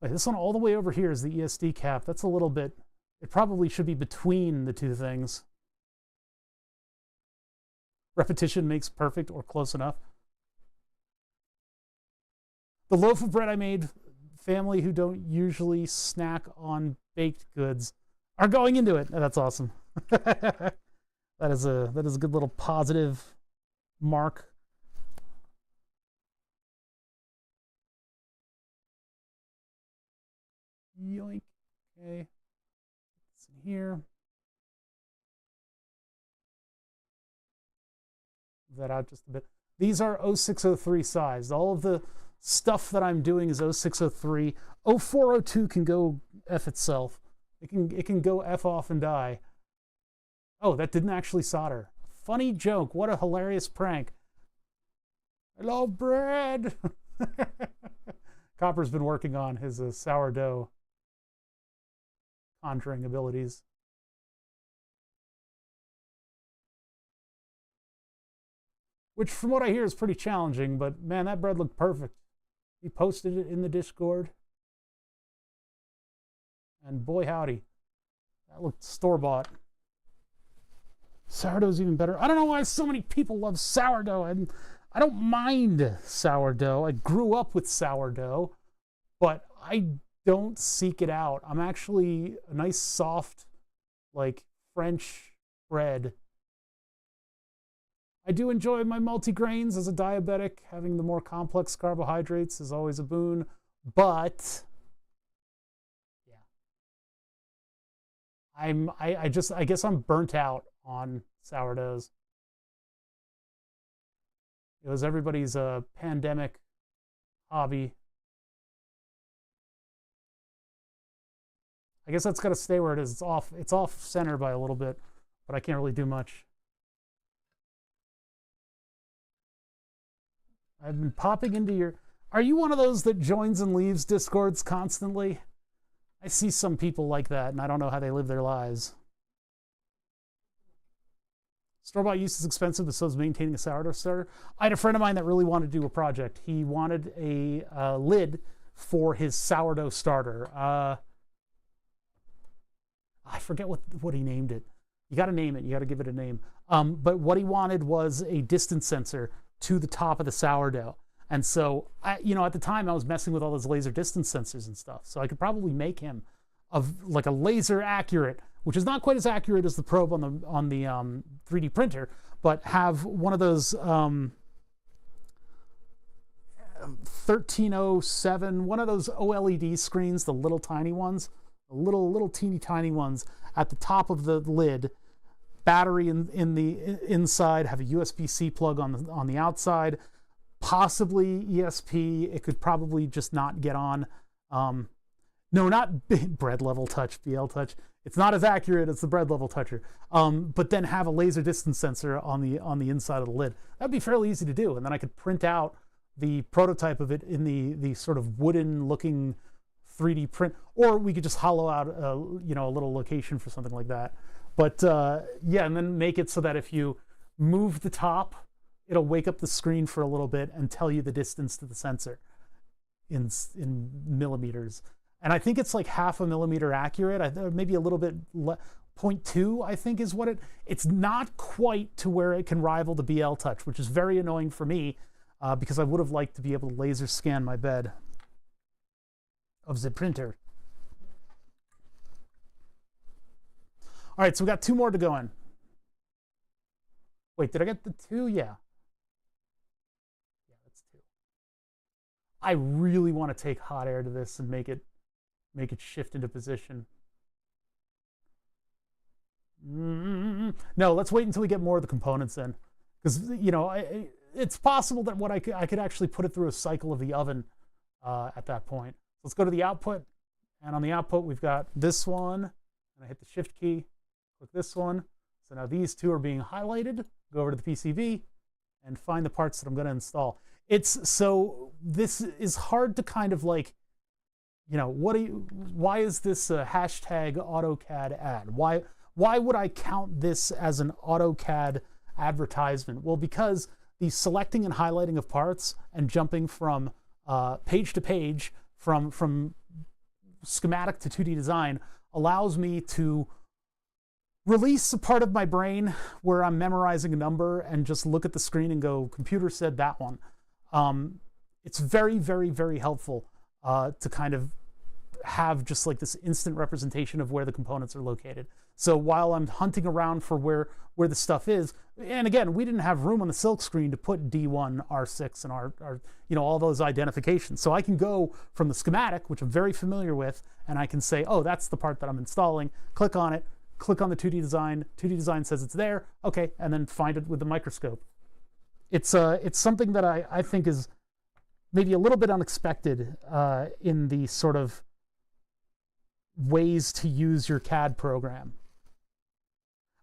[SPEAKER 1] Like this one all the way over here is the ESD cap. That's a little bit, it probably should be between the two things. Repetition makes perfect, or close enough. The loaf of bread I made, family who don't usually snack on baked goods are going into it. Oh, that's awesome. that is a good little positive mark. Yoink. Okay. It's in here. Move that out just a bit. These are 0603 sized. All of the stuff that I'm doing is 0603. 0402 can go F itself. It can go F off and die. Oh, that didn't actually solder. Funny joke. What a hilarious prank. I love bread. Copper's been working on his sourdough conjuring abilities. Which, from what I hear, is pretty challenging, but man, that bread looked perfect. He posted it in the Discord. And boy howdy, that looked store-bought. Sourdough's even better. I don't know why so many people love sourdough, and I don't mind sourdough. I grew up with sourdough, but I don't seek it out. I'm actually a nice soft, like French bread. I do enjoy my multigrains as a diabetic. Having the more complex carbohydrates is always a boon, but yeah, I guess I'm burnt out on sourdoughs. It was everybody's pandemic hobby. I guess that's got to stay where it is. It's off center by a little bit, but I can't really do much. I've been popping into your... Are you one of those that joins and leaves Discords constantly? I see some people like that, and I don't know how they live their lives. Store-bought use is expensive, but so is maintaining a sourdough starter. I had a friend of mine that really wanted to do a project. He wanted a lid for his sourdough starter. I forget what he named it. You got to name it. You got to give it a name. But what he wanted was a distance sensor to the top of the sourdough. And so, at the time I was messing with all those laser distance sensors and stuff. So I could probably make him of like a laser accurate, which is not quite as accurate as the probe on the 3D printer, but have one of those 1307, one of those OLED screens, the little tiny ones, the little teeny tiny ones at the top of the lid. Battery in the inside, have a USB-C plug on the outside, possibly ESP. It could probably just not get on. No, not bread level touch, BL touch. It's not as accurate as the bread level toucher. But then have a laser distance sensor on the inside of the lid. That'd be fairly easy to do, and then I could print out the prototype of it in the sort of wooden looking 3D print, or we could just hollow out a little location for something like that. But yeah, and then make it so that if you move the top, it'll wake up the screen for a little bit and tell you the distance to the sensor in millimeters. And I think it's like 0.5 millimeter accurate, maybe a little bit 0.2, I think is what it's not quite to where it can rival the BL Touch, which is very annoying for me because I would have liked to be able to laser scan my bed of the printer. All right, so we got 2 more to go in. Wait, did I get the 2? Yeah. Yeah, that's 2. I really want to take hot air to this and make it shift into position. No, let's wait until we get more of the components in, because it's possible that I could actually put it through a cycle of the oven at that point. Let's go to the output, and on the output we've got this one, and I hit the shift key, click this one. So now these 2 are being highlighted. Go over to the PCB and find the parts that I'm going to install. This is hard to kind of like, why is this a hashtag AutoCAD ad? Why would I count this as an AutoCAD advertisement? Well, because the selecting and highlighting of parts and jumping from page to page, from schematic to 2D design, allows me to release a part of my brain where I'm memorizing a number and just look at the screen and go, computer said that one. It's very, very, very helpful to kind of have just like this instant representation of where the components are located. So while I'm hunting around for where the stuff is, and again, we didn't have room on the silk screen to put D1, R6, and R all those identifications. So I can go from the schematic, which I'm very familiar with, and I can say, oh, that's the part that I'm installing, click on it, click on the 2D design, 2D design says it's there, okay, and then find it with the microscope. It's something that I think is maybe a little bit unexpected in the sort of ways to use your CAD program.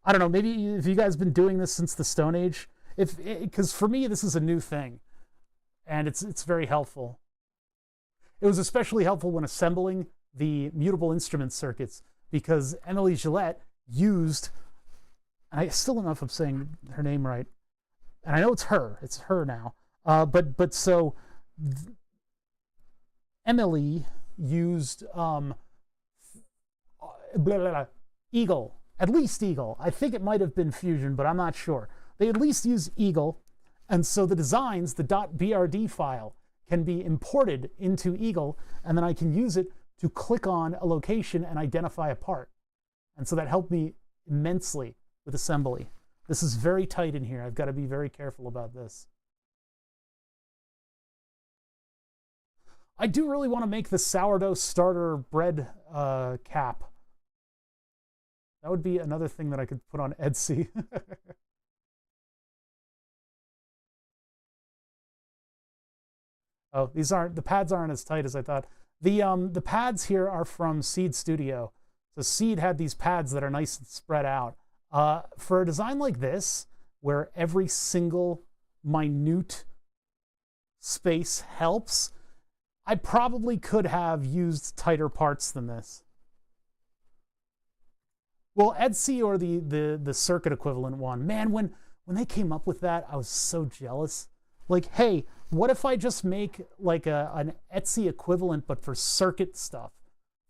[SPEAKER 1] I don't know, maybe if you guys been doing this since the Stone Age, because for me this is a new thing, and it's very helpful. It was especially helpful when assembling the mutable instrument circuits, because Emily Gillette used, and I still don't know if I'm saying her name right, and I know it's her now, but so Emily used Eagle, at least Eagle. I think it might have been Fusion, but I'm not sure. They at least use Eagle, and so the designs, the .brd file, can be imported into Eagle, and then I can use it to click on a location and identify a part. And so that helped me immensely with assembly. This is very tight in here. I've got to be very careful about this. I do really want to make the sourdough starter bread cap. That would be another thing that I could put on Etsy. Oh, the pads aren't as tight as I thought. The pads here are from Seed Studio. So Seed had these pads that are nice and spread out. For a design like this, where every single minute space helps, I probably could have used tighter parts than this. Well, Etsy or the circuit equivalent one, man, when they came up with that, I was so jealous. Like, hey, what if I just make like an Etsy equivalent, but for circuit stuff,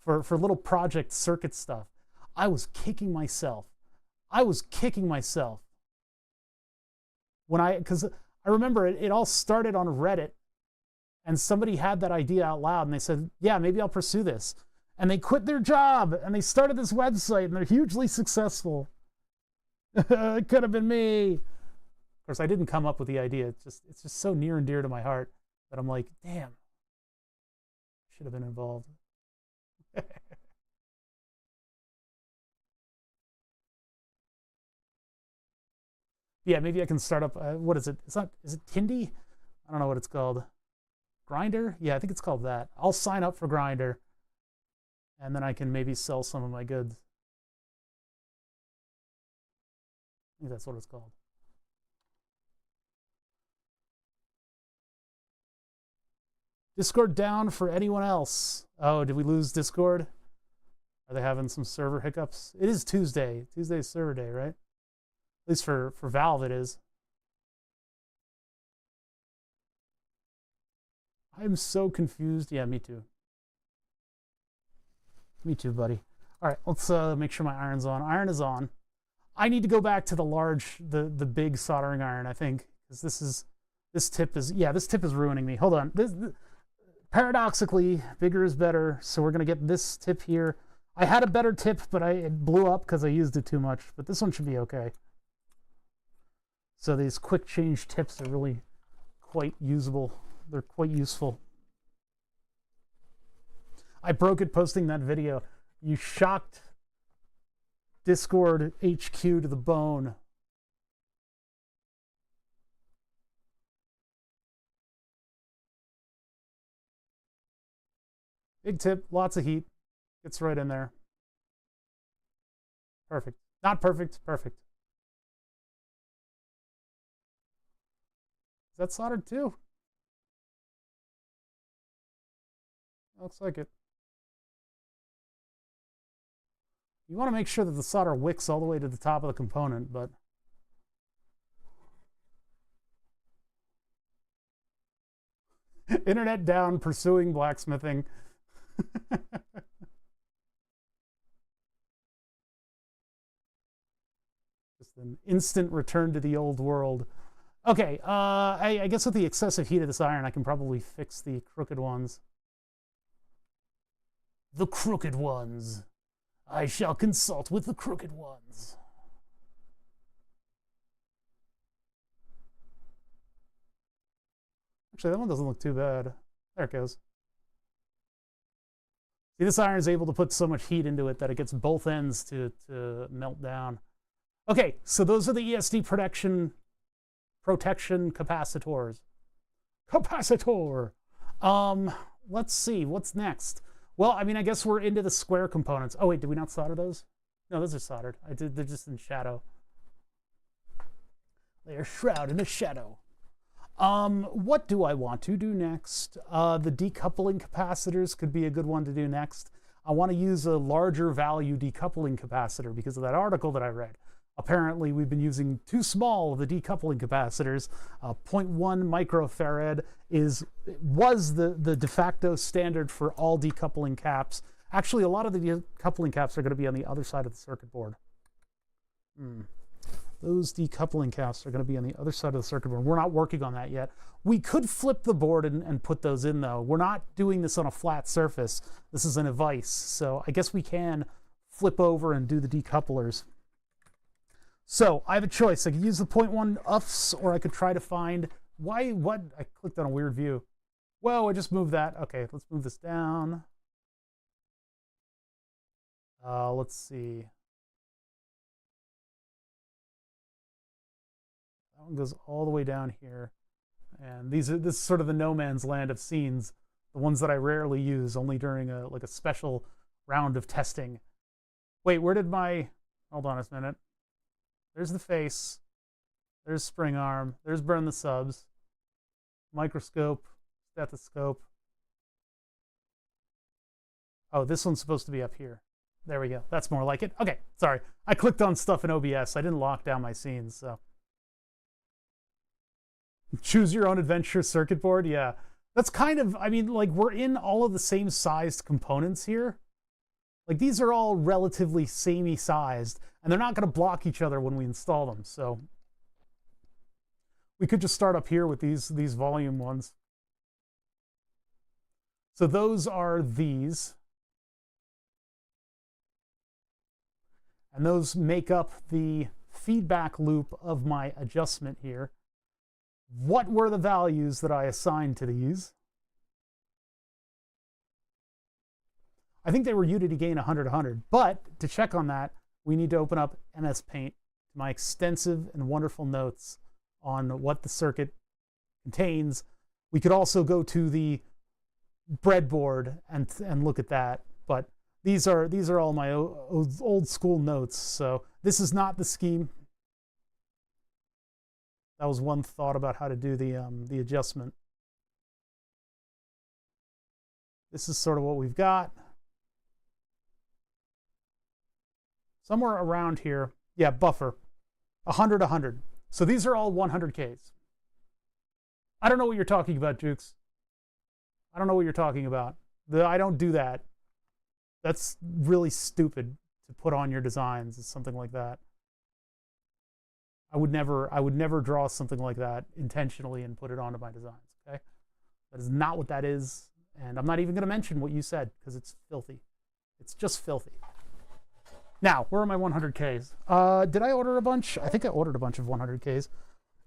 [SPEAKER 1] for little project circuit stuff? I was kicking myself. Because I remember it all started on Reddit, and somebody had that idea out loud, and they said, yeah, maybe I'll pursue this. And they quit their job, and they started this website, and they're hugely successful. It could have been me. Of course, I didn't come up with the idea. It's just so near and dear to my heart that I'm like, damn, I should have been involved. Yeah, maybe I can start up. What is it? Is it Tindy? I don't know what it's called. Grinder? Yeah, I think it's called that. I'll sign up for Grinder, and then I can maybe sell some of my goods. I think that's what it's called. Discord down for anyone else. Oh, did we lose Discord? Are they having some server hiccups? It is Tuesday. Tuesday is server day, right? At least for Valve it is. I'm so confused. Yeah, me too. Me too, buddy. All right, let's make sure my iron's on. Iron is on. I need to go back to the big soldering iron, I think, because this tip is ruining me. Hold on. Paradoxically, bigger is better, so we're gonna get this tip here. I had a better tip, but it blew up because I used it too much, but this one should be okay. So these quick change tips are really quite usable. They're quite useful. I broke it posting that video. You shocked Discord HQ to the bone. Big tip, lots of heat. Gets right in there. Perfect. Not perfect, perfect. Is that soldered too? Looks like it. You want to make sure that the solder wicks all the way to the top of the component, but internet down, pursuing blacksmithing. Just an instant return to the old world. Okay, I guess with the excessive heat of this iron, I can probably fix the crooked ones. The crooked ones. I shall consult with the crooked ones. Actually, that one doesn't look too bad. There it goes. See, this iron is able to put so much heat into it that it gets both ends to melt down. Okay, so those are the ESD protection capacitors. Capacitor. Let's see, what's next? Well, I mean, I guess we're into the square components. Oh, wait, did we not solder those? No, those are soldered. They're just in shadow. They are shrouded in the shadow. What do I want to do next? The decoupling capacitors could be a good one to do next. I want to use a larger value decoupling capacitor because of that article that I read. Apparently, we've been using too small of the decoupling capacitors. 0.1 microfarad was the de facto standard for all decoupling caps. Actually, a lot of the decoupling caps are going to be on the other side of the circuit board. Those decoupling caps are going to be on the other side of the circuit board. We're not working on that yet. We could flip the board and put those in, though. We're not doing this on a flat surface. This is in a vise, so I guess we can flip over and do the decouplers. So I have a choice. I could use the 0.1 UFs, or I could try to find what? I clicked on a weird view. Whoa, I just moved that. Okay, let's move this down. Let's see. That one goes all the way down here. And this is sort of the no man's land of scenes, the ones that I rarely use, only during a special round of testing. Wait, where did hold on a minute. There's the face. There's spring arm. There's burn the subs. Microscope. Stethoscope. Oh, this one's supposed to be up here. There we go. That's more like it. Okay, sorry. I clicked on stuff in OBS. I didn't lock down my scenes, so. Choose your own adventure circuit board. Yeah. That's kind of, I mean, like, we're in all of the same sized components here. Like, these are all relatively samey sized, and they're not going to block each other when we install them. So we could just start up here with these volume ones. So those are these. And those make up the feedback loop of my adjustment here. What were the values that I assigned to these? I think they were unity gain 100, 100. But to check on that, we need to open up MS Paint, my extensive and wonderful notes on what the circuit contains We could also go to the breadboard and look at that, but these are all my old school notes. So this is not the scheme. That was one thought about how to do the adjustment. This is sort of what we've got. Somewhere around here, yeah, buffer, 100, 100. So these are all 100Ks. I don't know what you're talking about, Jukes. I don't know what you're talking about. I don't do that. That's really stupid to put on your designs, is something like that. I would never draw something like that intentionally and put it onto my designs, okay? That is not what that is. And I'm not even going to mention what you said because it's filthy. It's just filthy. Now, where are my 100Ks? Did I order a bunch? I think I ordered a bunch of 100Ks.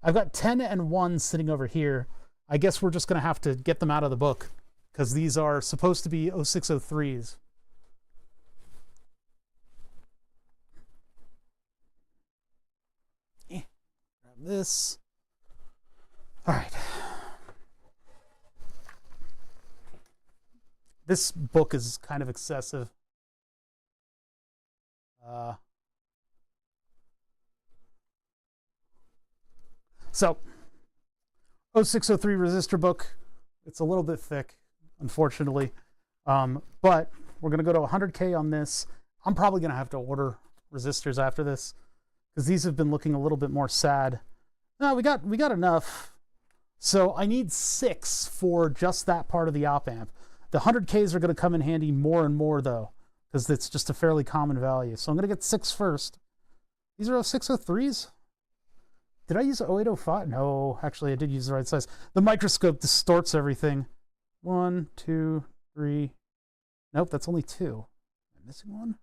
[SPEAKER 1] I've got 10 and 1 sitting over here. I guess we're just going to have to get them out of the book because these are supposed to be 0603s. Grab this. All right. This book is kind of excessive. So, 0603 resistor book. It's a little bit thick, unfortunately. But we're going to go to 100K on this. I'm probably going to have to order resistors after this because these have been looking a little bit more sad. No, we got enough. So I need 6 for just that part of the op amp. The 100Ks are going to come in handy more and more, though, because it's just a fairly common value. So I'm going to get 6 first. These are 0603s? Did I use 0805? No, actually, I did use the right size. The microscope distorts everything. 1, 2, 3. Nope, that's only 2. Am I missing one?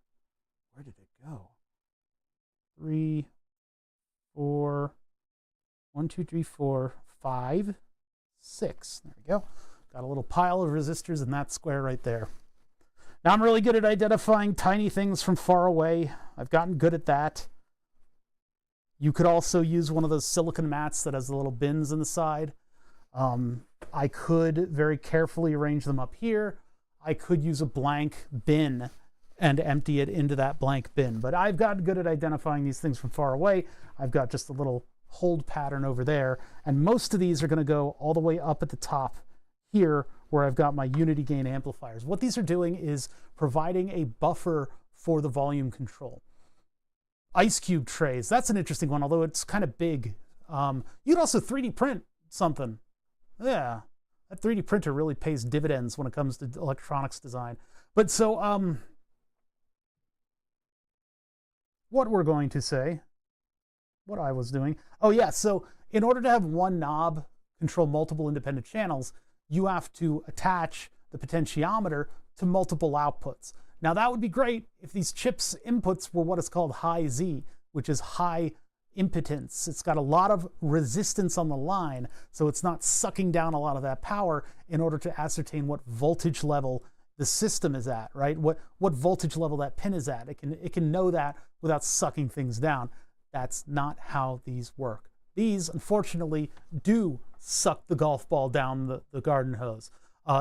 [SPEAKER 1] Where did it go? 3, 4. 1, 2, 3, 4, 5, 6. There we go. Got a little pile of resistors in that square right there. Now I'm really good at identifying tiny things from far away. I've gotten good at that. You could also use one of those silicon mats that has the little bins in the side. I could very carefully arrange them up here. I could use a blank bin and empty it into that blank bin. But I've gotten good at identifying these things from far away. I've got just a little hold pattern over there. And most of these are going to go all the way up at the top here where I've got my unity gain amplifiers. What these are doing is providing a buffer for the volume control. Ice cube trays, that's an interesting one, although it's kind of big. You'd also 3D print something. Yeah, that 3D printer really pays dividends when it comes to electronics design. But so, what we're going to say, what I was doing. Oh yeah, so in order to have one knob control multiple independent channels, you have to attach the potentiometer to multiple outputs. Now that would be great if these chips' inputs were what is called high Z, which is high impedance. It's got a lot of resistance on the line, so it's not sucking down a lot of that power in order to ascertain what voltage level the system is at, right? What voltage level that pin is at. It can know that without sucking things down. That's not how these work. These, unfortunately, do suck the golf ball down the garden hose.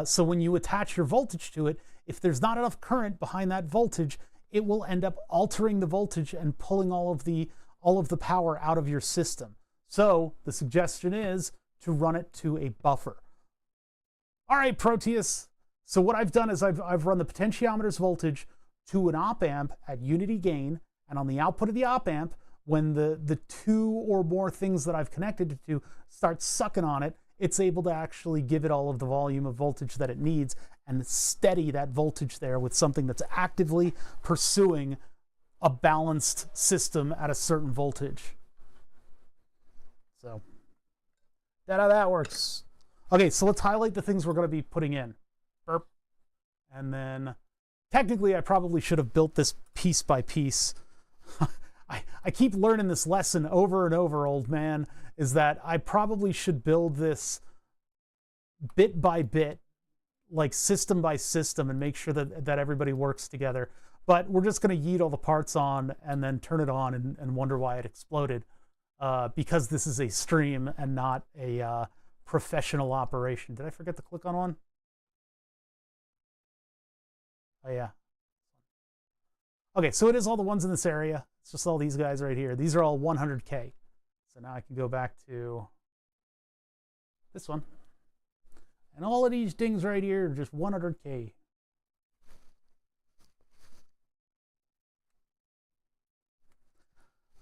[SPEAKER 1] So when you attach your voltage to it, if there's not enough current behind that voltage, it will end up altering the voltage and pulling all of the power out of your system. So the suggestion is to run it to a buffer. All right, Proteus. So what I've done is I've run the potentiometer's voltage to an op amp at unity gain, and on the output of the op amp, when the 2 or more things that I've connected it to start sucking on it, it's able to actually give it all of the volume of voltage that it needs and steady that voltage there with something that's actively pursuing a balanced system at a certain voltage. So that's how that works. Okay, so let's highlight the things we're going to be putting in. Burp. And then technically I probably should have built this piece by piece. I keep learning this lesson over and over, old man, is that I probably should build this bit by bit, like system by system, and make sure that everybody works together. But we're just going to yeet all the parts on and then turn it on and wonder why it exploded, because this is a stream and not a professional operation. Did I forget to click on one? Oh yeah. Okay, so it is all the ones in this area. It's just all these guys right here. These are all 100K. So now I can go back to this one. And all of these things right here are just 100K.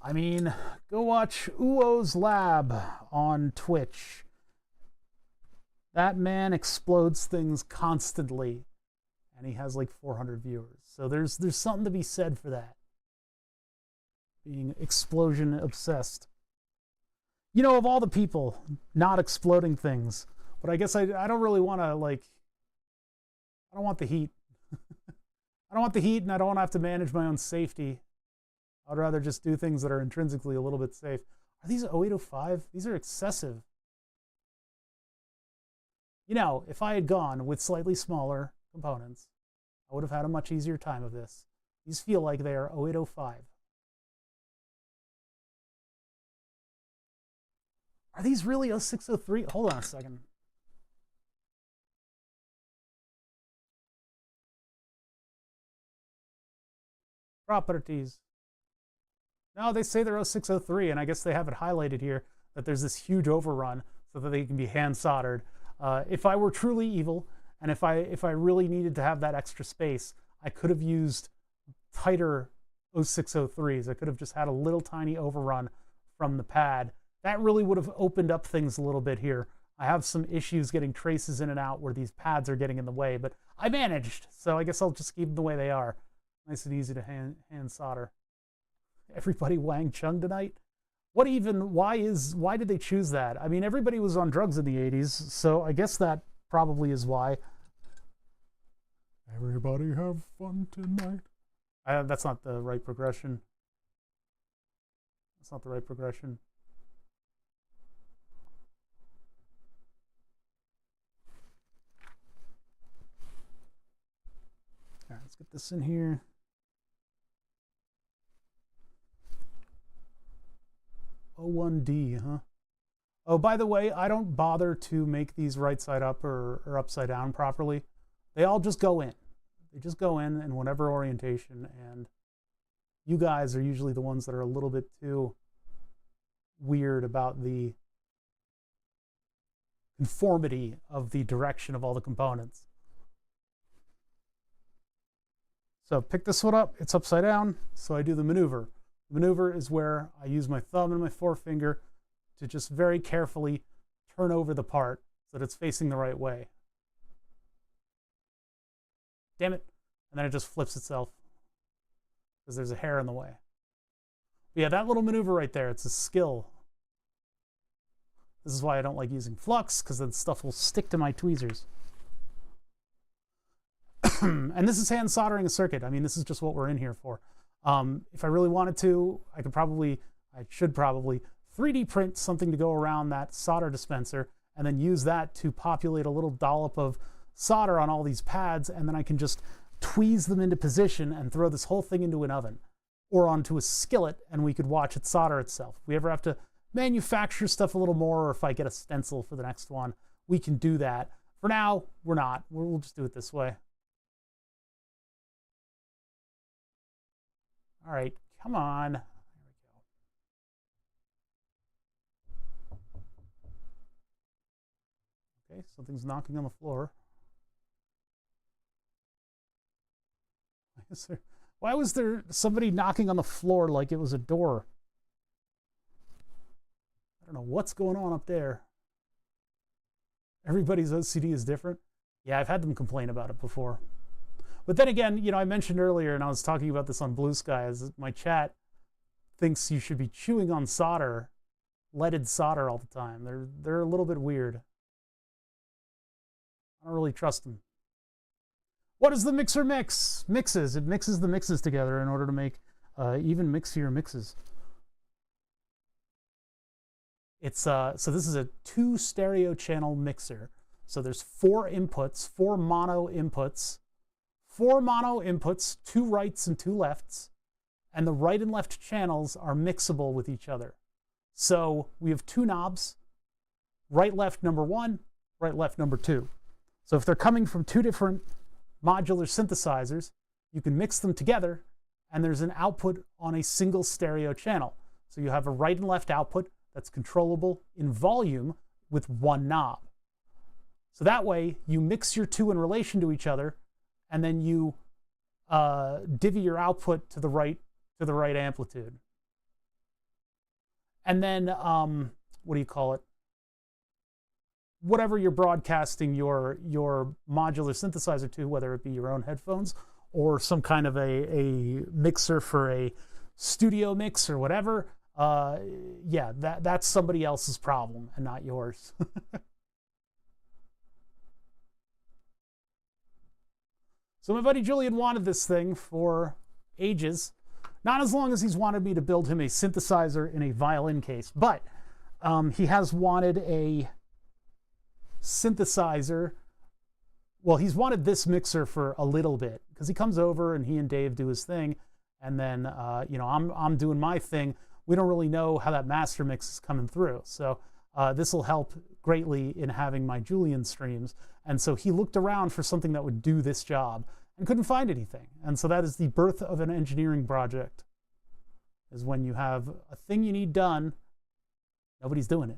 [SPEAKER 1] I mean, go watch Uo's Lab on Twitch. That man explodes things constantly. And he has like 400 viewers. So there's something to be said for that. Being explosion obsessed. You know, of all the people not exploding things, but I guess I don't really want to, like, I don't want the heat. I don't want the heat, and I don't want to have to manage my own safety. I'd rather just do things that are intrinsically a little bit safe. Are these 0805? These are excessive. You know, if I had gone with slightly smaller components, I would have had a much easier time of this. These feel like they are 0805. Are these really 0603? Hold on a second. Properties. No, they say they're 0603, and I guess they have it highlighted here that there's this huge overrun so that they can be hand soldered. If I were truly evil, and if I really needed to have that extra space, I could have used tighter 0603s. I could have just had a little tiny overrun from the pad. That really would have opened up things a little bit here. I have some issues getting traces in and out where these pads are getting in the way, but I managed, so I guess I'll just keep them the way they are. Nice and easy to hand solder. Everybody Wang Chung tonight? What even, why did they choose that? I mean, everybody was on drugs in the 80s, so I guess that probably is why. Everybody have fun tonight. That's not the right progression. That's not the right progression. All right, let's get this in here. O1D, huh? Oh, by the way, I don't bother to make these right side up or upside down properly. They all just go in. They just go in whatever orientation, and you guys are usually the ones that are a little bit too weird about the conformity of the direction of all the components. So pick this one up, it's upside down, so I do the maneuver. The maneuver is where I use my thumb and my forefinger to just very carefully turn over the part so that it's facing the right way. Damn it. And then it just flips itself because there's a hair in the way. But yeah, that little maneuver right there, it's a skill. This is why I don't like using flux, because then stuff will stick to my tweezers. And this is hand soldering a circuit. I mean, this is just what we're in here for. If I really wanted to, I should probably 3D print something to go around that solder dispenser and then use that to populate a little dollop of solder on all these pads, and then I can just tweeze them into position and throw this whole thing into an oven or onto a skillet, and we could watch it solder itself. If we ever have to manufacture stuff a little more, or if I get a stencil for the next one, we can do that. For now, we're not. We'll just do it this way. All right, come on. There we go. Okay, something's knocking on the floor. Why was there somebody knocking on the floor like it was a door? I don't know what's going on up there. Everybody's OCD is different. Yeah, I've had them complain about it before. But then again, you know, I mentioned earlier, and I was talking about this on Blue Sky, is my chat thinks you should be chewing on solder, leaded solder all the time. They're a little bit weird. I don't really trust them. What does the mixer mix? Mixes. It mixes the mixes together in order to make even mixier mixes. It's so this is a 2 stereo channel mixer. So there's 4 inputs, 4 mono inputs. 4 mono inputs, 2 rights and 2 lefts, and the right and left channels are mixable with each other. So we have 2 knobs, right, left, number 1, right, left, number 2. So if they're coming from 2 different modular synthesizers, you can mix them together, and there's an output on a single stereo channel. So you have a right and left output that's controllable in volume with one knob. So that way, you mix your 2 in relation to each other, and then you divvy your output to the right amplitude. And then, what do you call it? Whatever you're broadcasting your modular synthesizer to, whether it be your own headphones or some kind of a mixer for a studio mix or whatever, yeah, that's somebody else's problem and not yours. So my buddy Julian wanted this thing for ages, not as long as he's wanted me to build him a synthesizer in a violin case, but he has wanted a synthesizer. Well, he's wanted this mixer for a little bit because he comes over and he and Dave do his thing, and then you know, I'm doing my thing. We don't really know how that master mix is coming through, so this will help greatly in having my Julian streams. And so he looked around for something that would do this job and couldn't find anything. And so that is the birth of an engineering project, is when you have a thing you need done, nobody's doing it.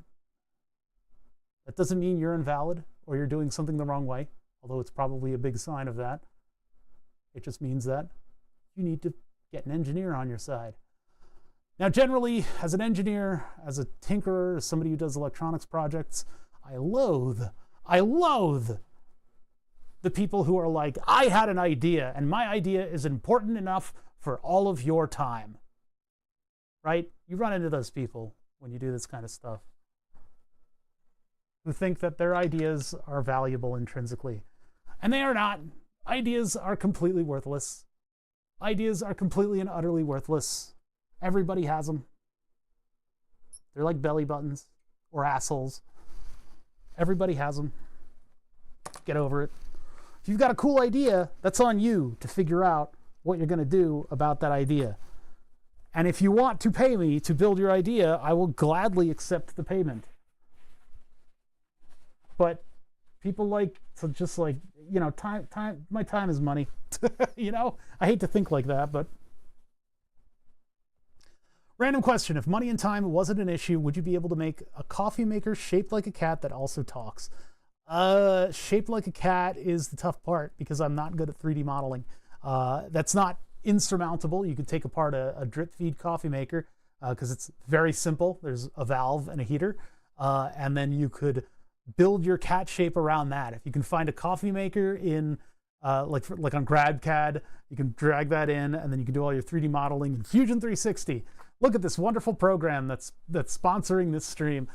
[SPEAKER 1] That doesn't mean you're invalid or you're doing something the wrong way, although it's probably a big sign of that. It just means that you need to get an engineer on your side. Now, generally, as an engineer, as a tinkerer, as somebody who does electronics projects, I loathe the people who are like, I had an idea, and my idea is important enough for all of your time. Right? You run into those people when you do this kind of stuff, who think that their ideas are valuable intrinsically. And they are not. Ideas are completely worthless. Ideas are completely and utterly worthless. Everybody has them. They're like belly buttons or assholes. Everybody has them. Get over it. If you've got a cool idea, that's on you to figure out what you're going to do about that idea. And if you want to pay me to build your idea, I will gladly accept the payment. But people like to just, like, you know, my time is money. You know, I hate to think like that, but. Random question: if money and time wasn't an issue, would you be able to make a coffee maker shaped like a cat that also talks? Shaped like a cat is the tough part, because I'm not good at 3D modeling. That's not insurmountable. You could take apart a drip feed coffee maker, because it's very simple. There's a valve and a heater, and then you could build your cat shape around that. If you can find a coffee maker in like on GrabCAD, you can drag that in, and then you can do all your 3D modeling in Fusion360. Look at this wonderful program that's sponsoring this stream.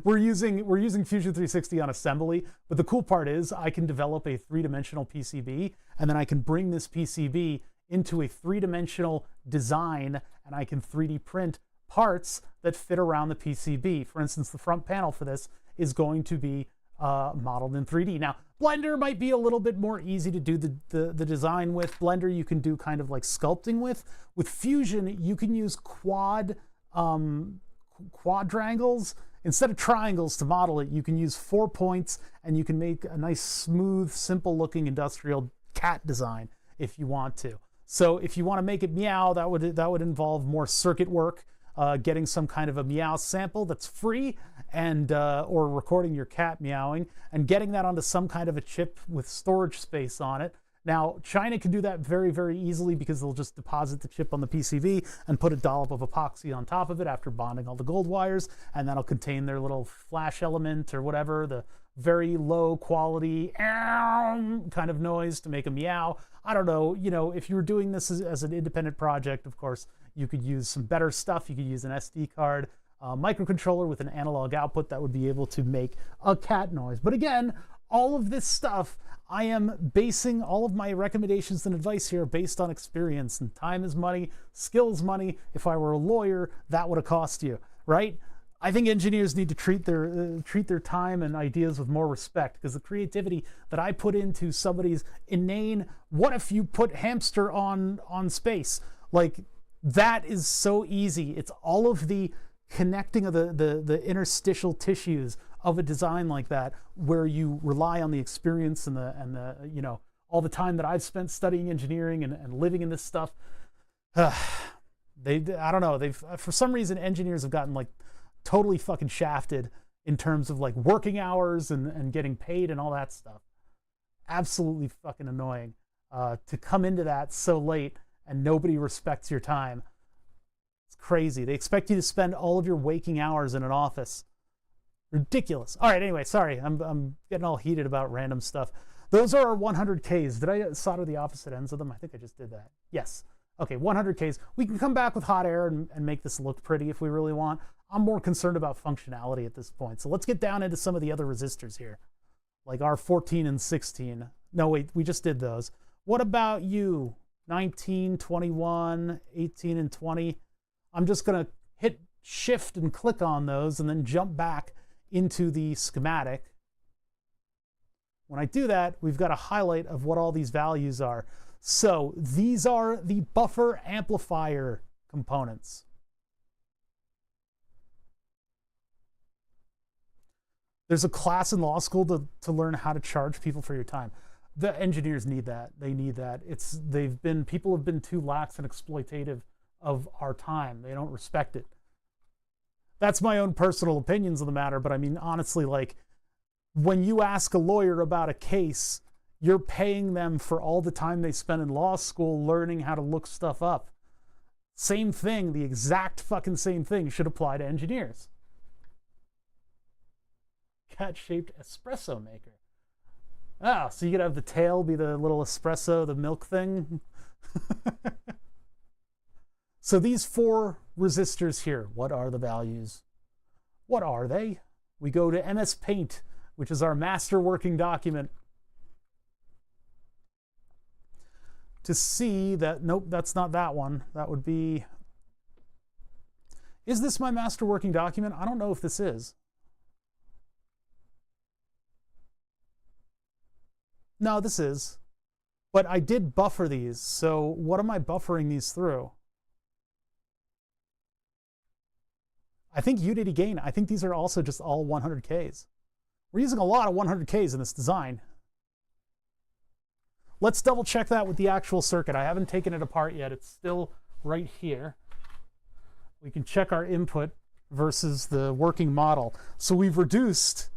[SPEAKER 1] We're using Fusion360 on assembly, but the cool part is I can develop a 3-dimensional PCB, and then I can bring this PCB into a 3-dimensional design, and I can 3D print parts that fit around the PCB. For instance, the front panel for this is going to be modeled in 3D. Now, Blender might be a little bit more easy to do the design with. Blender you can do kind of like sculpting with. With Fusion, you can use quadrangles. Instead of triangles to model it, you can use 4 points, and you can make a nice, smooth, simple-looking industrial cat design if you want to. So if you want to make it meow, that would involve more circuit work, getting some kind of a meow sample that's free, and or recording your cat meowing and getting that onto some kind of a chip with storage space on it. Now, China can do that very, very easily, because they'll just deposit the chip on the PCB and put a dollop of epoxy on top of it after bonding all the gold wires, and that'll contain their little flash element or whatever, the very low quality kind of noise to make a meow. I don't know, you know, if you were doing this as an independent project, of course, you could use some better stuff. You could use an SD card, microcontroller with an analog output that would be able to make a cat noise. But again, all of this stuff, I am basing all of my recommendations and advice here based on experience, and time is money, skill is money. If I were a lawyer, that would have cost you, right? I think engineers need to treat their time and ideas with more respect, because the creativity that I put into somebody's inane, what if you put hamster on space? Like, that is so easy. It's all of the connecting of the interstitial tissues of a design like that, where you rely on the experience and the you know, all the time that I've spent studying engineering and living in this stuff. I don't know, they've, for some reason, engineers have gotten like totally fucking shafted in terms of like working hours and getting paid and all that stuff. Absolutely fucking annoying to come into that so late and nobody respects your time. It's crazy. They expect you to spend all of your waking hours in an office. Ridiculous. All right, anyway, sorry. I'm getting all heated about random stuff. Those are our 100Ks. Did I solder the opposite ends of them? I think I just did that. Yes. Okay, 100Ks. We can come back with hot air and make this look pretty if we really want. I'm more concerned about functionality at this point. So let's get down into some of the other resistors here, like our 14 and 16. No, wait, we just did those. What about you? 19, 21, 18, and 20. I'm just going to hit shift and click on those and then jump back into the schematic. When I do that, we've got a highlight of what all these values are. So these are the buffer amplifier components. There's a class in law school to learn how to charge people for your time. The engineers need that. They need that. People have been too lax and exploitative of our time. They don't respect it. That's my own personal opinions of the matter, but I mean, honestly, like, when you ask a lawyer about a case, you're paying them for all the time they spend in law school learning how to look stuff up. Same thing, the exact fucking same thing should apply to engineers. Cat-shaped espresso maker. Ah, so you could have the tail be the little espresso, the milk thing. So these 4 resistors here, what are the values? What are they? We go to MS Paint, which is our master working document, to see that, nope, that's not that one. That would be, is this my master working document? I don't know if this is. No, this is. But I did buffer these, so what am I buffering these through? I think unity gain. I think these are also just all 100Ks. We're using a lot of 100Ks in this design. Let's double check that with the actual circuit. I haven't taken it apart yet. It's still right here. We can check our input versus the working model. So we've reduced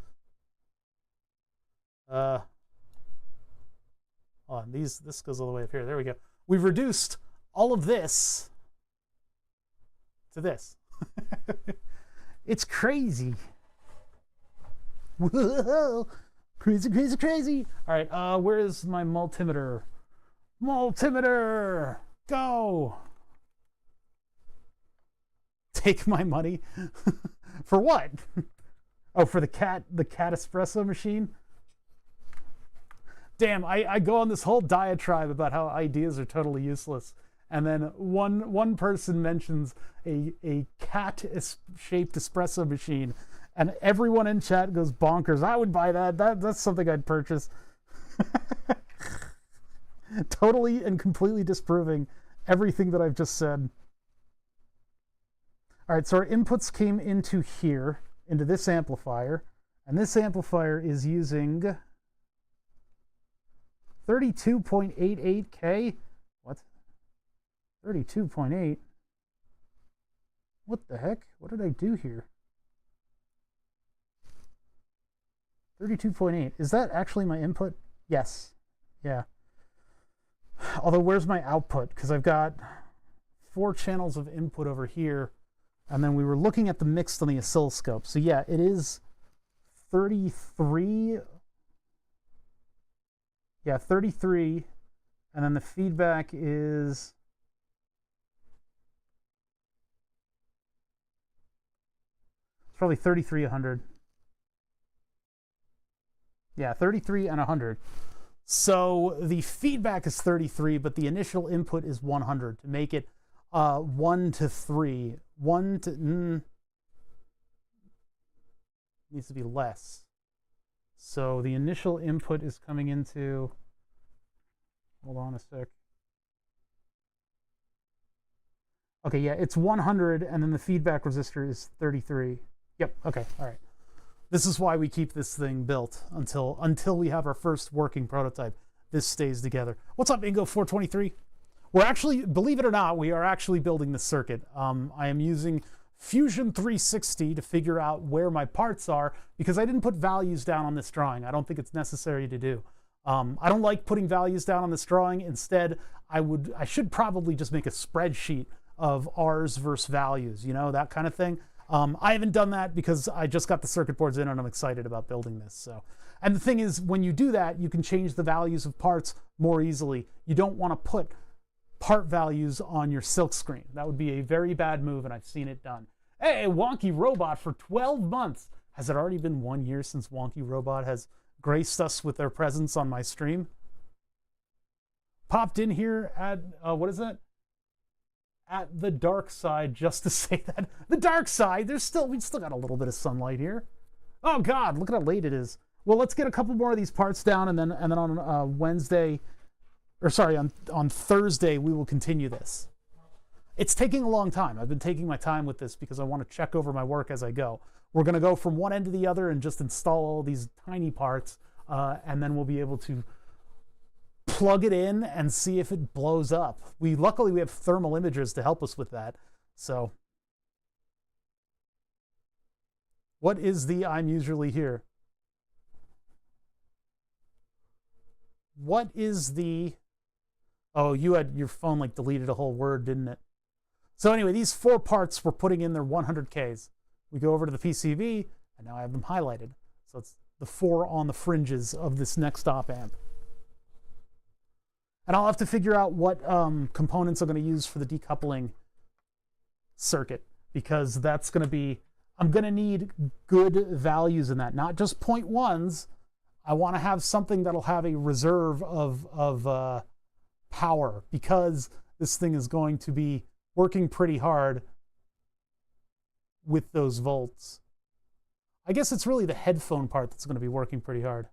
[SPEAKER 1] this goes all the way up here. There we go. We've reduced all of this to this. It's crazy. Whoa. Crazy, crazy, crazy. All right, where is my multimeter? Multimeter, go. Take my money. For what? Oh, for the cat espresso machine? Damn, I go on this whole diatribe about how ideas are totally useless. And then one person mentions a cat-shaped espresso machine, and everyone in chat goes bonkers. I would buy that. That's something I'd purchase. Totally and completely disproving everything that I've just said. All right, so our inputs came into here, into this amplifier, and this amplifier is using 32.88K. What? 32.8? What the heck? What did I do here? 32.8. Is that actually my input? Yes. Yeah. Although, where's my output? Because I've got 4 channels of input over here, and then we were looking at the mix on the oscilloscope. So yeah, it is 33. Yeah, 33, and then the feedback is it's probably 3300. Yeah, 33 and 100. So the feedback is 33, but the initial input is 100 to make it 1 to 3. 1 to needs to be less. So the initial input is coming into, hold on a sec. Okay, yeah, it's 100, and then the feedback resistor is 33. Yep, okay, all right. This is why we keep this thing built until we have our first working prototype. This stays together. What's up, Ingo423? We're actually, believe it or not, we are actually building this circuit. I am using Fusion360 to figure out where my parts are because I didn't put values down on this drawing. I don't think it's necessary to do. I don't like putting values down on this drawing. Instead, I should probably just make a spreadsheet of R's versus values, you know, that kind of thing. I haven't done that because I just got the circuit boards in and I'm excited about building this. So, and the thing is, when you do that, you can change the values of parts more easily. You don't want to put part values on your silk screen. That would be a very bad move, and I've seen it done. Hey, Wonky Robot for 12 months. Has it already been 1 year since Wonky Robot has graced us with their presence on my stream? Popped in here at, what is that? At the dark side, just to say that. The dark side, we still got a little bit of sunlight here. Oh God, look at how late it is. Well, let's get a couple more of these parts down, and then on Wednesday, or sorry, on Thursday, we will continue this. It's taking a long time. I've been taking my time with this because I want to check over my work as I go. We're going to go from one end to the other and just install all these tiny parts, and then we'll be able to plug it in and see if it blows up. Luckily we have thermal imagers to help us with that. So what is the I'm usually here? What is the, oh, you had your phone like deleted a whole word, didn't it? So anyway, these 4 parts we're putting in their 100Ks. We go over to the PCB and now I have them highlighted. So it's the 4 on the fringes of this next op amp. And I'll have to figure out what components I'm going to use for the decoupling circuit, because that's going to be, I'm going to need good values in that, not just 0.1s. I want to have something that'll have a reserve of power, because this thing is going to be working pretty hard with those volts. I guess it's really the headphone part that's going to be working pretty hard.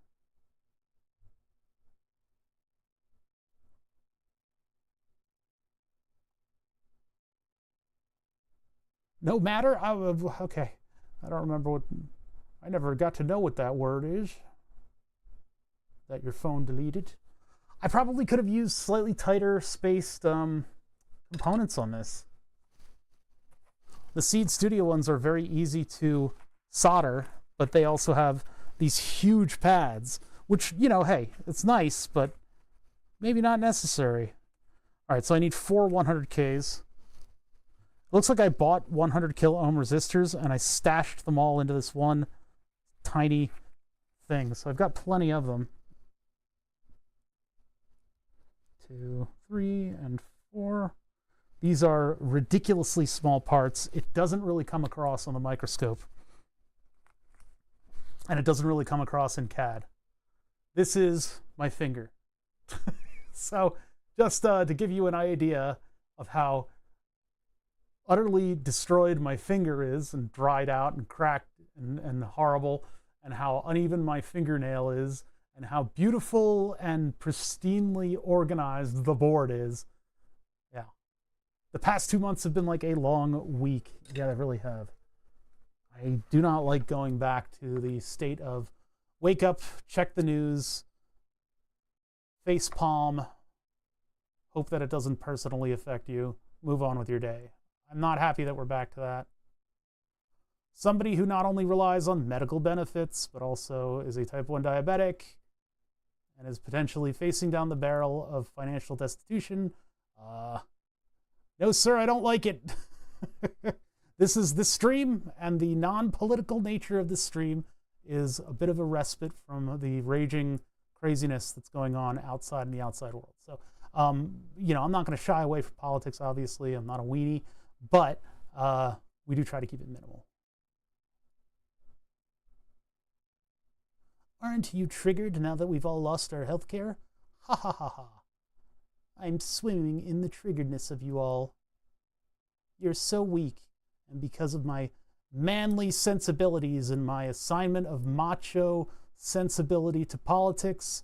[SPEAKER 1] No matter? Okay. I don't remember what... I never got to know what that word is. That your phone deleted. I probably could have used slightly tighter spaced components on this. The Seed Studio ones are very easy to solder, but they also have these huge pads, which, you know, hey, it's nice, but maybe not necessary. All right, so I need 4 100Ks. Looks like I bought 100 kilo ohm resistors and I stashed them all into this one tiny thing. So I've got plenty of them. 2, 3, and 4. These are ridiculously small parts. It doesn't really come across on the microscope. And it doesn't really come across in CAD. This is my finger. So just to give you an idea of how utterly destroyed my finger is, and dried out and cracked and horrible, and how uneven my fingernail is, and how beautiful and pristinely organized the board is. Yeah. The past 2 months have been like a long week. Yeah, they really have. I do not like going back to the state of wake up, check the news, face palm, hope that it doesn't personally affect you, move on with your day. I'm not happy that we're back to that. Somebody who not only relies on medical benefits, but also is a type 1 diabetic and is potentially facing down the barrel of financial destitution. No, sir, I don't like it. This stream, and the non-political nature of this stream is a bit of a respite from the raging craziness that's going on outside in the outside world. So, you know, I'm not going to shy away from politics, obviously. I'm not a weenie. But we do try to keep it minimal. Aren't you triggered now that we've all lost our health care? Ha ha ha ha. I'm swimming in the triggeredness of you all. You're so weak, and because of my manly sensibilities and my assignment of macho sensibility to politics,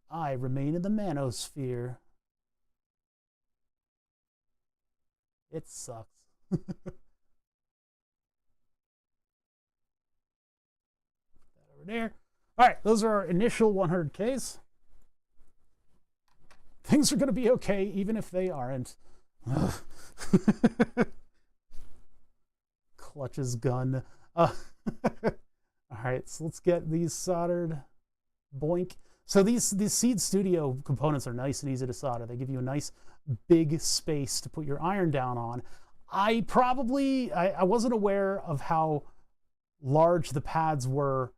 [SPEAKER 1] I remain in the manosphere. It sucks. Over there. All right, those are our initial 100Ks. Things are going to be okay, even if they aren't. Clutches gun. All right, so let's get these soldered. Boink. So these Seed Studio components are nice and easy to solder. They give you a nice big space to put your iron down on. I wasn't aware of how large the pads were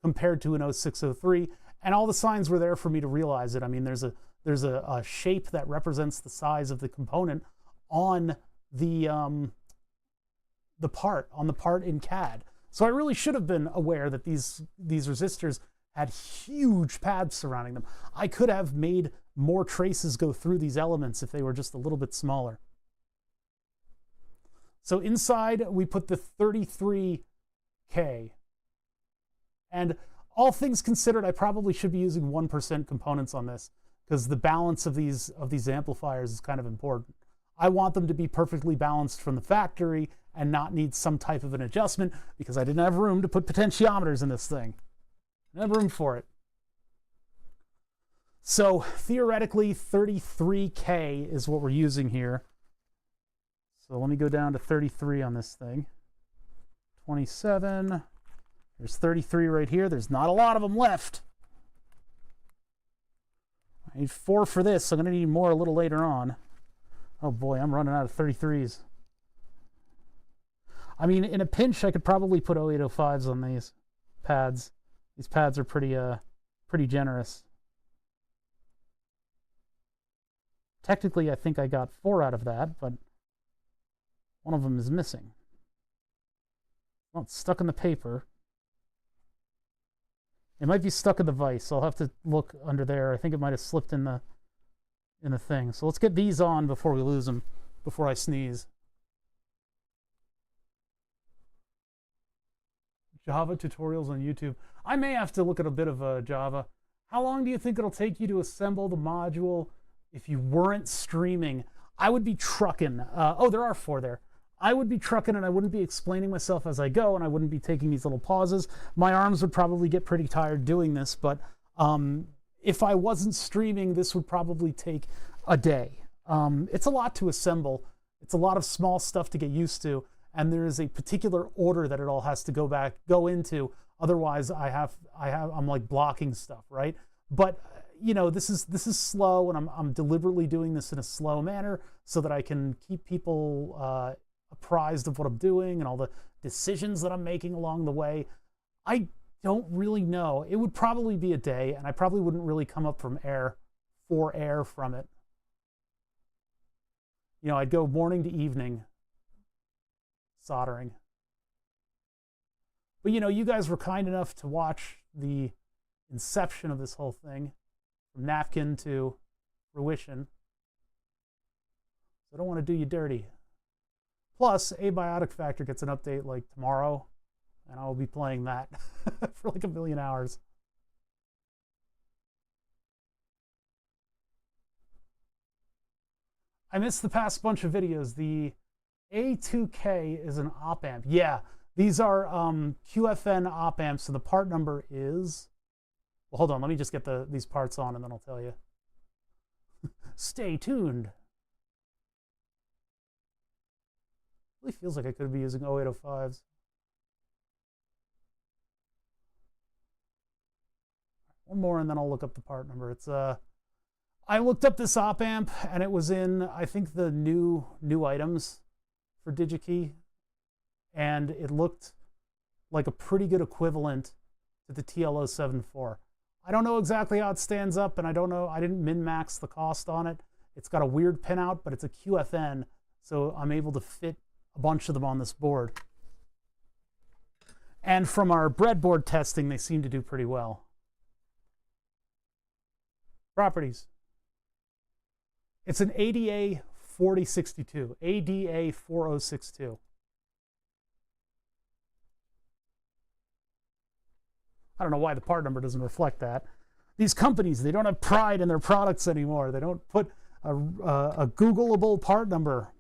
[SPEAKER 1] compared to an 0603, and all the signs were there for me to realize it. I mean, there's a shape that represents the size of the component on the part in CAD. So I really should have been aware that these resistors had huge pads surrounding them. I could have made more traces go through these elements if they were just a little bit smaller. So inside we put the 33K. And all things considered, I probably should be using 1% components on this, because the balance of these amplifiers is kind of important. I want them to be perfectly balanced from the factory and not need some type of an adjustment, because I didn't have room to put potentiometers in this thing. I didn't have room for it. So theoretically, 33K is what we're using here. So let me go down to 33 on this thing. 27. There's 33 right here. There's not a lot of them left. I need 4 for this, so I'm going to need more a little later on. Oh boy, I'm running out of 33s. I mean, in a pinch, I could probably put 0805s on these pads. These pads are pretty generous. Technically, I think I got 4 out of that, but one of them is missing. Well, it's stuck in the paper. It might be stuck in the vise, so I'll have to look under there. I think it might have slipped in the thing. So let's get these on before we lose them, before I sneeze. Java tutorials on YouTube. I may have to look at a bit of Java. How long do you think it'll take you to assemble the module if you weren't streaming? I would be trucking. Oh, there are 4 there. I would be trucking, and I wouldn't be explaining myself as I go, and I wouldn't be taking these little pauses. My arms would probably get pretty tired doing this, but if I wasn't streaming, this would probably take a day. It's a lot to assemble. It's a lot of small stuff to get used to, and there is a particular order that it all has to go into. Otherwise, I'm like blocking stuff, right? But you know, this is slow, and I'm deliberately doing this in a slow manner so that I can keep people apprised of what I'm doing and all the decisions that I'm making along the way. I don't really know. It would probably be a day, and I probably wouldn't really come up from air from it. You know, I'd go morning to evening soldering. But you know, you guys were kind enough to watch the inception of this whole thing, from napkin to fruition. So I don't want to do you dirty. Plus, Abiotic Factor gets an update like tomorrow, and I will be playing that for like 1 million hours. I missed the past bunch of videos. The A2K is an op amp. Yeah, these are QFN op amps, so the part number is... Well, hold on, let me just get these parts on, and then I'll tell you. Stay tuned. Really feels like I could be using 0805s. One more, and then I'll look up the part number. It's I looked up this op amp, and it was in, I think, the new items for DigiKey, and it looked like a pretty good equivalent to the TL074. I don't know exactly how it stands up, and I don't know, I didn't min-max the cost on it. It's got a weird pinout, but it's a QFN, so I'm able to fit a bunch of them on this board. And from our breadboard testing, they seem to do pretty well. Properties. It's an ADA 4062, ADA 4062. I don't know why the part number doesn't reflect that. These companies, they don't have pride in their products anymore. They don't put a Googleable part number.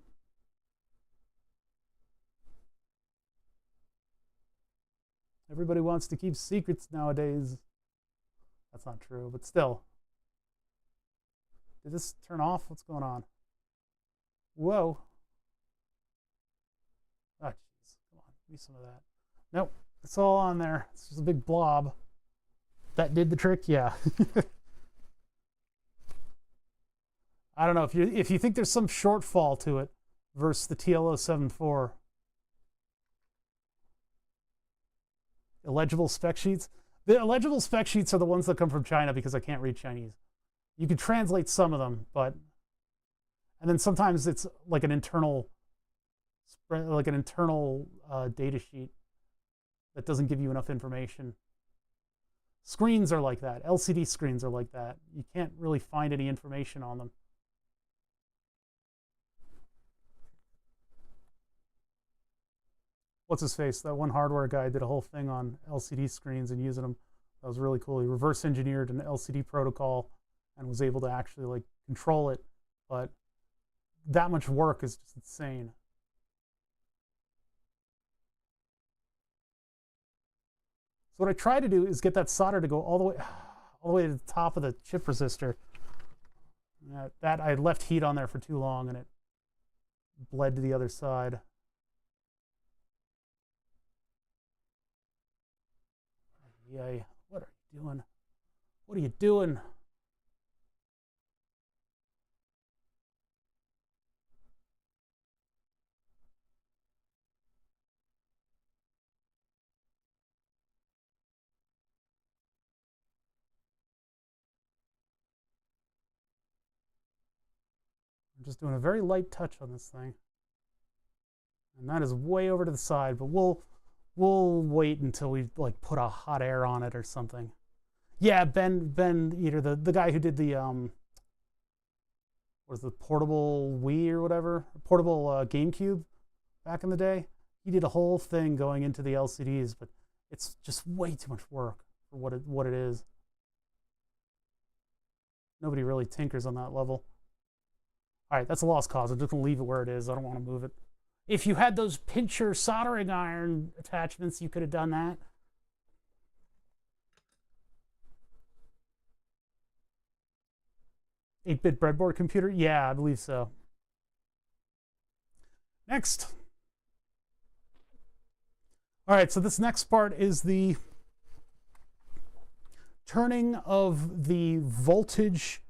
[SPEAKER 1] Everybody wants to keep secrets nowadays. That's not true, but still. Did this turn off? What's going on? Whoa. Oh, jeez. Come on. Give me some of that. Nope. It's all on there. It's just a big blob. That did the trick? Yeah. I don't know. If you think there's some shortfall to it versus the TL074. Illegible spec sheets. The illegible spec sheets are the ones that come from China because I can't read Chinese. You can translate some of them, but... And then sometimes it's like an internal data sheet that doesn't give you enough information. Screens are like that. LCD screens are like that. You can't really find any information on them. What's his face? That one hardware guy did a whole thing on LCD screens and using them. That was really cool. He reverse engineered an LCD protocol and was able to actually like control it. But that much work is just insane. So what I try to do is get that solder to go all the way to the top of the chip resistor. That I left heat on there for too long and it bled to the other side. Yay. What are you doing? What are you doing? I'm just doing a very light touch on this thing. And that is way over to the side, but we'll wait until we like put a hot air on it or something. Yeah, Ben Eater, the guy who did the was the portable Wii or whatever, portable GameCube back in the day. He did a whole thing going into the LCDs, but it's just way too much work for what it is. Nobody really tinkers on that level. All right, that's a lost cause. I'm just gonna leave it where it is. I don't want to move it. If you had those pincher soldering iron attachments, you could have done that. Eight-bit breadboard computer? Yeah, I believe so. Next. All right, so this next part is the turning of the voltage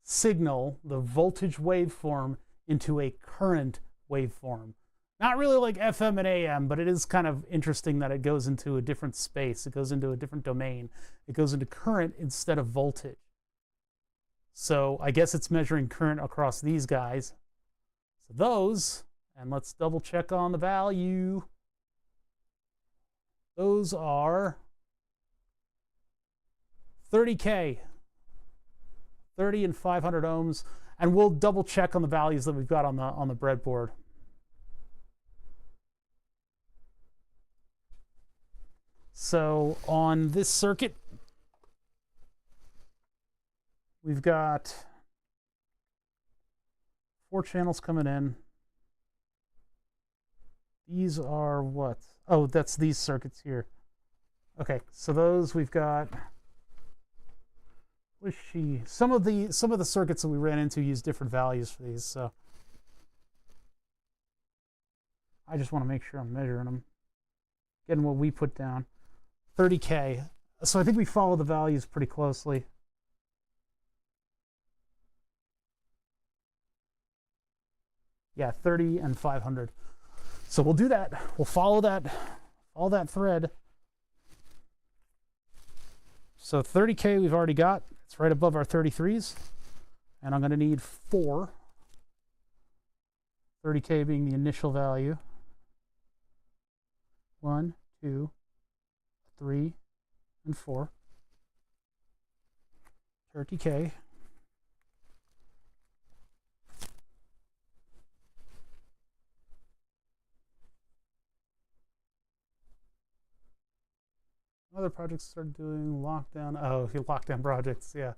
[SPEAKER 1] signal, the voltage waveform, into a current waveform. Not really like FM and AM, but it is kind of interesting that it goes into a different space. It goes into a different domain. It goes into current instead of voltage. So I guess it's measuring current across these guys. So those, and let's double check on the value. Those are 30K, 30 and 500 ohms. And we'll double check on the values that we've got on the breadboard. So on this circuit, we've got 4 channels coming in. These are what? Oh, that's these circuits here. Okay, so those we've got. Was she? Some of the circuits that we ran into use different values for these, so I just want to make sure I'm measuring them, getting what we put down. 30K. So I think we follow the values pretty closely. Yeah, 30 and 500. So we'll do that. We'll follow that thread. So 30K we've already got. It's right above our 33s. And I'm going to need 4. 30K being the initial value. 1, 2, 3, and 4. 30K. Other projects started doing lockdown. Oh, lockdown projects, yeah.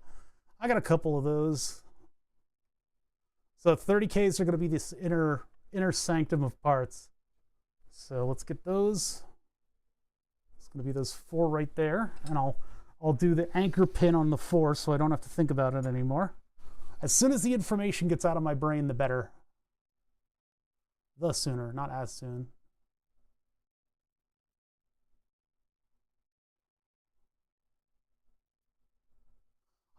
[SPEAKER 1] I got a couple of those. So 30Ks are going to be this inner sanctum of parts. So let's get those. Let's going to be those 4 right there, and I'll do the anchor pin on the 4 so I don't have to think about it anymore. As soon as the information gets out of my brain, the better. The sooner, not as soon.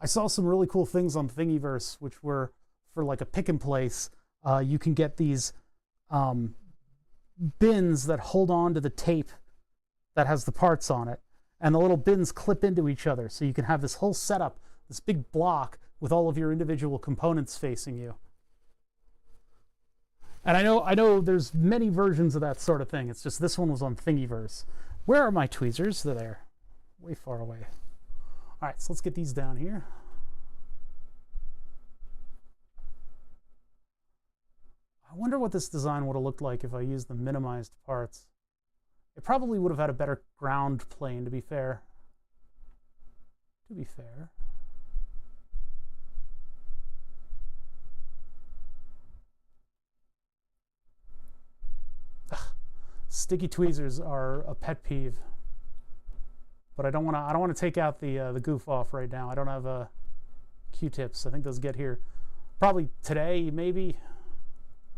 [SPEAKER 1] I saw some really cool things on Thingiverse, which were for like a pick and place. You can get these bins that hold on to the tape that has the parts on it, and the little bins clip into each other, so you can have this whole setup, this big block with all of your individual components facing you. And I know there's many versions of that sort of thing. It's just this one was on Thingiverse. Where are my tweezers? They're there, way far away. All right, so let's get these down here. I wonder what this design would have looked like if I used the minimized parts. It probably would have had a better ground plane, to be fair. Ugh. Sticky tweezers are a pet peeve, but I don't want to take out the goof off right now. I don't have Q-tips. I think those get here probably today, maybe.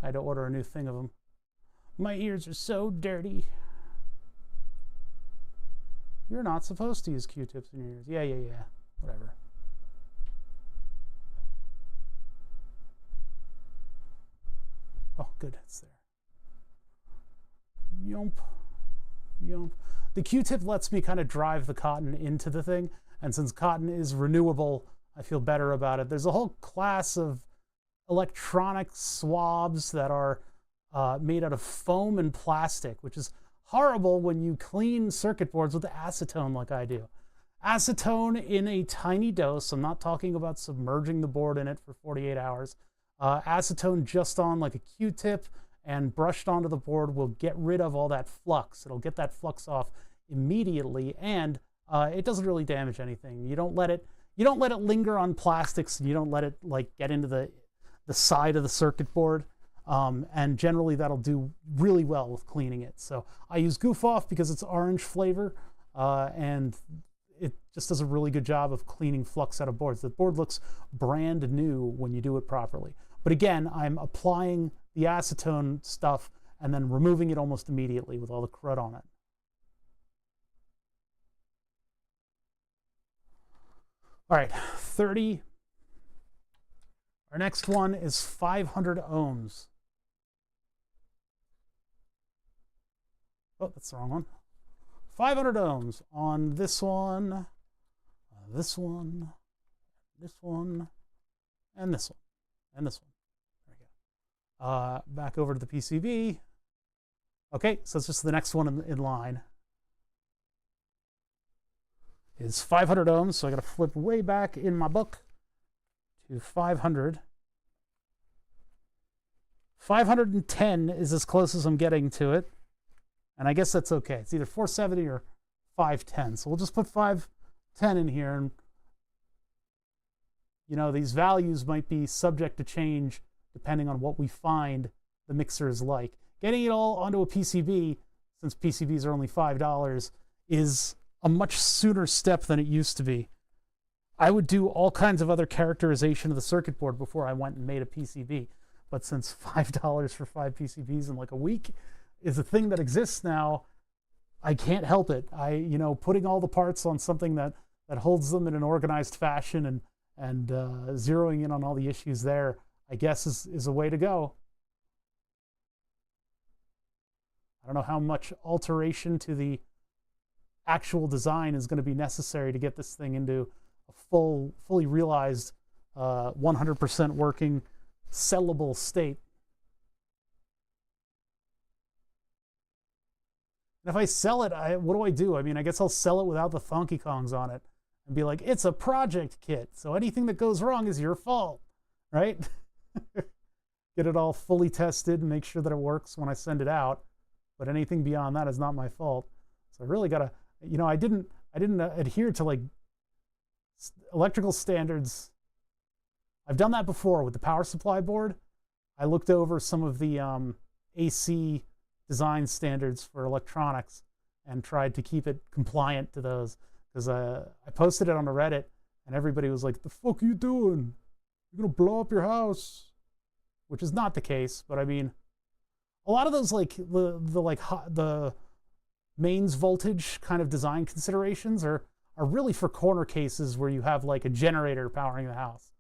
[SPEAKER 1] I had to order a new thing of them. My ears are so dirty. You're not supposed to use Q-tips in your ears. Yeah. Whatever. Oh, good. It's there. Yump. The Q-tip lets me kind of drive the cotton into the thing, and since cotton is renewable, I feel better about it. There's a whole class of electronic swabs that are made out of foam and plastic, which is horrible when you clean circuit boards with acetone like I do. Acetone in a tiny dose, I'm not talking about submerging the board in it for 48 hours. Acetone just on like a Q-tip and brushed onto the board will get rid of all that flux. It'll get that flux off immediately, and it doesn't really damage anything. You don't let it linger on plastics, and you don't let it like get into the side of the circuit board. And generally that'll do really well with cleaning it. So I use Goof Off because it's orange flavor, and it just does a really good job of cleaning flux out of boards. The board looks brand new when you do it properly. But again, I'm applying the acetone stuff and then removing it almost immediately with all the crud on it. All right, 30. Our next one is 500 ohms. Oh, that's the wrong one. 500 ohms on this one, this one, this one, and this one, and this one. There we go. Back over to the PCB. Okay, so it's just the next one in line. Is 500 ohms, so I got to flip way back in my book to 500. 510 is as close as I'm getting to it. And I guess that's okay. It's either 470 or 510. So we'll just put 510 in here. And, you know, these values might be subject to change depending on what we find the mixer is like. Getting it all onto a PCB, since PCBs are only $5, is a much sooner step than it used to be. I would do all kinds of other characterization of the circuit board before I went and made a PCB. But since $5 for 5 PCBs in like a week is a thing that exists now, I can't help it. Putting all the parts on something that holds them in an organized fashion and zeroing in on all the issues there, I guess is a way to go. I don't know how much alteration to the actual design is going to be necessary to get this thing into a fully realized 100% working sellable state. And if I sell it, what do? I mean, I guess I'll sell it without the Funky Kongs on it and be like, it's a project kit, so anything that goes wrong is your fault, right? Get it all fully tested and make sure that it works when I send it out, but anything beyond that is not my fault. So I really gotta, I didn't adhere to like electrical standards. I've done that before with the power supply board. I looked over some of the AC design standards for electronics, and tried to keep it compliant to those, because I posted it on the Reddit and everybody was like, the fuck are you doing? You're gonna blow up your house, which is not the case. But I mean, a lot of those, like the mains voltage kind of design considerations are really for corner cases where you have like a generator powering the house,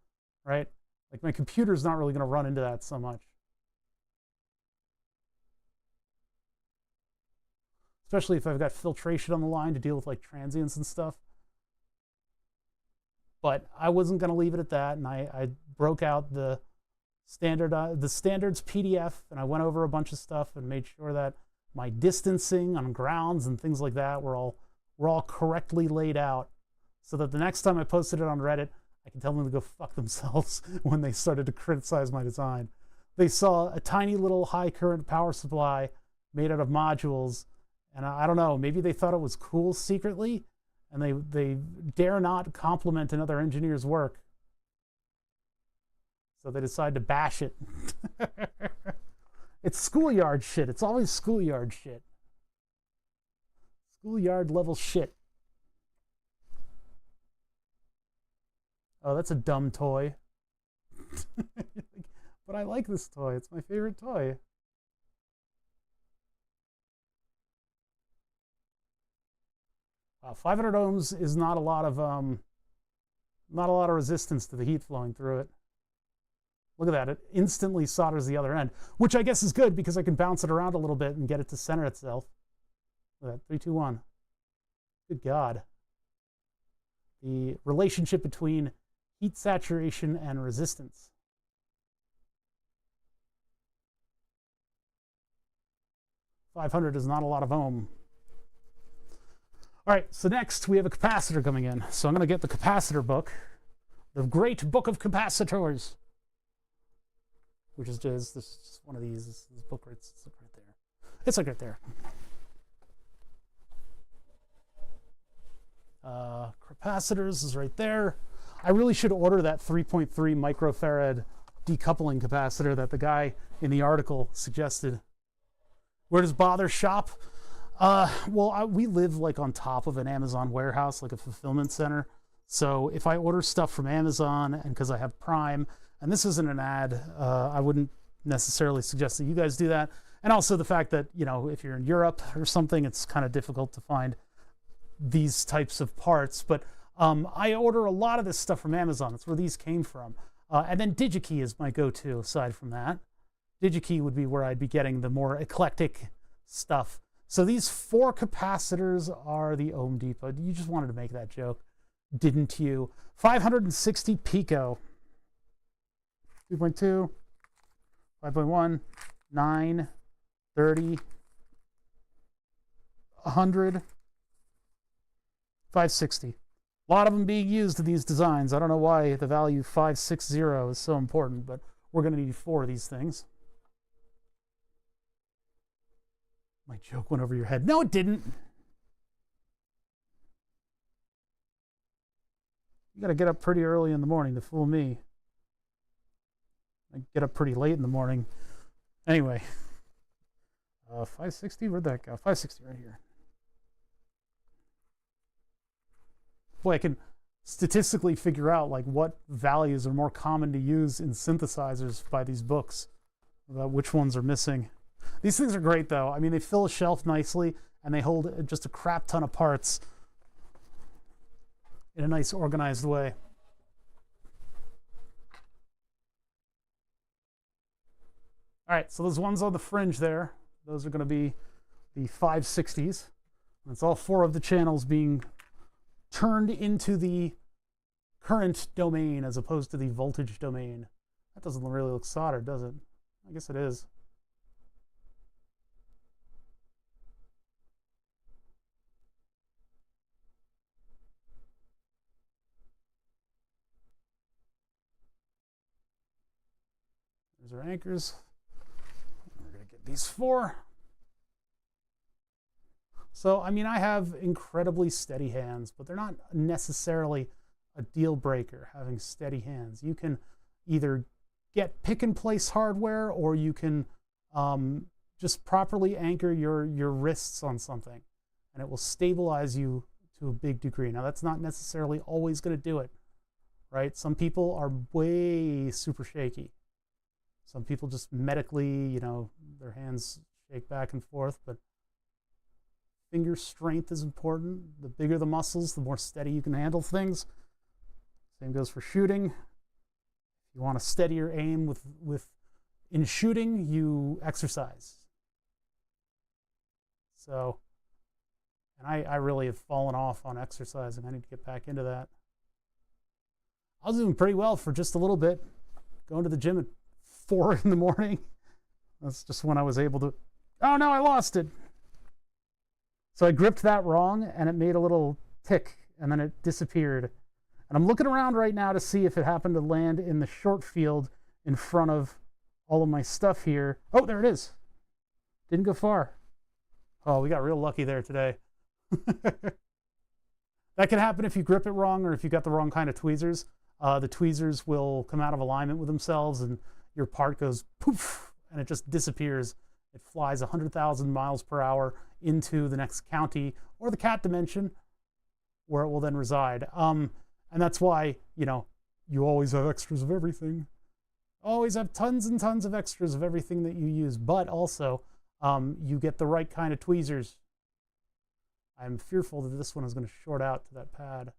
[SPEAKER 1] right? Like my computer's not really going to run into that so much. Especially if I've got filtration on the line to deal with like transients and stuff. But I wasn't going to leave it at that, and I broke out the standards PDF, and I went over a bunch of stuff and made sure that my distancing on grounds and things like that were all correctly laid out, so that the next time I posted it on Reddit, I can tell them to go fuck themselves when they started to criticize my design. They saw a tiny little high current power supply made out of modules, and I don't know, maybe they thought it was cool secretly, and they dare not compliment another engineer's work. So they decide to bash it. It's schoolyard shit. It's always schoolyard shit. Schoolyard level shit. Oh, that's a dumb toy. But I like this toy. It's my favorite toy. Wow, 500 ohms is not a lot of resistance to the heat flowing through it. Look at that, it instantly solders the other end, which I guess is good because I can bounce it around a little bit and get it to center itself. Look at that, 3, 2, 1. Good God. The relationship between heat saturation and resistance. .500 is not a lot of ohm. All right, so next we have a capacitor coming in. So I'm going to get the capacitor book, the great book of capacitors, which is just one of these. This book right there. It's like right there. Capacitors is right there. I really should order that 3.3 microfarad decoupling capacitor that the guy in the article suggested. Where does Bother shop? Well, we live like on top of an Amazon warehouse, like a fulfillment center. So if I order stuff from Amazon, and because I have Prime, and this isn't an ad, I wouldn't necessarily suggest that you guys do that. And also the fact that, you know, if you're in Europe or something, it's kind of difficult to find these types of parts. But I order a lot of this stuff from Amazon. That's where these came from. And then DigiKey is my go-to aside from that. DigiKey would be where I'd be getting the more eclectic stuff. So these 4 capacitors are the Ohm Depot. You just wanted to make that joke, didn't you? 560 pico. 3.2, 5.1, 9, 30, 100, 560. A lot of them being used in these designs. I don't know why the value 560 is so important, but we're going to need 4 of these things. My joke went over your head. No, it didn't. You got to get up pretty early in the morning to fool me. I get up pretty late in the morning. Anyway, 560, where'd that go? 560 right here. Boy, I can statistically figure out like what values are more common to use in synthesizers by these books, about which ones are missing. These things are great though. I mean, they fill a shelf nicely and they hold just a crap ton of parts in a nice organized way. All right, so those ones on the fringe there, those are going to be the 560s. And it's all 4 of the channels being turned into the current domain as opposed to the voltage domain. That doesn't really look soldered, does it? I guess it is. There's our anchors. We're going to get these 4. So, I mean, I have incredibly steady hands, but they're not necessarily a deal breaker, having steady hands. You can either get pick and place hardware, or you can just properly anchor your wrists on something. and it will stabilize you to a big degree. Now, that's not necessarily always going to do it, right? Some people are way super shaky. Some people just medically, you know, their hands shake back and forth, but finger strength is important. The bigger the muscles, the more steady you can handle things. Same goes for shooting. If you want to steady your aim in shooting, you exercise. So, and I really have fallen off on exercising. I need to get back into that. I was doing pretty well for just a little bit, going to the gym at 4 in the morning. That's just when I was able to, oh no, I lost it. So I gripped that wrong and it made a little tick and then it disappeared. And I'm looking around right now to see if it happened to land in the short field in front of all of my stuff here. Oh, there it is. Didn't go far. Oh, we got real lucky there today. That can happen if you grip it wrong or if you got the wrong kind of tweezers. The tweezers will come out of alignment with themselves and your part goes poof and it just disappears. It flies 100,000 miles per hour into the next county or the cat dimension where it will then reside. And that's why, you know, you always have extras of everything. Always have tons and tons of extras of everything that you use, but also you get the right kind of tweezers. I'm fearful that this one is going to short out to that pad,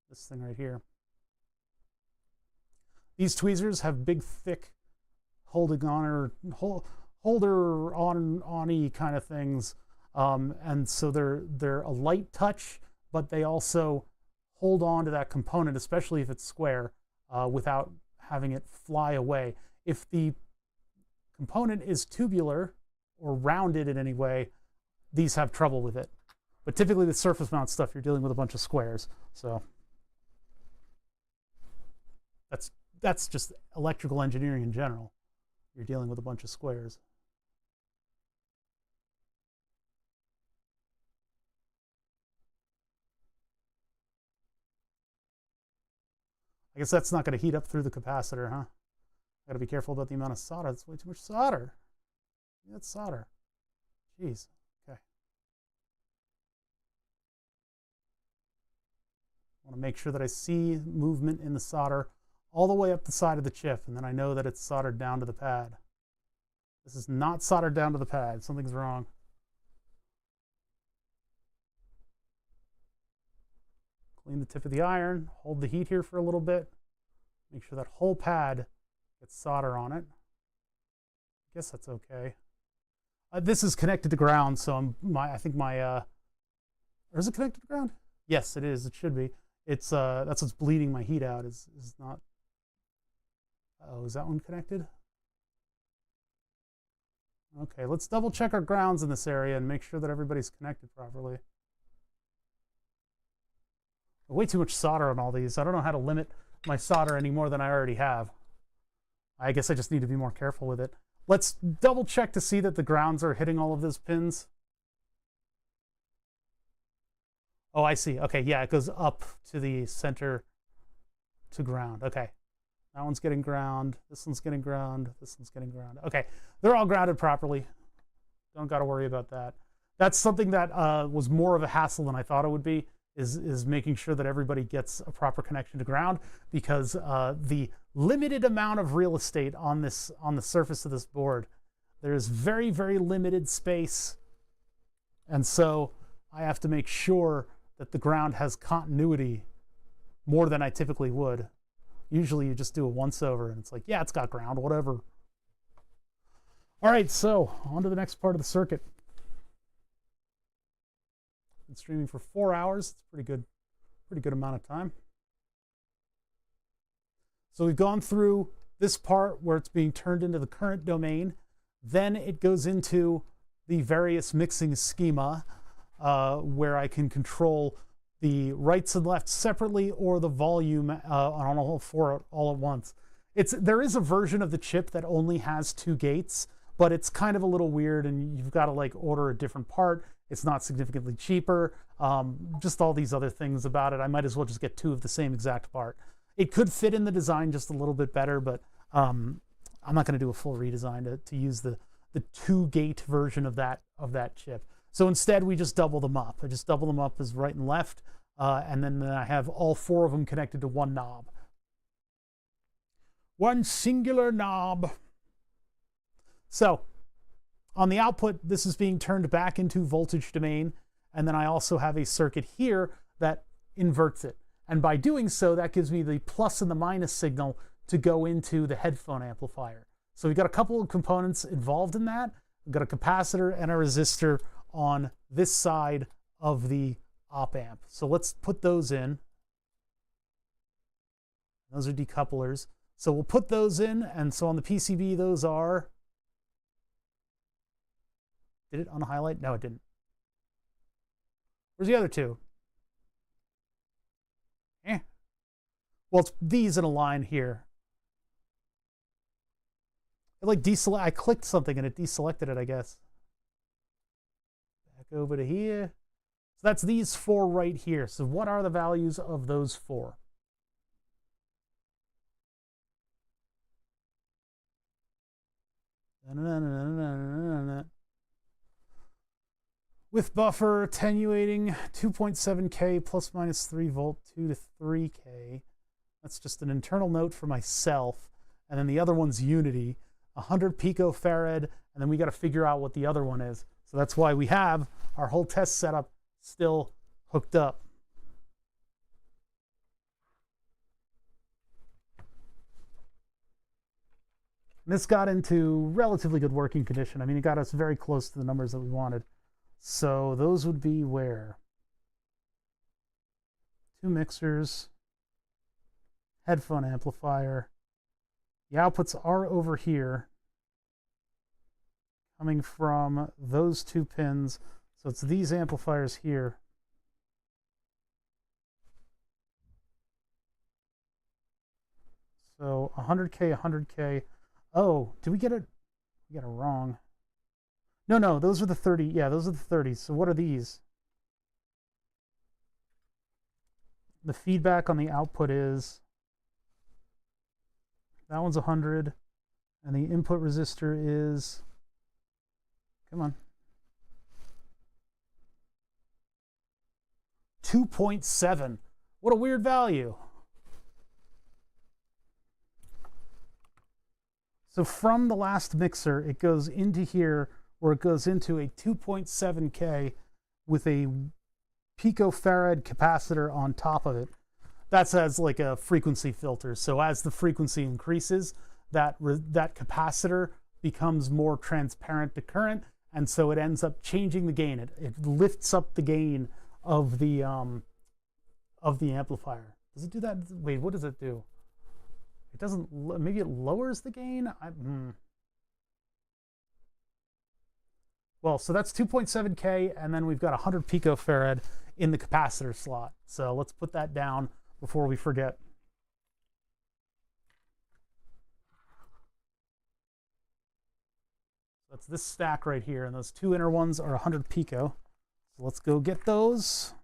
[SPEAKER 1] this thing right here. These tweezers have big, thick holding on or holder on-y kind of things, and so they're a light touch, but they also hold on to that component, especially if it's square, without having it fly away. If the component is tubular or rounded in any way, these have trouble with it. But typically with surface mount stuff, you're dealing with a bunch of squares. So that's just electrical engineering in general. You're dealing with a bunch of squares. I guess that's not going to heat up through the capacitor, huh? Got to be careful about the amount of solder. That's way too much solder. Yeah, that's solder. Jeez. Okay. I want to make sure that I see movement in the solder all the way up the side of the chip, and then I know that it's soldered down to the pad. This is not soldered down to the pad. Something's wrong. Clean the tip of the iron, hold the heat here for a little bit, make sure that whole pad gets solder on it. I guess that's okay. This is connected to ground, so I think my, or is it connected to ground? Yes, it is. It should be. It's that's what's bleeding my heat out. Is not. Oh, is that one connected? Okay, let's double check our grounds in this area and make sure that everybody's connected properly. Way too much solder on all these. I don't know how to limit my solder any more than I already have. I guess I just need to be more careful with it. Let's double check to see that the grounds are hitting all of those pins. Oh, I see. Okay, yeah, it goes up to the center to ground. Okay, that one's getting ground. This one's getting ground. This one's getting ground. Okay, they're all grounded properly. Don't got to worry about that. That's something that was more of a hassle than I thought it would be. Is making sure that everybody gets a proper connection to ground, because the limited amount of real estate on the surface of this board, there is very, very limited space, and so I have to make sure that the ground has continuity more than I typically would. Usually you just do a once over and it's like, yeah, it's got ground, whatever. All right, so on to the next part of the circuit. Been streaming for 4 hours. It's pretty good amount of time. So we've gone through this part where it's being turned into the current domain. Then it goes into the various mixing schema where I can control the rights and lefts separately or the volume on all four all at once. There is a version of the chip that only has 2 gates, but it's kind of a little weird and you've got to like order a different part. It's not significantly cheaper. Just all these other things about it. I might as well just get 2 of the same exact part. It could fit in the design just a little bit better, but I'm not going to do a full redesign to use the 2-gate version of that chip. So instead, we just double them up. I just double them up as right and left, and then I have all 4 of them connected to one knob. One singular knob. So on the output, this is being turned back into voltage domain, and then I also have a circuit here that inverts it. And by doing so, that gives me the plus and the minus signal to go into the headphone amplifier. So we've got a couple of components involved in that. We've got a capacitor and a resistor on this side of the op amp. So let's put those in. Those are decouplers. So we'll put those in, and so on the PCB, those are... Did it on a highlight? No, it didn't. Where's the other 2? Well, it's these in a line here. It like deselect. I clicked something and it deselected it, I guess. Back over to here. So that's these 4 right here. So what are the values of those 4? With buffer attenuating 2.7K plus minus 3 volt, 2 to 3K. That's just an internal note for myself. And then the other one's unity, 100 picofarad. And then we got to figure out what the other one is. So that's why we have our whole test setup still hooked up. And this got into relatively good working condition. I mean, it got us very close to the numbers that we wanted. So those would be where? 2 mixers, headphone amplifier. The outputs are over here, coming from those 2 pins. So it's these amplifiers here. So 100K, 100K. Oh, did we get it? We got it wrong. No, those are the 30. Yeah, those are the 30s. So what are these? The feedback on the output is, that one's 100, and the input resistor is, come on, 2.7. What a weird value. So from the last mixer, it goes into here, where it goes into a 2.7K with a picofarad capacitor on top of it. That's as like a frequency filter. So as the frequency increases, that capacitor becomes more transparent to current, and so it ends up changing the gain. It lifts up the gain of the amplifier. Does it do that? Wait, what does it do? It doesn't. Maybe it lowers the gain. Well, so that's 2.7K, and then we've got 100 picofarad in the capacitor slot. So let's put that down before we forget. That's this stack right here, and those 2 inner ones are 100 pico. So let's go get those.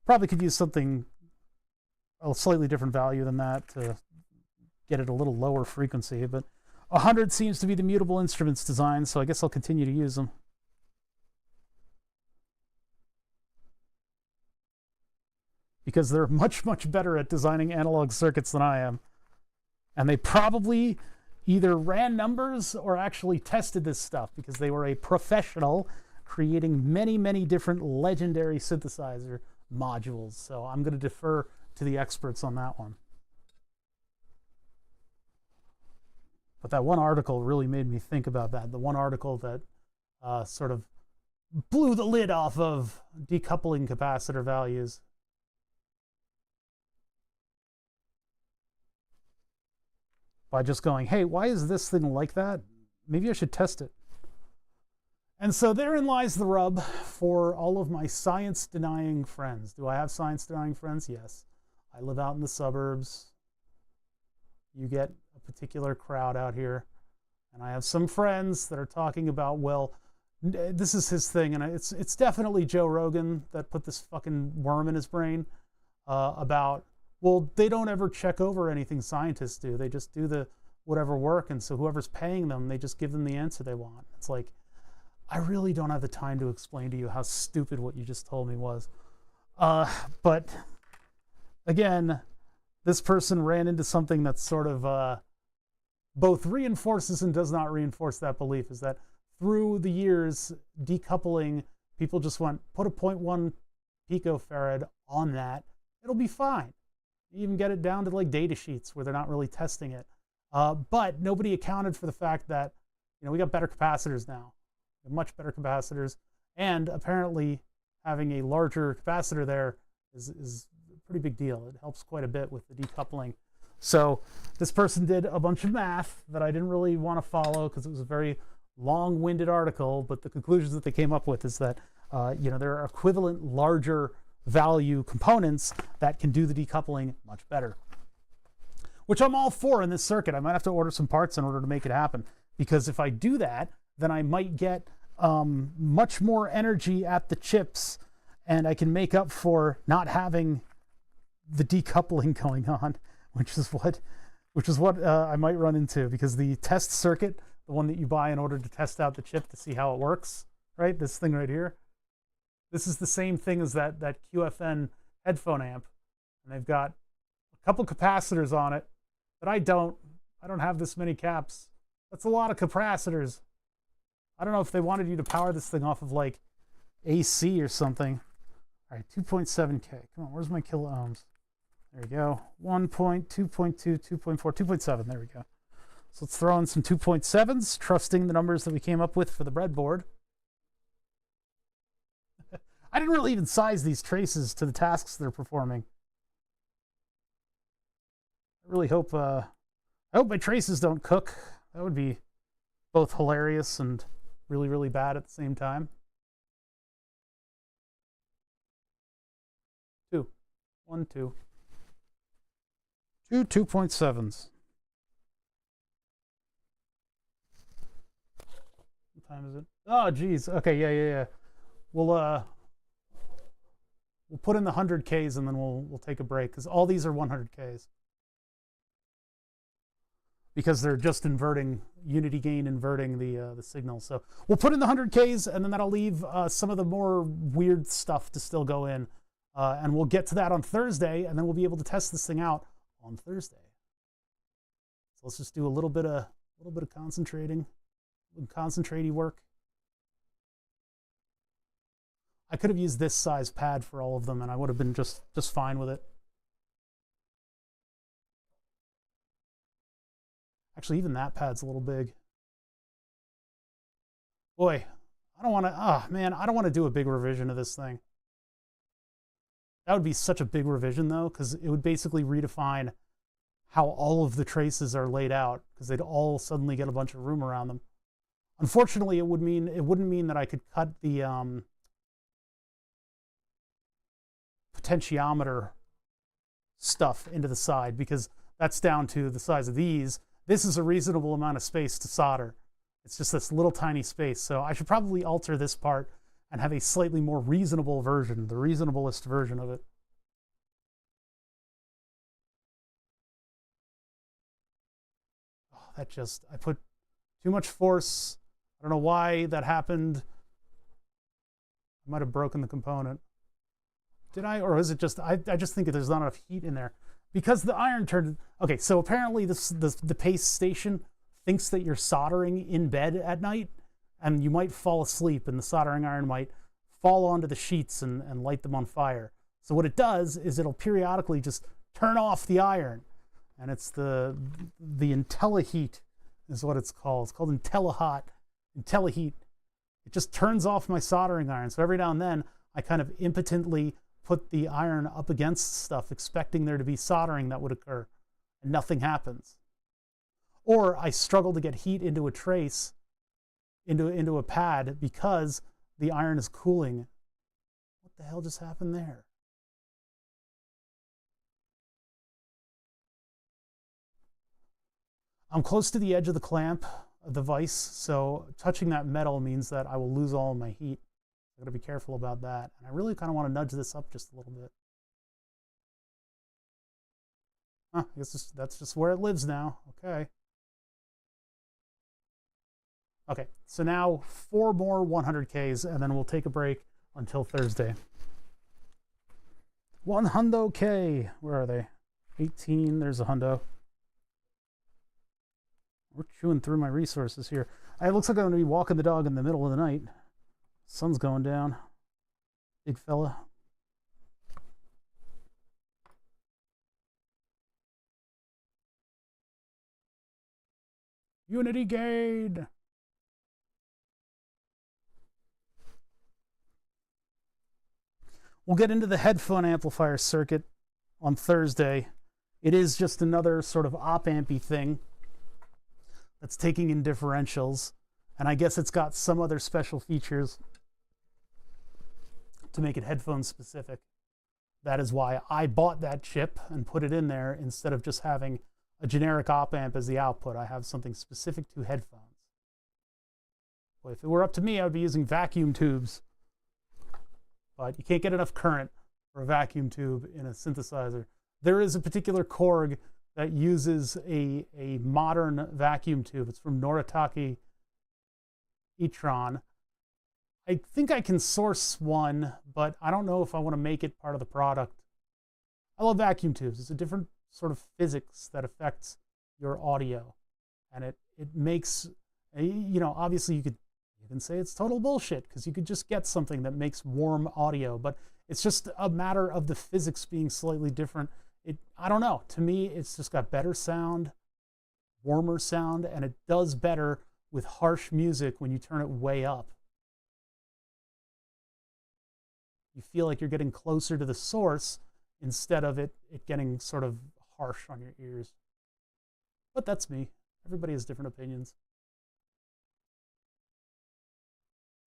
[SPEAKER 1] Probably could use something a slightly different value than that to get it a little lower frequency, but 100 seems to be the mutable instruments design, so I guess I'll continue to use them. Because they're much, much better at designing analog circuits than I am. And they probably either ran numbers or actually tested this stuff, because they were a professional creating many, many different legendary synthesizer modules. So I'm going to defer to the experts on that one. But that one article really made me think about that. The one article that sort of blew the lid off of decoupling capacitor values. By just going, hey, why is this thing like that? Maybe I should test it. And so therein lies the rub for all of my science-denying friends. Do I have science-denying friends? Yes. I live out in the suburbs. You get a particular crowd out here. And I have some friends that are talking about, well, this is his thing, and it's definitely Joe Rogan that put this fucking worm in his brain about, well, they don't ever check over anything scientists do. They just do the whatever work, and so whoever's paying them, they just give them the answer they want. It's like, I really don't have the time to explain to you how stupid what you just told me was. But again, this person ran into something that's sort of both reinforces and does not reinforce that belief, is that through the years, decoupling, people just went, put a 0.1 picofarad on that, it'll be fine. You even get it down to like data sheets where they're not really testing it. But nobody accounted for the fact that, you know, we got better capacitors now, much better capacitors, and apparently having a larger capacitor there is a pretty big deal. It helps quite a bit with the decoupling. So this person did a bunch of math that I didn't really want to follow because it was a very long-winded article, but the conclusions that they came up with is that you know, there are equivalent larger value components that can do the decoupling much better, which I'm all for in this circuit. I might have to order some parts in order to make it happen, because if I do that, then I might get much more energy at the chips, and I can make up for not having the decoupling going on, which is what I might run into, because the test circuit, the one that you buy in order to test out the chip to see how it works, right? This thing right here. This is the same thing as that QFN headphone amp, and they've got a couple capacitors on it, but I don't have this many caps. That's a lot of capacitors. I don't know if they wanted you to power this thing off of like AC or something. All right, 2.7K. Come on, where's my kilo ohms? There we go. 1. 2.2, 2.4, 2.7. There we go. So let's throw in some 2.7s, trusting the numbers that we came up with for the breadboard. I didn't really even size these traces to the tasks they're performing. I really hope my traces don't cook. That would be both hilarious and really, really bad at the same time. 2. 1, 2. 2.7s. What time is it? Oh, geez. Okay, yeah. We'll put in the 100Ks and then we'll take a break, because all these are 100Ks. Because they're just inverting, unity gain inverting the signal. So we'll put in the 100Ks, and then that'll leave some of the more weird stuff to still go in. And we'll get to that on Thursday, and then we'll be able to test this thing out on Thursday. So let's just do a little bit of concentrating, concentraty work. I could have used this size pad for all of them, and I would have been just fine with it. Actually, even that pad's a little big. Boy, I don't want to, I don't want to do a big revision of this thing. That would be such a big revision, though, because it would basically redefine how all of the traces are laid out, because they'd all suddenly get a bunch of room around them. Unfortunately, it wouldn't mean that I could cut the potentiometer stuff into the side, because that's down to the size of these. This is a reasonable amount of space to solder. It's just this little tiny space. So I should probably alter this part and have a slightly more reasonable version, the reasonablest version of it. Oh, I put too much force. I don't know why that happened. I might have broken the component. Did I? Or is it just, I just think that there's not enough heat in there. Because the iron turned, okay, so apparently the pace station thinks that you're soldering in bed at night, and you might fall asleep, and the soldering iron might fall onto the sheets and light them on fire. So what it does is it'll periodically just turn off the iron, and it's the IntelliHeat is what it's called. It's called IntelliHeat. It just turns off my soldering iron. So every now and then, I kind of impotently put the iron up against stuff, expecting there to be soldering that would occur, and nothing happens. Or I struggle to get heat into a trace, into a pad, because the iron is cooling. What the hell just happened there? I'm close to the edge of the clamp, of the vise, so touching that metal means that I will lose all of my heat. I've got to be careful about that. And I really kind of want to nudge this up just a little bit. I guess that's just where it lives now. Okay. Okay, so now 4 more 100Ks, and then we'll take a break until Thursday. 100K, where are they? 18, there's a hundo. We're chewing through my resources here. It looks like I'm going to be walking the dog in the middle of the night. Sun's going down. Big fella. Unity gain! We'll get into the headphone amplifier circuit on Thursday. It is just another sort of op-ampy thing that's taking in differentials, and I guess it's got some other special features to make it headphone specific. That is why I bought that chip and put it in there instead of just having a generic op-amp as the output. I have something specific to headphones. Well, if it were up to me, I would be using vacuum tubes. But you can't get enough current for a vacuum tube in a synthesizer. There is a particular Korg that uses a modern vacuum tube. It's from Noritake e-tron. I think I can source one, but I don't know if I want to make it part of the product. I love vacuum tubes. It's a different sort of physics that affects your audio. And it makes, you know, obviously you can say it's total bullshit because you could just get something that makes warm audio, but it's just a matter of the physics being slightly different. I don't know. To me, it's just got better sound, warmer sound, and it does better with harsh music when you turn it way up. You feel like you're getting closer to the source instead of it getting sort of harsh on your ears. But that's me. Everybody has different opinions.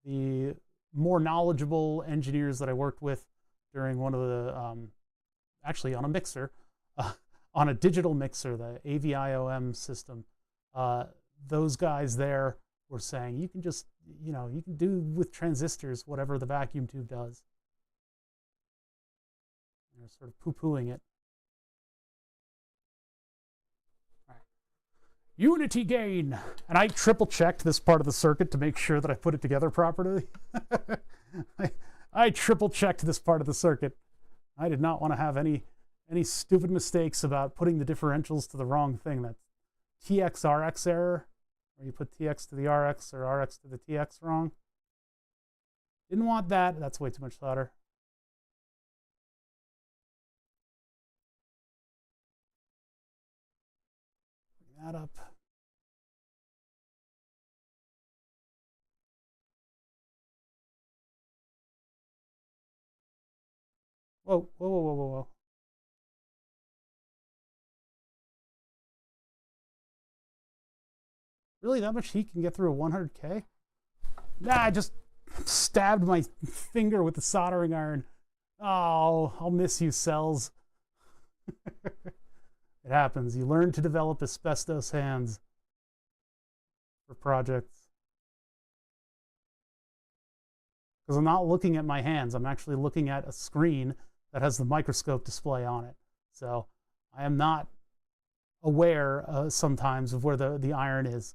[SPEAKER 1] The more knowledgeable engineers that I worked with during one of the, actually on a mixer, on a digital mixer, the AVIOM system, those guys there were saying, you can just, you know, you can do with transistors whatever the vacuum tube does. And they're sort of poo-pooing it. All right. Unity gain. And I triple checked this part of the circuit to make sure that I put it together properly. I triple checked this part of the circuit. I did not want to have any stupid mistakes about putting the differentials to the wrong thing. That's TX-RX error, where you put TX to the RX or RX to the TX wrong. Didn't want that. That's way too much solder. Bring that up. Whoa, whoa, whoa, whoa, whoa, whoa. Really, that much heat can get through a 100K? Nah, I just stabbed my finger with the soldering iron. Oh, I'll miss you, cells. It happens. You learn to develop asbestos hands for projects. Because I'm not looking at my hands. I'm actually looking at a screen that has the microscope display on it. So I am not aware sometimes of where the iron is.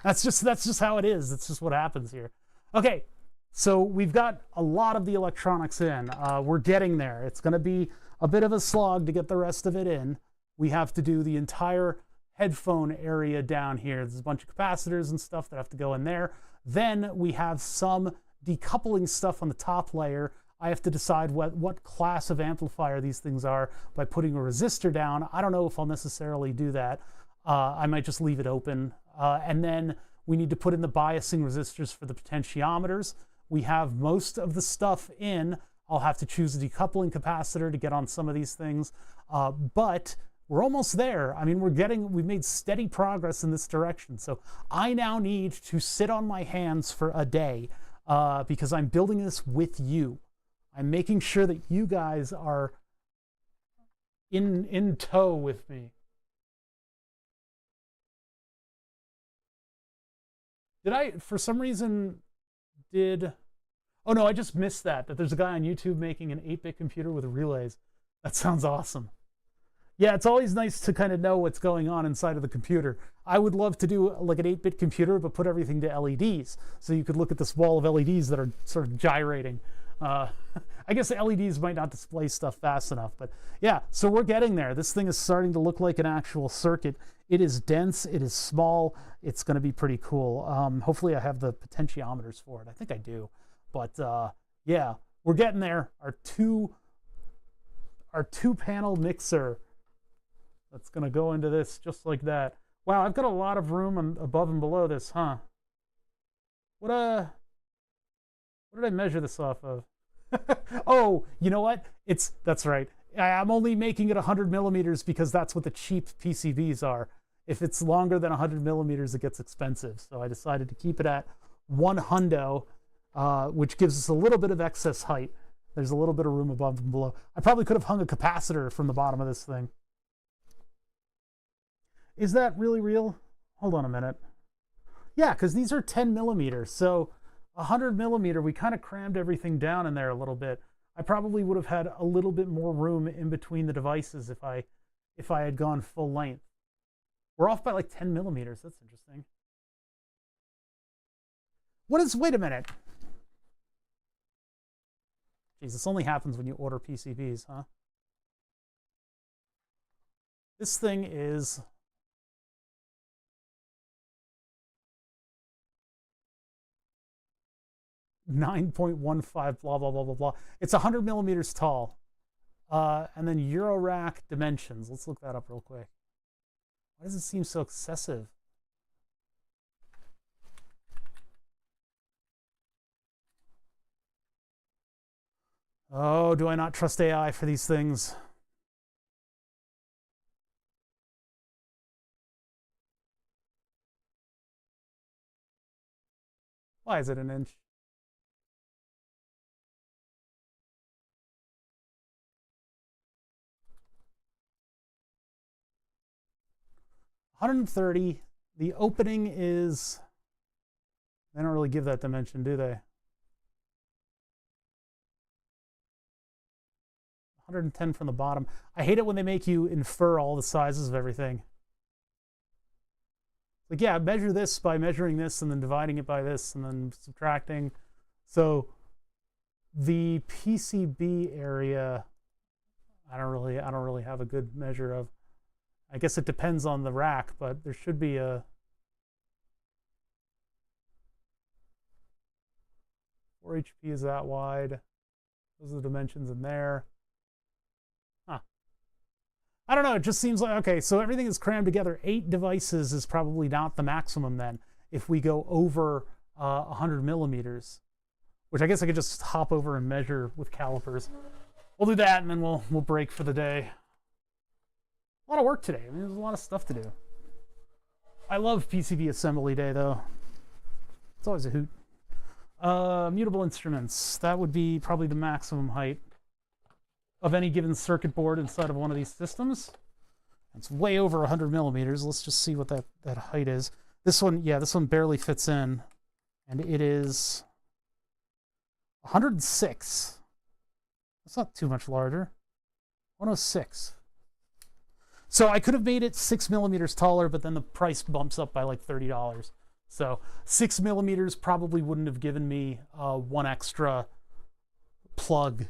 [SPEAKER 1] That's just how it is. That's just what happens here. Okay, so we've got a lot of the electronics in. We're getting there. It's going to be a bit of a slog to get the rest of it in. We have to do the entire headphone area down here. There's a bunch of capacitors and stuff that have to go in there. Then we have some decoupling stuff on the top layer. I have to decide what class of amplifier these things are by putting a resistor down. I don't know if I'll necessarily do that. I might just leave it open. And then we need to put in the biasing resistors for the potentiometers. We have most of the stuff in. I'll have to choose a decoupling capacitor to get on some of these things. But we're almost there. I mean, we've made steady progress in this direction. So I now need to sit on my hands for a day because I'm building this with you. I'm making sure that you guys are in tow with me. Did I, for some reason, oh no, I just missed that there's a guy on YouTube making an 8-bit computer with relays. That sounds awesome. Yeah, it's always nice to kind of know what's going on inside of the computer. I would love to do like an 8-bit computer, but put everything to LEDs. So you could look at this wall of LEDs that are sort of gyrating. I guess the LEDs might not display stuff fast enough, but yeah, so we're getting there. This thing is starting to look like an actual circuit. It is dense, it is small, it's going to be pretty cool. Hopefully I have the potentiometers for it. I think I do, but yeah, we're getting there. Our two panel mixer that's going to go into this just like that. Wow, I've got a lot of room above and below this, huh? What did I measure this off of? Oh, you know what? That's right. I'm only making it 100 millimeters because that's what the cheap PCBs are. If it's longer than 100 millimeters, it gets expensive. So I decided to keep it at 1 hundo, which gives us a little bit of excess height. There's a little bit of room above and below. I probably could have hung a capacitor from the bottom of this thing. Is that really real? Hold on a minute. Yeah, because these are 10 millimeters. So 100 millimeter, we kind of crammed everything down in there a little bit. I probably would have had a little bit more room in between the devices if I had gone full length. We're off by like 10 millimeters. That's interesting. Wait a minute. Jeez, this only happens when you order PCBs, huh? This thing is 9.15, blah, blah, blah, blah, blah. It's 100 millimeters tall. And then Eurorack dimensions. Let's look that up real quick. Why does it seem so excessive? Oh, do I not trust AI for these things? Why is it an inch? $130. The opening is, they don't really give that dimension, do they? 110 from the bottom. I hate it when they make you infer all the sizes of everything. Like, yeah, measure this by measuring this and then dividing it by this and then subtracting. So the PCB area, I don't really have a good measure of. I guess it depends on the rack, but there should be a 4 HP is that wide. Those are the dimensions in there. Huh. I don't know. It just seems like, okay, so everything is crammed together. 8 devices is probably not the maximum then if we go over 100 millimeters, which I guess I could just hop over and measure with calipers. We'll do that and then we'll break for the day. A lot of work today. I mean, there's a lot of stuff to do. I love PCB assembly day, though. It's always a hoot. Mutable instruments. That would be probably the maximum height of any given circuit board inside of one of these systems. It's way over 100 millimeters. Let's just see what that height is. This one, yeah, this one barely fits in. And it is 106. That's not too much larger. 106. So I could have made it 6 millimeters taller, but then the price bumps up by like $30. So 6 millimeters probably wouldn't have given me one extra plug,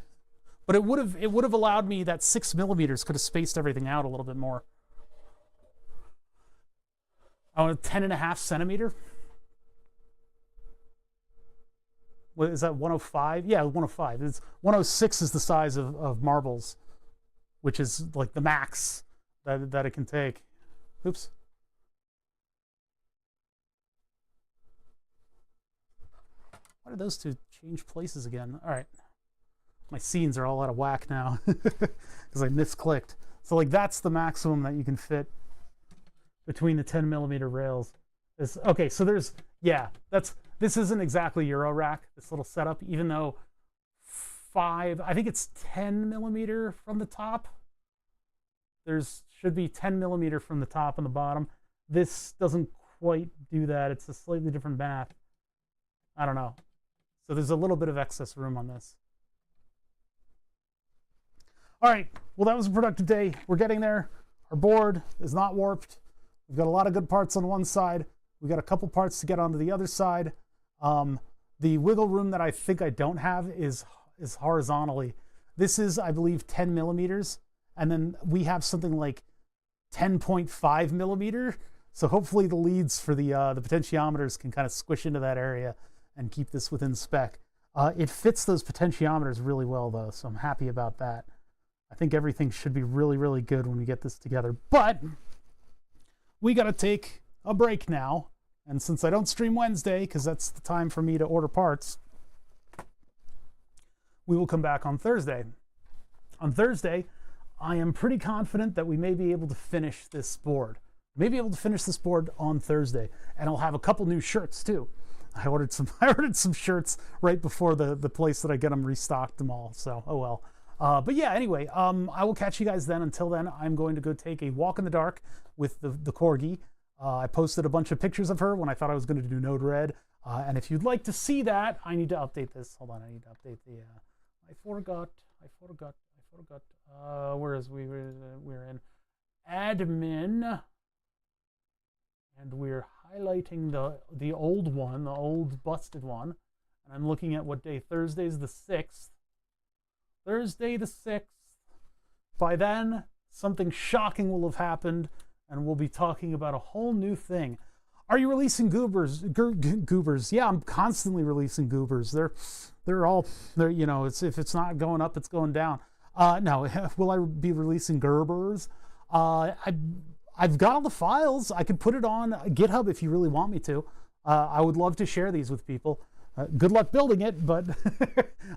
[SPEAKER 1] but it would have allowed me that 6 millimeters could have spaced everything out a little bit more. Oh, 10.5 centimeter. What is that? 105? Yeah, 105. It's 106 is the size of marbles, which is like the max that it can take. Oops. Why did those two change places again? All right. My scenes are all out of whack now because I misclicked. So like that's the maximum that you can fit between the 10 millimeter rails. Okay, so there's, yeah, this isn't exactly Eurorack, this little setup, even though I think it's 10 millimeter from the top. Should be 10 millimeter from the top and the bottom. This doesn't quite do that. It's a slightly different math. I don't know. So there's a little bit of excess room on this. All right, well, that was a productive day. We're getting there. Our board is not warped. We've got a lot of good parts on one side. We've got a couple parts to get onto the other side. The wiggle room that I think I don't have is horizontally. This is, I believe, 10 millimeters. And then we have something like 10.5 millimeter. So hopefully the leads for the potentiometers can kind of squish into that area and keep this within spec. It fits those potentiometers really well, though, so I'm happy about that. I think everything should be really, really good when we get this together. But we got to take a break now. And since I don't stream Wednesday, because that's the time for me to order parts, we will come back on Thursday. On Thursday, I am pretty confident that we may be able to finish this board. Maybe able to finish this board on Thursday. And I'll have a couple new shirts, too. I ordered some shirts right before the place that I get them restocked them all. So, oh well. But yeah, anyway, I will catch you guys then. Until then, I'm going to go take a walk in the dark with the Corgi. I posted a bunch of pictures of her when I thought I was going to do Node Red. And if you'd like to see that, I need to update this. Hold on, I need to update the... I forgot. Where is we? We're in admin. And we're highlighting the old one, the old busted one. And I'm looking at what day? Thursday's the 6th. Thursday the 6th. By then, something shocking will have happened, and we'll be talking about a whole new thing. Are you releasing goobers? Goobers? Yeah, I'm constantly releasing goobers. They're all, you know, if it's not going up, it's going down. No, will I be releasing Gerbers? I've got all the files. I could put it on GitHub if you really want me to. I would love to share these with people. Good luck building it, but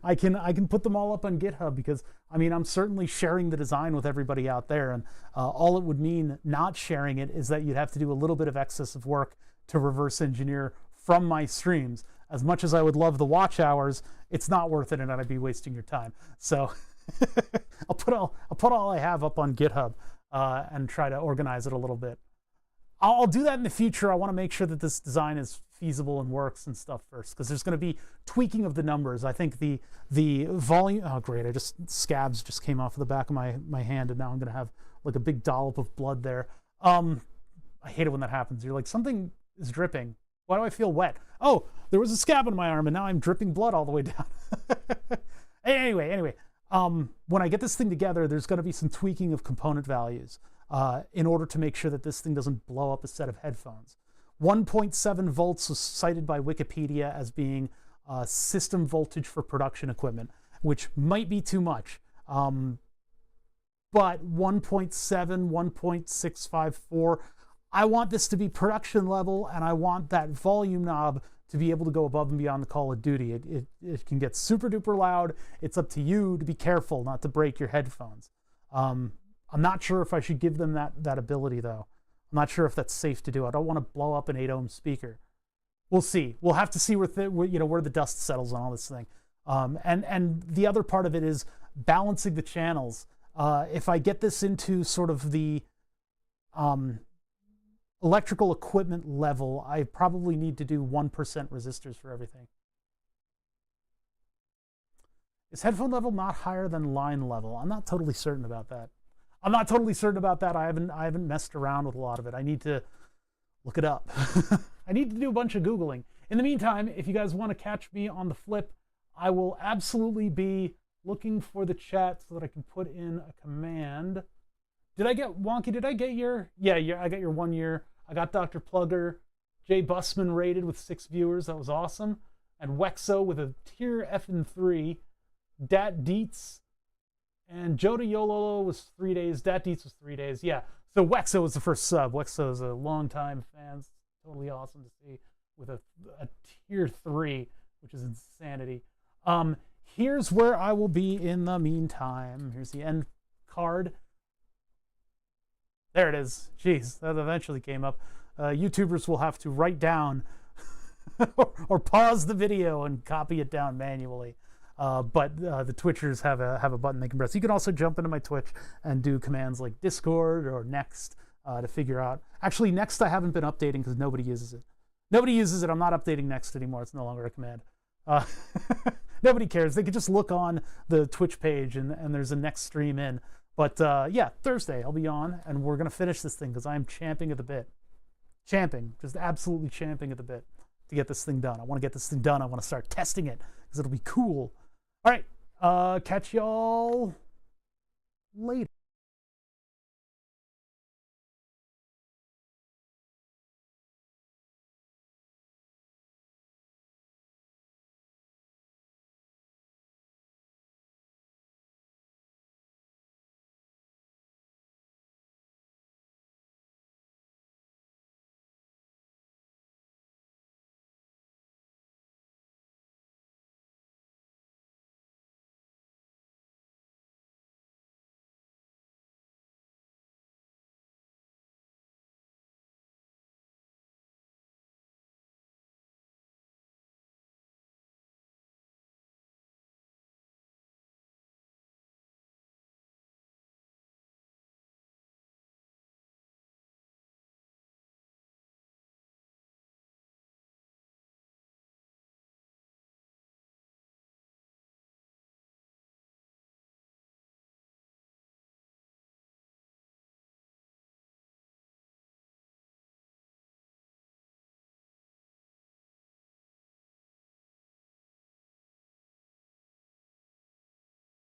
[SPEAKER 1] I can put them all up on GitHub because, I mean, I'm certainly sharing the design with everybody out there, and all it would mean not sharing it is that you'd have to do a little bit of excessive work to reverse engineer from my streams. As much as I would love the watch hours, it's not worth it, and I'd be wasting your time. So I'll put all I have up on GitHub and try to organize it a little bit. I'll do that in the future. I want to make sure that this design is feasible and works and stuff first, because there's going to be tweaking of the numbers. I think the volume, oh great, scabs just came off of the back of my hand, and now I'm going to have like a big dollop of blood there. I hate it when that happens. You're like, something is dripping. Why do I feel wet? Oh, there was a scab on my arm, and now I'm dripping blood all the way down. Anyway, when I get this thing together, there's going to be some tweaking of component values in order to make sure that this thing doesn't blow up a set of headphones. 1.7 volts was cited by Wikipedia as being system voltage for production equipment, which might be too much. But 1.7, 1.654, I want this to be production level, and I want that volume knob to be able to go above and beyond the call of duty. It can get super duper loud. It's up to you to be careful not to break your headphones. I'm not sure if I should give them that ability, though. I'm not sure if that's safe to do. I don't want to blow up an 8-ohm speaker. We'll see. We'll have to see where the dust settles on all this thing. And the other part of it is balancing the channels. If I get this into sort of the electrical equipment level, I probably need to do 1% resistors for everything. Is headphone level not higher than line level? I'm not totally certain about that. I haven't messed around with a lot of it. I need to look it up. I need to do a bunch of Googling. In the meantime, if you guys want to catch me on the flip, I will absolutely be looking for the chat so that I can put in a command. Did I get Wonky? Did I get your? Yeah, I got your 1 year. I got Dr. Plugger, Jay Busman rated with 6 viewers. That was awesome. And Wexo with a tier F3. Dat Dietz. And Joda Yololo was 3 days. Dat Dietz was 3 days. Yeah. So Wexo was the first sub. Wexo is a long-time fan. It's totally awesome to see with a tier 3, which is insanity. Here's where I will be in the meantime. Here's the end card. There it is. Jeez, that eventually came up. YouTubers will have to write down or pause the video and copy it down manually. But the Twitchers have a button they can press. You can also jump into my Twitch and do commands like Discord or Next to figure out. Actually, Next I haven't been updating because nobody uses it. Nobody uses it. I'm not updating Next anymore. It's no longer a command. nobody cares. They could just look on the Twitch page and there's a next stream in. But yeah, Thursday I'll be on, and we're going to finish this thing because I'm champing at the bit. Champing, just absolutely champing at the bit to get this thing done. I want to get this thing done. I want to start testing it because it'll be cool. All right, catch y'all later.